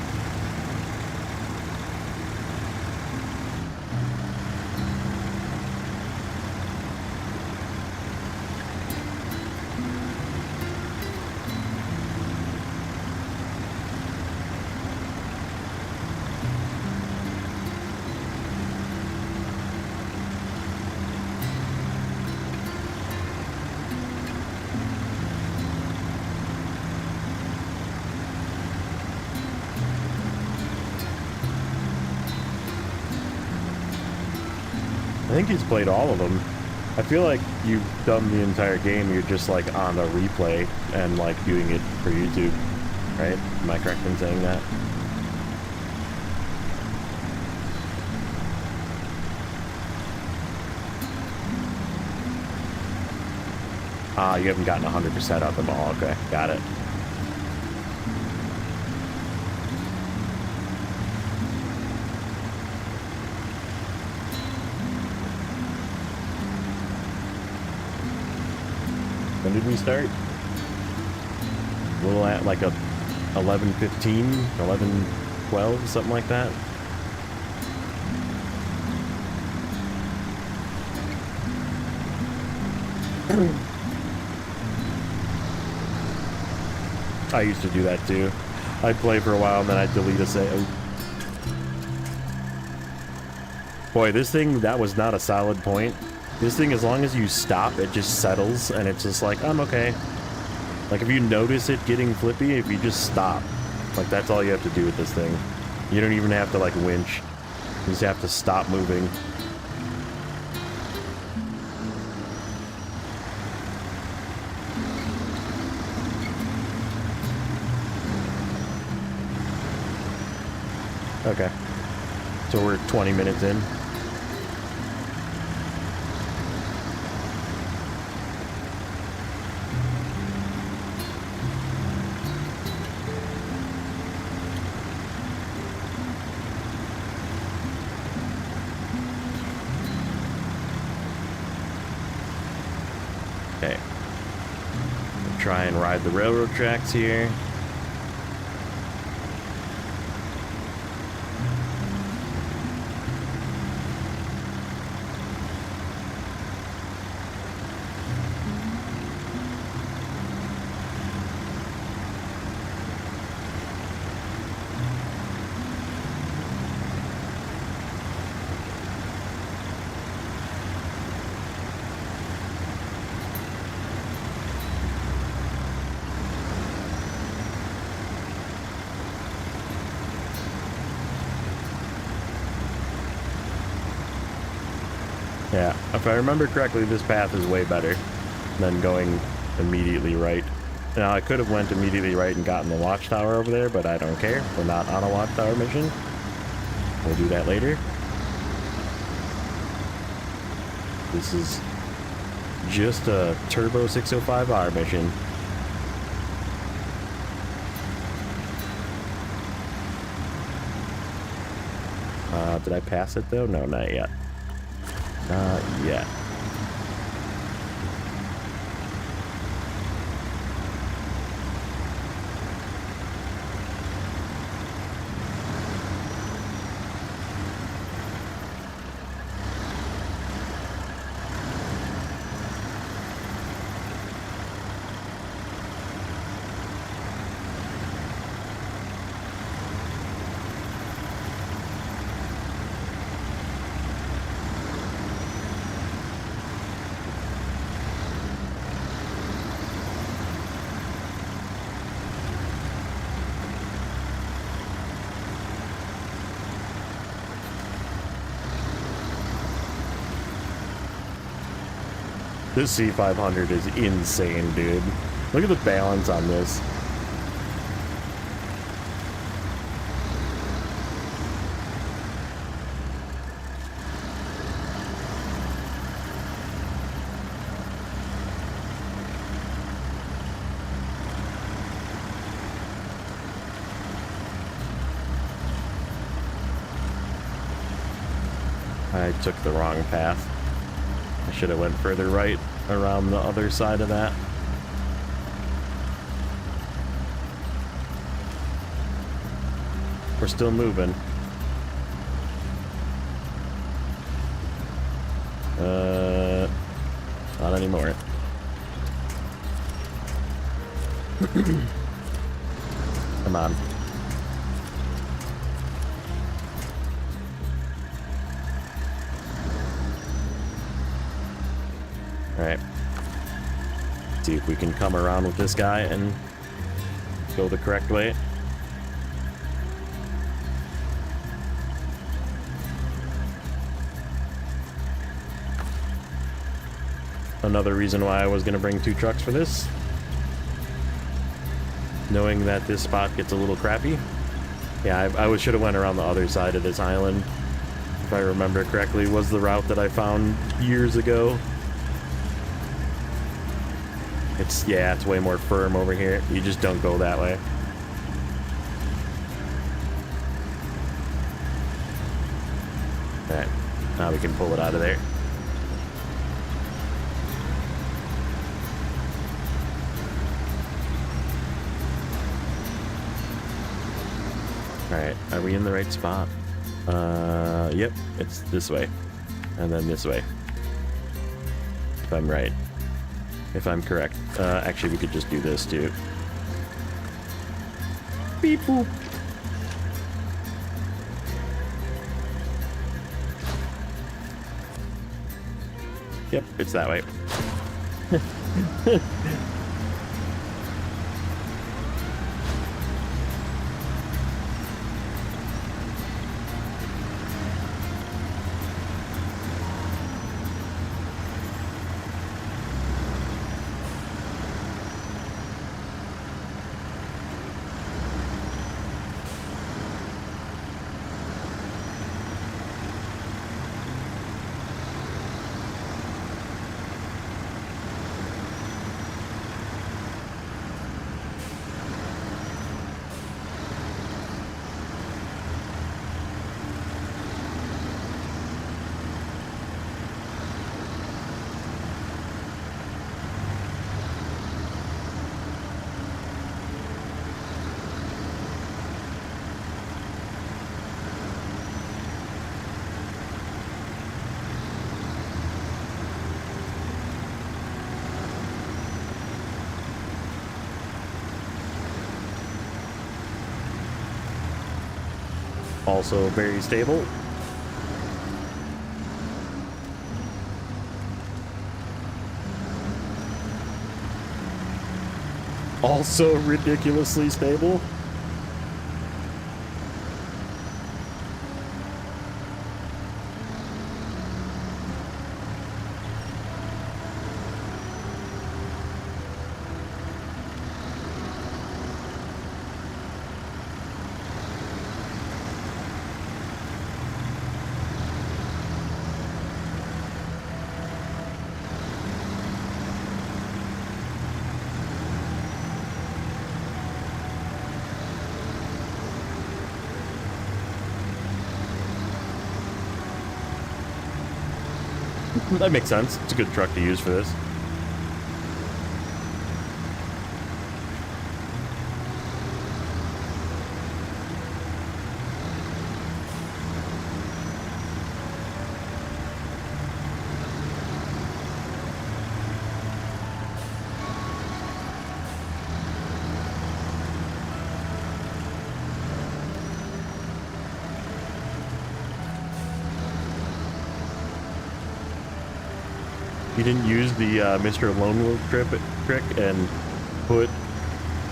Speaker 1: I think he's played all of them. I feel like you've done the entire game, you're just like on a replay and like doing it for YouTube, right? Am I correct in saying that? Ah, you haven't gotten 100% of them all. Okay, got it. When did we start? A little at like a 11:15, 11:12, something like that. I used to do that too. I'd play for a while and then I'd delete a save. Boy, this thing, that was not a solid point. This thing, as long as you stop, it just settles, and it's just like, I'm okay. Like, if you notice it getting flippy, if you just stop, like, that's all you have to do with this thing. You don't even have to, like, winch. You just have to stop moving. Okay. So we're 20 minutes in. Okay. Try and ride the railroad tracks here. Yeah, if I remember correctly, this path is way better than going immediately right. Now, I could have went immediately right and gotten the watchtower over there, but I don't care. We're not on a watchtower mission. We'll do that later. This is just a Turbo 605R mission. Did I pass it, though? No, not yet. Not yet. This C500 is insane, dude. Look at the balance on this. I took the wrong path. I should have went further right around the other side of that. We're still moving. Not anymore. Come on. Alright. See if we can come around with this guy and go the correct way. Another reason why I was going to bring 2 trucks for this. Knowing that this spot gets a little crappy. Yeah, I should have went around the other side of this island. If I remember correctly, was the route that I found years ago. It's way more firm over here. You just don't go that way. Alright, now we can pull it out of there. Alright, are we in the right spot? Yep, it's this way. And then this way. If I'm right. If I'm correct. Actually, we could just do this, too. Beep boop. Yep, it's that way. Also very stable. Also ridiculously stable. That makes sense. It's a good truck to use for this. You didn't use the Mr. Lone Wolf trick and put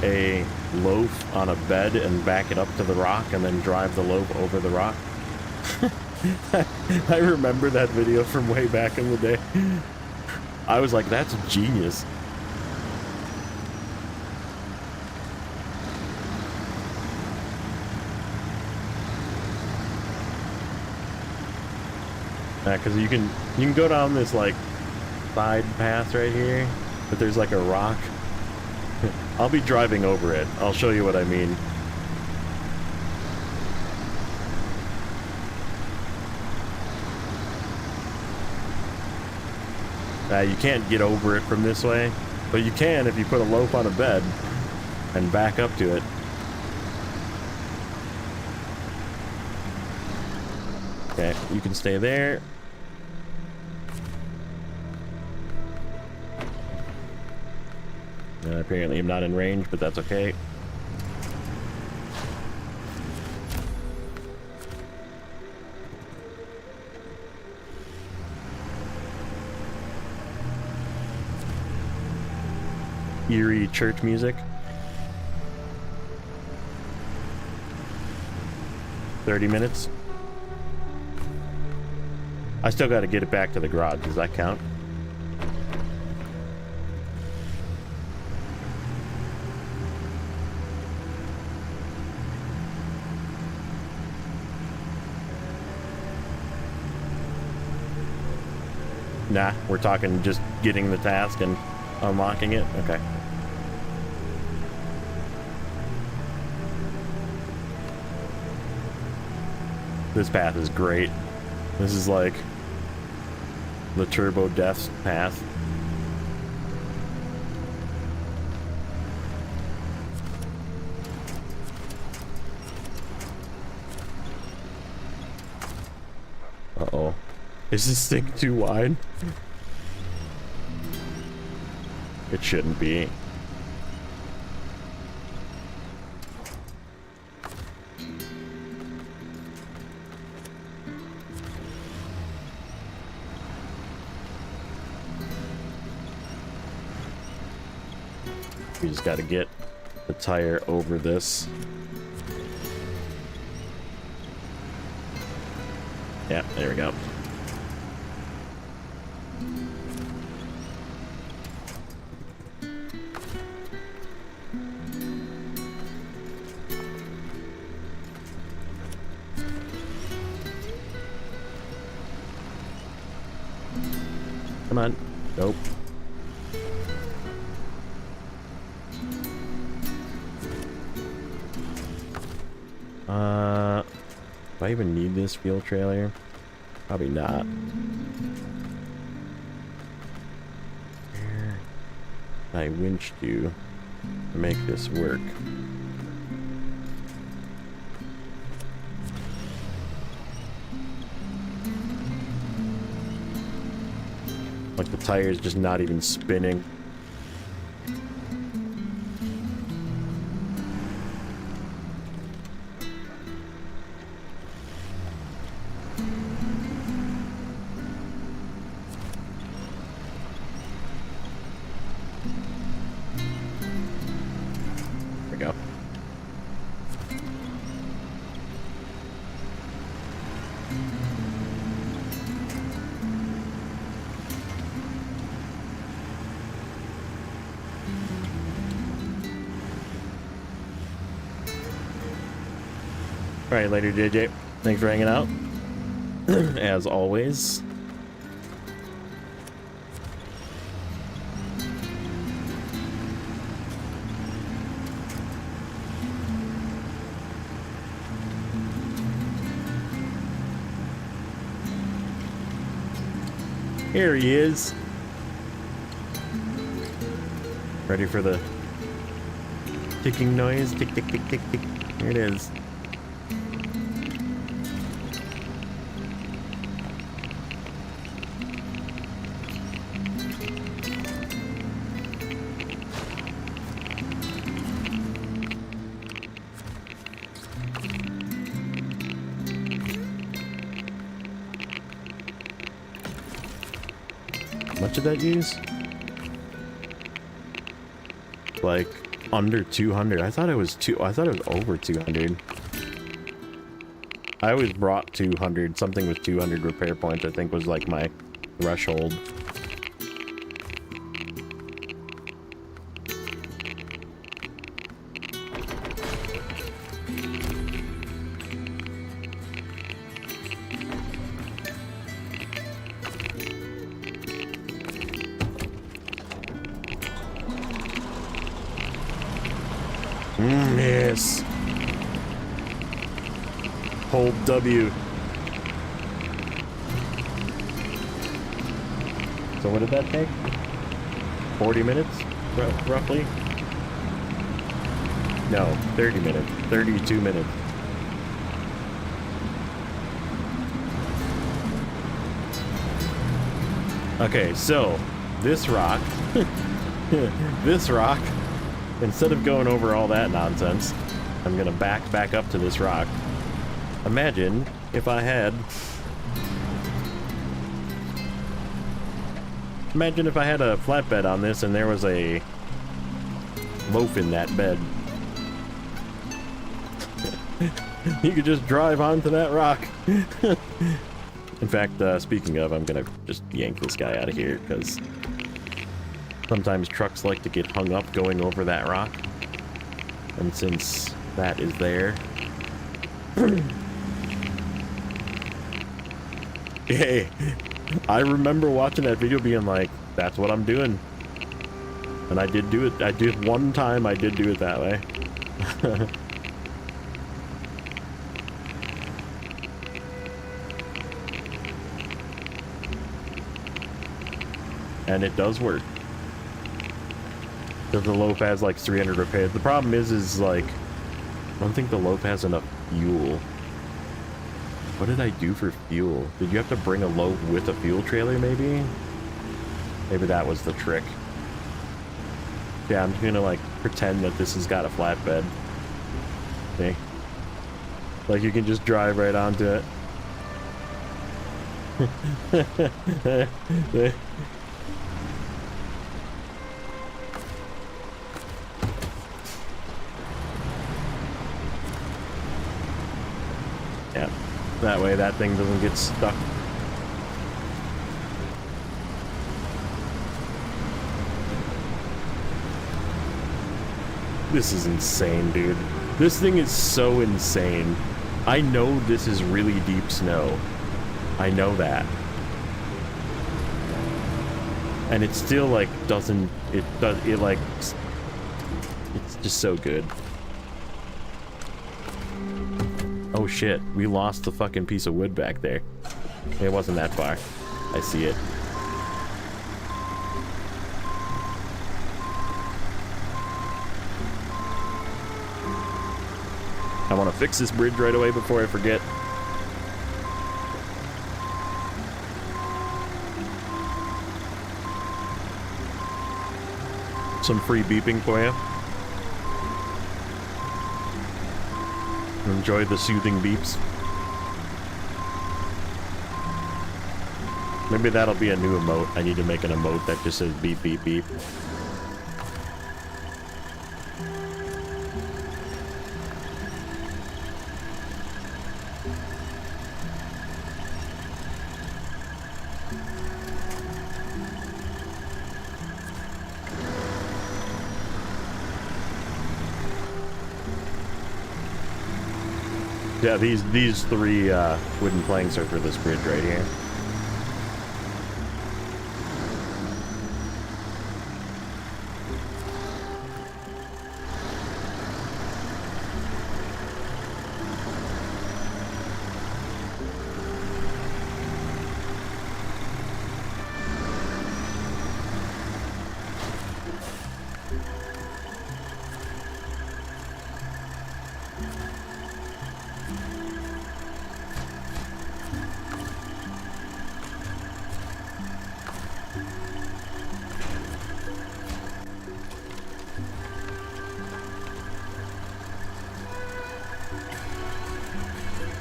Speaker 1: a loaf on a bed and back it up to the rock and then drive the loaf over the rock? I remember that video from way back in the day. I was like, that's genius. Because you can go down this like side path right here, but there's like a rock. I'll be driving over it. I'll show you what I mean. You can't get over it from this way, but you can if you put a loaf on a bed and back up to it. Okay, you can stay there. Apparently I'm not in range, but that's okay. Eerie church music. 30 minutes. I still got to get it back to the garage. Does that count? Nah, we're talking just getting the task and unlocking it? Okay. This path is great. This is like the Turbo Death path. Uh-oh. Is this thing too wide? It shouldn't be. We just got to get the tire over this. Yeah, there we go. Come on. Nope. Do I even need this fuel trailer? Probably not. Where can I winch to make this work? Like the tire's just not even spinning. Alright, later, JJ. Thanks for hanging out. As always. Here he is. Ready for the ticking noise? Tick, tick, tick, tick, tick. Here it is. How much did that use? Like under 200. I thought it was over 200. I always brought 200. Something with 200 repair points, I think, was like my threshold. Yes. Hold W. So what did that take? 40 minutes, roughly? No, 30 minutes. 32 minutes. Okay, so this rock, this rock, instead of going over all that nonsense, I'm gonna back up to this rock. Imagine if I had a flatbed on this and there was a loaf in that bed. You could just drive onto that rock. In fact, speaking of, I'm gonna just yank this guy out of here because sometimes trucks like to get hung up going over that rock. And since that is there... Hey, I remember watching that video being like, that's what I'm doing. And I did do it. I did one time, I did do it that way. And it does work. Because the loaf has like 300 repairs. The problem is like, I don't think the loaf has enough fuel. What did I do for fuel? Did you have to bring a loaf with a fuel trailer, maybe? Maybe that was the trick. Yeah, I'm gonna like pretend that this has got a flatbed. Okay. Like you can just drive right onto it. Yeah, that way that thing doesn't get stuck. This is insane, dude. This thing is so insane. I know this is really deep snow. I know that. And it still like doesn't, it like, it's just so good. Oh shit, we lost the fucking piece of wood back there. It wasn't that far. I see it. I want to fix this bridge right away before I forget. Some free beeping for you. Enjoy the soothing beeps. Maybe that'll be a new emote. I need to make an emote that just says beep, beep, beep. Yeah, these three wooden planks are for this bridge right here.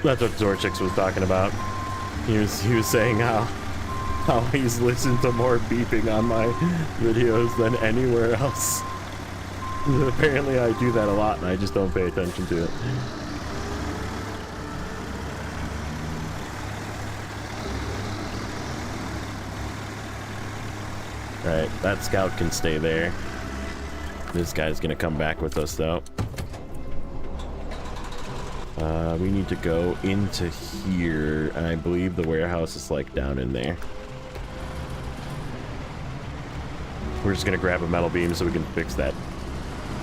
Speaker 1: That's what Zorchix was talking about. He was saying how he's listened to more beeping on my videos than anywhere else. Apparently I do that a lot and I just don't pay attention to it. Alright, that scout can stay there. This guy's gonna come back with us though. We need to go into here, and I believe the warehouse is like down in there. We're just gonna grab a metal beam so we can fix that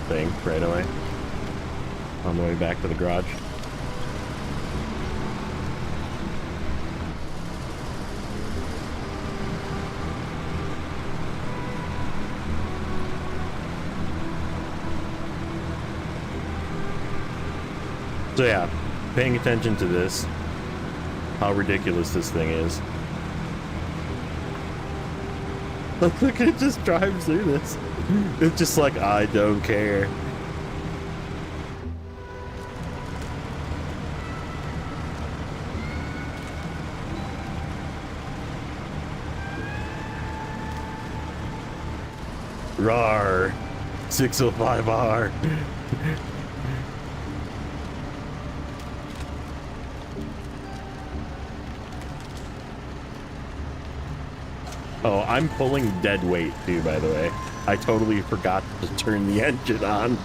Speaker 1: thing right away on the way back to the garage. So yeah, paying attention to this, how ridiculous this thing is. Look, it just drives through this. It's just like, I don't care. Rawr, 605R. Oh, I'm pulling dead weight too, by the way. I totally forgot to turn the engine on.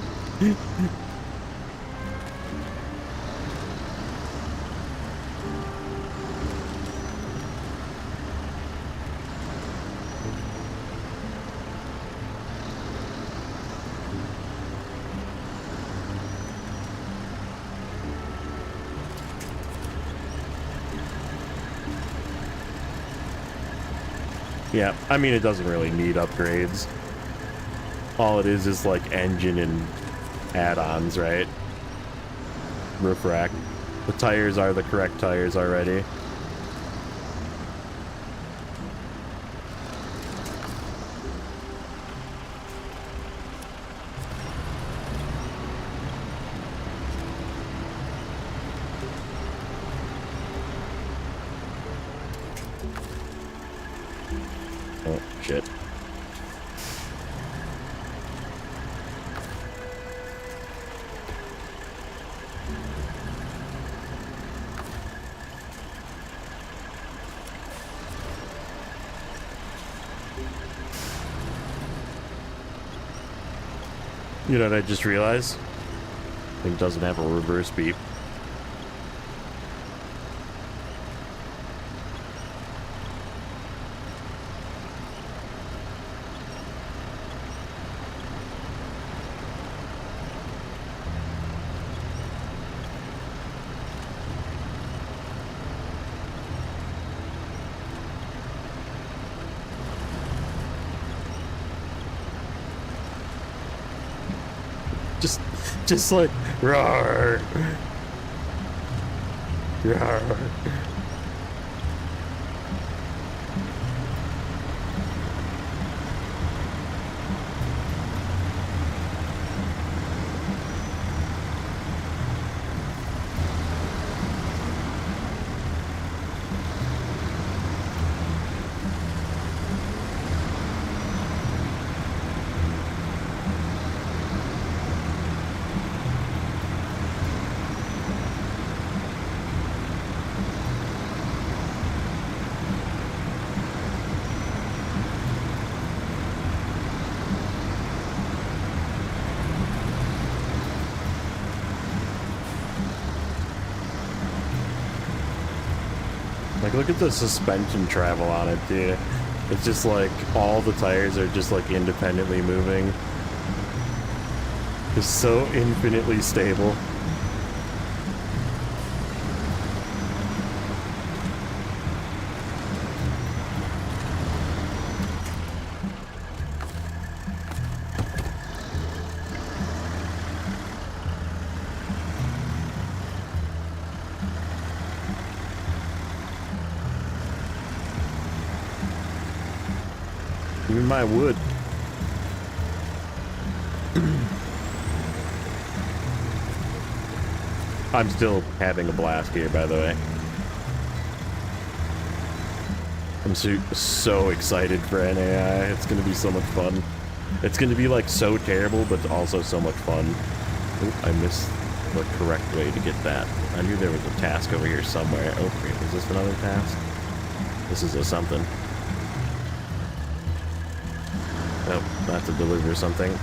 Speaker 1: Yeah, I mean, it doesn't really need upgrades. All it is like engine and add-ons, right? Roof rack. The tires are the correct tires already. Oh, shit. You know what I just realized? It doesn't have a reverse beep. Just like roar, roar. Like, look at the suspension travel on it, dude. It's just like all the tires are just like independently moving. It's so infinitely stable. Even my wood. I'm still having a blast here, by the way. I'm so excited for NAI. It's gonna be so much fun. It's gonna be like so terrible, but also so much fun. Oop, I missed the correct way to get that. I knew there was a task over here somewhere. Oh, wait, is this another task? This is a something. Oh, I have to deliver something.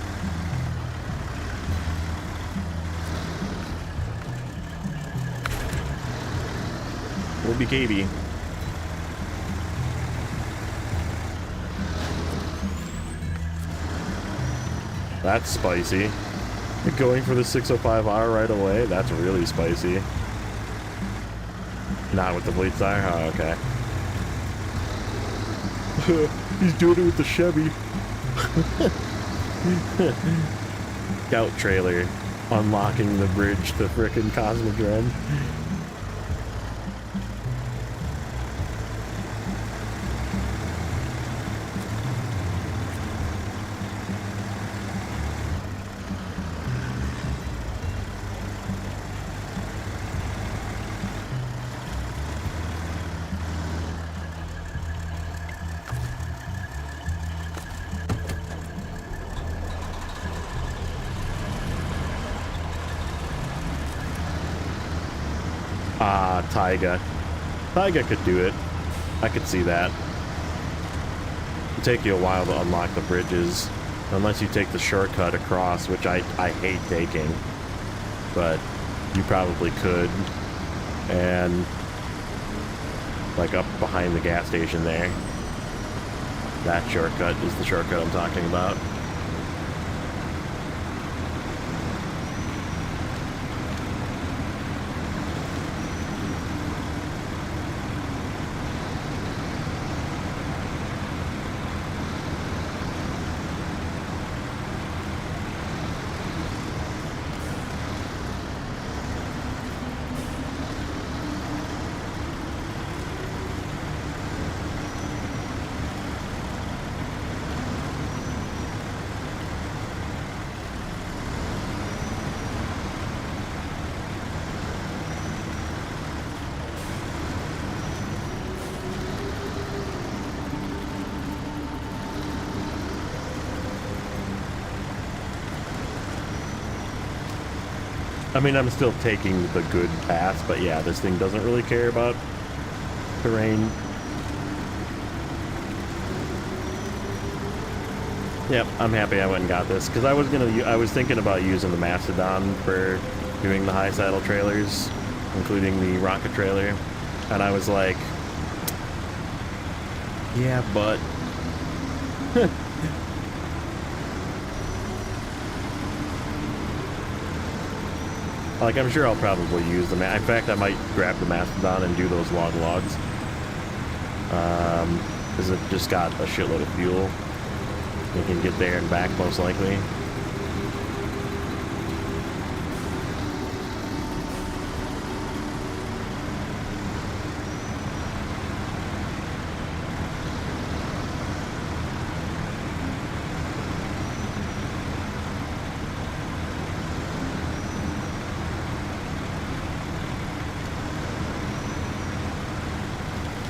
Speaker 1: We'll be KB. That's spicy. Going for the 605R right away? That's really spicy. Not with the bleed tire? Oh, okay. He's doing it with the Chevy. Scout trailer unlocking the bridge to frickin' Cosmic Ren. Taiga. Taiga could do it. I could see that. It'll take you a while to unlock the bridges. Unless you take the shortcut across, which I hate taking. But you probably could. And like up behind the gas station there. That shortcut is the shortcut I'm talking about. I mean, I'm still taking the good path, but yeah, this thing doesn't really care about terrain. Yep, I'm happy I went and got this, because I was thinking about using the Mastodon for doing the high saddle trailers, including the rocket trailer, and I was like, yeah, but... Like, I'm sure I'll probably use them. In fact, I might grab the Mastodon and do those long logs. Because it just got a shitload of fuel. You can get there and back, most likely.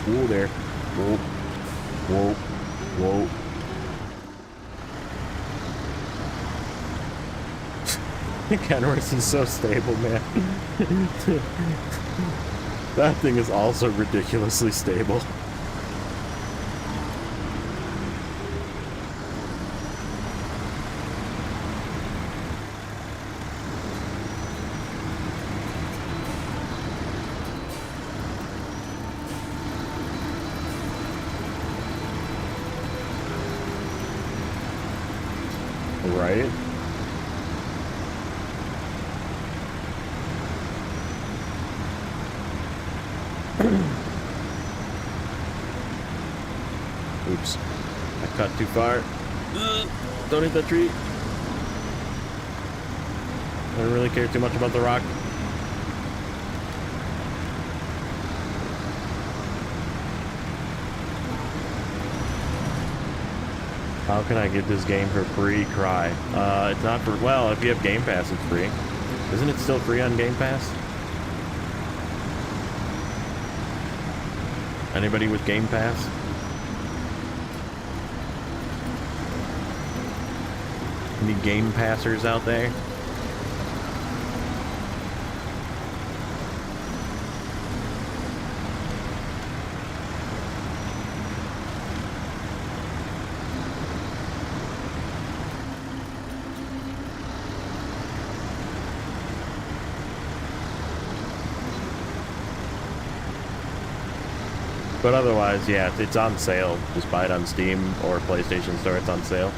Speaker 1: Whoa there. Whoa. Whoa. Whoa. Kenworth is so stable, man. That thing is also ridiculously stable. right? Oops. I cut too far. Don't hit that tree. I don't really care too much about the rock. How can I get this game for free? Cry. It's not for... Well, if you have Game Pass, it's free. Isn't it still free on Game Pass? Anybody with Game Pass? Any Game Passers out there? But otherwise, yeah, it's on sale. Just buy it on Steam or PlayStation Store. It's on sale.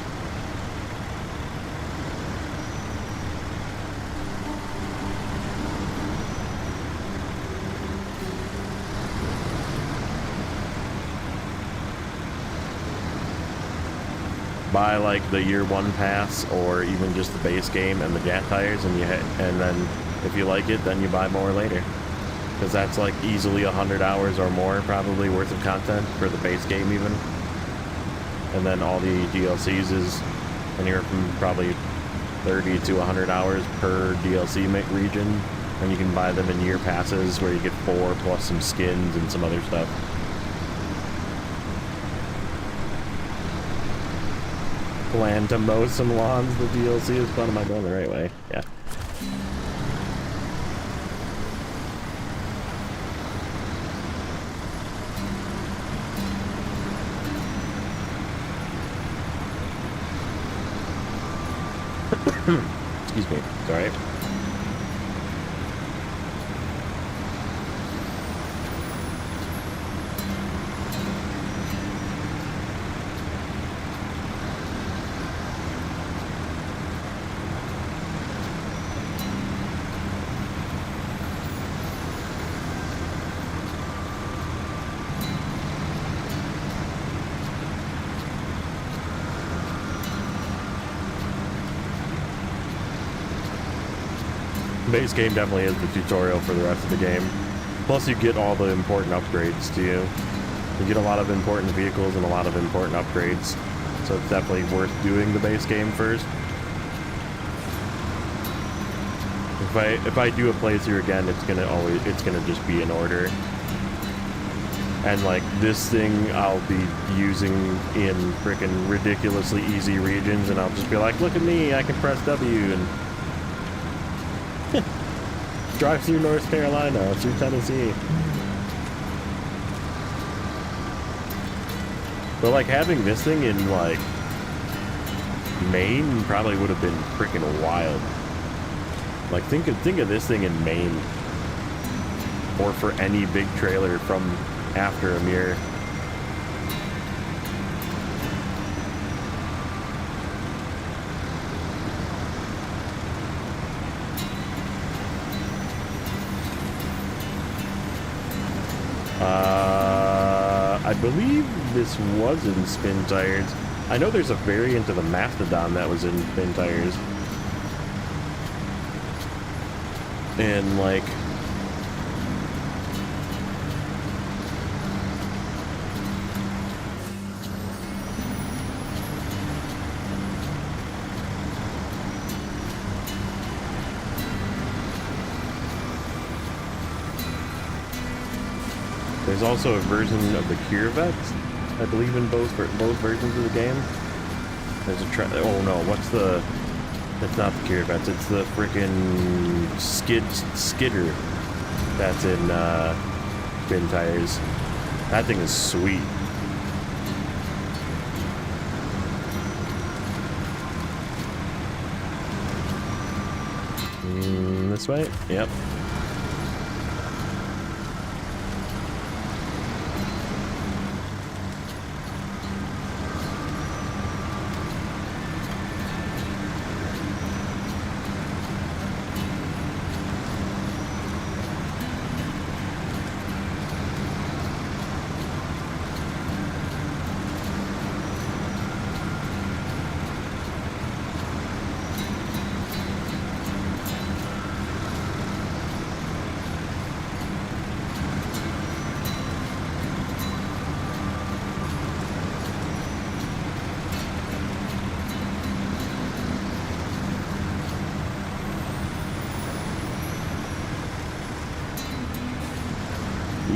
Speaker 1: Buy like the year one pass or even just the base game and the gat tires, and and then if you like it, then you buy more later. Because that's like easily 100 hours or more probably worth of content for the base game even. And then all the DLCs is anywhere from probably 30 to 100 hours per DLC region. And you can buy them in year passes where you get 4 plus some skins and some other stuff. Plan to mow some lawns, the DLC is fun. Am I going the right way? Yeah. Excuse me. It's all right. Base game definitely is the tutorial for the rest of the game. Plus you get all the important upgrades to you. You get a lot of important vehicles and a lot of important upgrades. So it's definitely worth doing the base game first. If I do a playthrough again, it's gonna just be in order. And like this thing I'll be using in freaking ridiculously easy regions, and I'll just be like, look at me, I can press W and drive through North Carolina, through Tennessee. But like having this thing in like Maine probably would have been freaking wild. Like think of this thing in Maine, or for any big trailer from after Amur. I believe this was in spin tires. I know there's a variant of the Mastodon that was in spin tires. And like there's also a version of the Corvettes, I believe, in both versions of the game. There's a oh no, what's the? It's not the Corvettes. It's the freaking skidder that's in spin tires. That thing is sweet. This way? Yep.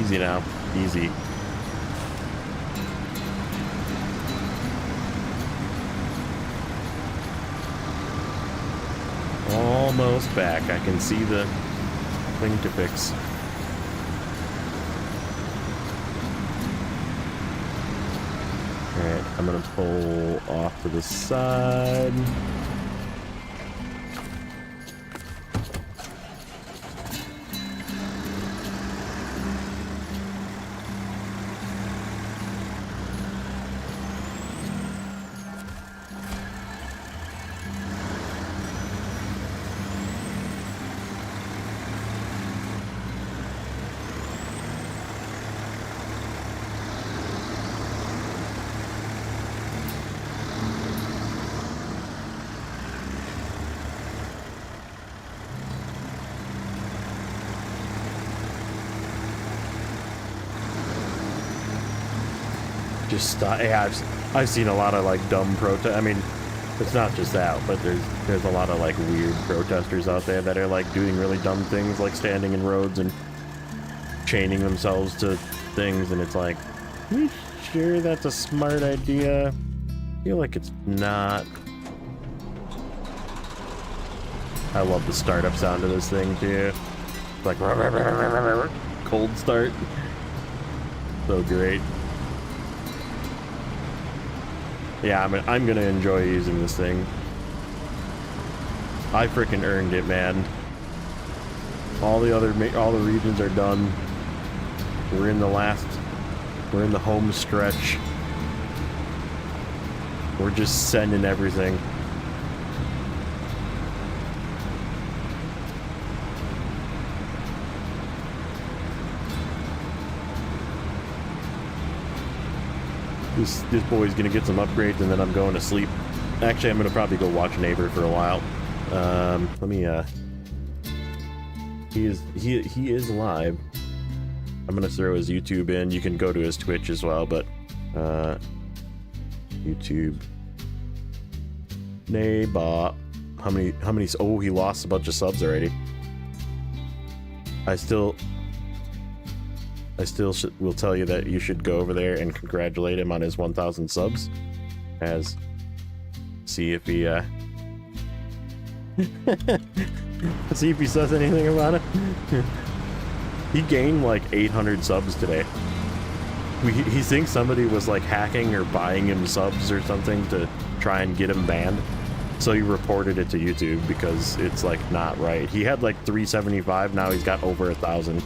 Speaker 1: Easy now. Easy. Almost back. I can see the thing to fix. Alright, I'm gonna pull off to the side. Just yeah, I've seen a lot of like dumb protest. I mean, it's not just that, but there's a lot of like weird protesters out there that are like doing really dumb things, like standing in roads and chaining themselves to things, and it's like, you sure that's a smart idea? I feel like it's not. I love the startup sound of this thing too. It's like cold start. So great. Yeah, I'm gonna enjoy using this thing. I freaking earned it, man. All the regions are done. We're in the home stretch. We're just sending everything. This boy's gonna get some upgrades, and then I'm going to sleep. Actually, I'm gonna probably go watch Neighbor for a while. Let me. He is live. I'm gonna throw his YouTube in. You can go to his Twitch as well, but YouTube. Neighbor. How many? Oh, he lost a bunch of subs already. I still will tell you that you should go over there and congratulate him on his 1,000 subs. See if he see if he says anything about it. He gained like 800 subs today. He thinks somebody was like hacking or buying him subs or something to try and get him banned. So he reported it to YouTube because it's like not right. He had like 375, now he's got over 1,000.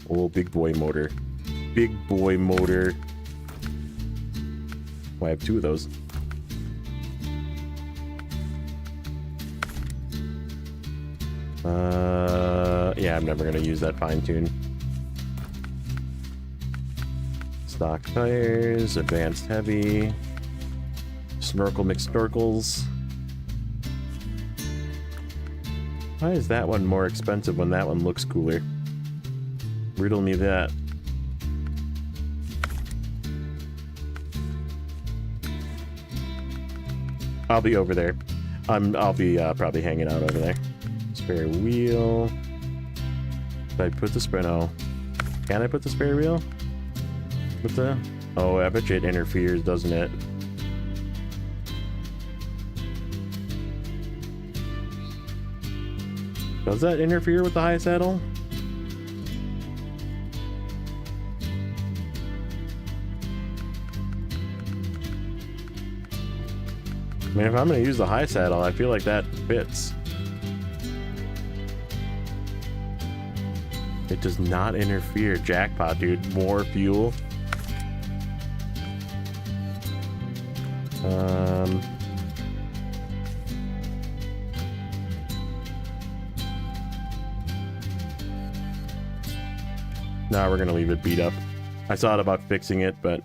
Speaker 1: Oh, big boy motor. Big boy motor. Oh, I have 2 of those. Yeah, I'm never gonna use that fine tune. Stock tires, advanced heavy, snorkel McSnorkels. Why is that one more expensive when that one looks cooler? Riddle me that. I'll be over there. I'll be probably hanging out over there. Spare wheel. Did I put the spare? No. Can I put the spare wheel? With the? Oh, I bet you it interferes, doesn't it? Does that interfere with the high saddle? I mean, if I'm going to use the high saddle, I feel like that fits. It does not interfere. Jackpot, dude. More fuel. Nah, we're going to leave it beat up. I thought about fixing it, but...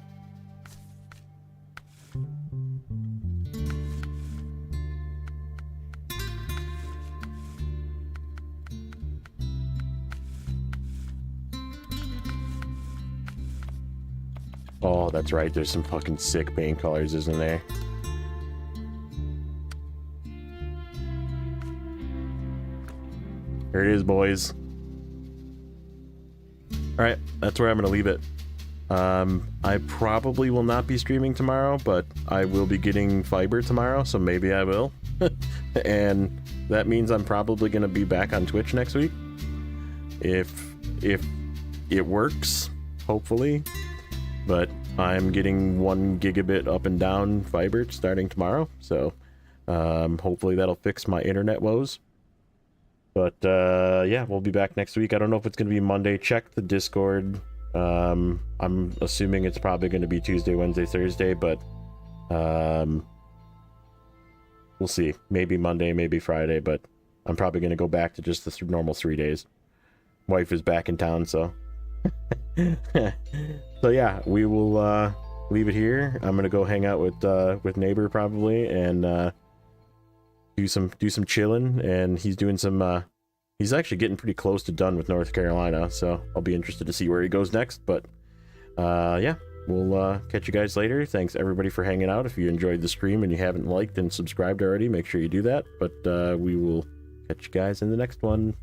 Speaker 1: Oh, that's right. There's some fucking sick paint colors, isn't there? There it is, boys. All right, that's where I'm gonna leave it. I probably will not be streaming tomorrow, but I will be getting fiber tomorrow, so maybe I will. And that means I'm probably gonna be back on Twitch next week. If it works, hopefully. But I'm getting 1 gigabit up and down fiber starting tomorrow, so hopefully that'll fix my internet woes. But yeah, we'll be back next week. I don't know if it's going to be Monday. Check the Discord. I'm assuming it's probably going to be Tuesday, Wednesday, Thursday, but we'll see. Maybe Monday, maybe Friday, but I'm probably going to go back to just the normal 3 days. Wife is back in town, so so yeah, we will leave it here. I'm gonna go hang out with neighbor probably, and do some chilling. And he's doing some he's actually getting pretty close to done with North Carolina, so I'll be interested to see where he goes next. But yeah, we'll catch you guys later. Thanks everybody for hanging out. If you enjoyed the stream and you haven't liked and subscribed already, make sure you do that. But we will catch you guys in the next one.